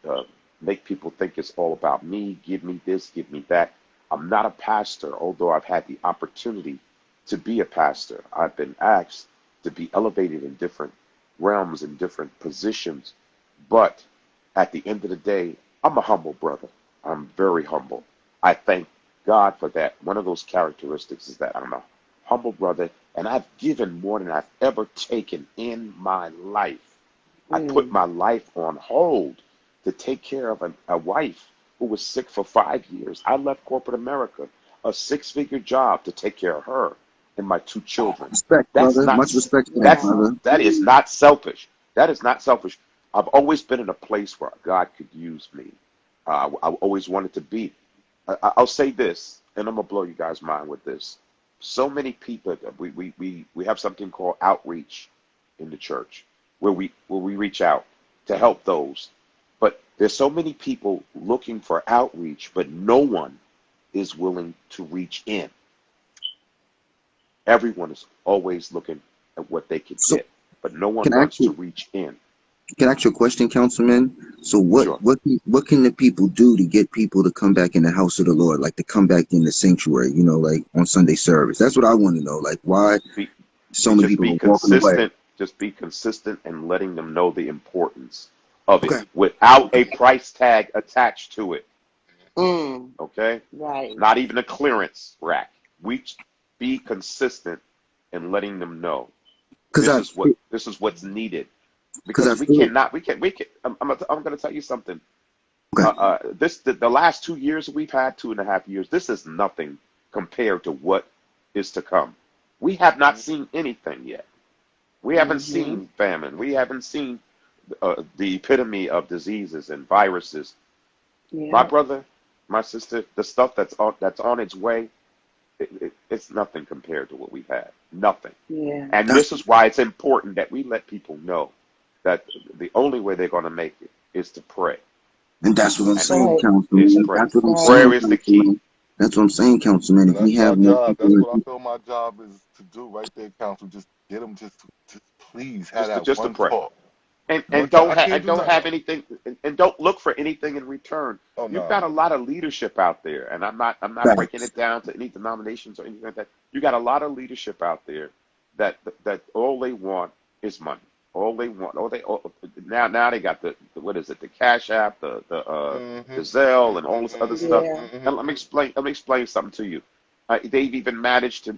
S9: uh, make people think it's all about me. Give me this, give me that. I'm not a pastor, although I've had the opportunity to be a pastor. I've been asked to be elevated in different realms and different positions, but at the end of the day, I'm a humble brother. I'm very humble. I thank God for that. One of those characteristics is that I'm a humble brother, and I've given more than I've ever taken in my life. I put
S7: Mm.
S9: my life on hold to take care of a wife who was sick for 5 years. I left corporate America, a six-figure job to take care of her and my two children.
S8: Respect,
S9: That's
S8: brother.
S9: not
S8: Much respect for that,
S9: that's
S7: Wow.
S8: brother.
S9: that is not selfish. That is not selfish. I've always been in a place where God could use me. I always wanted to be. I'll say this, and I'm gonna blow you guys' mind with this. So many people, we have something called outreach in the church, where we reach out to help those. But there's so many people looking for outreach, but no one is willing to reach in. Everyone is always looking at what they could
S8: So,
S9: get, but no one
S8: can I
S9: wants to
S8: actually
S9: reach in.
S8: can I ask you a question, Councilman? So,
S9: Sure.
S8: what can the people do to get people to come back in the house of the Lord, like to come back in the sanctuary? Like on Sunday service. That's what I want to know. Like, why
S9: Be,
S8: so many
S9: just
S8: people
S9: be
S8: are walking away?
S9: consistent. Just be consistent and letting them know the importance of it
S8: Okay.
S9: without a price tag attached to it.
S7: Mm.
S9: Okay?
S7: Right.
S9: Not even a clearance rack. We be consistent in letting them know
S8: Because
S9: this is what's needed
S8: I
S9: because we
S8: feel
S9: cannot we can I'm going to tell you something.
S8: okay.
S9: The last 2 years we've had 2.5 years. This is nothing compared to what is to come. We have not
S1: Hmm.
S9: seen anything yet. We haven't
S7: Mm-hmm.
S9: seen famine. We haven't seen the epitome of diseases and viruses. My
S7: Yeah.
S9: brother, my sister, the stuff that's on its way, it's nothing compared to what we've had. Nothing.
S7: Yeah.
S9: And
S8: That's
S9: this is why it's important that we let people know that the only way they're going to make it is to pray.
S8: And that's what I'm
S9: And
S8: saying,
S7: Right,
S9: is
S8: Councilman.
S9: pray.
S8: That's what I'm
S7: right.
S8: saying,
S9: Prayer is the key.
S8: Councilman. That's what I'm saying, Councilman.
S1: And
S8: If we
S1: that's my
S8: have more
S1: job.
S8: people
S1: That's
S8: like
S1: what I
S8: you,
S1: feel my job is to do right there, council. Just get them to please have
S9: Just
S1: that
S9: just to
S1: one
S9: pray.
S1: talk.
S9: and
S1: One
S9: and
S1: talk.
S9: don't
S1: I
S9: have
S1: can't
S9: and
S1: do
S9: don't
S1: nothing
S9: have
S1: else.
S9: anything, and don't look for anything in return.
S1: Oh,
S9: You've
S1: no,
S9: got a
S1: no.
S9: lot of leadership out there, and I'm not breaking
S8: facts.
S9: it down to any denominations or anything like that. You got a lot of leadership out there that all they want is money. All they want, now they got the what is it, the Cash App, the Zelle, and all this other stuff.
S7: Yeah.
S9: And let me explain something to you. They've even managed to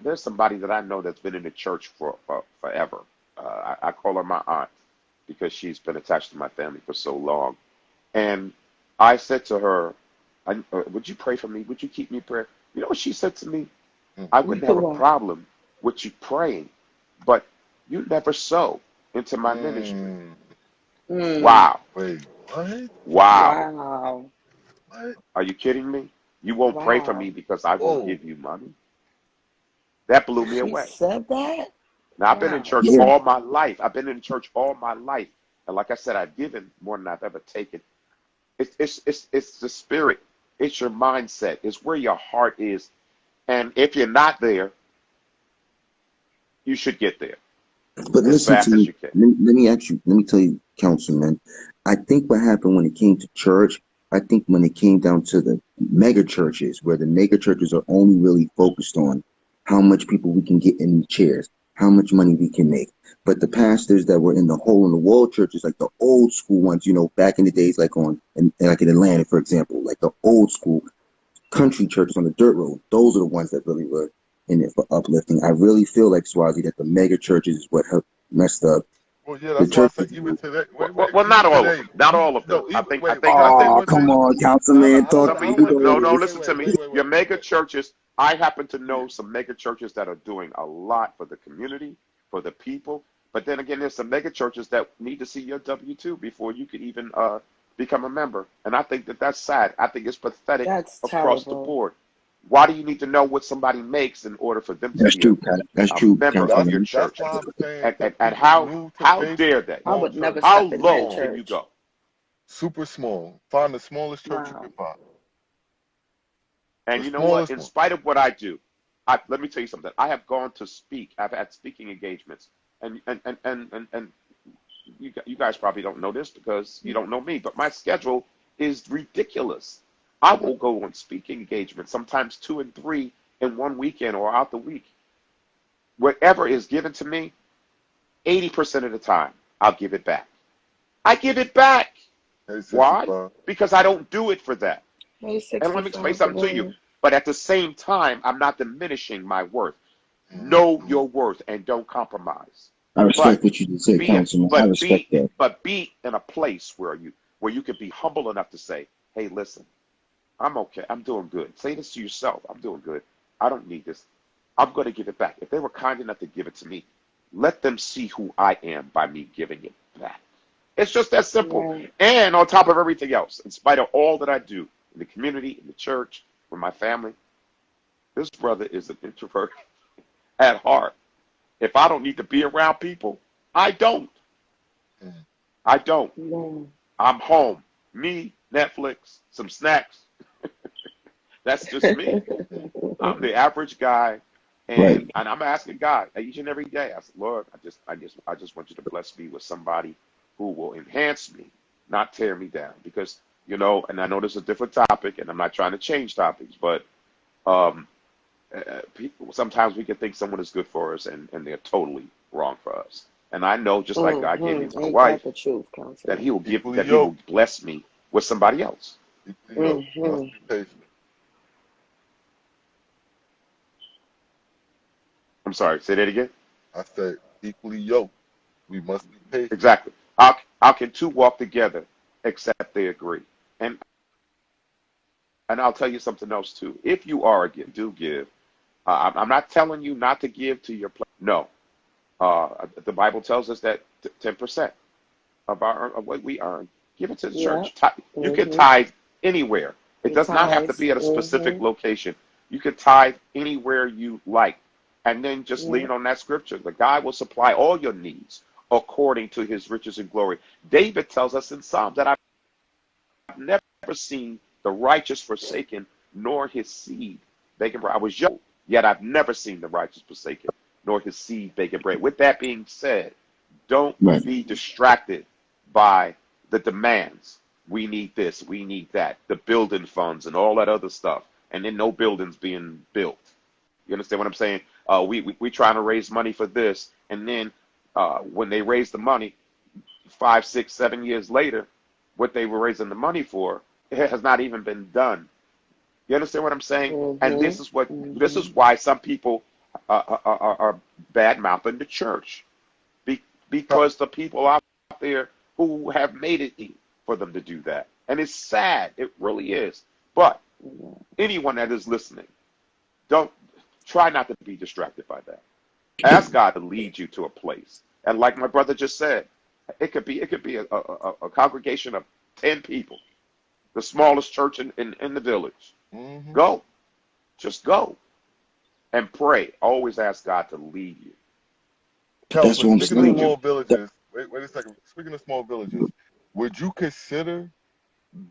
S9: there's somebody that I know that's been in the church for forever. I call her my aunt because she's been attached to my family for so long. And I said to her, would you pray for me? Would you keep me in prayer? You know what she said to me? I wouldn't have a
S7: Wow.
S9: problem with you praying, but you never sow into my ministry.
S1: Mm,
S7: Mm.
S9: Wow.
S1: wait, what?
S9: Wow.
S7: Wow.
S1: What?
S9: Are you kidding me? You won't pray for me
S7: Wow.
S9: because I won't
S1: Whoa.
S9: give you money? That blew me
S7: She
S9: away.
S7: said that?
S9: Now, I've been in
S7: Wow.
S9: church
S8: Yeah.
S9: all my life. I've been in church all my life. And like I said, I've given more than I've ever taken. It's the spirit. It's your mindset. It's where your heart is. And if you're not there, you should get there
S8: But
S9: as
S8: listen to
S9: fast as
S8: me.
S9: you can.
S8: Let me ask you. Let me tell you, Councilman. I think what happened when it came to church. I think when it came down to the mega churches, where the mega churches are only really focused on how much people we can get in the chairs, how much money we can make. But the pastors that were in the hole in the wall churches, like the old school ones, back in the days, like like in Atlanta, for example, like the old school country churches on the dirt road. Those are the ones that really were in it for uplifting. I really feel like Swazi that the mega churches is what have messed up
S1: Well, yeah,
S8: the
S1: that's why I said
S8: churches.
S1: even today.
S9: Well,
S1: Wait,
S9: well,
S1: wait.
S9: well,
S1: Even
S9: not all of
S1: today,
S9: them. Not
S1: you
S9: all of them.
S1: no.
S9: I
S1: Even
S9: think I
S1: wait.
S9: think
S1: Can I
S9: some
S1: say
S8: Oh,
S1: one
S8: come
S1: thing?
S8: on,
S1: Hold
S8: councilman,
S1: on, hold
S8: talk
S1: on,
S9: some
S8: to
S9: of
S1: hold
S8: me.
S1: on.
S9: no,
S1: Wait,
S9: no.
S1: wait,
S9: Listen
S1: wait,
S9: to
S1: wait,
S9: me.
S1: wait, wait,
S9: Your
S1: wait,
S9: mega
S1: wait.
S9: churches. I happen to
S1: Yeah.
S9: know some mega churches that are doing a lot for the community, for the people. But then again, there's some mega churches that need to see your W-2 before you could even become a member. And I think that that's sad. I think it's pathetic
S7: That's
S9: across the
S7: terrible.
S9: board. Why do you need to know what somebody makes in order for them to
S8: That's
S9: be a,
S8: true, Pat. That's
S9: a
S8: true,
S9: member of
S1: That's
S9: your
S8: councilman.
S1: that's
S9: church?
S1: why I'm saying to
S9: And
S1: people
S9: how
S1: new to
S9: how
S1: faith,
S9: dare they?
S7: I
S1: small
S7: would never
S1: church,
S9: How
S7: step in that
S9: low can you
S7: church.
S9: go?
S1: super small. Find the smallest church you can
S7: Wow.
S1: find. The
S9: And you know what?
S1: smallest
S9: In
S1: one.
S9: spite of what I do, let me tell you something. I have gone to speak. I've had speaking engagements, and you guys probably don't know this because you don't know me, but my schedule is ridiculous. I will go on speaking engagements, sometimes 2 and 3 in one weekend or out the week. Whatever is given to me, 80% of the time, I'll give it back. I give it back.
S1: Hey,
S9: Why?
S1: 65.
S9: Because I don't do it for that.
S7: Hey,
S9: And let me explain
S7: 65, good
S9: something to you.
S7: morning.
S9: But at the same time, I'm not diminishing my worth. Know
S1: Mm-hmm.
S9: your worth and don't compromise.
S8: I
S9: But
S8: respect what you just said,
S9: be
S8: councilman. I
S9: but
S8: respect
S9: be
S8: that.
S9: but be in a place where you can be humble enough to say, hey, listen, I'm okay. I'm doing good. Say this to yourself. I'm doing good. I don't need this. I'm going to give it back. If they were kind enough to give it to me, let them see who I am by me giving it back. It's just that simple.
S7: Right.
S9: And on top of everything else, in spite of all that I do in the community, in the church, with my family, this brother is an introvert at heart. If I don't need to be around people, I don't.
S1: Mm.
S9: I don't.
S7: Yeah.
S9: I'm home. Me, Netflix, some snacks. That's just me. I'm the average guy,
S8: Right.
S9: and I'm asking God each and every day. I said, Lord, I just want you to bless me with somebody who will enhance me, not tear me down. Because and I know this is a different topic, and I'm not trying to change topics, but um, people sometimes we can think someone is good for us, and they're totally wrong for us. And I know, just like God gave me
S7: Mm-hmm.
S9: my
S7: Ain't that
S9: wife,
S7: the truth,
S9: that
S7: councilman?
S1: Equally
S9: that He will
S1: yoked.
S9: bless me with somebody else.
S1: Equally yoked. We must
S7: Mm-hmm.
S1: be patient.
S9: I'm sorry, say that again.
S1: I said equally yoked. We must be patient.
S9: Exactly. How can two walk together except they agree? And and I'll tell you something else too. If you are a giver, do give. I'm not telling you not to give to your place. No. The Bible tells us that 10% of what we earn, give it to the
S7: Yep.
S9: church. You can
S7: Mm-hmm.
S9: tithe anywhere. It
S7: Your
S9: does not have to
S7: tithes.
S9: be at a specific
S7: Mm-hmm.
S9: location. You can tithe anywhere you like. And then just lean
S7: Yep.
S9: on that scripture. The God will supply all your needs according to his riches and glory. David tells us in Psalms that I've never seen the righteous forsaken, nor his seed begging bread. I was young, yet I've never seen the righteous forsaken, nor his seed begging bread. With that being said, don't
S8: Right.
S9: be distracted by the demands. We need this, we need that, the building funds and all that other stuff, and then no buildings being built. You understand what I'm saying? We trying to raise money for this, and then when they raise the money, 5, 6, 7 years later, what they were raising the money for, it has not even been done. You understand what I'm saying? And this is why some people are bad mouthing the church, because the people out there who have made it for them to do that, and it's sad. It really is. But anyone that is listening, don't try not to be distracted by that. Ask God to lead you to a place, and like my brother just said, it could be a congregation of 10 people, the smallest church in the village.
S1: Mm-hmm.
S9: Go. Just go and pray. Always ask God to lead you.
S8: That's what
S1: Counselor,
S8: I'm
S1: speaking of
S8: saying.
S1: small villages, wait a second. Speaking of small villages, would you consider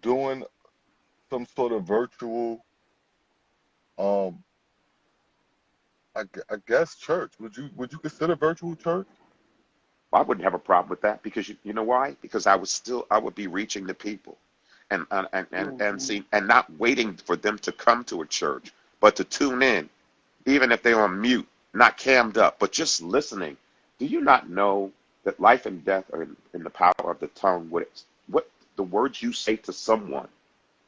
S1: doing some sort of virtual, um, I guess church? Would you consider virtual church?
S9: I wouldn't have a problem with that, because you know why? Because I would be reaching the people, and see, and not waiting for them to come to a church, but to tune in, even if they're on mute, not cammed up, but just listening. Do you not know that life and death are in the power of the tongue? What the words you say to someone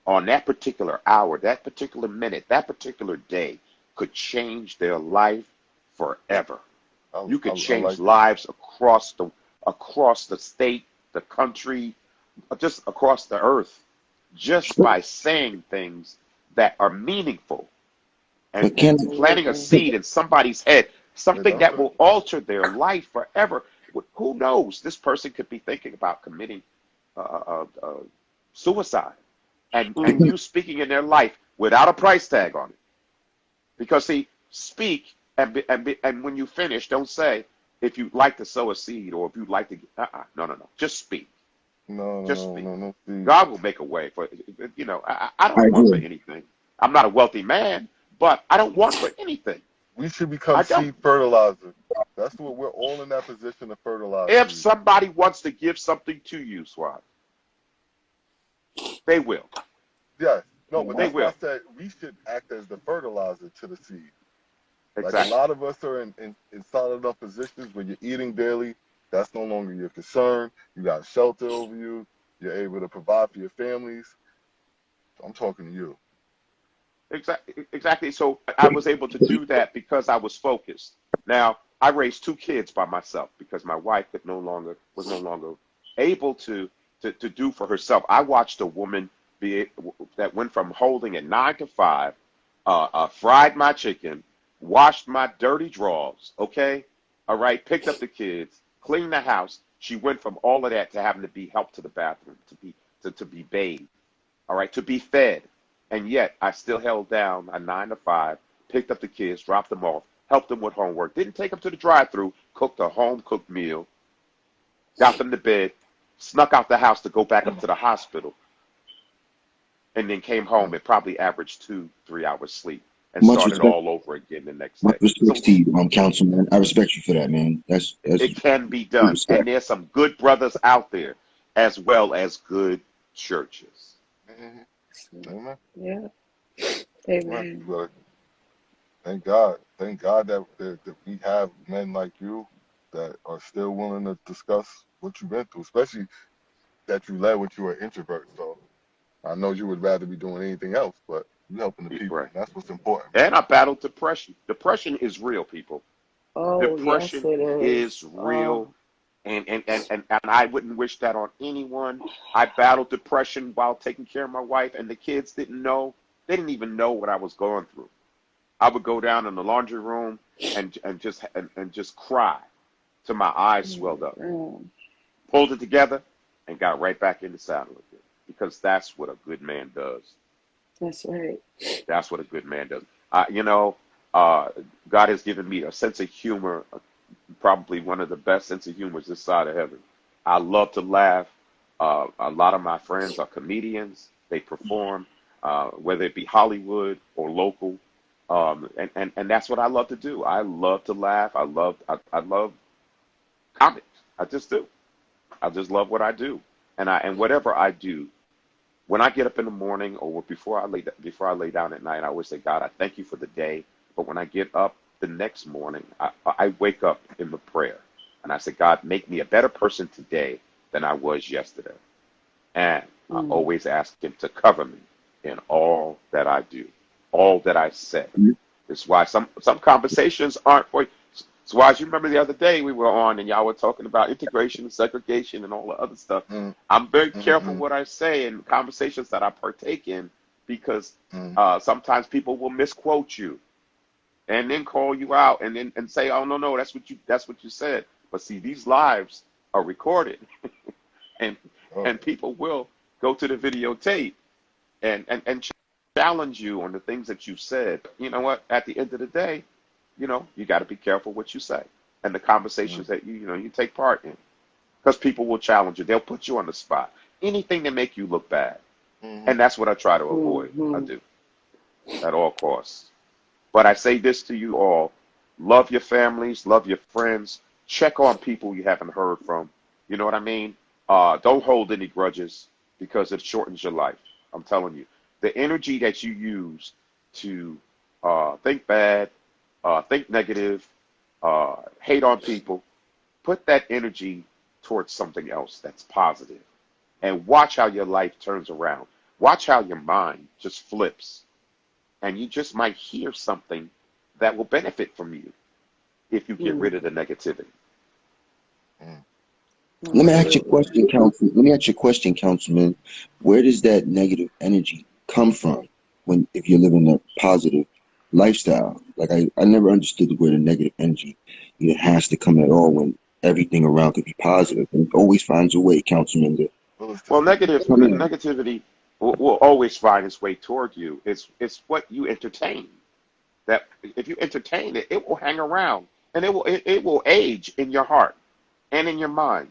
S9: on that particular hour, that particular minute, that particular day could change their life forever. You could
S1: I
S9: change
S1: like
S9: lives across the state, the country, just across the earth, just by saying things that are meaningful,
S8: But
S9: and
S8: can
S9: planting a seed in somebody's head,
S1: yeah,
S9: something
S1: that's
S9: that
S1: it.
S9: will alter their life forever. Who knows? This person could be thinking about committing suicide, and you speaking in their life without a price tag on it. Because see, speak, and when you finish, don't say if you'd like to sow a seed, or if you'd like to. No. Just speak.
S1: No,
S9: Just
S1: no,
S9: speak.
S1: no, no, Steve.
S9: God will make a way for. I
S8: I
S9: don't want for
S8: agree.
S9: anything. I'm not a wealthy man, but I don't want for anything.
S1: We should become
S9: I don't.
S1: seed fertilizer. That's what we're all in that position to fertilize
S9: If
S1: seeds.
S9: somebody wants to give something to you, Swat, they will.
S1: Yes. No, but
S9: They
S1: that's why I
S9: will.
S1: said we should act as the fertilizer to the seed. Like a
S9: Exactly.
S1: lot of us are in solid enough positions where you're eating daily. That's no longer your concern. You got shelter over you. You're able to provide for your families. I'm talking to you.
S9: Exactly. Exactly. So I was able to do that because I was focused. Now I raised 2 kids by myself because my wife was no longer able to do for herself. I watched a woman that went from holding at 9 to 5, fried my chicken, washed my dirty drawers. Okay, all right, picked up the kids, cleaned the house. She went from all of that to having to be helped to the bathroom, to be bathed, all right, to be fed. And yet I still held down a 9 to 5, picked up the kids, dropped them off, helped them with homework, didn't take them to the drive-through, cooked a home cooked meal, got them to bed, snuck out the house to go back up to the hospital, and then came home and probably averaged 2, 3 hours sleep, and
S8: Much
S9: started
S8: respect,
S9: all over again the next
S8: much
S9: day.
S8: respect
S9: So
S8: to you, Councilman. I respect you for that, man. That's
S9: it can be
S8: true
S9: done. And
S8: respect.
S9: there's some good brothers out there, as well as good churches.
S1: Mm-hmm. Amen.
S7: Yeah.
S1: Amen.
S7: Amen.
S1: But thank God. Thank God that we have men like you that are still willing to discuss what you've been through, especially that you led when you were an introvert. So I know you would rather be doing anything else, but you helping the people.
S9: Right.
S1: And that's what's important, man.
S9: And I battled depression. Depression is real, people.
S7: Oh, yes,
S9: Depression
S7: it
S9: is
S7: is.
S9: real, and I wouldn't wish that on anyone. I battled depression while taking care of my wife, and the kids didn't know. They didn't even know what I was going through. I would go down in the laundry room and just cry till my eyes swelled up.
S7: Mm,
S9: Pulled it together and got right back in the saddle again, because that's what a good man does.
S7: that's right.
S9: That's what a good man does. You know, uh, God has given me a sense of humor, probably one of the best sense of humors this side of heaven. I love to laugh. A lot of my friends are comedians. They perform, whether it be Hollywood or local, and that's what I love to do. I love to laugh. I love comics. I just do. I just love what I do, and whatever I do, when I get up in the morning or before I lay down at night, I always say, God, I thank you for the day. But when I get up the next morning, I wake up in the prayer, and I say, God, make me a better person today than I was yesterday. And I always ask him to cover me in all that I do, all that I say. That's why some conversations aren't for you. So why, as you remember the other day we were on and y'all were talking about integration and segregation and all the other stuff. I'm very careful what I say in conversations that I partake in because sometimes people will misquote you and then call you out and say, oh no, that's what you said. But see, these lives are recorded and people will go to the videotape and challenge you on the things that you said. You know what? At the end of the day, you got to be careful what you say and the conversations that you take part in, because people will challenge you. They'll put you on the spot. Anything to make you look bad, and that's what I try to avoid. I do at all costs. But I say this to you all: love your families, love your friends, check on people you haven't heard from. You know what I mean? Don't hold any grudges because it shortens your life. I'm telling you, the energy that you use to think bad, think negative, hate on people, put that energy towards something else that's positive, and watch how your life turns around. Watch how your mind just flips, and you just might hear something that will benefit from you if you get rid of the negativity.
S8: Let me ask you a question, Council. Let me ask you a question, Councilman. Where does that negative energy come from if you're living a positive lifestyle? Like I never understood where the negative energy has to come at all when everything around could be positive. And it always finds a way, Councilman, to
S9: Well,
S8: come in.
S9: negativity will always find its way toward you. It's what you entertain. That if you entertain it, it will hang around, and it will age in your heart and in your mind.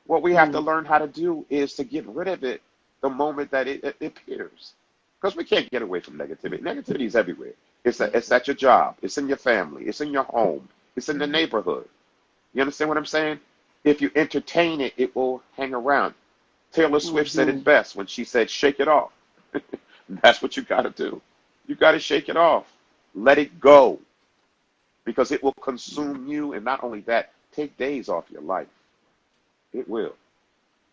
S9: What we have to learn how to do is to get rid of it the moment that it appears, because we can't get away from negativity. Negativity is everywhere. It's at your job. It's in your family. It's in your home. It's in the neighborhood. You understand what I'm saying? If you entertain it, it will hang around. Taylor Swift said it best when she said, shake it off. That's what you got to do. You got to shake it off. Let it go, because it will consume you. And not only that, take days off your life. It will.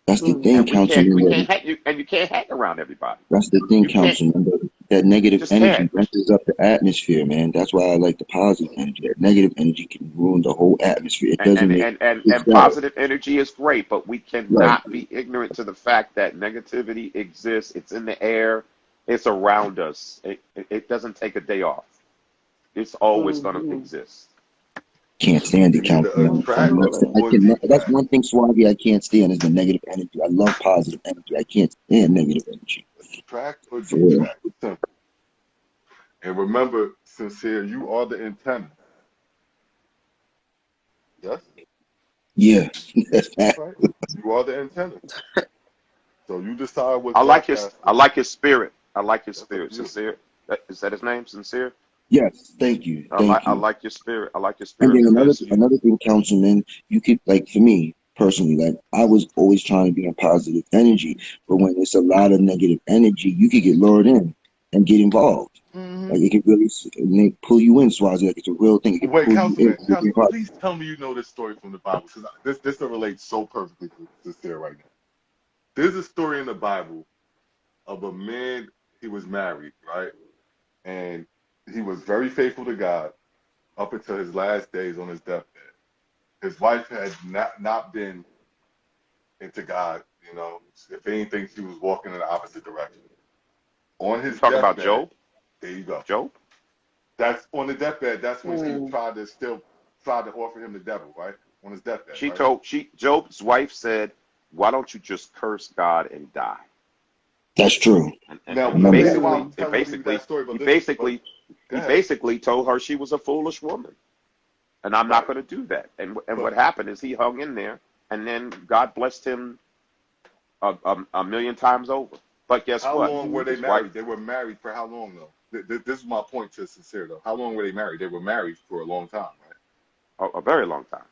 S8: That's the thing,
S9: And
S8: Councilman.
S9: you can't hang around everybody.
S8: That's the thing,
S9: You can't.
S8: Councilman. That negative
S9: Just
S8: energy
S9: can't.
S8: messes up the atmosphere, man. That's why I like the positive energy. That negative energy can ruin the whole atmosphere. It doesn't make it
S9: And
S8: better.
S9: positive energy is great, but we
S8: Right.
S9: cannot be ignorant to the fact that negativity exists. It's in the air. It's around us. It doesn't take a day off. It's always going to exist.
S8: Can't stand
S1: You
S8: it,
S1: can either
S8: Councilman.
S1: attract
S8: I
S1: or
S8: can. That's
S1: detract.
S8: one thing, Swaggy, I can't stand is the negative energy. I love positive energy. I can't stand negative energy.
S1: Attract or
S8: For real.
S1: detract. It's simple. And remember, sincere, you are the antenna. Yes?
S8: Yeah, that's
S1: That's
S8: fact.
S1: right. You are the antenna. So you decide what's
S9: I
S1: broadcasted.
S9: like his spirit. I like his
S1: That's up
S9: spirit.
S1: to you.
S9: Sincere. Is that his name? Sincere.
S8: Yes, thank you, thank
S9: I
S8: you.
S9: like your spirit. I like your
S8: And
S9: spirit
S8: then
S9: because
S8: another thing, Councilman, you could like for me personally, like I was always trying to be in positive energy, but when there's a lot of negative energy, you could get lured in and get involved.
S1: Hmm.
S8: Like it could really pull you in, Swazi. Like it's a real thing. It could
S1: Wait,
S8: pull you in.
S1: Councilman, please tell me you know this story from the Bible, because this relates so perfectly to sincere right now. There's a story in the Bible of a man. He was married, right? And he was very faithful to God up until his last days on his deathbed. His wife had not been into God, you know. If anything, she was walking in the opposite direction. On
S9: you
S1: his
S9: talking about
S1: deathbed,
S9: Job.
S1: there you go.
S9: Job.
S1: That's on the deathbed. That's when she tried to offer him the devil, right? On his deathbed, right?
S9: Job's wife said, "Why don't you just curse God and die?"
S8: That's true.
S1: Now
S8: I
S9: And he
S8: remember
S1: the reason
S8: that.
S1: why
S9: basically,
S1: I'm telling you that story,
S9: he
S1: but
S9: basically,
S1: go
S9: he
S1: ahead.
S9: basically told her she was a foolish woman. and I'm not
S1: Right.
S9: going to do that. And
S1: But
S9: what happened is he hung in there, and then God blessed him a million times over. But guess
S1: how
S9: what?
S1: long were they
S9: His wife,
S1: married? They were married for how long though? This is my point to sincere though. How long were they married? They were married for a long time, right?
S9: a very long time.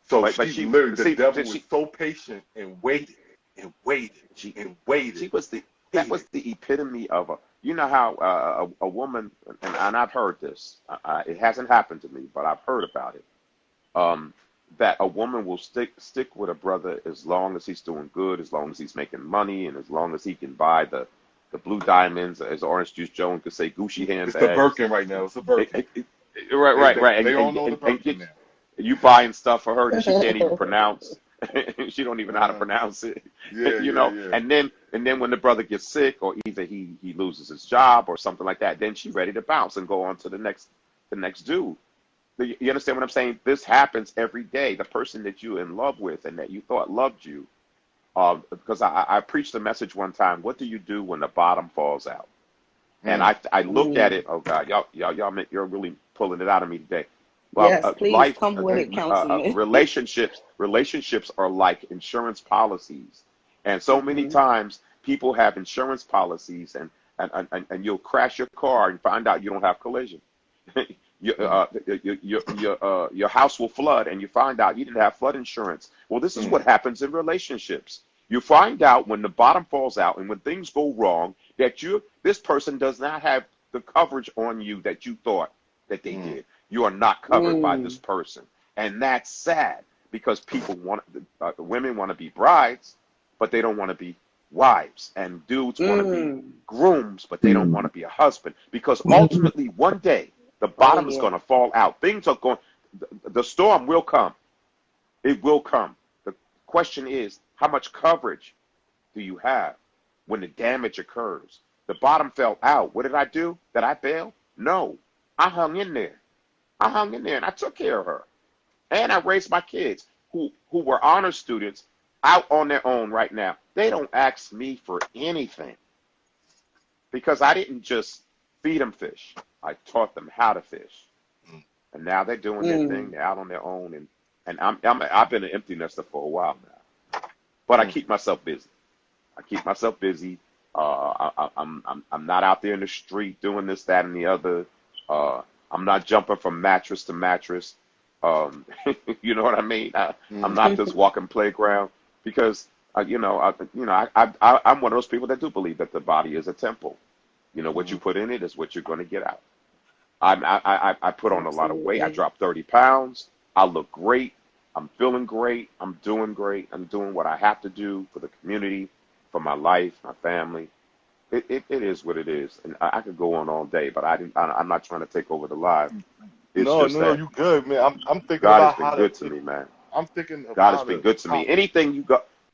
S1: So
S9: But
S1: she
S9: she
S1: literally, the
S9: see
S1: devil was
S9: she
S1: so patient and waited and waited
S9: she
S1: and
S9: she
S1: waited,
S9: was the that
S1: waited.
S9: was the epitome of a, you know how a woman, and I've heard this. It hasn't happened to me, but I've heard about it. Um, that a woman will stick with a brother as long as he's doing good, as long as he's making money, and as long as he can buy the blue diamonds, as Orange Juice Jones could say, Gucci
S1: It's the
S9: handbags.
S1: Birkin right now. It's a
S9: It-
S1: Birkin.
S9: it- right, right, right.
S1: They all
S9: And,
S1: know the
S9: and, and get
S1: Birkin now.
S9: you buying stuff for her that she can't even pronounce. She don't even know how to
S1: Uh,
S9: pronounce it,
S1: yeah,
S9: you
S1: yeah,
S9: know.
S1: yeah.
S9: And then when the brother gets sick, or either he loses his job or something like that, then she's ready to bounce and go on to the next dude. You understand what I'm saying? This happens every day. The person that you're in love with and that you thought loved you, because I preached a message one time. What do you do when the bottom falls out? And
S1: Mm,
S9: I look at
S7: Mm.
S9: it. Oh God, you're really pulling it out of me today. Well,
S7: Yes, please
S9: life,
S7: come with it, Councilman.
S9: relationships are like insurance policies, and so many
S7: Hmm.
S9: times people have insurance policies, and you'll crash your car and find out you don't have collision.
S1: mm,
S9: Your house will flood, and you find out you didn't have flood insurance. Well, this is
S1: mm,
S9: what happens in relationships. You find out when the bottom falls out and when things go wrong that this person does not have the coverage on you that you thought that they
S1: mm,
S9: did. You are not covered by this
S7: Mm.
S9: person, and that's sad because women want to be brides, but they don't want to be wives, and dudes want to be
S7: Mm.
S9: grooms, but they don't want to be a husband, because ultimately one day the
S7: Oh
S9: bottom is
S7: yeah.
S9: going to fall out. Things are going, the storm will come. It will come. The question is, how much coverage do you have when the damage occurs? The bottom fell out. What did I do? Did I bail? No. I hung in there. I hung in there and I took care of her. And I raised my kids who were honor students out on their own right now. They don't ask me for anything because I didn't just feed them fish. I taught them how to fish.
S1: mm,
S9: And now they're doing their thing.
S7: Mm.
S9: They're out on their own. And I've been an empty nester for a while now. But I
S1: mm,
S9: keep myself busy. I keep myself busy. I'm not out there in the street doing this, that, and the other. I'm not jumping from mattress to mattress. You know what I mean? I'm
S1: mm,
S9: not this walking playground because I'm one of those people that do believe that the body is a temple. You know what you
S1: mm.
S9: put in it is what you're going to get out. I put on a lot of weight. I
S7: Absolutely.
S9: dropped 30 pounds. I look great. I'm feeling great. I'm doing great. I'm doing what I have to do for the community, for my life, my family. It is what it is. And I could go on all day, but I'm not trying to take over the live. It's
S1: No,
S9: just
S1: no, no,
S9: that
S1: you good, man. I'm thinking
S9: God has
S1: about
S9: been
S1: how to.
S9: good to me, man.
S1: I'm thinking of
S9: God has
S1: how
S9: been
S1: to
S9: good to me.
S1: how.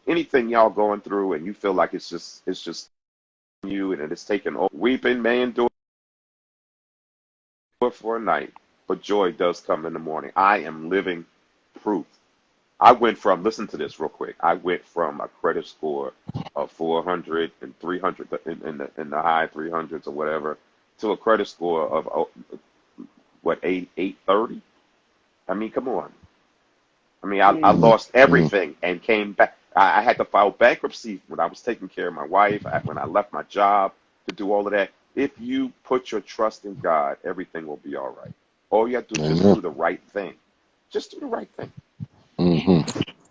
S9: Anything y'all going through and you feel like it's just you and it's taken over. Weeping may endure for a night, but joy does come in the morning. I am living proof. I went from, listen to this real quick. I went from a credit score of 400 and 300 in the high 300s or whatever to a credit score of what 830. I mean, come on. I mean, I
S7: Mm.
S9: lost everything and came back. I had to file bankruptcy when I was taking care of my wife, when I left my job to do all of that. If you put your trust in God, everything will be all right. All you have to do is just
S6: Amen.
S9: do the right thing. Just do the right thing.
S6: Mm-hmm.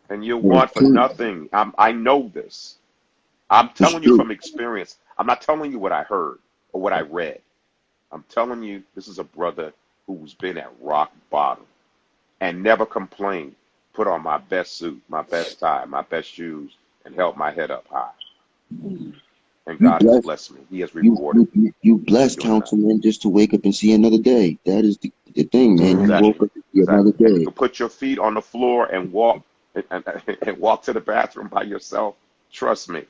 S9: And you'll
S8: It's
S9: want for
S8: true.
S9: nothing. I know this. I'm
S8: It's
S9: telling you
S8: true.
S9: from experience. I'm not telling you what I heard or what I read. I'm telling you, this is a brother who's been at rock bottom and never complained. Put on my best suit, my best tie, my best shoes, and held my head up high. And
S8: You
S9: God has
S8: blessed.
S9: blessed me. He has
S8: You
S9: rewarded
S8: you
S9: me
S8: you you
S9: for
S8: blessed,
S9: doing that.
S8: councilman, just to wake up and see another day. That is the thing, man. You woke
S9: Exactly.
S8: up to see another
S9: Exactly. And you
S8: day.
S9: can put your feet on the floor and and walk to the bathroom by yourself. Trust me,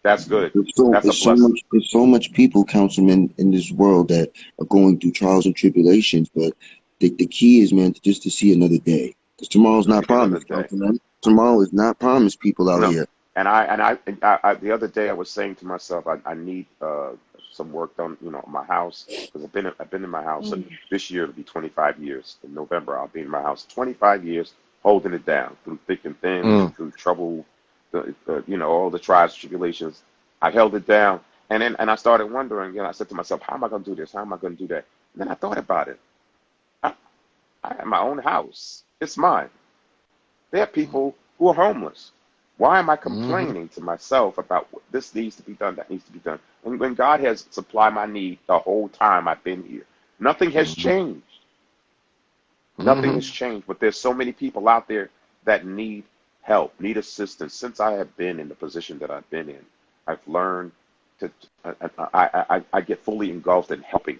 S9: that's good. That's a blessing.
S8: There's so much people, councilman, in this world that are going through trials and tribulations. But the key is, man, just to see another day. Because tomorrow's
S9: To
S8: not
S9: see another
S8: promised,
S9: day.
S8: councilman. Tomorrow is not promised, people out
S9: No.
S8: here.
S9: And the other day I was saying to myself, I need some work done, on my house, because I've been in my house. This year it'll be 25 years. In November I'll be in my house 25 years, holding it down through thick and thin, through trouble, all the trials and tribulations. I held it down, and I started wondering. I said to myself, how am I going to do this? How am I going to do that? And then I thought about it. I have my own house. It's mine. There are people who are homeless. Why am I complaining to myself about this needs to be done, that needs to be done? And when God has supplied my need the whole time I've been here, nothing has changed. Nothing has changed. But there's so many people out there that need help, need assistance. Since I have been in the position that I've been in, I've learned to, I get fully engulfed in helping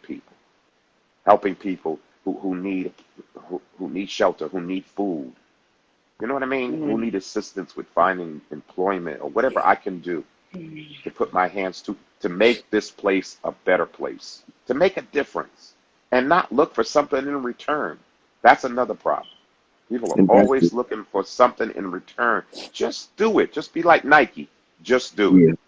S9: people who need shelter, who need food. You know what I mean? Who need assistance with finding employment or whatever I can do to put my hands to make this place a better place, to make a difference, and not look for something in return. That's another problem. People are always looking for something in return. Just do it. Just be like Nike. Just do it.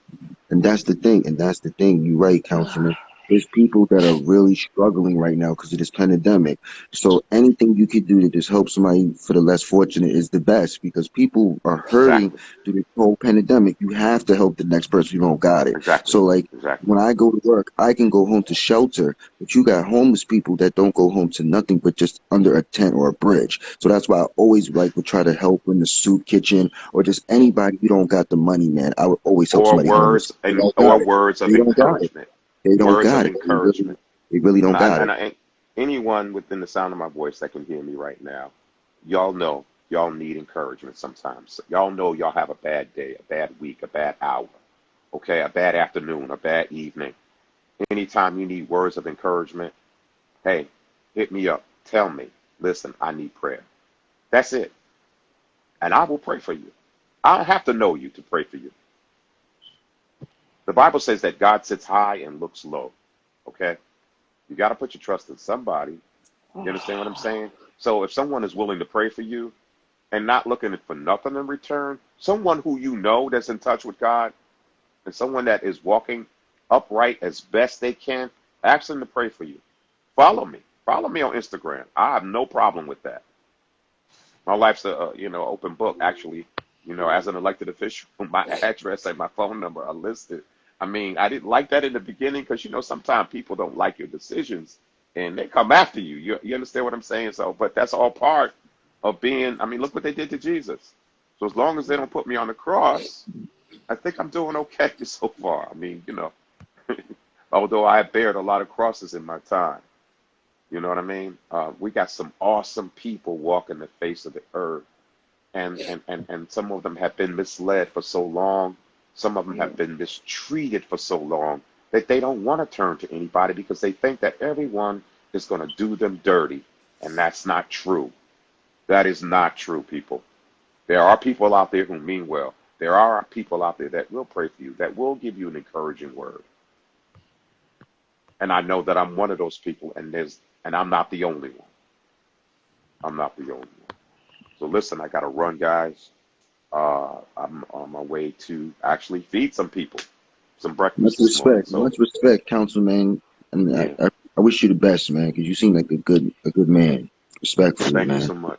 S8: And that's the thing. You're right, Councilman. There's people that are really struggling right now because of this pandemic. So anything you could do to just help somebody for the less fortunate is the best, because people are hurting
S9: Exactly.
S8: through this whole pandemic. You have to help the next person who don't got it.
S9: Exactly.
S8: So like
S9: Exactly.
S8: when I go to work, I can go home to shelter, but you got homeless people that don't go home to nothing but just under a tent or a bridge. So that's why I always would try to help in the soup kitchen or just anybody who don't got the money, man. I would always help
S9: Or
S8: somebody homeless.
S9: words
S8: They
S9: and
S8: don't
S9: or
S8: got it.
S9: words of
S8: They don't got it.
S9: encouragement.
S8: They don't
S9: Words
S8: got
S9: of
S8: it.
S9: encouragement.
S8: They really don't got it.
S9: Anyone within the sound of my voice that can hear me right now, y'all know y'all need encouragement sometimes. Y'all know y'all have a bad day, a bad week, a bad hour, okay, a bad afternoon, a bad evening. Anytime you need words of encouragement, hey, hit me up. Tell me, listen, I need prayer. That's it. And I will pray for you. I don't have to know you to pray for you. The Bible says that God sits high and looks low, okay? You got to put your trust in somebody. You understand what I'm saying? So if someone is willing to pray for you and not looking for nothing in return, someone who you know that's in touch with God and someone that is walking upright as best they can, ask them to pray for you. Follow me. Follow me on Instagram. I have no problem with that. My life's a open book. Actually, as an elected official, my address and my phone number are listed. I mean, I didn't like that in the beginning because sometimes people don't like your decisions and they come after you. You understand what I'm saying? So, but that's all part of being. I mean, look what they did to Jesus. So as long as they don't put me on the cross, I think I'm doing okay so far. I mean, although I have bared a lot of crosses in my time. You know what I mean? We got some awesome people walking the face of the earth, and some of them have been misled for so long. Some of them have been mistreated for so long that they don't want to turn to anybody because they think that everyone is going to do them dirty, and that's not true. That is not true, people. There are people out there who mean well. There are people out there that will pray for you, that will give you an encouraging word. And I know that I'm one of those people, and I'm not the only one. I'm not the only one. So listen, I got to run, guys. I'm on my way to actually feed some people some breakfast this morning. So
S8: Much respect, Councilman. And
S9: yeah,
S8: I wish you the best, man, because you seem like a good man. Respectfully,
S9: thank you
S8: man.
S9: so much.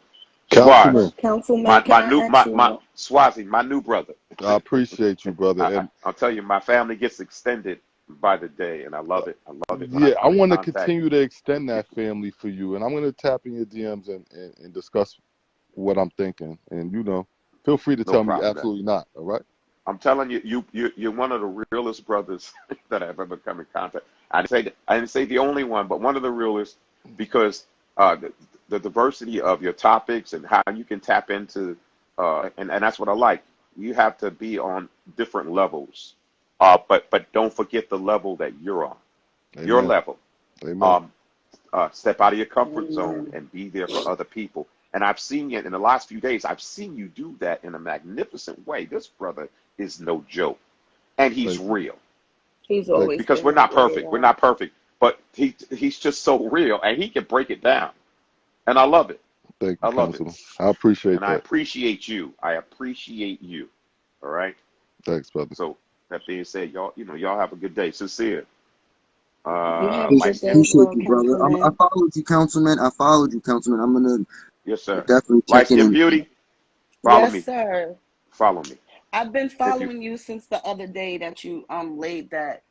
S1: Councilman,
S9: Swaz,
S7: Councilman,
S9: my
S7: can I
S9: new
S7: ask you
S9: my
S7: one?
S9: Swazi, my new brother.
S1: I appreciate you, brother. And
S9: I'll tell you, my family gets extended by the day, and I love it. I love it when I
S1: yeah, I
S9: come in
S1: want to
S9: contact.
S1: continue to extend that family for you. And I'm going to tap in your DMs and discuss what I'm thinking. And, feel free to
S9: No
S1: tell me
S9: problem, man.
S1: absolutely not. All right.
S9: I'm telling you, you're one of the realest brothers that I've ever come in contact. I didn't say the only one, but one of the realest because the diversity of your topics and how you can tap into, and that's what I like. You have to be on different levels, but don't forget the level that you're on. Your
S1: Amen.
S9: level.
S1: Amen.
S9: Um, Step out of your comfort zone and be there for other people. And I've seen it in the last few days. I've seen you do that in a magnificent way. This brother is no joke, and he's
S1: Thank you.
S9: real
S7: He's
S1: Thank
S7: always
S9: because
S7: been
S9: we're
S7: that
S9: not
S7: way.
S9: perfect. We're not perfect, but he's just so real, and he can break it down. And I love it.
S1: you. Thank
S9: I
S1: you,
S9: love it,
S1: Councilman. I appreciate
S9: and I
S1: that.
S9: appreciate you. I appreciate you. All right.
S1: Thanks, brother.
S9: So that being said, y'all, y'all have a good day. Sincere.
S7: You have a good
S9: Mike
S7: day as
S9: Gibson.
S8: Appreciate
S7: well,
S8: you, brother. I
S7: Councilman.
S8: followed you, councilman. I followed you, councilman. I'm gonna
S9: Yes, sir.
S8: definitely
S9: Light
S8: check in
S9: Skin
S8: on you.
S9: Beauty, follow
S7: Yes,
S9: me.
S7: sir.
S9: Follow me.
S7: I've been
S9: If you
S7: following you since the other day that you laid that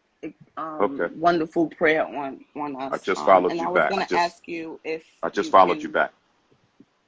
S9: okay,
S7: wonderful prayer on
S9: I
S7: us.
S9: just followed
S7: And I
S9: you
S7: was
S9: back.
S7: gonna ask you if
S9: I just
S7: you
S9: followed you
S7: can,
S9: back.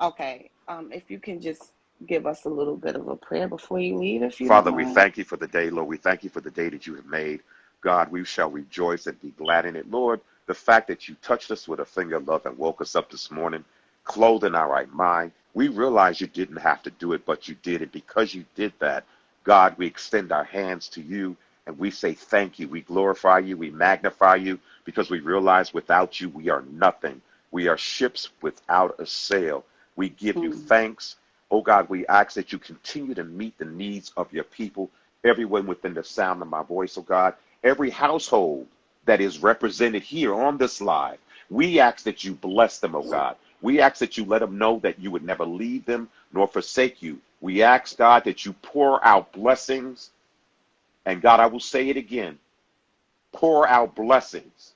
S7: okay, if you can just give us a little bit of a prayer before you leave, if you don't
S9: Father, we
S7: mind.
S9: thank you for the day, Lord. We thank you for the day that you have made. God, we shall rejoice and be glad in it. Lord, the fact that you touched us with a finger of love and woke us up this morning, clothed in our right mind, we realize you didn't have to do it, but you did it. Because you did that, God, we extend our hands to you and we say thank you. We glorify you. We magnify you because we realize without you, we are nothing. We are ships without a sail. We give you
S7: Mm,
S9: thanks. Oh God, we ask that you continue to meet the needs of your people, everyone within the sound of my voice, oh God, every household that is represented here on this live. We ask that you bless them, oh God. We ask that you let them know that you would never leave them nor forsake you. We ask, God, that you pour out blessings. And God, I will say it again, pour out blessings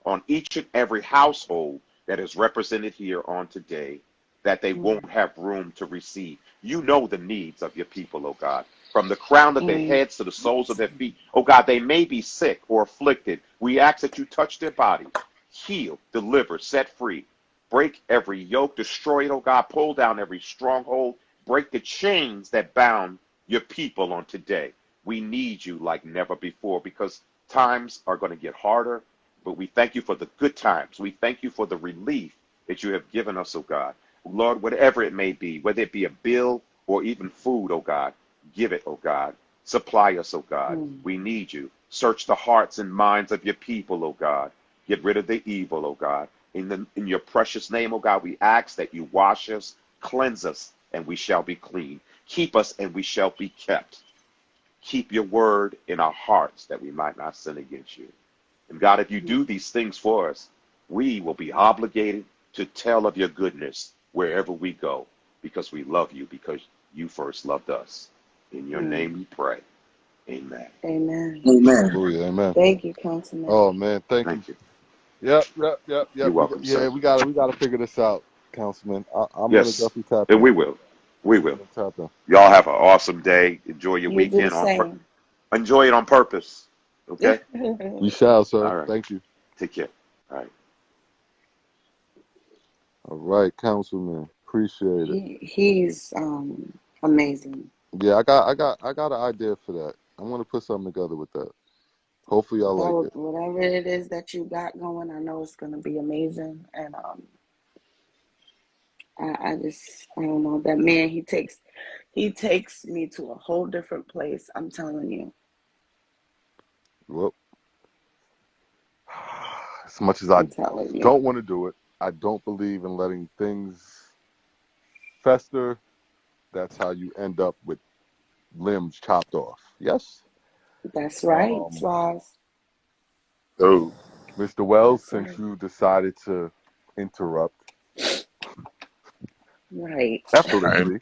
S9: on each and every household that is represented here on today, that they
S7: mm,
S9: won't have room to receive. You know the needs of your people, oh God. From the crown of their
S7: mm,
S9: heads to the soles of their feet. Oh God, they may be sick or afflicted. We ask that you touch their bodies, heal, deliver, set free. Break every yoke, destroy it, oh God. Pull down every stronghold. Break the chains that bound your people on today. We need you like never before because times are going to get harder, but we thank you for the good times. We thank you for the relief that you have given us, oh God. Lord, whatever it may be, whether it be a bill or even food, oh God, give it, oh God. Supply us, oh God.
S7: mm,
S9: We need you. Search the hearts and minds of your people, oh God. Get rid of the evil, oh God. In your precious name, oh God, we ask that you wash us, cleanse us, and we shall be clean. Keep us, and we shall be kept. Keep your word in our hearts that we might not sin against you. And God, if you
S7: mm,
S9: do these things for us, we will be obligated to tell of your goodness wherever we go because we love you, because you first loved us. In your
S7: mm.
S9: name we pray. Amen.
S7: Amen.
S8: Amen.
S1: Hallelujah, amen.
S7: Thank you, Councilman.
S1: Oh man, thank you.
S9: Thank you.
S1: Yep.
S9: You're welcome,
S1: Yeah,
S9: sir.
S1: we gotta figure this out, Councilman. I'm gonna
S9: Yes,
S1: definitely tap
S9: and
S1: in.
S9: we will. We
S1: I'm
S9: will.
S1: gonna tap in.
S9: Y'all have an awesome day. Enjoy your
S7: You do the
S9: weekend
S7: same.
S9: enjoy it on purpose. Okay?
S1: We shall, sir.
S9: All right.
S1: Thank you.
S9: Take care. All right.
S1: All right, Councilman. Appreciate it.
S7: He's amazing.
S1: Yeah, I got an idea for that. I'm gonna put something together with that. Hopefully, y'all like it.
S7: Whatever it is that you got going, I know it's gonna be amazing. And I don't know, that man, he takes me to a whole different place. I'm telling you.
S1: Well, as much as I
S7: I'm telling you.
S1: don't want to do it, I don't believe in letting things fester. That's how you end up with limbs chopped off. Yes.
S7: That's right,
S1: Um,
S7: Swaz.
S6: Oh,
S1: Mr. Wells,
S7: That's
S1: since
S7: right.
S1: you decided to interrupt
S7: Right.
S6: I
S1: effortlessly,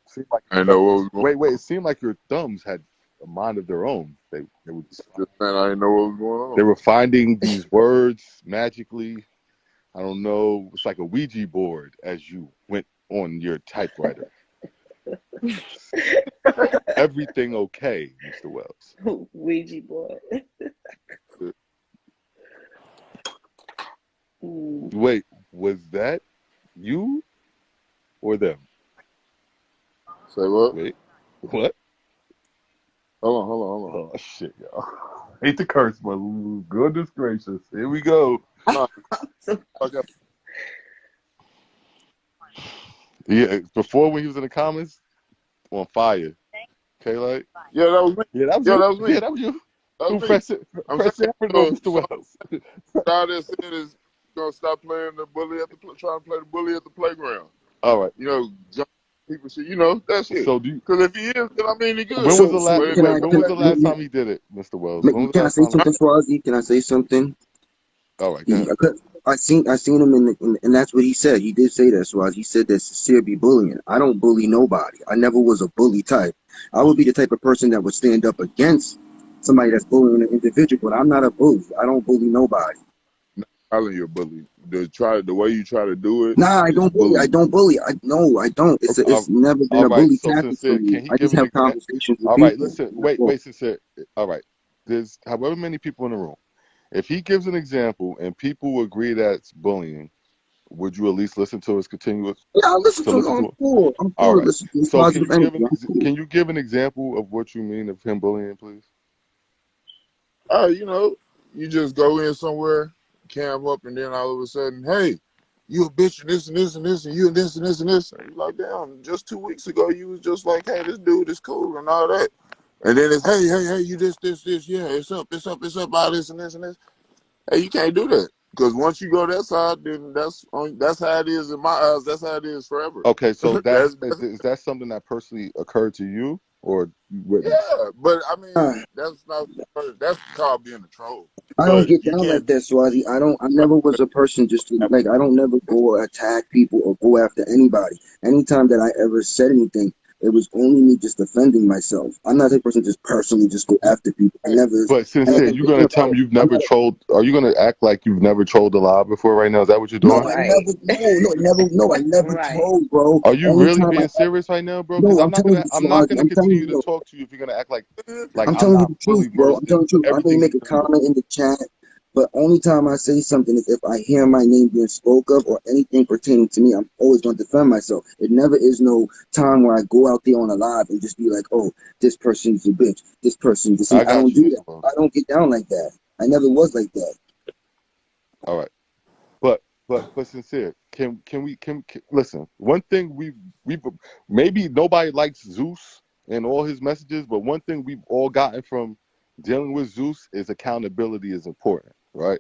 S1: seemed like
S6: I
S1: your
S6: know what was going.
S1: wait. It seemed like your thumbs had a mind of their own. They were
S6: Just saying, I didn't know what was going
S1: they
S6: on.
S1: were finding these words magically. I don't know. It's like a Ouija board as you went on your typewriter. Everything okay, Mr. Wells?
S7: Ouija board. Mm.
S1: Wait, was that you or them?
S6: Say what?
S1: Wait, what?
S6: Hold on.
S1: Oh shit, y'all. Hate to curse, but goodness gracious. Here we go.
S6: No,
S7: So,
S6: I got,
S1: Yeah, before when he was in the comments, on fire. Okay, like,
S6: yeah, that was me.
S1: yeah, that was
S6: Yeah,
S1: you.
S6: that was me.
S1: Yeah, that was you.
S6: That
S1: Who
S6: was me.
S1: pressed it?
S6: I'm
S1: Press
S6: saying,
S1: it for Mr.
S6: so
S1: Wells.
S6: all that said is gonna stop playing the bully at the trying to play the bully at the playground.
S1: All right.
S6: You know, people should, that's it.
S1: So do you,
S6: Because if he is, then I mean he good.
S1: when was the
S8: So
S6: But
S1: last
S6: if
S8: can
S6: he
S8: I
S1: wait,
S6: ain't,
S1: when
S8: can
S1: was
S8: I
S1: the last time he did it, Mr. Wells? When was the
S8: can I
S1: last
S8: say
S1: time?
S8: something, Swazi? Can I say something?
S1: All right, go ahead.
S8: I seen him and that's what he said. He did say that, Swaz. He said that sincere be bullying. I don't bully nobody. I never was a bully type. I would be the type of person that would stand up against somebody that's bullying an individual, but I'm not a bully. I don't bully nobody.
S10: Calling you a bully. The way you try to do it
S8: Nah, I
S10: is
S8: don't bully. I
S10: bullying.
S8: don't bully. No, I don't.
S1: Okay,
S8: It's never been
S1: all
S8: a
S1: right.
S8: bully
S1: So
S8: tactic for
S1: sincere,
S8: me.
S1: can he
S8: I
S1: give
S8: just
S1: an
S8: have
S1: example?
S8: conversations with
S1: All right,
S8: people.
S1: listen.
S8: That's all.
S1: Wait, sincere. All right. There's however many people in the room. If he gives an example and people agree that's bullying, would you at least listen to his continuous
S8: Yeah, I listen
S1: to
S8: to it.
S1: listen
S8: I'm
S1: to it?
S8: cool. I'm
S1: All
S8: cool to
S1: right.
S8: listen to his
S1: So
S8: positive energy. I'm cool.
S1: can you give an example of what you mean of him bullying, please?
S10: You know, you just go in somewhere, cam up, and then all of a sudden, hey, you a bitch and this and this and this and you and this and this and this. And you're like, damn, just 2 weeks ago you was just like, hey, this dude is cool and all that. And then it's hey, you this, yeah, it's up, all this and this and this. Hey, you can't do that. Because once you go that side, then that's how it is in my eyes. That's how it is forever.
S1: Okay, so
S10: that's
S1: is that something that personally occurred to you or you witnessed?
S10: Yeah, but I
S8: Uh,
S10: mean, that's called being a troll.
S8: I don't
S10: But
S8: get
S10: you
S8: down like
S10: can't
S8: that, Swazi. I never was a person just to, like, I don't never go attack people or go after anybody. Anytime that I ever said anything, it was only me just defending myself. I'm not a person just personally just go after people.
S1: But
S8: I
S1: sincere,
S8: never
S1: you
S8: been
S1: gonna tell
S8: about
S1: me
S8: it.
S1: you've
S8: I'm
S1: never
S8: not
S1: trolled? Are you gonna act like you've never trolled a live before right now? Is that what you're
S8: no,
S1: doing?
S8: I
S7: Right.
S8: never, no, I never
S7: Right.
S8: told, bro.
S1: Are you really
S8: Anytime I,
S1: being serious right now, bro? Because
S8: no, I'm telling you,
S1: I'm not
S8: Swazi,
S1: gonna
S8: I'm telling
S1: continue
S8: you,
S1: to
S8: no,
S1: talk to you if you're gonna act like
S8: I'm
S1: I'm
S8: telling you
S1: not
S8: the
S1: fully
S8: truth, bro. I'm
S1: versed in
S8: telling you the truth. I may
S1: everything
S8: make
S1: you
S8: a
S1: tell me.
S8: comment in the chat, but only time I say something is if I hear my name being spoke of or anything pertaining to me. I'm always going to defend myself. It never is no time where I go out there on a live and just be like, oh, this person's a bitch. This person, this.
S1: I
S8: I don't
S1: got you,
S8: do that.
S1: Mr. Wells.
S8: I don't get down like that. I never was like that.
S1: All right. But sincere, can listen? One thing we maybe nobody likes Zeus and all his messages, but one thing we've all gotten from dealing with Zeus is accountability is important, right?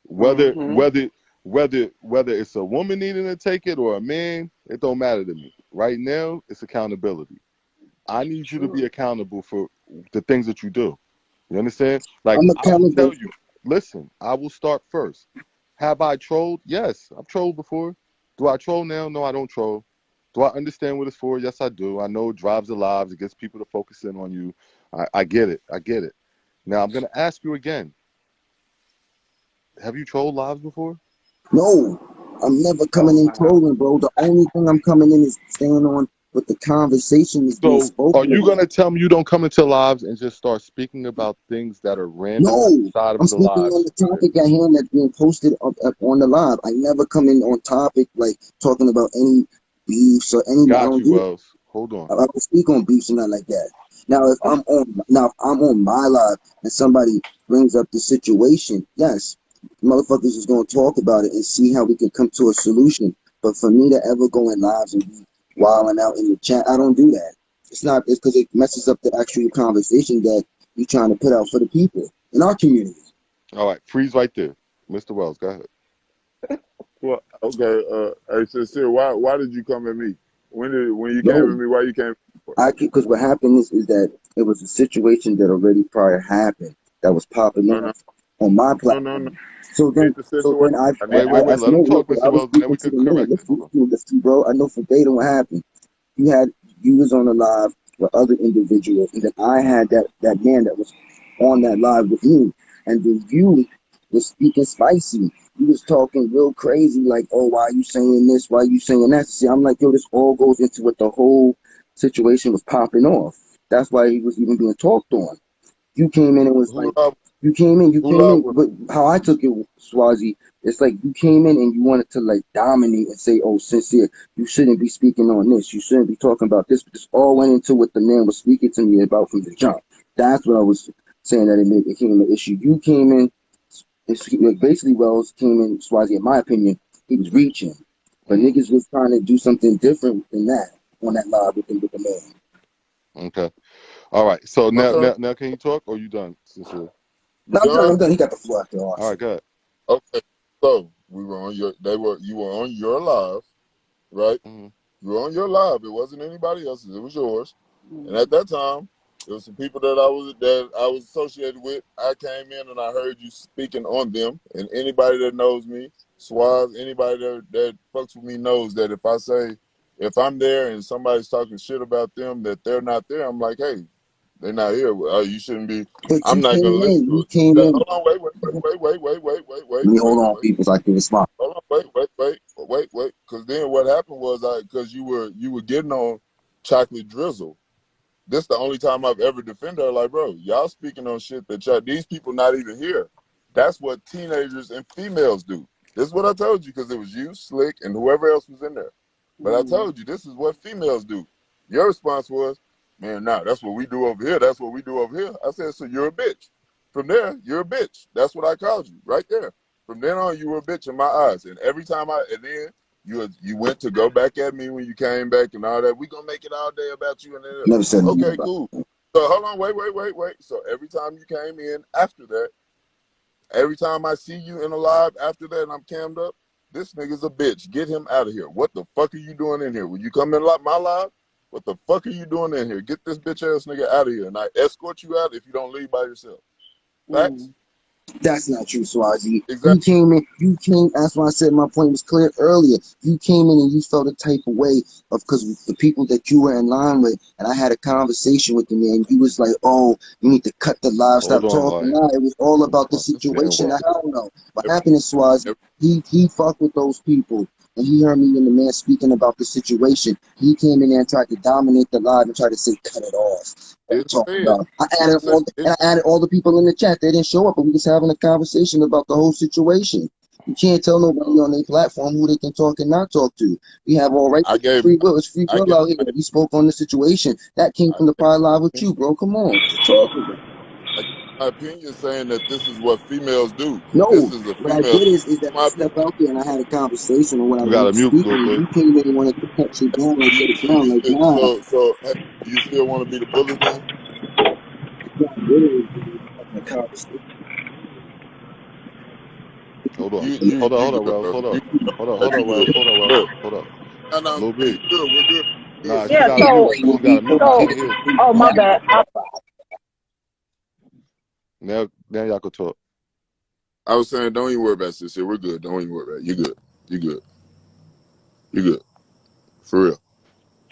S1: Whether
S7: Mm-hmm.
S1: whether whether it's a woman needing to take it or a man, it don't matter to me. Right now, it's accountability. I need you to be
S7: True.
S1: accountable for the things that you do. You understand? Like
S8: I'm
S1: I will
S8: accountable.
S1: tell you, listen, I will start first. Have I trolled? Yes, I've trolled before. Do I troll now? No, I don't troll. Do I understand what it's for? Yes, I do. I know it drives the lives, it gets people to focus in on you. I get it. I get it. Now I'm gonna ask you again. Have you trolled lives before?
S8: No, I'm never
S7: Oh
S8: coming in
S7: wow.
S8: trolling, bro. The only thing I'm coming in is staying on what the conversation is being
S1: So are
S8: spoken
S1: you
S8: about.
S1: gonna tell me you don't come into lives and just start speaking about things that are random
S8: No,
S1: outside
S8: I'm
S1: of the
S8: speaking
S1: live?
S8: on the topic at hand that's being posted up on the live. I never come in on topic like talking about any beefs or any. I
S1: Got
S8: don't
S1: you,
S8: do that.
S1: Wells. Hold on.
S8: I don't speak on beefs and nothing like that. Now if I'm on my live and somebody brings up the situation, yes, motherfuckers is gonna talk about it and see how we can come to a solution. But for me to ever go in lives and be wilding out in the chat, I don't do that. It's not. It's because it messes up the actual conversation that you're trying to put out for the people in our community.
S1: All right, freeze right there. Mr. Wells, go ahead.
S10: well, okay. Hey, sincere, why did you come at me? When you came
S8: No,
S10: at me, why you came?
S8: because what happened is that it was a situation that already prior happened that was popping
S10: No, no,
S8: off on my
S10: no.
S8: platform. So
S10: Ain't
S8: then,
S10: the
S8: so
S10: situation.
S8: then I,
S10: I
S1: Wait,
S10: need
S1: wait,
S8: I, I
S1: wait.
S8: no,
S1: Let him
S8: look,
S1: talk,
S8: I
S1: Mr.
S8: was
S1: Wells, and then
S8: speaking
S1: we
S8: to
S1: could
S8: the man.
S1: correct it. Hold on.
S8: Listen, bro. I know verbatim what happened. You was on a live with other individuals, and then I had that man that was on that live with me, and then you was speaking spicy. You was talking real crazy, like, oh, why are you saying this? Why are you saying that? See, I'm like, yo, this all goes into what the whole situation was popping off. That's why he was even being talked on. You came in and was
S10: who
S8: like,
S10: live
S8: you
S10: who
S8: came
S10: live
S8: in,
S10: with.
S8: but how I took it, Swazi, it's like you came in and you wanted to like dominate and say, oh, sincere, you shouldn't be speaking on this. You shouldn't be talking about this. But this all went into what the man was speaking to me about from the jump. That's what I was saying that it became an issue. You came in, like basically Wells came in, Swazi, in my opinion, he was reaching. But
S1: Mm,
S8: niggas was trying to do something different than that on that live with the man.
S1: okay. All right. So
S10: My son,
S1: now, can you talk? Or you done, sincere?
S10: you
S8: No, I'm
S10: done?
S8: done. He got the floor after all.
S1: All right, go ahead.
S10: Okay. So we were on your. You were on your live, right?
S1: Mm-hmm.
S10: You were on your live. It wasn't anybody else's. It was yours. And at
S7: Mm-hmm.
S10: that time, there was some people that I was associated with. I came in and I heard you speaking on them. And anybody that knows me, Swaz, anybody that fucks with me knows that if I'm there and somebody's talking shit about them, that they're not there, I'm like, hey, They're not here. You shouldn't be.
S8: But
S10: I'm
S8: you
S10: not gonna
S8: came
S10: listen
S8: in.
S10: to
S8: You
S10: it.
S8: came in.
S10: Hold on, wait,
S8: Let me hold
S10: wait,
S8: on,
S10: wait.
S8: people, so I can respond.
S10: Hold on, wait. Because then what happened was because you were getting on chocolate drizzle. This the only time I've ever defended her. Like, bro, y'all speaking on shit that these people not even here. That's what teenagers and females do. This is what I told you because it was you, Slick, and whoever else was in there. But I told you this is what females do. Your response was, man, nah, that's what we do over here. That's what we do over here. I said, so you're a bitch. From there, you're a bitch. That's what I called you right there. From then on, you were a bitch in my eyes. And every time and then you went to go back at me when you came back and all that. We gonna make it all day about you and then.
S8: Never said nothing
S10: Okay,
S8: about
S10: cool. So hold on, wait. So every time you came in after that, every time I see you in a live after that and I'm cammed up, this nigga's a bitch. Get him out of here. What the fuck are you doing in here? When you come in my live, what the fuck are you doing in here? Get this bitch ass nigga out of here and I escort you out if you don't leave by yourself. Facts?
S8: That's not true, Swazi.
S10: Exactly.
S8: You came, that's why I said my point was clear earlier. You came in and you felt a type of way of because the people that you were in line with, and I had a conversation with them, and you was like, oh, you need to cut the live,
S1: Hold
S8: stop
S1: on,
S8: talking.
S1: like,
S8: Nah, it was all
S1: hold
S8: about the
S1: on. This man
S8: situation.
S1: wild.
S8: I don't know. What
S10: Every,
S8: happened is Swazi,
S10: every,
S8: he fucked with those people. And he heard me and the man speaking about the situation. He came in there and tried to dominate the live and tried to say, cut it off.
S10: didn't
S8: Talking
S10: say it.
S8: about. I added all the people in the chat. They didn't show up, but we was having a conversation about the whole situation. You can't tell nobody on their platform who they can talk and not talk to. We have all right
S10: I
S8: to
S10: gave
S8: free will. It's free
S10: I
S8: will
S10: gave
S8: out here. We spoke on the situation. That came
S10: I
S8: from the
S10: gave,
S8: prior live with you, bro. Come on. What you talking about?
S10: I gave my opinion saying that this is what females do. This
S8: No,
S10: is a
S8: what I
S10: female.
S8: did is that
S10: It's
S8: I
S10: my opinion.
S8: step out there and I had a conversation, and when I
S1: You got to
S8: wanted to
S1: mute,
S8: speak,
S1: little
S8: and
S1: bit.
S8: you came in and wanted to cut shit down, like shut it down, like nah.
S10: So hey, do you still want to be the bully then?
S8: Not really, having a conversation.
S1: Hold on.
S10: You
S1: Hold on,
S10: good,
S1: Wells.
S10: bro.
S1: Hold up.
S10: You good.
S1: Hold on, Wells.
S10: You
S1: Hold on,
S10: good.
S1: Wells.
S10: Look,
S1: Hold up.
S10: no,
S1: Little
S10: hey,
S1: B.
S10: good. We're good.
S1: Nah,
S10: Good.
S1: she
S11: Yeah,
S1: got to mute.
S11: so,
S1: She just got to mute. We
S11: so,
S1: can't hear.
S11: oh, my bad.
S1: Now y'all can talk.
S10: I was saying, don't even worry about this here. We're good. Don't even worry about it. You good. You good. You good. For real.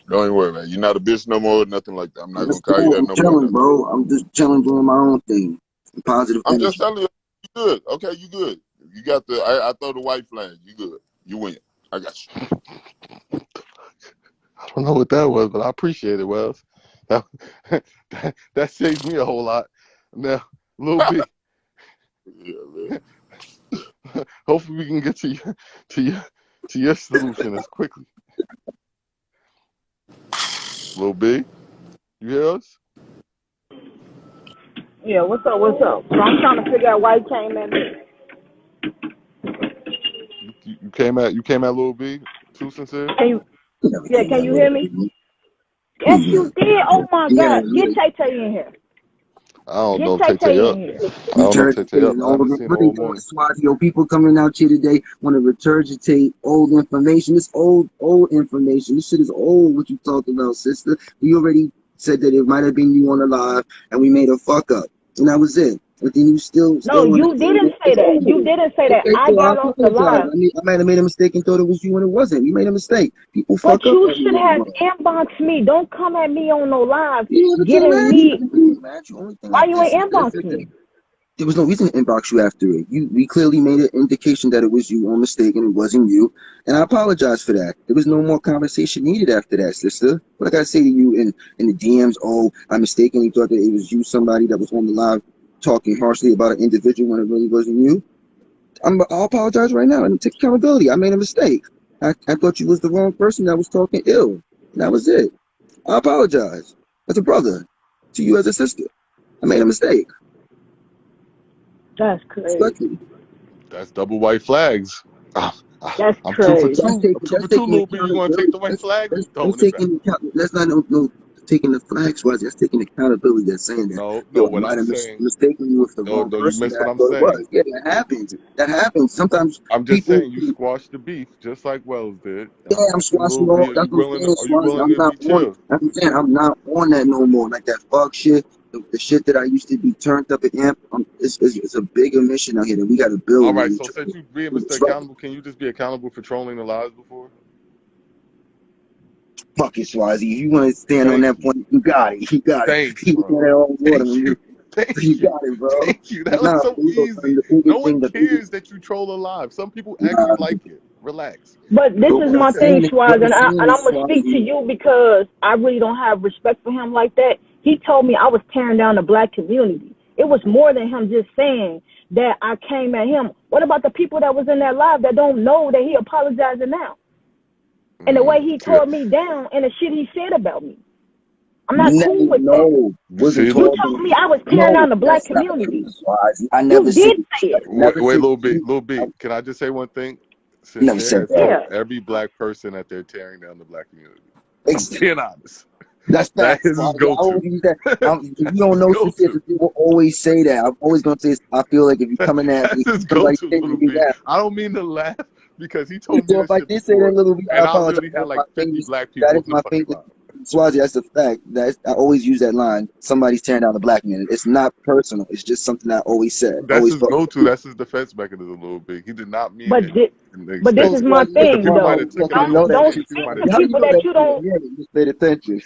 S10: Don't even worry about it. You're not a bitch no more. Nothing like that. I'm not
S8: That's
S10: gonna call you
S8: cool.
S10: that
S8: I'm
S10: no more.
S8: chilling,
S10: Nothing.
S8: bro. I'm just chilling, doing my own thing. Positive
S10: I'm just
S8: energy.
S10: telling you. You good. Okay, you good. You got the. I throw the white flag. You good. You win. I got you.
S1: I don't know what that was, but I appreciate it, Wells. That, that saves me a whole lot. Now, Little B.
S10: Yeah, man.
S1: Hopefully we can get to your solution as quickly. Little B, you hear us?
S11: Yeah, what's up? What's up? So I'm trying to figure out why he came at me.
S1: You came at Little B too sincere?
S11: Can you?
S8: You never
S11: Yeah,
S8: came
S11: can
S8: that
S11: you
S8: little
S11: hear me?
S8: bit.
S11: Yes, you did. Oh my
S8: Yeah,
S11: God, get Tay Tay in here.
S1: I don't
S11: Get
S1: know
S11: Tay
S1: Tay
S11: Tay
S1: up.
S11: in here.
S1: I don't know Tay up.
S8: regurgitating
S1: I haven't
S8: old.
S1: seen her
S8: What they
S1: all
S8: doing,
S1: morning.
S8: Swazio? People coming out here today want to regurgitate old information. It's old information. This shit is old. What you talking about, sister? We already said that it might have been you on the live, and we made a fuck up, and that was it. But then you still
S11: No,
S8: want to
S11: you
S8: say
S11: didn't
S8: that
S11: say
S8: it's
S11: that. You
S8: old.
S11: didn't say that.
S8: Okay,
S11: I
S8: so I
S11: got off the
S8: apologize.
S11: live.
S8: I might have made a mistake and thought it was you when it wasn't. You made a mistake. People
S11: But
S8: fuck up
S11: you
S8: every
S11: should
S8: now and
S11: have
S8: then.
S11: inboxed me. Don't come at me on no live
S8: You never came
S11: getting
S8: at you.
S11: me.
S8: I didn't come at you. Only thing I
S11: Why you
S8: did,
S11: ain't
S8: sister, is
S11: inbox
S8: that
S11: me?
S8: there was no reason to inbox you after it. We clearly made an indication that it was you on mistake and it wasn't you. And I apologize for that. There was no more conversation needed after that, sister. What I gotta say to you in the DMs, oh, I mistakenly thought that it was you, somebody that was on the live talking harshly about an individual when it really wasn't you. I'll apologize right now and take accountability. I made a mistake. I thought you was the wrong person that was talking ill. And that was it. I apologize. As a brother. To you as a sister. I made a mistake.
S11: That's crazy.
S8: Respectfully.
S1: That's double white flags.
S11: That's
S1: I'm two for
S11: crazy.
S8: That's
S1: two. I'm
S8: taking
S1: two for two, Little B. You want to take
S8: accountability.
S1: the white flag or you
S8: That's
S1: throwing it back?
S8: taking that's not no taking the flags was that's taking accountability. That's saying that
S1: No.
S8: yo, I
S1: What
S8: might
S1: I'm
S8: have
S1: saying.
S8: mistaken you with the wrong
S1: No. You
S8: person
S1: missed
S8: that
S1: what
S8: I
S1: I'm
S8: thought it
S1: saying.
S8: was. Yeah, that happens. That happens. Sometimes
S1: I'm just
S8: people.
S1: saying you squashed the beef just like Wells did. And
S8: Yeah,
S1: I'm
S8: I'm
S1: asking
S8: squashing
S1: Lil
S8: all.
S1: B,
S8: That's what I'm saying,
S1: are you
S8: Swazi.
S1: willing
S8: I'm
S1: to
S8: not
S1: be
S8: on.
S1: chill?
S8: That's what I'm saying. I'm not on that no more. Like that fuck shit. The shit that I used to be turned up and amp. It's a bigger mission out here that we got to build,
S1: All right.
S8: man.
S1: So since you being
S8: With
S1: Mr.
S8: respect.
S1: Accountable, can you just be accountable for trolling the lives before?
S8: Fuck it, Swazi. If you want to stand on
S1: Thank
S8: that
S1: you.
S8: point, you got it. You got it.
S1: Thanks,
S8: You got
S1: bro.
S8: that all water.
S1: Thank you.
S8: You
S1: Thank you.
S8: got it, bro.
S1: Thank you. That
S8: But
S1: was
S8: nah,
S1: so
S8: for real, son,
S1: easy.
S8: the biggest
S1: No
S8: thing,
S1: one
S8: the biggest,
S1: cares that you troll alive. Some people
S8: nah,
S1: actually like it. Relax.
S11: But this
S8: but
S11: is
S8: what I'm
S11: my thing,
S8: saying is,
S11: Swaz, and I'm gonna speak to
S8: Swazi,
S11: you because I really don't have respect for him like that. He told me I was tearing down the black community. It was more than him just saying that I came at him. What about the people that was in that live that don't know that he apologizing now? And the way he
S1: See,
S11: tore me down and the shit he said about me. I'm not
S8: no,
S11: cool with that.
S8: no, wasn't
S1: see,
S11: You
S8: talking.
S11: told me I was tearing
S8: No,
S11: down the black
S8: that's not the case,
S11: community.
S8: Swazi. I
S11: You
S8: never said,
S11: did say
S8: I
S11: it.
S8: never
S1: wait,
S8: said,
S1: little bit. Can I just say one thing?
S8: I never
S1: Sincere
S8: said
S1: has
S8: that.
S1: told
S11: Yeah.
S1: every black person that they're tearing down the black community. I'm
S8: Ex-
S1: being honest.
S8: That's
S1: That
S8: facts,
S1: is his
S8: Swazi. I
S1: go-to.
S8: always use that. If you
S1: That's
S8: don't
S1: his
S8: know sincere,
S1: go-to.
S8: people always say that. I'm always gonna say, I feel like if you coming at
S1: That's
S8: me,
S1: his
S8: somebody
S1: go-to,
S8: say
S1: little
S8: me
S1: bit.
S8: that.
S1: I don't mean to laugh because he told me
S8: So if
S1: this
S8: I
S1: shit
S8: did say that
S1: before,
S8: little bit, I
S1: and I
S8: apologize.
S1: literally had
S8: That's
S1: like
S8: my
S1: 50
S8: famous.
S1: black
S8: That
S1: people
S8: is
S1: in the
S8: my
S1: fucking
S8: famous.
S1: line.
S8: Swazi, that's a fact. I always use that line. Somebody's tearing down the black man. It's not personal. It's just something I always said.
S1: That's
S8: Always
S1: his
S8: felt.
S1: go-to. That's his defense mechanism, little bit. He did not mean
S11: But
S1: it
S11: thi-
S1: in the
S11: but this
S8: So
S1: extent,
S11: is my
S8: Swazi, that's
S1: but the
S8: the
S11: thing
S1: people might
S11: though.
S1: have
S8: problem.
S1: took
S8: Because
S1: it
S8: you
S1: the
S8: know
S1: wrong
S8: that
S11: Don't
S1: way.
S8: shit.
S1: People
S11: speak
S1: might
S11: to
S1: have
S8: How
S1: took it
S8: you
S11: people
S1: the
S8: know
S11: that
S1: wrong
S8: that
S11: you
S1: way.
S8: shit?
S11: don't.
S8: Yeah, you just paid attention.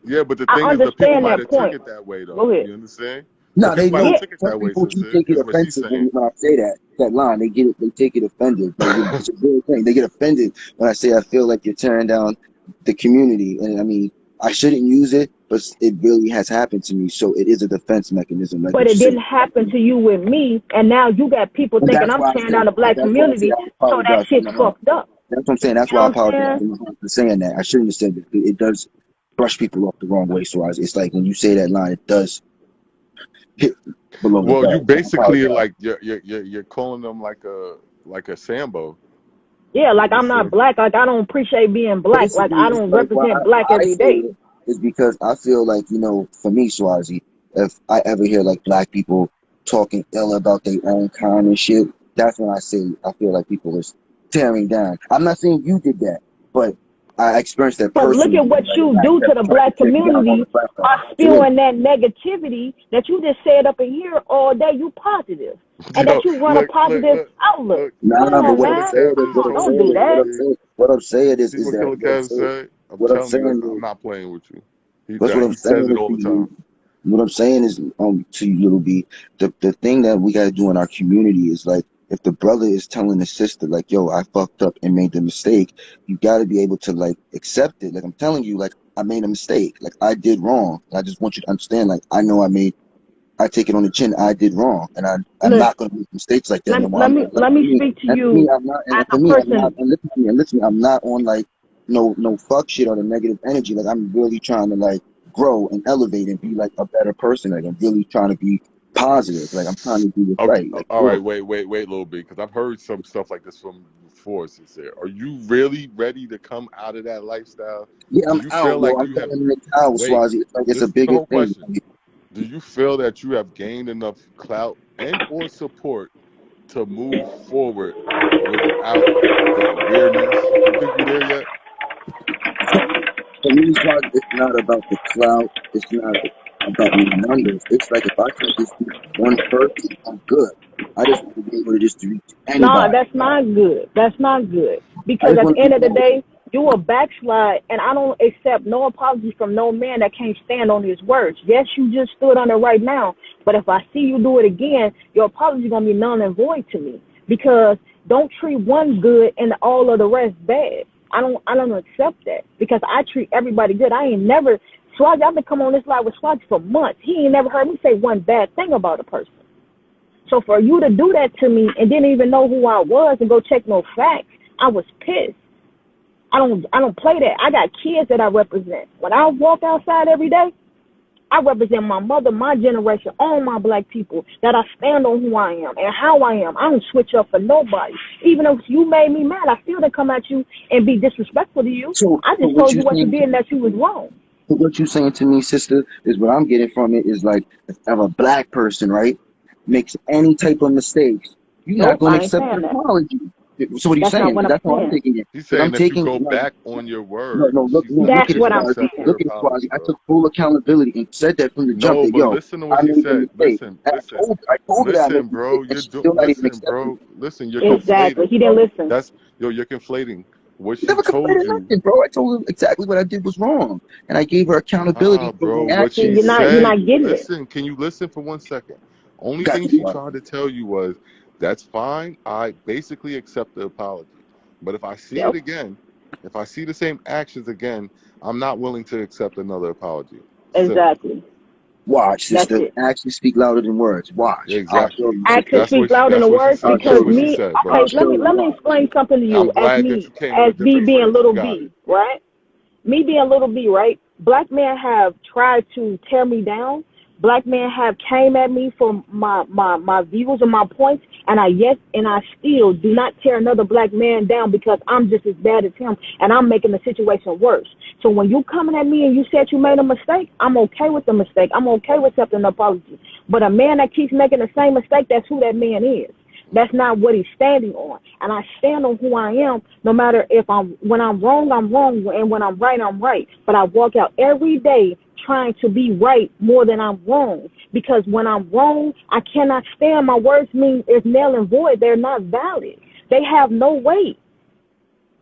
S1: Yeah, but the
S11: I
S1: thing is, the people
S11: understand
S1: might
S11: that
S1: have took
S11: point.
S1: it that way,
S11: Go
S1: though.
S11: ahead.
S1: You understand? The
S8: No, they
S1: people might have
S8: know.
S11: Yeah,
S1: took it
S8: Some
S1: that way,
S8: people do
S1: sincere,
S8: take it
S1: is what she's
S8: offensive
S1: saying.
S8: when I say that line. They get it. They take it offended. It's a real thing. They get offended when I say I feel like you're tearing down the community. And I mean, I shouldn't use it, but it really has happened to me. So it is a defense mechanism, like
S11: but
S8: what you
S11: it
S8: said.
S11: didn't happen to you with me, and now you got people
S8: And
S11: thinking
S8: that's
S11: I'm
S8: why I
S11: tearing
S8: say.
S11: down the black
S8: That's why I say
S11: community.
S8: I
S11: So that
S8: apologize from
S11: shit's
S8: my heart.
S11: fucked up.
S8: That's what I'm saying. That's
S11: You know
S8: why I
S11: what I'm
S8: apologize
S11: saying?
S8: from my heart for saying that. I shouldn't have said it. It does brush people off the wrong way. So it's like when you say that line, it does hit below the
S1: Well, you
S8: belt. So I
S1: basically
S8: apologize.
S1: like you're calling them like a Sambo.
S11: Yeah, like
S1: The
S11: I'm not
S1: same.
S11: black. Like I don't appreciate being black. Like
S8: Basically,
S11: I
S8: it's
S11: don't
S8: like why
S11: represent black
S8: I
S11: every
S8: say
S11: day.
S8: it is because I feel like, for me, Swazi, if I ever hear like black people talking ill about their own kind and shit, that's when I say I feel like people is tearing down. I'm not saying you did that, but I experienced that
S11: But look
S8: personally.
S11: at what
S8: Like
S11: you
S8: black
S11: do to
S8: people
S11: the
S8: trying to
S11: black
S8: tear me down all
S11: community
S8: the black
S11: by
S8: Yeah.
S11: spewing that negativity that you just said up in here all day. You positive, and
S1: Yo,
S11: that you run a
S1: look, look,
S11: positive
S1: look,
S11: outlook.
S1: look.
S11: Come
S8: Nah,
S1: See
S8: but
S11: on,
S1: what
S8: what I'm
S1: Killer
S11: man.
S8: saying
S1: Cam
S8: is,
S11: Come
S1: just
S11: on,
S8: what I'm
S1: told
S11: don't
S1: you,
S11: do
S8: saying is,
S1: little
S8: what
S11: that.
S8: I'm
S1: bit.
S8: saying, what I'm saying
S1: See
S8: is
S1: what
S8: that,
S1: Killer
S8: what I'm
S1: Cam
S8: saying,
S1: said? I'm
S8: what I'm
S1: telling you,
S8: saying
S1: I'm
S8: is,
S1: not playing with you.
S8: that's what I'm
S1: He says
S8: saying
S1: it
S8: is
S1: all
S8: to
S1: the time.
S8: you. What I'm saying is, to you, Little B, the thing that we gotta do in our community is like, if the brother is telling the sister, like, yo, I fucked up and made the mistake, you gotta be able to like accept it. Like I'm telling you, like I made a mistake, like I did wrong. And I just want you to understand, like I take it on the chin. I did wrong, and I'm
S11: Look,
S8: not gonna make mistakes like that
S11: let
S8: no
S11: me
S8: more.
S11: let
S8: I'm
S11: me
S8: like
S11: let
S8: for
S11: me
S8: me,
S11: speak to
S8: and for me,
S11: you
S8: I'm not,
S11: as
S8: for
S11: a
S8: me, I'm not.
S11: person.
S8: And listen to me, I'm not on like no fuck shit or the negative energy. Like I'm really trying to like grow and elevate and be like a better person. Like I'm really trying to be positive. Like I'm trying to do what's
S1: Okay,
S8: right. Like
S1: all
S8: real.
S1: right, wait, a little bit, because I've heard some stuff like this from before. Sincere, are you really ready to come out of that lifestyle?
S8: Yeah,
S1: Do
S8: I'm
S1: you
S8: out,
S1: feel
S8: yo.
S1: like
S8: I'm
S1: you have?
S8: going in the towel,
S1: Wait,
S8: Swazi. It's like it's a
S1: listen to the
S8: bigger
S1: whole
S8: thing.
S1: question. Do you feel that you have gained enough clout and or support to move forward without the weirdness? You think you're there yet?
S8: For me, Swazi, it's not about the clout. It's not about the numbers. It's like if I can just reach one person, I'm good. I just want to be able to just reach
S11: No,
S8: anybody.
S11: that's not good. That's not good.
S8: I
S11: Because
S8: just
S11: at
S8: want
S11: the
S8: to
S11: end
S8: be
S11: of the
S8: able.
S11: day, you a backslide, and I don't accept no apology from no man that can't stand on his words. Yes, you just stood on it right now, but if I see you do it again, your apology gonna be null and void to me. Because don't treat one good and all of the rest bad. I don't accept that because I treat everybody good. I ain't never Swag. I've been coming on this live with Swag for months. He ain't never heard me say one bad thing about a person. So for you to do that to me and didn't even know who I was and go check no facts, I was pissed. I don't play that. I got kids that I represent. When I walk outside every day, I represent my mother, my generation, all my black people, that I stand on who I am and how I am. I don't switch up for nobody. Even if you made me mad, I still didn't come at you and be disrespectful to you.
S8: So,
S11: I
S8: so
S11: just
S8: what
S11: told
S8: you
S11: you what you
S8: saying?
S11: did and that you was wrong.
S8: So what you saying to me, sister, is what I'm getting from it is like if a black person, right, makes any type of mistakes, you're not
S11: Nope,
S8: going to
S11: I ain't
S8: accept an
S11: saying that.
S8: apology. So what are you
S11: That's not
S8: saying?
S11: what
S8: Because
S11: I'm
S8: that's how I'm
S11: saying.
S8: taking it.
S1: He's
S8: Because I'm
S1: saying if you
S8: taking
S1: go
S8: no,
S1: back on your
S8: no,
S1: word,
S8: no. Look,
S1: she's
S8: no.
S1: not
S8: Look
S11: That's
S8: at it,
S1: going
S11: what
S1: to
S11: I'm
S8: Swazi.
S1: accept
S11: saying.
S1: your
S8: Look at it, Swazi.
S1: apology,
S8: I
S1: bro.
S8: took full accountability and said that from the jump.
S1: No,
S8: That
S1: but
S8: yo,
S1: listen to what
S8: I
S1: she
S8: made a
S1: said.
S8: mistake. And I told her that I made
S1: Listen,
S8: a mistake,
S1: bro.
S8: and she still not even
S1: Listen,
S8: accepting
S1: bro.
S8: it.
S1: Listen, you're
S11: Exactly.
S1: conflating.
S11: He didn't listen.
S1: You're conflating. What she
S8: Never
S1: told
S8: complained or
S1: you,
S8: nothing, bro. I told her exactly what I did was wrong, and I gave her accountability for
S1: bro,
S8: her
S1: what
S11: See,
S1: she
S8: actions.
S11: you're
S1: said,
S11: not getting it.
S1: listen, can you listen for 1 second? Only
S8: Got
S1: thing
S8: to
S1: she
S8: what?
S1: tried to tell you was, that's fine. I basically accept the apology. But if I see it
S11: Yep,
S1: again, if I see the same actions again, I'm not willing to accept another apology. Simple.
S11: exactly.
S8: Watch,
S11: That's
S8: sister.
S11: it.
S8: Actions speak louder than words. Watch. I'll show
S1: Exactly.
S8: you,
S11: Actions
S8: sister.
S11: speak louder
S1: That's
S11: than
S1: what she
S11: words
S1: said.
S8: I'll
S1: That's
S11: because
S8: show
S1: what
S8: you.
S1: she
S11: me.
S1: said, bro.
S8: I'll
S11: Okay, let
S8: show
S11: me
S8: you.
S11: let me
S8: Watch.
S11: explain something to
S1: I'm
S11: you.
S1: glad that you came with a
S11: As me
S1: different
S11: being
S1: phrase. You
S11: little
S1: got
S11: B,
S1: it.
S11: right? Me being little B, right? Black men have tried to tear me down. Black men have came at me for my views and my points, and I still do not tear another black man down because I'm just as bad as him, and I'm making the situation worse. So when you coming at me and you said you made a mistake, I'm okay with the mistake. I'm okay with accepting an apology. But a man that keeps making the same mistake, that's who that man is. That's not what he's standing on. And I stand on who I am, no matter if when I'm wrong, and when I'm right, I'm right. But I walk out every day trying to be right more than I'm wrong. Because when I'm wrong, I cannot stand. My words mean is null and void. They're not valid. They have no weight.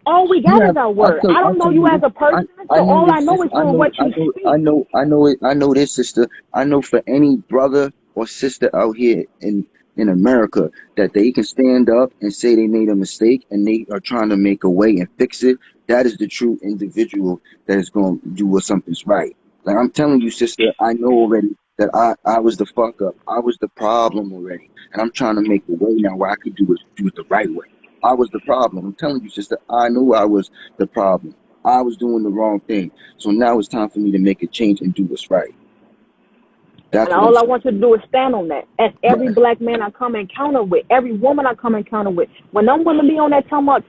S11: All we got
S8: Yeah,
S11: is our word. I
S8: I'll
S11: don't know
S8: tell
S11: you
S8: you
S11: as
S8: this.
S11: a person,
S8: I
S11: so
S8: know
S11: all I
S8: this,
S11: know
S8: sis.
S11: is from what you speak.
S8: I know this, sister. I know for any brother or sister out here in America that they can stand up and say they made a mistake and they are trying to make a way and fix it. That is the true individual that is going to do what something's right. Like I'm telling you, sister, I know already that I was the fuck up. I was the problem already, and I'm trying to make a way now where I could do it the right way. I was the problem. I'm telling you, sister, I knew I was the problem. I was doing the wrong thing. So now it's time for me to make a change and do what's right.
S11: And
S8: That's what I'm
S11: all I
S8: saying.
S11: want you to do is stand on that. As every
S8: Right.
S11: black man I come encounter with, every woman I come encounter with, when them women be on that talking about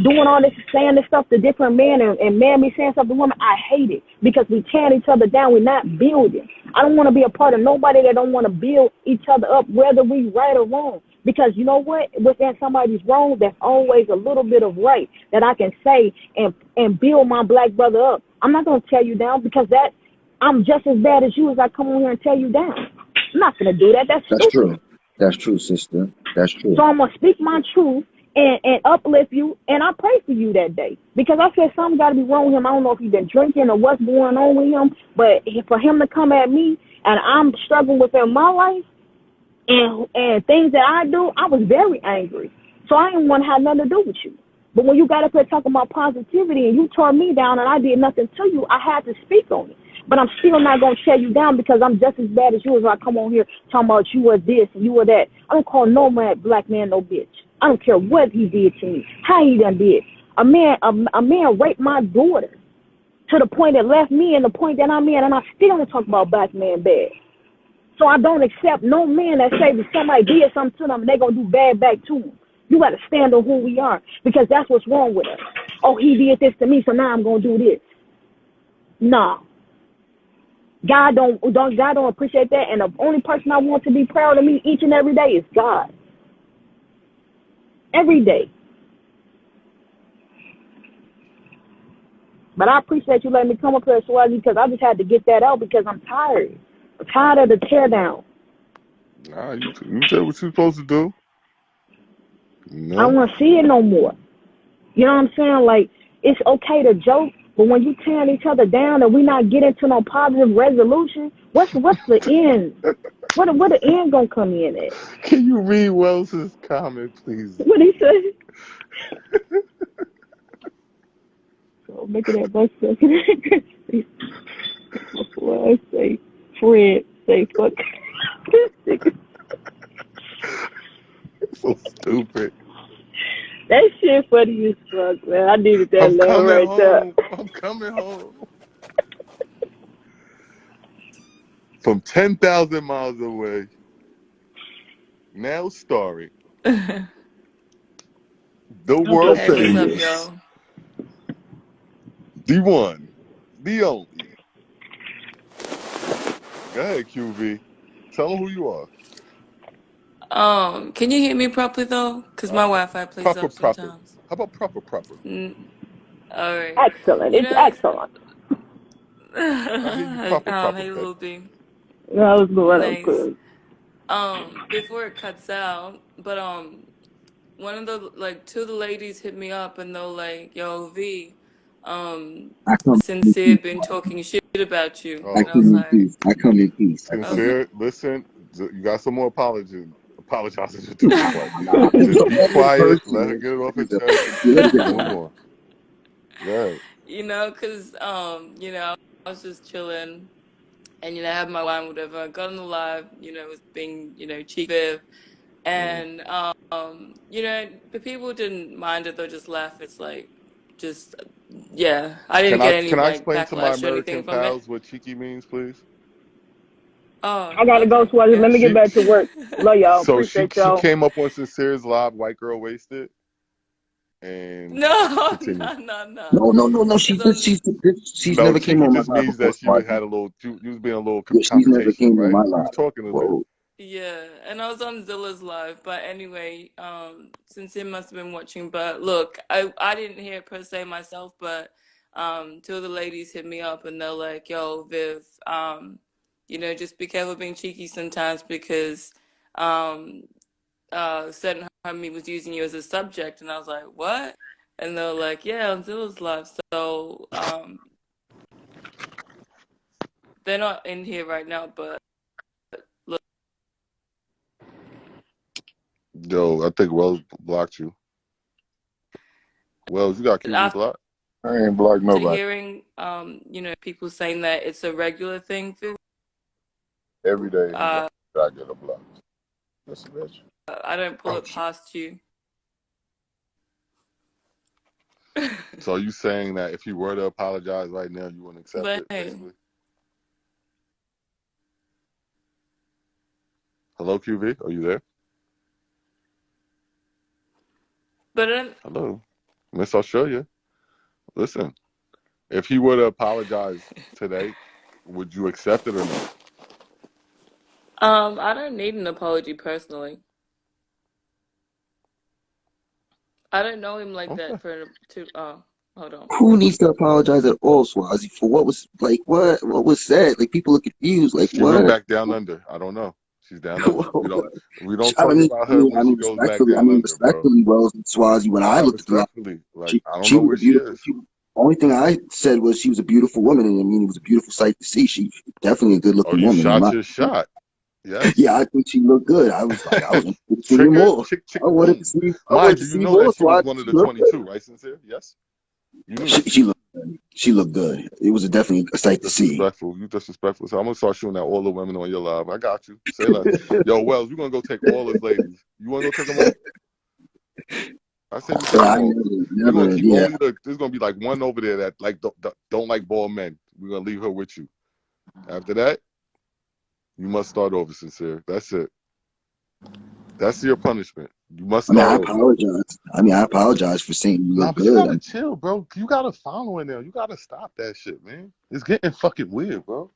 S11: doing all this, saying this stuff to different men, and men be saying stuff to women, I hate it because we tearing each other down. We're not building. I don't want to be a part of nobody that don't want to build each other up, whether we right or wrong. Because you know what? Within somebody's wrong, there's always a little bit of right that I can say and build my black brother up. I'm not going to tear you down because I'm just as bad as you as I come on here and tear you down. I'm not gonna do that. That's
S8: That's
S11: stupid.
S8: true. That's true, sister. That's
S11: So
S8: true.
S11: I'm gonna speak my truth and uplift you, and I pray for you that day because I said something got to be wrong with him. I don't know if he's been drinking or what's going on with him, but for him to come at me and I'm struggling within my life and things that I do, I was very angry. So I didn't want to have nothing to do with you. But when you got up here talking about positivity and you tore me down and I did nothing to you, I had to speak on it. But I'm still not going to tear you down because I'm just as bad as you as I come on here talking about you are this and you are that. I don't call no man, black man no bitch. I don't care what he did to me, how he done did. A man raped my daughter to the point that left me in the point that I'm in, and I still don't talk about black man bad. So I don't accept no man that say that somebody did something to them and they going to do bad back to them. You got to stand on who we are because that's what's wrong with us. Oh, he did this to me, so now I'm going to do this. Nah. God don't appreciate that, and the only person I want to be proud of me each and every day is God. Every day. But I appreciate you letting me come up here, Swazi, because I just had to get that out because I'm tired. I'm tired of the tear down.
S1: Nah, you did what you're supposed to do. You
S11: I don't
S1: know?
S11: want to see it no more. You know what I'm saying? Like, it's okay to joke, but when you tearing each other down and we not getting to no positive resolution, what's the end? What the end gonna come in at?
S1: Can you read Wells's comment, please?
S11: What he say? So make it that much second. Before I say Fred, say fuck.
S1: So stupid.
S11: That shit funny as fuck, man. I needed that
S1: I'm
S11: laugh
S1: coming
S11: right there.
S1: home. I'm coming home. From 10,000 miles away, now starring the world
S11: Okay.
S12: Hey, what's up,
S1: famous,
S12: y'all?
S1: the one, the only. Go ahead, QV. Tell them who you are.
S12: Can you hear me properly though? Cause my Wi-Fi plays
S1: Proper,
S12: up
S1: proper.
S12: sometimes.
S1: How about proper, proper?
S12: All right.
S11: Excellent.
S12: You
S11: It's
S12: know,
S11: excellent.
S1: I hear you proper, proper,
S12: hey,
S1: baby.
S12: little B.
S11: That was good. That was
S12: Nice.
S11: good.
S12: Before it cuts out, but one of the like two of the ladies hit me up and they're like, "Yo, V,
S8: I come in
S12: Sincere
S8: peace.
S12: been talking shit about you,"
S8: I
S12: and I was
S8: come
S1: Oh,
S8: in
S12: like,
S8: peace. I come in peace. I come in
S12: "Okay."
S1: sincere. Listen, you got some more apologizing to do,
S8: Nah,
S1: but
S8: nah. People
S1: just
S8: don't
S1: be
S8: take it
S1: quiet. Let her
S8: personal.
S1: get it off her
S8: It's a,
S1: chest.
S8: let it
S1: Move
S8: go.
S1: on. Right.
S12: You know, because I was just chilling, and I had my wine, whatever. I got on the live, was being cheeky,
S1: Mm.
S12: and the people didn't mind it. They'll just laugh. It's like, just yeah, I didn't get any
S1: Can I
S12: like
S1: explain to my
S12: backlash or anything
S1: American
S12: from it.
S1: pals what cheeky means, please?
S12: Oh,
S11: I gotta go,
S12: okay,
S11: Swazzy. Let
S12: yeah.
S11: me get
S1: She
S11: back to work. Love y'all.
S1: so
S11: Appreciate
S1: she
S11: y'all.
S1: came up on Sincere's live, white girl wasted, and
S12: No,
S1: continue.
S12: no.
S8: No.
S12: It's on.
S8: She's
S1: No,
S8: never came
S1: cheeky
S8: on my
S1: just
S8: live
S1: means
S8: before,
S1: that
S8: Swazi.
S1: you was being a little
S8: Yeah, she's never
S1: confrontational,
S8: came on
S1: right?
S8: my
S1: You was
S8: live.
S1: talking a little bit.
S8: Whoa.
S12: Yeah, and I was on Zilla's live, but anyway, Sincere must have been watching. But look, I didn't hear it per se myself, but two of the ladies hit me up and they're like, "Yo, Viv, just be careful being cheeky sometimes because um certain homie was using you as a subject," and I was like, "What?" And they're like, "Yeah, on Zilla's live." So they're not in here right now, but look,
S1: Yo, I think Wells blocked you. Wells, you got QV
S12: after
S1: blocked?
S10: I ain't blocked nobody.
S12: hearing people saying that it's a regular thing, Viv,
S10: Every day he
S12: uh,
S10: I get a block. That's a bitch.
S12: I don't pull
S1: Oh
S12: it
S1: shit.
S12: past you.
S1: So you saying that if you were to apologize right now, you wouldn't accept
S12: But
S1: it,
S12: hey,
S1: basically? Hello, QV, are you there?
S12: but I don't,
S1: Hello, Miss Australia. Listen, if he were to apologize today, would you accept it or no?
S12: I don't need an apology personally. I don't know him like
S1: Okay.
S12: that for to. Oh, hold on.
S8: Who needs to apologize at all, Swazi, for what was like what was said? Like people are confused. Like
S1: She went
S8: what?
S1: back down under. I don't know. She's down under. We don't
S8: I
S1: talk
S8: mean,
S1: about her when she goes back down under, bro.
S8: respectfully, Wells and Swazi. When I
S1: Nah,
S8: looked at the live,
S1: respectfully. Like I don't
S8: she
S1: know
S8: was
S1: where
S8: a
S1: she
S8: beautiful.
S1: is.
S8: Only thing I said was she was a beautiful woman, and I mean it was a beautiful sight to see. She definitely a good
S1: Oh,
S8: looking
S1: you
S8: woman.
S1: shot your shot.
S8: Yeah,
S1: Yes.
S8: I think she looked good. I was like, I was interested to see
S1: Trigger,
S8: more.
S1: chick, chick,
S8: I wanted to
S1: boom.
S8: see. I wanted
S1: Mind
S8: to
S1: you, you
S8: see
S1: know
S8: more.
S1: that she
S8: So
S1: was
S8: I
S1: one of
S8: she
S1: the
S8: looked good.
S1: 22, right, Sincere? Yes. You knew that.
S8: She looked good. She looked good. It was definitely a sight to see.
S1: Disrespectful. You disrespectful. So I'm gonna start shooting at all the women on your live. I got you. Say less. Yo, Wells, we're gonna go take all those ladies. You wanna go take them all? I say we take
S8: But
S1: them
S8: I
S1: all. We're gonna
S8: never,
S1: keep
S8: yeah.
S1: only there's gonna be like one over there that like don't like bald men. We're gonna leave her with you. After that, you must start over, Sincere. That's it. That's your punishment. You must
S8: I mean,
S1: start
S8: I
S1: over.
S8: apologize. I apologize for saying you
S1: Nah,
S8: look
S1: but you
S8: good.
S1: gotta chill, bro. You gotta follow in there. You gotta stop that shit, man. It's getting fucking weird, bro.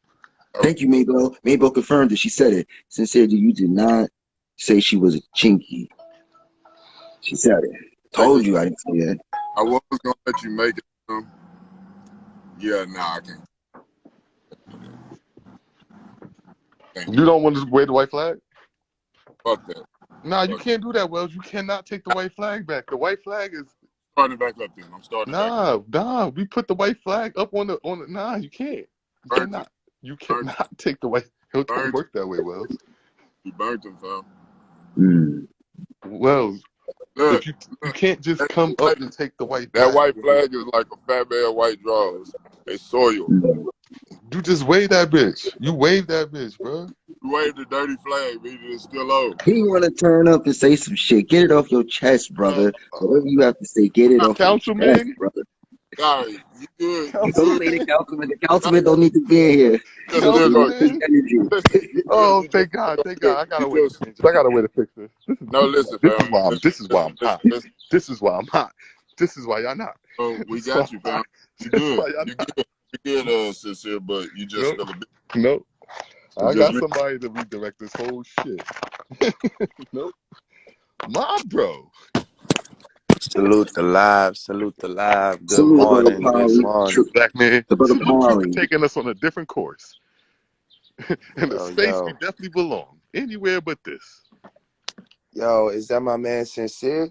S8: Thank you, Maybell. Maybell confirmed it. She said it. Sincerely, you did not say she was a chinky. She said it.
S10: Take
S8: Told
S10: this.
S8: you I didn't say that.
S10: I was gonna let you make it. Yeah, nah, I can't
S1: You
S10: do that.
S1: don't want to wear the white flag?
S10: Fuck that.
S1: Nah, you
S10: Fuck.
S1: can't do that, Wells. You cannot take the white flag back. The white flag is
S10: Starting back up then. I'm starting back up.
S1: nah. We put the white flag up on the nah. You can't. You
S10: Burnt him.
S1: cannot. You
S10: Burnt him.
S1: cannot take the white. It don't
S10: Burnt him.
S1: work that way, Wells.
S10: You burnt him, fam.
S8: Mm.
S1: Wells,
S10: Look,
S1: if you
S10: look.
S1: can't just
S10: That
S1: come up
S10: white,
S1: and take the white
S10: that
S1: flag,
S10: white
S1: Wells.
S10: flag is like a fat man white drawers. They soiled.
S8: Mm.
S1: You just wave that bitch. You wave that bitch, bro.
S10: You waved the dirty flag, meaning it's still on.
S8: He want to turn up and say some shit. Get it off your chest, brother. Whatever you have to say, get it off your chest,
S1: Councilman,
S8: brother.
S10: Sorry, you good. You
S8: Don't
S10: good.
S8: say the
S1: councilman,
S8: councilman. The
S10: Nah,
S8: councilman don't need to be in here.
S10: you
S8: He
S10: just
S8: don't
S10: still
S8: need
S10: gonna
S8: his
S1: councilman.
S8: energy.
S10: listen.
S1: Oh,
S10: You just
S1: thank God, thank
S10: look.
S1: God. I got
S10: You
S1: a way to
S10: just
S1: change this. I got a way to fix this.
S10: no. Listen, fam.
S1: This is why I'm
S10: Listen,
S1: hot.
S10: listen.
S1: This is why I'm hot. This is why y'all not.
S10: So we
S1: This is why
S10: got you,
S1: I'm
S10: fam.
S1: hot.
S10: You
S1: This is
S10: good.
S1: why y'all
S10: You
S1: not.
S10: good. You good, sincere, but you just
S1: No,
S10: feel a bit.
S1: no. I
S10: It's just
S1: got
S10: me.
S1: somebody to redirect this whole shit. Nope. My bro.
S13: Salute the live. Salute the live. Good
S8: Salute the brother
S13: morning. Good
S8: Polly.
S13: morning.
S1: Black man.
S8: The brother
S1: Salute you for
S8: Polly.
S1: taking us on a different course. In a
S13: Yo,
S1: space we
S13: yo.
S1: definitely belong. Anywhere but this.
S13: Yo, is that my man Sincere?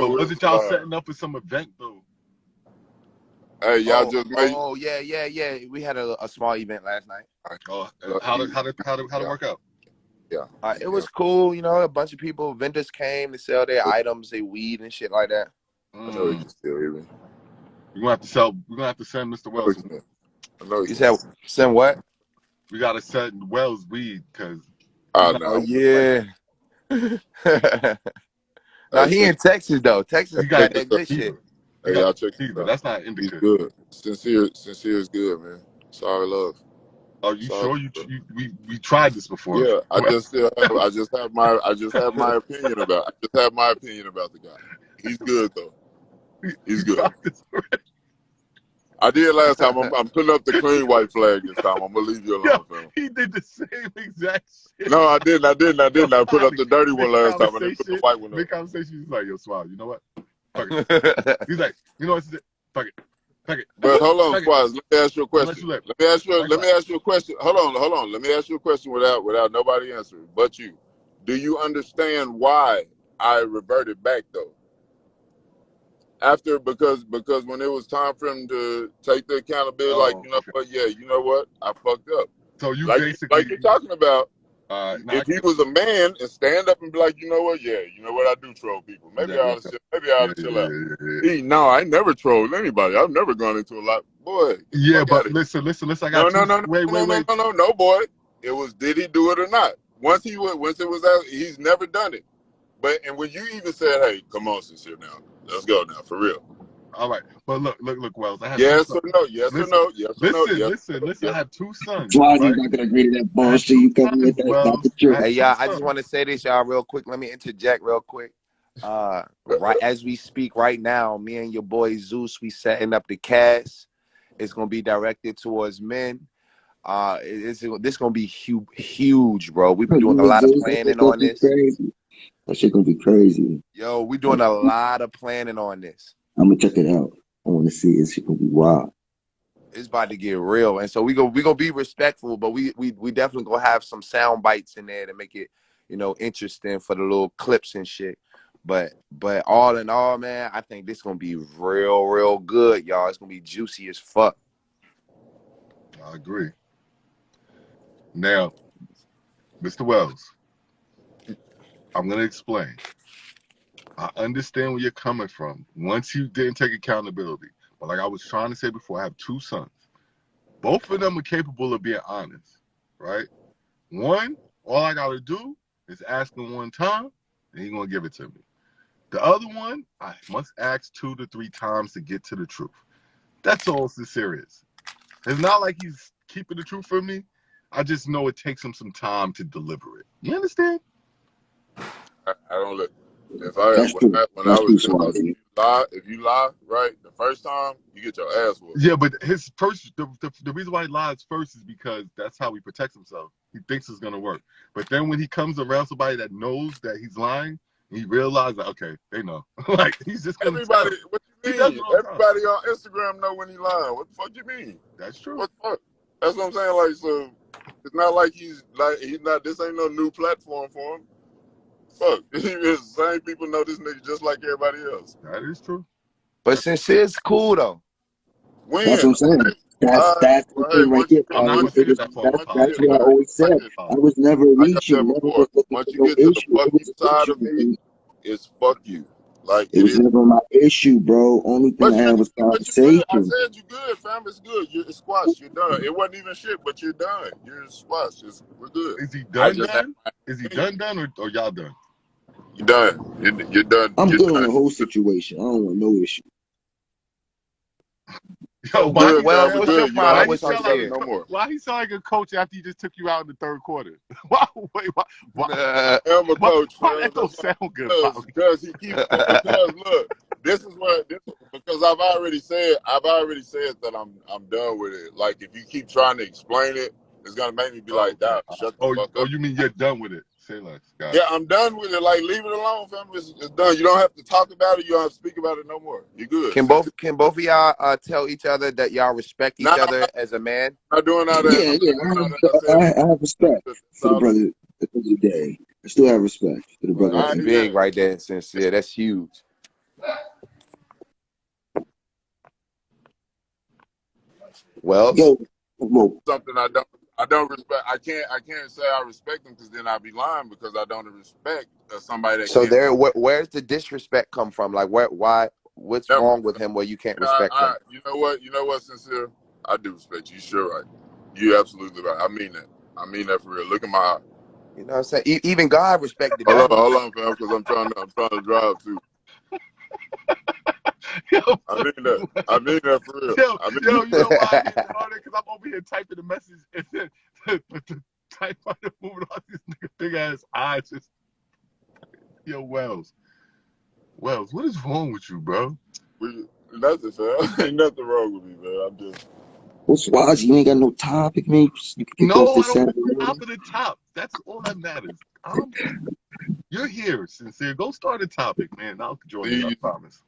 S1: but
S10: where's
S1: wasn't y'all setting up for some event though?
S10: Hey, y'all
S13: Oh,
S10: just made.
S13: oh, yeah. We had a small event last night.
S1: Oh,
S10: So,
S1: how did
S13: Yeah.
S1: work out?
S10: Yeah.
S13: It was cool, you know. A bunch of people, vendors came to sell their items, their weed and shit like that.
S10: I know you can still hear me.
S1: We're gonna have to send Mr. Wells some.
S10: I know
S13: You said send what?
S1: We gotta send Wells weed because
S10: Oh,
S1: he's not
S10: no.
S13: Oh
S1: always like
S13: yeah. Now
S10: Hey,
S13: he in Texas though. Texas
S1: he
S13: got
S1: got
S10: check
S13: that
S10: this out.
S13: good shit.
S1: he
S10: Hey,
S1: got
S10: y'all check this
S1: sativa.
S10: out.
S1: That's not
S10: He's
S1: indica.
S10: good. Sincere is good, man. Sorry, love.
S1: Are you
S10: Sorry.
S1: sure we tried this before?
S10: Yeah, I just have my opinion about the guy. He's good though. He's
S1: we
S10: good.
S1: tried this already.
S10: I did last time. I'm putting up the clean white flag this time. I'm gonna leave you
S1: Yo,
S10: alone, fam.
S1: he did the same exact shit.
S10: No, I didn't.
S1: Yo,
S10: I put up
S1: Smiley,
S10: the dirty one last time. I didn't put the white one up.
S1: mid conversation, he's like, yo, Swaz, you know what? Fuck it. He's like, you know what? Fuck it. Fuck it.
S10: But hold on,
S1: Fuck it.
S10: Swaz. Let me ask you a
S1: Unless
S10: question.
S1: you live.
S10: Let me ask you a question. Hold on. Let me ask you a question without nobody answering but you. Do you understand why I reverted back though? After because when it was time for him to take the accountability, like,
S1: Oh,
S10: you know
S1: okay.
S10: what, yeah, you know what, I fucked up.
S1: So you
S10: Like
S1: basically
S10: you're talking about,
S1: now I
S10: if he
S1: get
S10: was a man and stand up and be like, you know what, yeah, you know what, I do troll people. Maybe I
S1: exactly.
S10: ought to chill out.
S1: Yeah.
S10: No, I never trolled anybody. I've never gone into a lot. Boy, get the
S1: Yeah,
S10: fuck out
S1: but
S10: of here.
S1: listen, I
S10: No,
S1: got two wait.
S10: no, boy. It was, did he do it or not? Once it was out, he's never done it. And when you even said, hey, come on, sincere now, let's go now, for real.
S1: All right. But look, Wells, I have
S10: Yes
S1: two
S10: or
S1: sons.
S10: no, yes or no, yes or no, yes.
S1: Listen, I have two sons,
S8: Swazi's
S1: right?
S8: not gonna agree to that
S1: I had
S8: bullshit
S1: two
S8: you coming with.
S1: sons,
S8: That's not
S1: Wells.
S8: the
S1: I
S8: truth.
S1: had
S13: Hey
S1: two
S13: y'all, I just
S1: sons.
S13: want to say this, y'all, real quick. Let me interject real quick. Right as we speak right now, me and your boy Zeus, we setting up the cast. It's gonna be directed towards men. This gonna be huge, bro. We've been doing a
S8: You and
S13: lot of
S8: Zeus, that shit
S13: planning
S8: gonna
S13: on
S8: be
S13: this.
S8: crazy. That shit gonna be crazy.
S13: Yo, we doing a lot of planning on this.
S8: I'm gonna check it out. I want to see it. Shit gonna be wild.
S13: It's about to get real, and so we gonna be respectful, but we definitely gonna have some sound bites in there to make it, you know, interesting for the little clips and shit. But all in all, man, I think this gonna be real good, y'all. It's gonna be juicy as fuck.
S1: I agree. Now, Mr. Wells, I'm gonna explain. I understand where you're coming from. Once you didn't take accountability, but like I was trying to say before, I have two sons. Both of them are capable of being honest, right? One, all I gotta do is ask him one time, and he's gonna give it to me. The other one, I must ask 2 to 3 times to get to the truth. That's all serious. It's not like he's keeping the truth from me. I just know it takes him some time to deliver it. You understand?
S10: I don't let. If
S8: That's true.
S10: when I
S8: That's
S10: was
S8: true,
S10: young,
S8: Swazi.
S10: if you lie right the first time, you get your ass whooped.
S1: Yeah, but his first, the reason why he lies first is because that's how he protects himself. He thinks it's gonna work, but then when he comes around somebody that knows that he's lying, he realizes, that, okay, they know. Like he's just gonna tell.
S10: Everybody, what
S1: He
S10: you
S1: does it
S10: mean?
S1: all the time.
S10: Everybody on Instagram know when he lying. What the fuck you mean?
S1: That's true.
S10: What the fuck? That's what I'm saying. Like, so it's not like he's not. This ain't no new platform for him. Fuck, the same people know this nigga just like everybody else.
S1: That is true.
S13: But since it's cool though.
S8: That's
S10: When?
S8: what I'm saying. That's the
S10: Well, hey,
S8: thing right there,
S1: I'm not
S8: Carly.
S1: gonna
S10: once you
S1: take
S8: It
S1: it
S10: get
S8: was
S1: that far with
S8: that's
S1: politics.
S8: what I
S10: look,
S8: always
S1: I'm not
S8: said.
S1: gonna
S8: I
S1: politics.
S8: was never
S10: like I said
S8: reaching. Never
S10: before,
S8: was looking
S10: once
S8: for
S10: you
S8: no
S10: get to the
S8: issue.
S10: fuck
S8: It
S10: you
S8: was an
S10: side
S8: issue
S10: of
S8: with
S10: me,
S8: me.
S10: it's fuck you. Like
S8: It
S10: it
S8: was
S10: is.
S8: never my issue, bro. Only thing
S10: But
S8: I
S10: you,
S8: had was
S10: but you good. I
S8: conversation.
S10: said you good, fam. It's good. It's squash. You're done. It wasn't even shit, but you're done. You're squash. We're good.
S1: Is he
S10: I
S1: done?
S10: just have my
S1: Is he
S10: opinion.
S1: done, or y'all done?
S10: You're done. You're done.
S8: I'm
S10: You're
S8: good on
S10: done.
S8: the whole situation. I don't want no issue.
S1: Yo,
S10: That's
S1: why
S10: good,
S1: he
S10: fam.
S13: Wells,
S10: We're
S1: sound
S13: what's
S1: like?
S13: your
S10: good. You don't
S1: Why
S13: problem
S10: have
S1: he
S10: to
S13: with
S10: talk
S1: sound
S10: about
S1: like
S10: it
S1: a?
S13: sincere?
S10: no more.
S1: Why he sound like a coach after he just took you out in the third quarter? Why?
S10: I'm a coach,
S1: Why
S10: fam.
S1: that don't
S10: That's why.
S1: sound good, Polly?
S10: Because he keeps. Because look, because I've already said that I'm done with it. Like if you keep trying to explain it, it's gonna make me be
S1: Oh,
S10: like,
S1: okay.
S10: "Dog, shut the fuck up."
S1: You mean you're done with it? Say less. Got
S10: Yeah, I'm done with it. Like, leave it alone, fam. It's done. You don't have to talk about it. You don't have to speak about it no more. You're good.
S13: Can both of y'all tell each other that y'all respect
S10: Nah,
S13: each other as a man?
S10: I'm not doing all that.
S8: Yeah,
S10: I'm
S8: yeah.
S10: not doing all that. I said we
S8: I have respect
S10: good. That's
S8: for the
S10: all it is.
S8: brother at the end of the day. I still have respect for the
S13: Well,
S8: brother at
S10: All
S8: the
S13: that's
S10: right,
S8: end of the
S13: big
S10: yeah.
S13: right there, sincere. That's huge. Wells?
S8: Yo, well,
S10: Something I I don't respect. I can't say I respect him because then I'd be lying because I don't respect somebody that
S13: So
S10: can't.
S13: where's the disrespect come from? Like why? What's
S10: Never.
S13: wrong with him where you can't respect him?
S10: You know what? You know what? Sincere, I do respect you. Sure, right. You absolutely right. I mean that. I mean that for real. Look in my eye.
S13: You know what I'm saying? Even God respect the
S10: Hold
S13: devil.
S10: on, fam, because I'm trying to drive too.
S1: Yo,
S10: I mean that. I mean that for real.
S1: yo,
S10: I mean
S1: yo, you know why I didn't know that? Because I'm over here typing the message and then the type on the moving on this nigga big ass eyes just. Yo, Wells, what is wrong with you, bro?
S10: nothing, fam. Ain't nothing wrong with me, man. I'm just.
S8: Well, Swazi, you ain't got no topic, man. You can kick off
S1: No, I
S8: this
S1: don't
S8: Saturday
S1: want
S8: morning.
S1: top of the top. That's all that matters. You're here, Sincere. Go start a topic, man. I'll join you. I
S10: See,
S1: promise.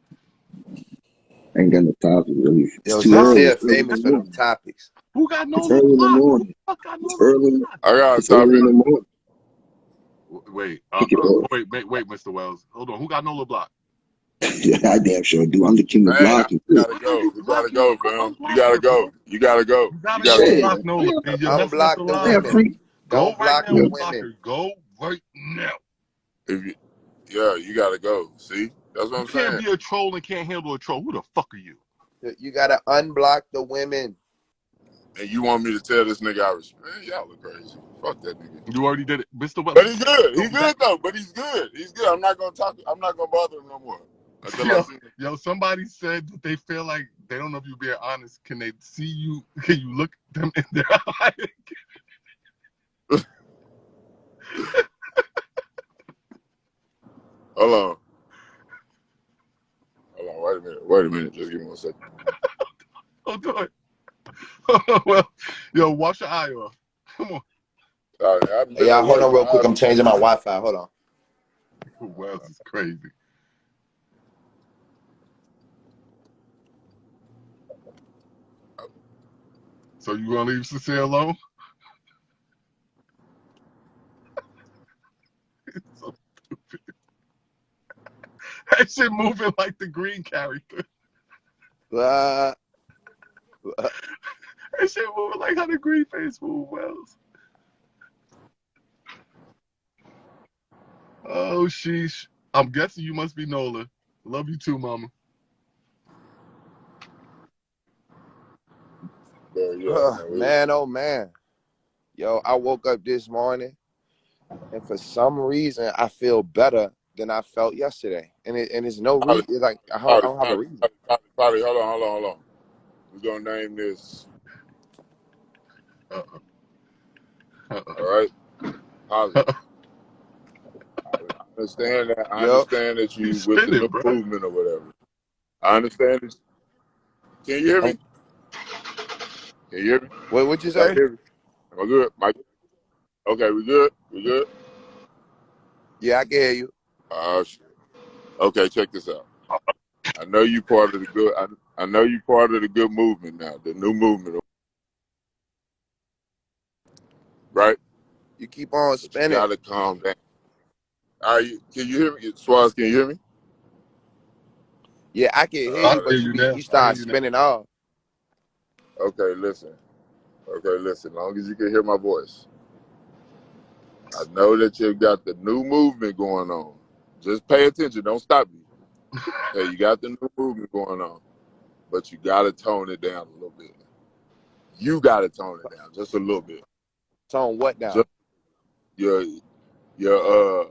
S8: I ain't got no topic, really. It's
S13: Yo,
S8: too early.
S13: Sincere
S8: It's early in
S13: famous
S8: the
S13: for them
S8: morning.
S13: topics.
S1: Who got
S8: It's
S1: Nola
S8: early in the
S1: blocked? Who the
S8: morning.
S1: fuck got
S8: It's
S1: Nola
S8: early.
S1: blocked?
S10: I got a
S8: It's early
S10: topic.
S8: in the morning.
S1: Wait,
S8: Kick it off.
S1: wait, Mr. Wells. Hold on. Who got Nola blocked?
S8: Yeah, I damn sure do. I'm the king of
S10: Hey, I
S8: blocking. Too.
S10: gotta
S1: How
S10: go.
S1: you
S10: You gotta
S1: blocking?
S10: go,
S1: I'm
S10: fam. You
S1: unblocking
S10: gotta
S1: her, bro.
S10: go. You gotta go.
S1: You
S10: You
S1: gotta
S10: gotta
S1: go
S10: go.
S8: Shit.
S1: block Nola, and you're messing up
S13: Unblock
S1: the
S13: the
S8: Yeah,
S1: line,
S13: women.
S1: bro.
S8: free.
S1: Go
S13: Don't
S1: right
S13: block
S1: now
S13: the
S8: Yeah.
S1: and block
S13: women.
S1: her. Go right now.
S10: If you, yeah, you gotta go. See, that's what
S1: You
S10: I'm
S1: can't
S10: saying.
S1: be a troll and can't handle a troll. Who the fuck are you?
S13: You gotta unblock the women.
S10: And you want me to tell this nigga I respect? Man, y'all look crazy. Fuck that nigga.
S1: You already did it, Mr. Wells.
S10: But he's good. He's good though. But he's good. He's good. I'm not gonna talk. I'm not gonna bother him no more until I see him.
S1: Yo, somebody said that they feel like they don't know if you're being honest. Can they see you? Can you look them in their eye?
S10: Hold on. Hold on. Wait a minute. Wait a minute. Just give me 1 second.
S1: Don't do it. Well, yo, wash your eye off. Come on.
S10: All right, I've
S13: Hey,
S10: been
S13: y'all,
S10: at
S13: hold
S10: work.
S13: on real quick. I'm changing my Wi-Fi. Hold on.
S1: Wells is crazy. So you gonna leave Sincere alone? So stupid. That shit moving like the green character.
S13: Uh,
S1: That shit moving like how the green face move, Wells. Oh, sheesh. I'm guessing you must be Nola. Love you too, mama.
S10: Yeah, no,
S13: man, oh man. Yo, I woke up this morning and for some reason I feel better than I felt yesterday. And it's no
S10: Polly,
S13: reason. Like I
S10: Polly,
S13: don't have a reason.
S10: Polly, hold on. We're gonna name this.
S1: Uh-uh.
S10: All right, Polly. I understand that. I
S13: Yo,
S10: understand that you
S1: He's
S10: with the
S1: spinning,
S10: new
S1: bro.
S10: movement or whatever. I understand it. Can you hear me? Can you hear me?
S13: what'd you
S10: Y'all
S13: say?
S10: hear me? Am I good? Mike? Okay, we good? We good?
S13: Yeah, I can hear you.
S10: Oh shit. Okay, check this out. I know you part of the good. I know you part of the good movement now, the new movement, right?
S13: You keep on
S10: But you
S13: spinning.
S10: gotta calm down. All right, can you hear me? Swaz, can you hear me?
S13: Yeah, I can hear
S1: I
S13: you,
S1: hear
S13: but
S1: you now.
S13: you
S1: I hear
S13: start
S1: you now.
S13: spinning off.
S10: Okay, listen. Okay, listen. As long as you can hear my voice, I know that you've got the new movement going on. Just pay attention. Don't stop me. Okay, you got the new movement going on, but you gotta tone it down a little bit. You gotta tone it down just a little bit.
S13: Tone what down?
S10: Just your your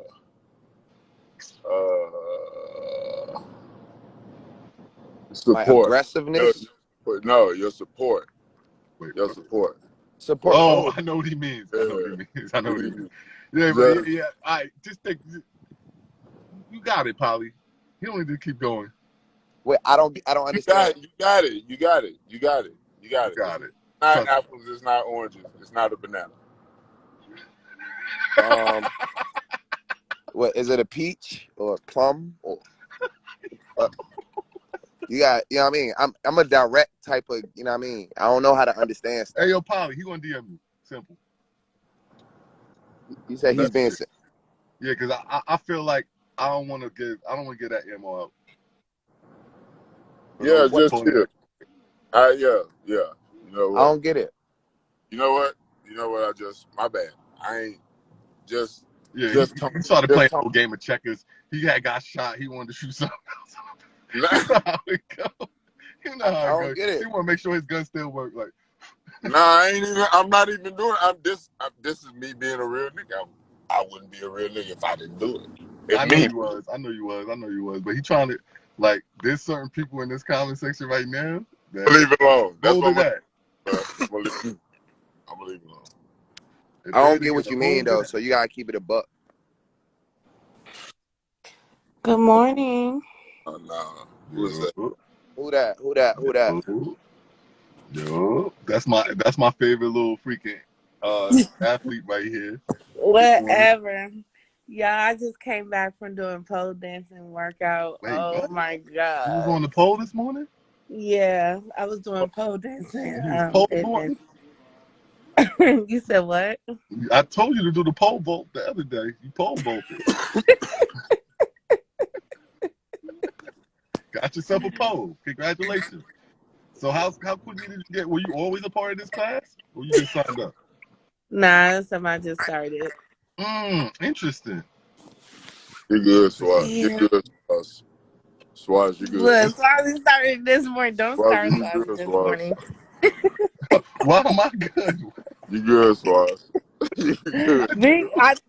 S13: My
S10: support. Your,
S13: aggressiveness?
S10: no, your support.
S1: Wait,
S10: Your support.
S13: Support for
S1: oh,
S13: who?
S1: I know what he means. I know what he
S10: Yeah.
S1: means. I know what he means.
S10: Just,
S1: Yeah, but yeah. All right, just think. You got it, Polly. You don't need to keep going.
S13: Wait, I don't understand.
S10: you got it. You got it. You got it. You
S1: You
S10: got it. It's
S1: got it.
S10: not
S1: Trust me.
S10: apples. It's not oranges. It's not a banana.
S13: Um, what is it? A peach or a plum or uh, you got? You know what I mean? I'm a direct type of. You know what I mean? I don't know how to understand stuff.
S1: Hey, yo, Polly, he gonna DM you. Simple.
S13: You said he's
S1: That's
S13: being.
S1: it. Yeah, because I feel like I don't want to get that ammo out. For those
S10: Yeah,
S1: who
S13: What?
S10: just
S1: pulling
S10: chill.
S1: that.
S10: Yeah. You know
S13: I
S10: what?
S13: don't get it.
S10: You know what? You know what? My bad. I ain't just
S1: Yeah, he
S10: come
S1: started
S10: just
S1: playing
S10: come.
S1: a little game of checkers. He had got shot. He wanted to shoot something else. You know how it go. You know how
S13: I
S1: it
S13: don't
S1: goes.
S13: get
S1: He
S13: it.
S1: want to make sure his gun still work. Like,
S10: Nah, I'm not even doing it. This is me being a real nigga. I wouldn't be a real nigga if I didn't do it. If
S1: I know
S10: me,
S1: you was. I know you was. I know you was. But he trying to, like, there's certain people in this comment section right now that
S10: leave it alone. That's
S1: hold
S10: what
S1: of that.
S10: I'm gonna leave it alone.
S1: If
S13: I
S1: they
S13: don't
S1: to
S13: get
S1: get
S13: what
S1: a
S13: you mean
S1: hold of
S13: though.
S1: that.
S13: So you gotta keep it a buck.
S5: Good morning.
S10: Nah. Who is that?
S1: Yo,
S13: Who that? Who that? Who that?
S1: yo. That's my favorite little freaking athlete right here. Good morning.
S14: Whatever. Y'all, I just came back from doing pole dancing workout.
S1: Wait,
S14: Oh
S1: what?
S14: my
S1: You was
S14: God.
S1: on the pole this morning?
S14: Yeah, I was
S1: Oh,
S14: doing pole dancing.
S1: you was pole
S14: Fitness.
S1: vaulting?
S14: You said what?
S1: I told you to do the pole vault the other day. You pole vaulted. Got yourself a pole. Congratulations. So how quickly did you get? Were you always a part of this class, or you just signed up?
S14: Nah, somebody just started.
S1: Interesting.
S10: You good, Swaz? You
S14: Yeah.
S10: good, Swaz? Swaz, you good?
S14: Look, Swazi started this morning. Don't
S10: Swaz,
S14: start
S10: you
S14: Swazi
S10: good,
S14: this
S10: Swaz?
S14: morning.
S1: Why am I good?
S10: You good, Swaz? You good?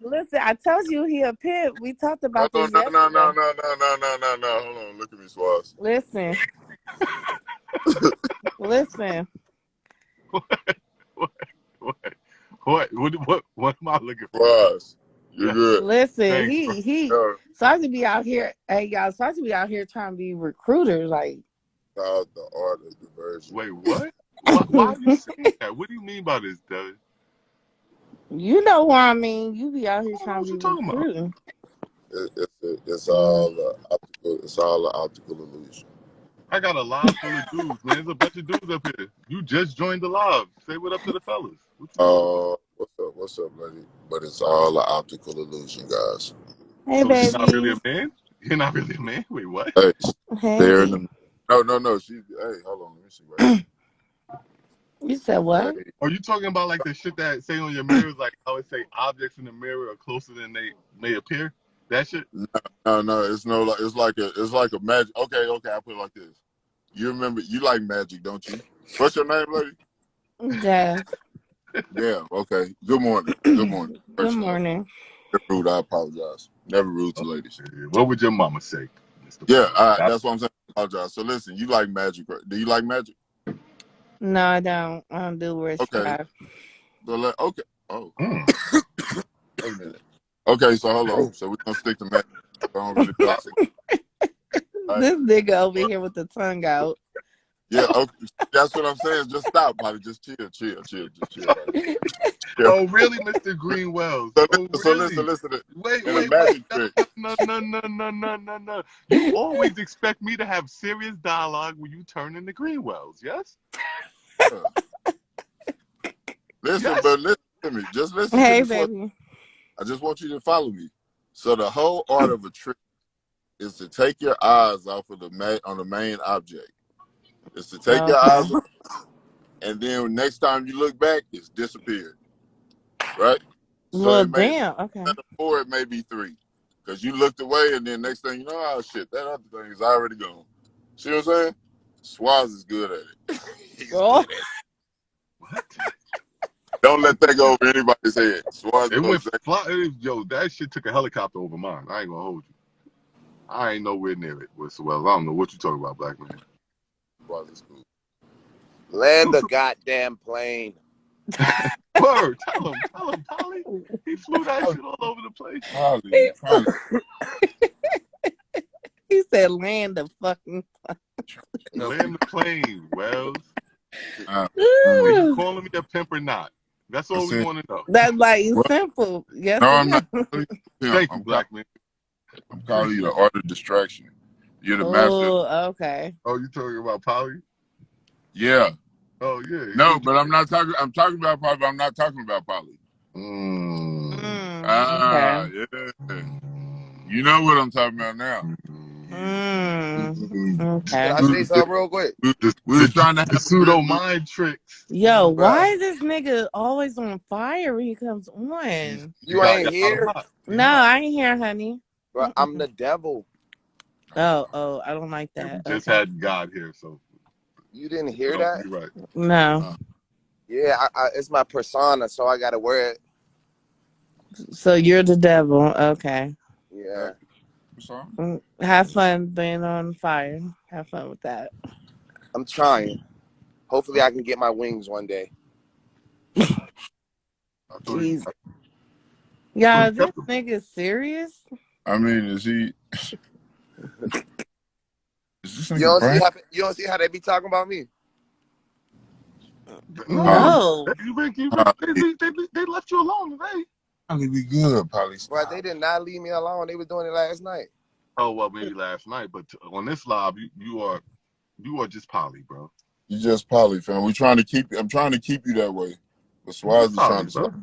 S14: Listen, I told you he a pimp. We talked
S10: No,
S14: about
S10: no,
S14: this
S10: no, no, no,
S14: yesterday.
S10: no, no, no, no, no, no. Hold on, look at me, Swaz.
S14: Listen, listen.
S1: What? What am I looking for?
S10: Swaz, you
S1: Yes.
S10: good?
S14: Listen,
S1: Thanks, bro.
S14: he
S10: Yeah.
S14: Saji be out here. Hey y'all, Saji be out here trying to be recruiter. Like,
S10: Called the art of diversion.
S1: Wait, what? Why are you saying that? What do you mean by this, Doug?
S14: you know what I mean. You be out
S1: I
S14: here
S1: don't know
S14: trying
S1: what
S14: to
S1: you're
S14: be
S1: talking about.
S14: recruiting.
S10: It's
S14: Mm.
S10: all optical. It's all an optical illusion.
S1: I got a live full of dudes, man. There's a bunch of dudes up here. You just joined the live. Say what up to the fellas. What you talking about?
S10: What's up, lady? But it's all an optical illusion, guys.
S14: Hey
S1: So you're not really
S14: baby.
S1: a man? You're not really a man? Wait, what?
S10: Hey, there in
S14: Hey.
S10: the. No. Hey, hold on. Let me see right
S14: You said
S10: here.
S14: what?
S10: Hey,
S1: Are you talking about like the shit that say on your mirrors, like how it say objects in the mirror are closer than they may appear? That shit?
S10: no. It's like a magic. Okay. I put it like this. You remember? You like magic, don't you? What's your name, lady?
S14: Jazz.
S10: Yeah. Okay. Good morning. Good morning.
S14: Good
S10: First off,
S14: morning.
S10: if rude. I apologize. Never rude to ladies.
S1: Okay. What would your mama say, Mr.
S10: Yeah.
S1: Bond?
S10: That's what I'm saying. I apologize. So listen, you like magic, right? Do you like magic?
S14: No, I don't. I don't do
S10: Okay.
S14: witchcraft.
S10: So okay. Oh,
S1: Mm.
S10: wait a minute. Okay. So hold on. So we're gonna stick to magic. I don't really do it. All right.
S14: This nigga over here with the tongue out.
S10: Yeah. Okay. That's what I'm saying. Just stop, buddy. Just chill. Just chill, buddy. Yeah.
S1: Oh, really, Mr. Greenwells? Oh,
S10: So
S1: really?
S10: listen.
S1: Wait.
S10: In a magic trick.
S1: No. You always expect me to have serious dialogue when you turn into Greenwells, yes?
S10: Listen,
S1: Yes.
S10: but listen to me. Just listen to
S14: Hey
S10: me for.
S14: baby.
S10: I just want you to follow me. So the whole art of a trick is to take your eyes off of the main object. It's to take your
S14: Okay.
S10: eyes off, and then next time you look back, it's disappeared. Right? So
S14: Well,
S10: it may
S14: damn. Okay.
S10: instead of 4, it may be 3. Because you looked away, and then next thing you know, oh shit, that other thing is already gone. See what I'm saying? Swaz is good at it. He's
S14: Oh.
S10: good at it. What? Don't let that go over anybody's head. Swaz
S1: It
S10: knows
S1: went
S10: exactly.
S1: fly. Yo, that shit took a helicopter over mine. I ain't gonna hold you. I ain't nowhere near it whatsoever. I don't know what you talking about, black man.
S10: Swaz is cool.
S13: Land the goddamn plane.
S1: Word, tell him, Polly. He flew that shit all over the place.
S10: Probably.
S14: He said land the fucking.
S1: Land the plane, Wells.
S10: Uh,
S1: Are you calling me a pimp or not? That's all we want to know.
S14: That's like
S10: what?
S14: simple. Yes
S10: No,
S14: or
S10: I'm
S14: no?
S10: not. Calling you
S1: Thank you,
S10: I'm
S1: black man.
S10: calling you
S1: Appreciate
S10: the
S1: it.
S10: art of distraction. You're the master.
S14: Oh, okay.
S1: Oh, you talking about Polly?
S10: Yeah.
S1: Oh, yeah.
S10: No, but I'm not talking. I'm talking about Polly, but I'm not talking about Polly.
S14: Okay.
S10: Yeah. You know what I'm talking about now.
S14: Okay.
S13: Can I say something real quick?
S10: We was trying to have
S1: The
S10: a
S1: pseudo mind tricks.
S14: Yo,
S13: Bruh,
S14: why is this nigga always on fire when he comes on?
S13: you ain't here?
S1: Hot. He
S14: No,
S1: hot.
S14: I ain't here, honey.
S13: Bro, I'm the devil.
S14: Oh, I don't like
S1: Yeah, we
S14: that.
S1: just
S14: Okay.
S1: had God here, so
S13: You didn't hear
S1: so
S13: that?
S1: you're right.
S14: No.
S13: Yeah, it's my persona, so I gotta wear it.
S14: So you're the devil. Okay.
S13: Yeah.
S14: Have fun being on fire. Have fun with that.
S13: I'm trying. Hopefully I can get my wings one day.
S14: Jeez.
S1: So
S14: Y'all,
S1: he
S14: this
S1: kept them.
S14: nigga serious?
S10: I mean, is this
S13: You
S10: nigga
S13: don't see
S10: brain?
S13: how they be talking about me.
S1: No,
S14: No.
S1: they left you alone today.
S10: Probably be good, probably
S13: Bro,
S10: stop.
S13: they did not leave me alone. They was doing it last night.
S1: Oh well, maybe last night, but on this live, you are just Polly, bro.
S10: You just Polly, fam. I'm trying to keep you that way. But
S1: You just
S10: Swaz is
S1: Polly,
S10: trying to
S1: bro.
S10: stop.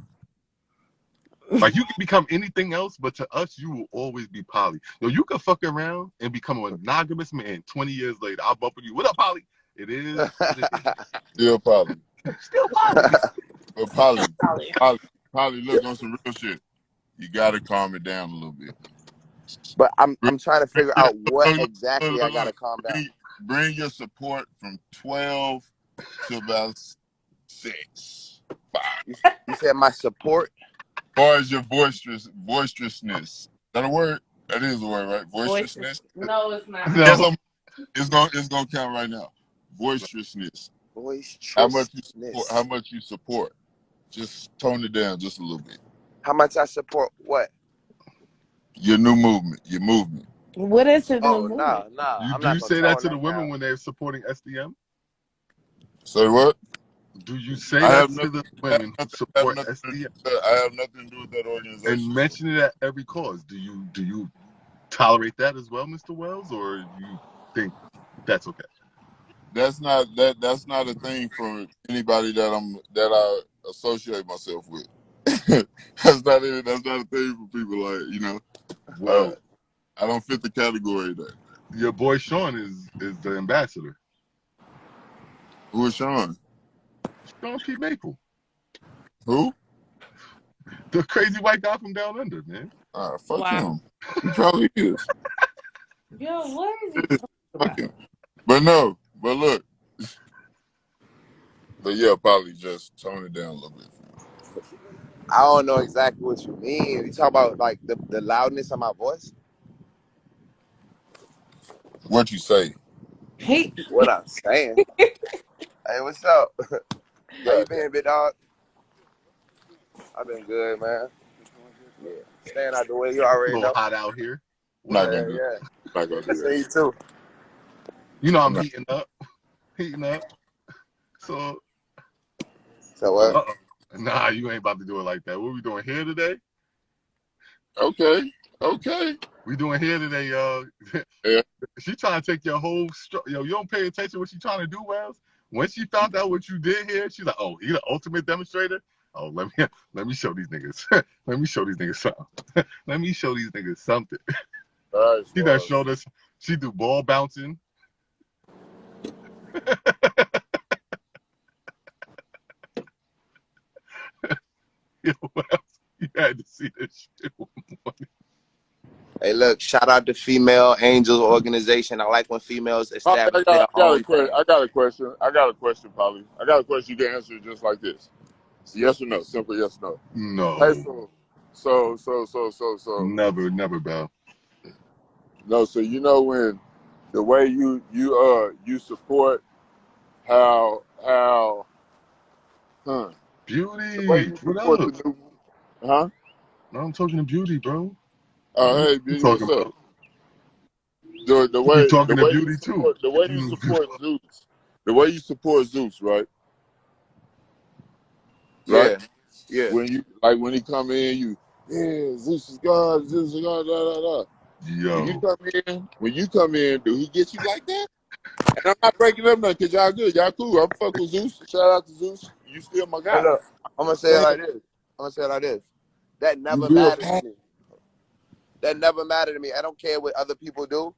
S1: Like you can become anything else, but to us, you will always be Polly. Yo, you can fuck around and become a monogamous man. 20 years later, I'll bump with you. What up, Polly? It is what it is.
S10: Still Polly.
S1: Still Polly.
S10: But Polly, look, on some real shit. You gotta calm it down a little bit.
S13: But I'm
S10: Bring,
S13: trying to
S10: bring
S13: figure
S10: your,
S13: out what
S10: look,
S13: exactly I gotta calm down.
S10: bring your support from 12 to about 6. 5.
S13: You said my support?
S10: As far as your boisterousness. Is that a word? That is a word, right? Boisterousness?
S14: No, it's not.
S10: Yes,
S1: No.
S10: it's gonna count right now. Boisterousness.
S13: Boisterousness.
S10: How much you support. Just tone it down just a little bit.
S13: How much I support what?
S10: Your new movement. Your movement.
S14: What is his new
S13: Oh,
S14: movement?
S13: nah. I'm
S1: Do
S13: not
S1: you
S13: gonna
S1: say that
S13: tone
S1: to the
S13: that
S1: women
S13: down.
S1: when they're supporting SDM?
S10: Say what?
S1: Do you say
S10: I
S1: that
S10: have
S1: to
S10: nothing.
S1: the women who support SDM
S10: I have nothing to do with that
S1: and
S10: organization. So
S1: mention it at every cause? Do you tolerate that as well, Mr. Wells, or you think that's okay?
S10: that's not a thing for anybody that I associate myself with. That's not it. That's not a thing for people
S1: Well,
S10: I don't fit the category of that.
S1: your boy Sean is the ambassador.
S10: Who is Sean?
S1: Sean P. Maple,
S10: Who?
S1: the crazy white guy from down under, man.
S10: Fuck
S14: Wow.
S10: him. He probably is.
S14: Yo, what is he talking
S10: Fuck
S14: about?
S10: him. But no. But look. But yeah, probably just tone it down a little bit.
S13: I don't know exactly what you mean. You talk about like the loudness of my voice?
S10: What you say?
S14: He
S13: What I'm saying. Hey, what's up? How you
S10: God,
S13: been, big dog? I've been good, man. Yeah. Staying out the way, you
S1: A
S13: already
S1: little
S13: know.
S1: hot out here.
S10: I'm not
S1: What?
S10: gonna
S13: Yeah,
S10: do
S13: yeah.
S10: that. I'm not gonna
S13: I
S10: do that.
S13: see you too.
S1: You know
S10: I'm
S1: I'm
S10: not.
S1: heating up, heating up. So,
S13: So what?
S1: nah, you ain't about to do it like that. What we doing here today?
S10: Okay.
S1: We doing here today,
S10: Yeah.
S1: She trying to take your whole yo. You don't pay attention what she trying to do, Wells. When she found out what you did here, she's like, "Oh, he the ultimate demonstrator. Oh, let me show these niggas. Let me show these niggas something. Let me show these niggas something."
S10: All right,
S1: She done
S10: Swaz.
S1: showed us. She do ball bouncing. Yo, Wells, you had to see this shit.
S13: Hey, look, shout out to Female Angels Organization. I like when females establish their own thing.
S10: I got a question. Polly. I got a question. You can answer it just like this. Yes or no? Simple yes or no. Hey,
S1: No,
S10: so.
S1: never, Bell.
S10: No, so you know when the way you support how the way
S1: Beauty,
S10: you
S1: what
S10: support
S1: up?
S10: the new huh?
S1: No, I'm talking to Beauty, bro.
S10: Oh,
S1: What
S10: hey,
S1: you
S10: beauty,
S1: talking
S10: what's up?
S1: about?
S10: The
S1: You
S10: way
S1: talking to Beauty too?
S10: you support Zeus, the way you support Zeus, right? Right?
S13: Yeah, yeah.
S10: When he come in, Zeus is God, da da da.
S1: Yo,
S10: When you come in, do he get you like that? And I'm not breaking up nothing because y'all good, y'all cool. I'm fuck with Zeus. Shout out to Zeus. You still my
S13: Hey,
S10: guy.
S13: look, I'm gonna say it like this. That
S10: You
S13: never
S10: real
S13: mattered to
S10: passionate.
S13: me. That never mattered to me. I don't care what other people do.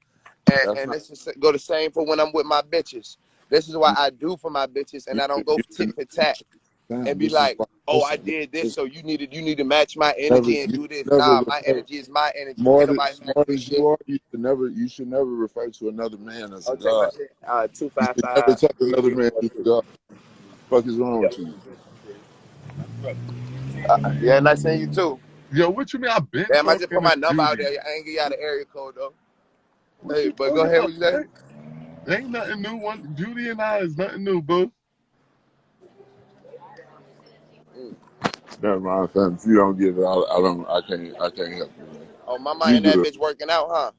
S10: That's
S13: And
S10: not.
S13: this is go the same for when I'm with my bitches. This is what I do for my bitches, and
S10: You
S13: I don't
S10: should.
S13: go
S10: You
S13: tit
S10: should.
S13: for tat and
S10: Damn.
S13: be
S10: This is
S13: like,
S10: why.
S13: "Oh, I
S10: Listen.
S13: did this,
S10: Listen.
S13: so you need to match my
S10: Never.
S13: energy and
S10: You
S13: do this."
S10: should never
S13: Nah, my
S10: refer.
S13: energy is my energy. Can't
S10: Smart,
S13: nobody match
S10: smart
S13: this
S10: as you
S13: shit.
S10: are, you should never. You should never refer to another man as a
S13: I'll check my
S10: god.
S13: shit.
S10: You should never
S13: 255
S10: tell another man he's a god. Fuck is wrong with you?
S13: Yeah, nice seeing you too.
S1: Yo, what you mean? I've been
S13: Damn, I just put
S1: talking to
S13: my number out
S1: Judy.
S13: there. I ain't give y'all the area code though.
S1: What
S13: Hey,
S1: you
S13: but go
S1: talking
S13: ahead.
S1: about,
S13: What you say?
S1: man? Ain't nothing new. One Judy and I is nothing new, boo.
S10: Never mind, fam. If you don't get it, I don't. I can't. I can't help you, man.
S13: Oh, mama
S10: You
S13: and that
S10: good?
S13: bitch working out, huh?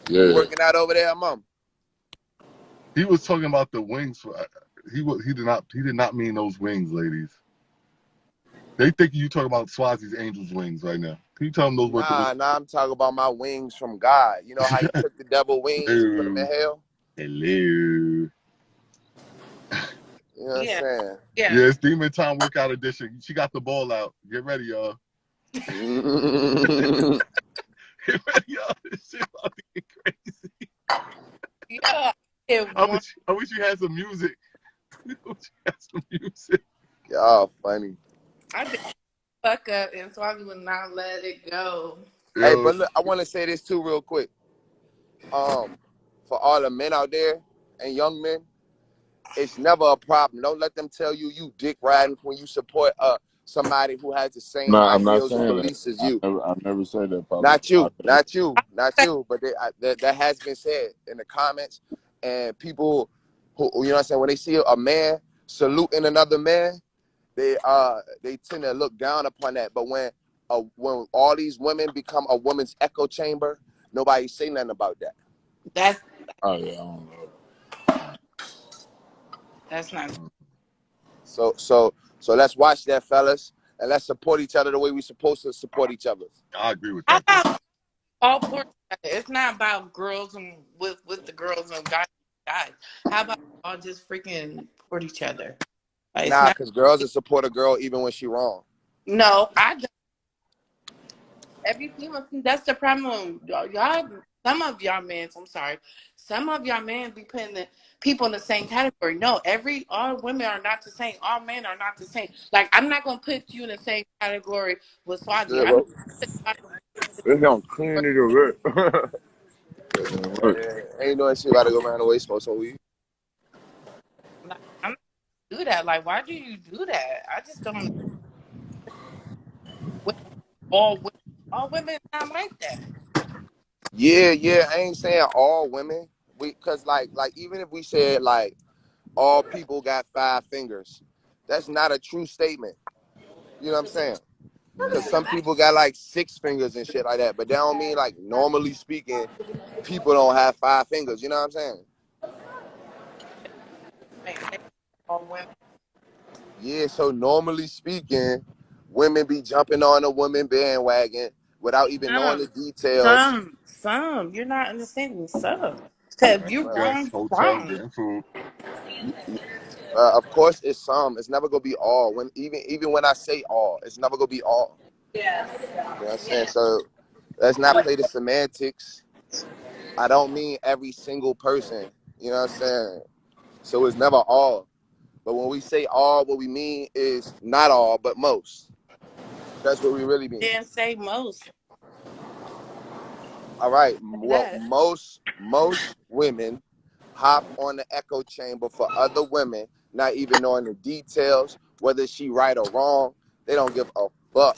S13: You
S10: Yeah.
S13: working out over there, mom?
S1: He was talking about the wings. He did not mean those wings, ladies. They think you talking about Swazi's angels wings right now. Can you tell them those weren't the
S13: Nah, I'm talking about my wings from God. You know how he
S1: wings?
S13: took the devil wings and put them in
S1: Hello.
S13: hell?
S1: Hello.
S13: You know what I'm
S14: Yeah,
S13: saying?
S14: yeah.
S1: Yeah, it's Demon Time Workout Edition. She got the ball out. Get ready, y'all. Get ready, y'all. This shit about to get crazy.
S14: Yeah. It
S1: I
S14: one.
S1: wish, I wish you had some music. I wish you had some music.
S13: Y'all funny.
S14: I did fuck up, and Swami would not let it go.
S13: Hey,
S1: Yo,
S13: but look, I want to say this too real quick. For all the men out there and young men, it's never a problem. Don't let them tell you dick riding when you support somebody who has the same
S10: Nah, I'm not
S13: ideals and
S10: saying that.
S13: beliefs as you.
S10: I never said that, Papa.
S13: Not you,
S10: I
S13: not you, not you. But that has been said in the comments, and people who you know what I'm saying when they see a man saluting another man, they tend to look down upon that. But when all these women become a woman's echo chamber, nobody say nothing about that.
S14: That's
S10: oh yeah, I don't know.
S14: that's not.
S13: So let's watch that, fellas, and let's support each other the way we're supposed to support each other.
S1: I agree with
S14: How
S1: that, though.
S14: about all porn? It's not about girls and with the girls and guys. Guys, how about all just freaking support each other? Like, it's
S13: Nah,
S14: not.
S13: because girls will support a girl even when she wrong.
S14: No, I don't. Every female, see, that's the problem. Y'all, some of y'all men, I'm sorry, some of y'all men be putting the people in the same category. No, all women are not the same. All men are not the same. Like, I'm not gonna put you in the same category with Swazi.
S13: Shit,
S14: I'm
S13: well,
S14: not gonna put
S13: it's gonna clean it a bit.
S10: Look,
S13: Ain't no shit about to go around the way smoke some weed.
S14: I'm not gonna do that. Like, why do you do that? I just don't. All women, all women not like that.
S13: Yeah, I ain't saying all women. Cause like even if we said like all people got 5 fingers, that's not a true statement. You know what I'm saying? Cause some people got like 6 fingers and shit like that, but that don't mean like normally speaking, people don't have 5 fingers. You know what I'm saying?
S14: Ain't say all women.
S13: Yeah. So normally speaking, women be jumping on a woman bandwagon without even knowing the
S14: Some,
S13: details.
S14: some. You're not understanding some. Cause if you
S1: Yes,
S14: wrong, you
S1: hotel,
S14: wrong.
S1: getting food.
S13: Of course, it's some. It's never gonna be all. When even when I say all, it's never gonna be all. You know what I'm saying? So let's not play the semantics. I don't mean every single person. You know what I'm saying? So it's never all. But when we say all, what we mean is not all, but most. That's what we really mean.
S14: Didn't say most.
S13: All right.
S14: Say
S13: Well,
S14: that.
S13: most women hop on the echo chamber for other women, not even knowing the details, whether she right or wrong. They don't give a fuck.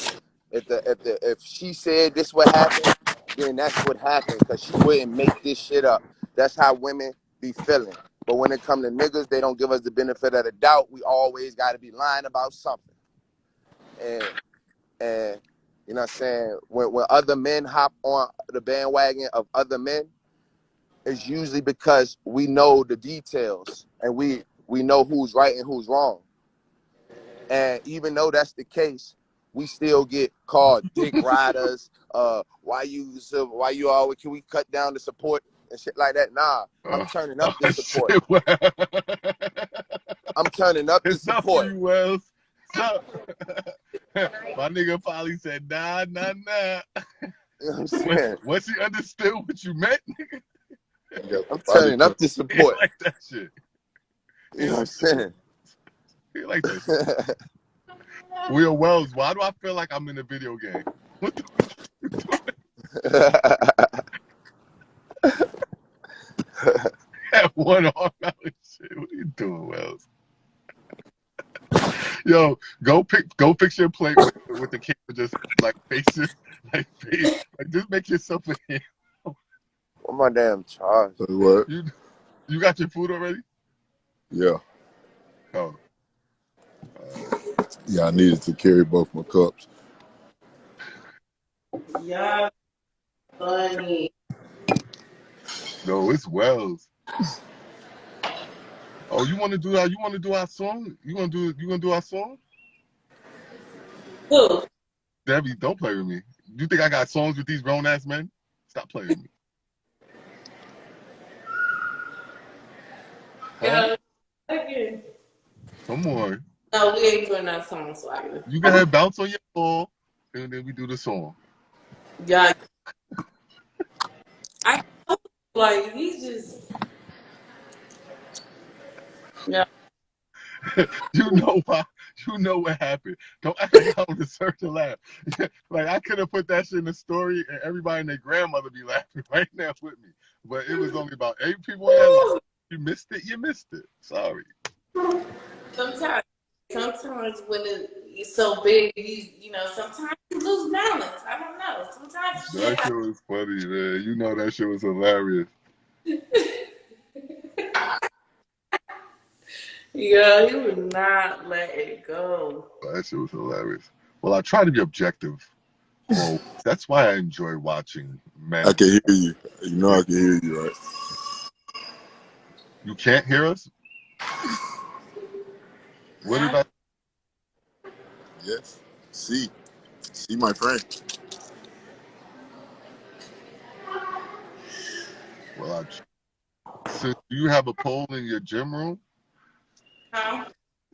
S13: If she said this would happen, then that's what happened because she wouldn't make this shit up. That's how women be feeling. But when it come to niggas, they don't give us the benefit of the doubt. We always got to be lying about something. And and you know what I'm saying? When other men hop on the bandwagon of other men, it's usually because we know the details and we know who's right and who's wrong. And even though that's the case, we still get called dick riders. Why you always can we cut down the support and shit like that? Nah, I'm
S1: Oh,
S13: turning
S1: oh
S13: up the support.
S1: shit, well.
S13: I'm turning up the
S1: It's not for
S13: support.
S1: you, Wells. So, my nigga probably said, nah.
S13: You know what I'm saying?
S1: Once he understood what you meant, nigga,
S13: I'm turning up the
S1: he ain't
S13: support.
S1: like that shit. He
S13: You know
S1: ain't
S13: what I'm
S1: like that shit.
S13: saying?
S1: He ain't like that shit. Will Wells, why do I feel like I'm in a video game? What the fuck you doing? Have one arm out and shit. What are you doing, Wells? Yo, go fix your plate with the camera just like facing, like just make yourself a hand.
S13: What my damn charge?
S10: What?
S1: You got your food already?
S10: Yeah.
S1: Oh, all right.
S10: Yeah, I needed to carry both my cups.
S14: Yeah, funny.
S1: No, it's Wells. Oh, you want to do that? You want to do our song? You gonna do our song?
S14: Who?
S1: Debbie, don't play with me. You think I got songs with these grown ass men? Stop playing with me. Huh?
S14: Yeah. Okay.
S1: Come on.
S14: No, we ain't doing that song, Swagger.
S1: You can have bounce on your ball, and then we do the song.
S14: Yeah, I like he's just yeah.
S1: You know why? You know what happened. Don't act like I was deserve to laugh. Like I could have put that shit in the story, and everybody and their grandmother be laughing right now with me. But it was only about 8 people in that line. You missed it. You missed it. Sorry.
S14: Sometimes, when it's so big, you know, sometimes you lose balance. I don't know. Sometimes you
S1: That
S14: just
S1: shit was funny, man. You know that shit was hilarious.
S14: yeah, he would not let it go.
S1: That shit was hilarious. Well, I try to be objective. Well, that's why I enjoy watching
S10: I
S1: men.
S10: can hear you. You know I can hear you, right?
S1: You can't hear us? What did
S14: Huh?
S1: I?
S10: Yes. See, my friend.
S1: Well, since you have a pole in your gym room,
S14: Huh?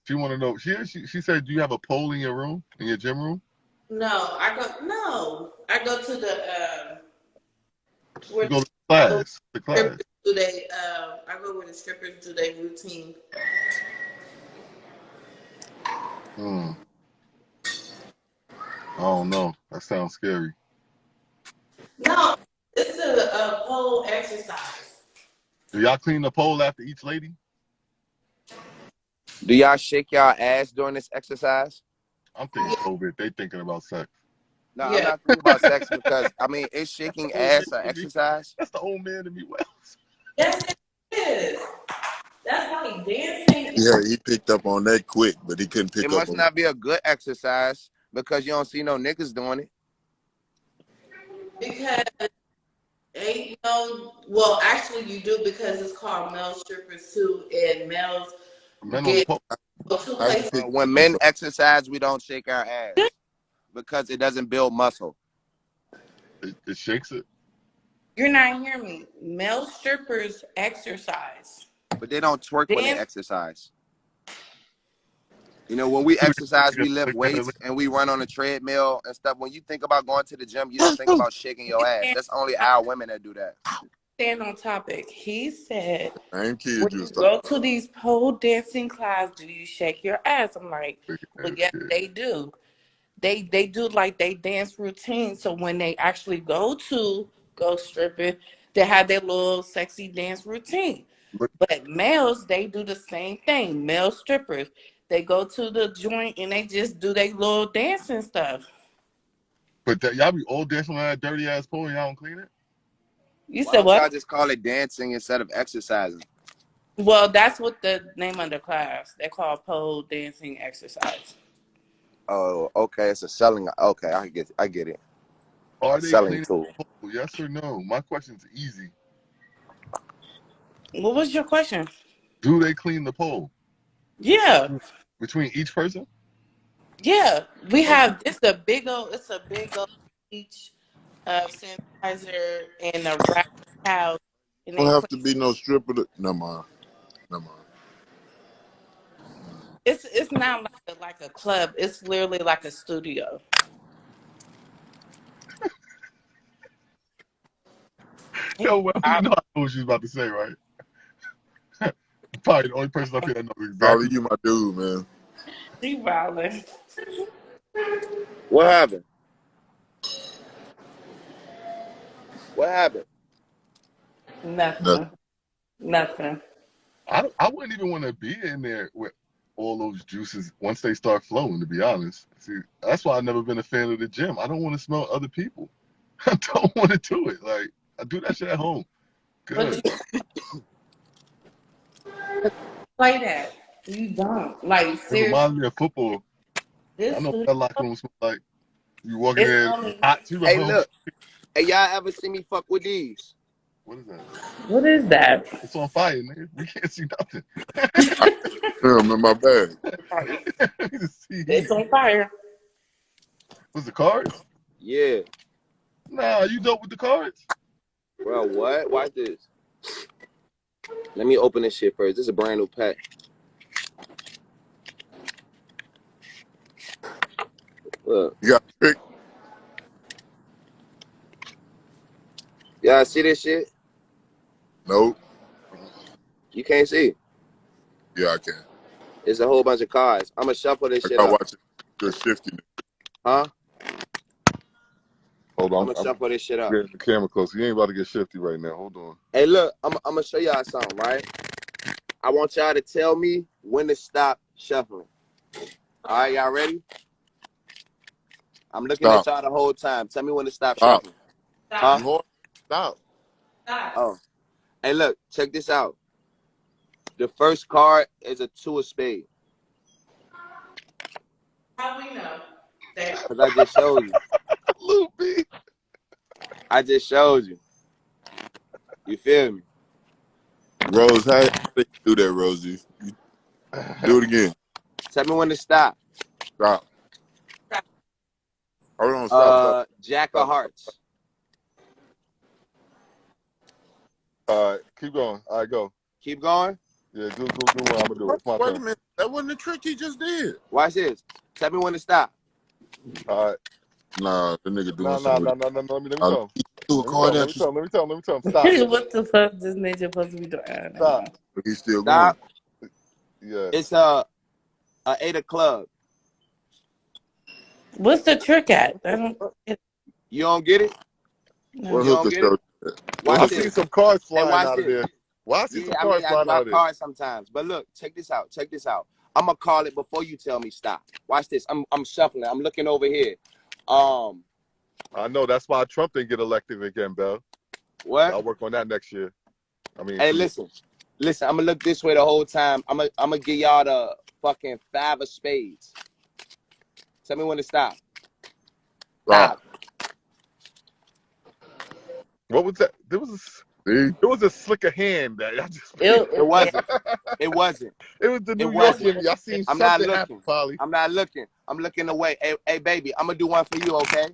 S1: she want to know. She said, do you have a pole in your room, in your gym room?
S14: No, I go to the
S1: You
S14: where
S1: go to
S14: I go
S1: class. The class.
S14: strippers do they I go where the strippers do their routine.
S1: Hmm. I don't know. That sounds scary.
S14: No, it's a pole exercise.
S1: Do y'all clean the pole after each lady?
S13: Do y'all shake y'all ass during this exercise?
S1: I'm thinking COVID. They thinking about sex.
S13: No, I'm
S14: Yeah.
S13: not thinking about sex because I mean, is
S1: That's the
S13: shaking
S1: old man
S13: ass an
S1: in me.
S13: exercise?
S1: That's the old man in me. Wells.
S14: Yes, it is. That's like dancing
S10: Yeah, he picked up on that quick, but he couldn't
S13: It
S10: pick up
S13: must
S10: on.
S13: not be a good exercise because you don't see no niggas doing it.
S14: because ain't no. Well, actually, you do because it's called male strippers too, and males
S1: Men on the
S14: get
S1: pole.
S14: two
S10: How he
S14: places.
S10: picked
S13: When
S10: up
S13: men
S10: on.
S13: exercise, we don't shake our ass because it doesn't build muscle.
S1: It shakes it.
S14: You're not hearing me. Male strippers exercise.
S13: But they don't twerk when they
S14: Dance.
S13: exercise. You know, when we exercise, we lift
S1: Like that.
S13: weights and we run on a treadmill and stuff. When you think about going to the gym, you don't think about shaking your ass. That's only our women that do that.
S14: Stand on topic. He said,
S10: Same
S14: when
S10: kid you
S14: you
S10: was talking
S14: go to
S10: about.
S14: these pole dancing classes, do you shake your ass? I'm like, well,
S1: Ass
S14: yes,
S1: kid.
S14: they do. They do like they dance routine. So when they actually go stripping, they have their little sexy dance routine.
S1: Look,
S14: But males, they do the same thing. Male strippers, they go to the joint and they just do their little dancing stuff.
S1: but y'all be all dancing on that dirty ass pole and y'all don't clean it?
S14: You
S13: Why
S14: said
S13: don't y'all
S14: what?
S13: just call it dancing instead of exercising?
S14: Well, that's what the name of the class. They call pole dancing exercise.
S13: Oh, okay. It's a selling. Okay, I get it. A
S1: Are they
S13: selling
S1: cleaning
S13: tool.
S1: the pole? Yes or no? My question's easy.
S14: What was your question?
S1: Do they clean the pole
S14: Yeah,
S1: between each person?
S14: yeah. We
S1: Okay.
S14: have it's a big old each sanitizer and a wrap towel, and
S10: Don't
S14: they
S10: have
S14: clean.
S10: to be no stripper. Never mind. Never mind.
S14: It's not like a club. It's literally like a studio.
S1: Yo, well, you know I know what she was about to say, right? Probably the only person up here that knows
S10: Probably
S1: exactly.
S10: you, my dude, man.
S14: She violent.
S13: What happened? What happened?
S10: Nothing.
S14: Nothing.
S1: I wouldn't even want to be in there with all those juices once they start flowing, to be honest. See, that's why I've never been a fan of the gym. I don't want to smell other people. I don't want to do it. Like, I do that shit at home.
S14: But
S1: Good.
S14: you play that. You don't. Like,
S1: It
S14: seriously,
S1: reminds me of football. I
S14: this
S1: know what
S14: hood,
S1: that locker room smells like. You walk in
S14: it's
S1: there
S14: only,
S1: hot, you like,
S13: Hey,
S1: oh,
S13: look. Hey, y'all ever see me fuck with these?
S1: what is that?
S14: what is that?
S1: It's on fire, nigga. We can't see nothing.
S10: Damn, in my bag.
S1: We just see
S14: It's
S1: heat.
S14: on fire.
S1: Was the cards?
S13: Yeah.
S1: Nah, you dope with the cards?
S13: Bro, what? Watch this. Let me open this shit first. This is a brand new pack. Look.
S10: You got a trick?
S13: Y'all see this shit?
S10: Nope.
S13: You can't see.
S10: Yeah, I can.
S13: It's a whole bunch of cards. I'm gonna shuffle this
S10: I
S13: shit
S10: gotta
S13: up.
S10: watch it. Good shifting.
S13: Huh?
S1: Hold
S13: I'm
S1: on.
S13: gonna
S1: I'm
S13: shuffle this shit up.
S1: getting the camera close. You ain't about to get shifty right now. Hold on.
S13: Hey, look. I'm gonna show y'all something, right? I want y'all to tell me when to stop shuffling. All right, y'all ready? I'm looking at
S10: Stop.
S13: y'all the whole time. Tell me when to stop
S10: Stop.
S13: shuffling. Huh?
S14: Stop.
S10: You hard? Stop.
S14: Stop.
S13: Oh. Hey, look. Check this out. The first card is a 2 of spades.
S14: How we know? That
S13: Because I just showed you.
S1: Loopy.
S13: I just showed you. You feel me?
S10: Rose, how you do that, Rosie? You do it again.
S13: Tell me when to stop.
S10: Stop. Hold on. Stop.
S13: Jack of
S10: Stop.
S13: hearts.
S1: All right, keep going. All right, go.
S13: Keep going.
S1: Yeah, do what I'm gonna do. It's my
S10: Wait a
S1: turn.
S10: minute. That wasn't the trick he just did.
S13: Watch this. Tell me when to stop.
S1: All right.
S10: Nah, the nigga doing
S1: No,
S10: something
S1: no,
S10: with
S1: no,
S10: it.
S1: no, no, no. Let me tell him.
S10: He threw a
S1: Let me tell
S10: card
S1: him. Let
S10: at
S1: me
S10: you,
S1: tell him. Let me tell him. Let me tell him. Stop.
S14: what the fuck this nigga supposed to be doing? Never
S1: Stop.
S14: mind.
S10: but he's still going.
S13: Stop.
S1: Yeah.
S13: It's a 8 of club.
S14: What's the trick at? I don't get
S13: You don't get it?
S14: no.
S10: What
S13: You don't
S10: hooker
S13: get it?
S10: showed you that? What
S13: Watch
S1: I
S10: hooker?
S1: see
S13: this.
S1: some cards
S13: Hey,
S1: flying
S13: watch
S1: out of
S13: this.
S1: there. Well, I see some
S13: Yeah, I
S1: cards
S13: mean, I
S1: flying out
S13: draw
S1: of there.
S13: cards sometimes. But look, check this out. Check this out. I'm going to call it before you tell me stop. Watch this. I'm shuffling. I'm looking over here.
S1: I know. That's why Trump didn't get elected again, Bell.
S13: What?
S1: I'll work on that next year. I mean,
S13: Hey, listen. Listen, I'm going to look this way the whole time. I'm going to give y'all the fucking 5 of spades. Tell me when to stop.
S10: Stop.
S1: what was that?
S10: See?
S1: There was a slicker hand that I just.
S13: It wasn't. It wasn't.
S1: It was the
S13: It
S1: New York
S13: wasn't.
S1: in me. I seen
S13: I'm not
S1: something happen,
S13: looking.
S1: Polly.
S13: I'm not looking. I'm looking away. Hey, baby, I'm gonna do one for you, okay?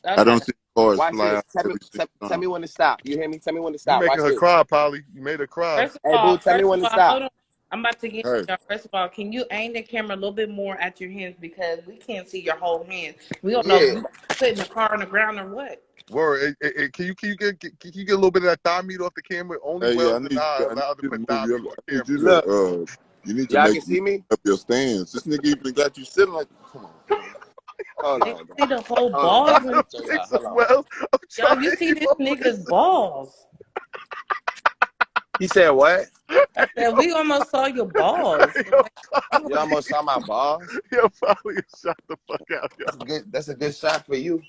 S10: I
S14: Okay.
S10: don't see cards
S13: Watch
S10: fly
S13: this.
S10: out every single
S13: Tell
S10: time.
S13: me when to stop. You hear me? Tell me when to
S1: You
S13: stop.
S1: making
S13: Watch
S1: her
S13: this.
S1: cry, Polly. You made her cry.
S13: Hey, boo, tell me when to stop.
S14: Hold on. I'm about to get
S10: Hey,
S14: y'all. First of all, can you aim the camera a little bit more at your hands because we can't see your whole hand. We don't know if
S13: Yeah.
S14: you putting the car on the ground or what.
S1: Word. Can you get a little bit of that thigh meat off the camera? Only
S10: hey, yeah,
S1: Wells and I
S10: I need
S1: allowed to
S10: you to
S1: put
S10: move
S1: thigh meat
S10: your.
S1: on
S10: I need
S1: camera.
S10: you
S13: Look,
S10: to. You need to
S13: y'all
S10: make
S13: can see me?
S10: up your stance. This nigga even got you sitting like. Come on, man.
S13: Hold
S14: They
S13: on.
S14: see the whole
S13: Hold on.
S14: balls
S1: I
S14: and
S1: don't
S13: Show
S1: see
S13: y'all.
S1: some
S13: Hold on.
S1: Wells. I'm
S14: yo,
S1: trying
S14: you
S1: to
S14: see
S1: keep
S14: this
S1: up with
S14: nigga's
S1: this.
S14: balls.
S13: He said what?
S14: I said we almost saw your balls.
S1: Yo,
S13: You
S1: Polly.
S13: almost saw my balls?
S1: Yo, Polly, shut the fuck out, yo.
S13: That's a good shot for you.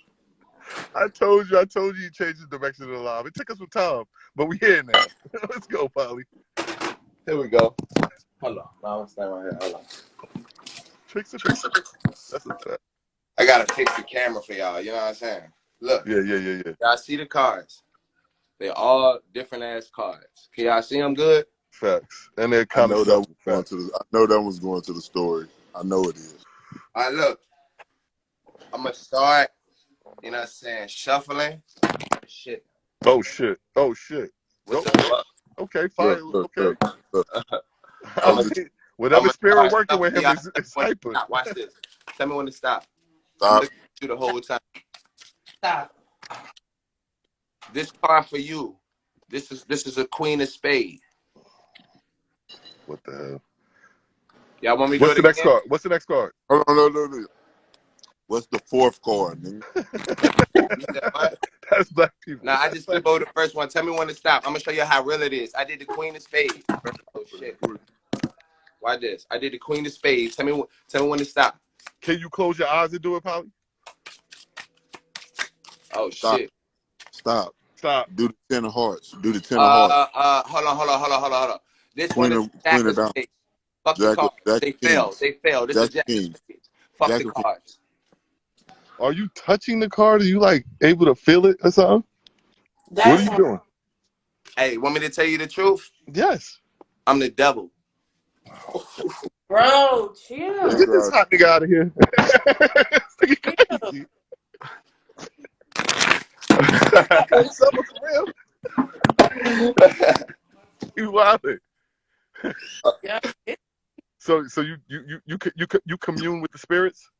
S1: I told you changed the direction of the live. It took us some time, but we here now. Let's go, Polly.
S13: Here we go. Hold on. No, I'm staying right here. Hold on.
S1: Tricks or treats. That's a fact.
S13: I gotta fix the camera for y'all. You know what I'm saying? Look,
S1: Yeah.
S13: y'all see the cards. They're all different ass cards. Can y'all see them good?
S1: Facts. And they're
S10: I
S1: kind of
S10: know that was
S1: shuffled.
S10: going
S1: Facts.
S10: to the. I know that was going to the story. I know it is.
S13: All right, look. I'm gonna start, you know what I'm saying, shuffling. Shit.
S1: Oh shit.
S13: What
S1: Go.
S13: the fuck?
S1: Okay,
S10: Look,
S1: fire.
S10: look,
S1: Okay.
S10: look, look.
S1: I
S13: I'm
S10: I'm
S13: gonna
S10: just
S1: see.
S13: I'm
S1: Whatever
S13: gonna
S1: spirit
S13: start
S1: working with
S13: shuffling.
S1: him
S13: Y'all
S1: is
S13: tell me when to
S1: hyper.
S13: stop. Watch this. Tell me when to stop. I'm
S10: stop.
S13: looking at you the whole time.
S14: Stop.
S13: This card for you. This is a queen of spades.
S1: What the hell?
S13: Y'all want me to do
S1: What's
S13: it
S1: the next
S13: again?
S1: card? What's the next card?
S10: Hold on, no. What's the fourth card, nigga?
S13: You said what?
S1: That's black people.
S13: Nah, I just flipped over the first one. Tell me when to stop. I'm gonna show you how real it is. I did the queen of spades. Oh shit. Why this? I did the queen of spades. Tell me when to stop.
S1: Can you close your eyes and do it, Polly?
S13: Oh
S10: Stop.
S13: shit.
S1: Stop.
S10: Do the 10 of hearts. Do the 10 of hearts.
S13: Hold on. This
S10: Queen
S13: one is
S10: of
S13: jack of
S10: down.
S13: spades. Fuck the cards.
S10: Jack
S13: They
S10: of kings.
S13: fail. This is jack of
S10: Kings.
S13: spades. Fuck
S10: Jack
S13: the
S10: of kings.
S13: cards.
S1: Are you touching the card? Are you like able to feel it or something? What are
S14: That's
S1: you doing?
S13: Hey, want me to tell you the truth?
S1: Yes.
S13: I'm the devil.
S14: bro.
S1: Let's
S14: Chill.
S1: get this hot nigga out of here. This nigga crazy. Something for real. You wildin'.
S14: Yeah.
S1: So you commune with the spirits?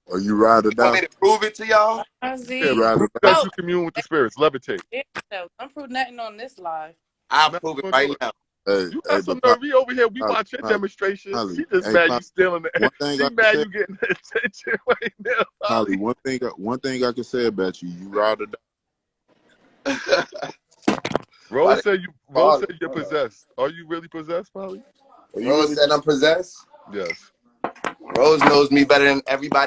S10: Or you ride or
S13: Want
S10: die?
S13: me to prove it to y'all?
S1: Yeah,
S10: You ride or
S1: prove
S10: die?
S1: that
S14: Oh,
S1: you commune with the spirits. Levitate.
S14: don't prove nothing on this live.
S13: I'll
S1: Now
S13: prove it
S1: we're gonna do
S13: right
S1: it.
S13: now.
S1: You
S10: Hey,
S1: got some nerve. We over here. We watch your
S10: Polly,
S1: demonstration.
S10: Polly,
S1: She just
S10: hey,
S1: mad
S10: Polly,
S1: you stealing the.
S10: one thing
S1: She
S10: I can
S1: mad
S10: say,
S1: you getting the attention right now.
S10: Polly, one thing I can say about you ride or die.
S1: Rose said
S13: Hold
S1: you're
S13: on.
S1: possessed. Are you really possessed, Polly?
S10: Are you
S13: Rose
S10: really
S13: said I'm possessed.
S1: Yes.
S13: Rose knows me better than everybody.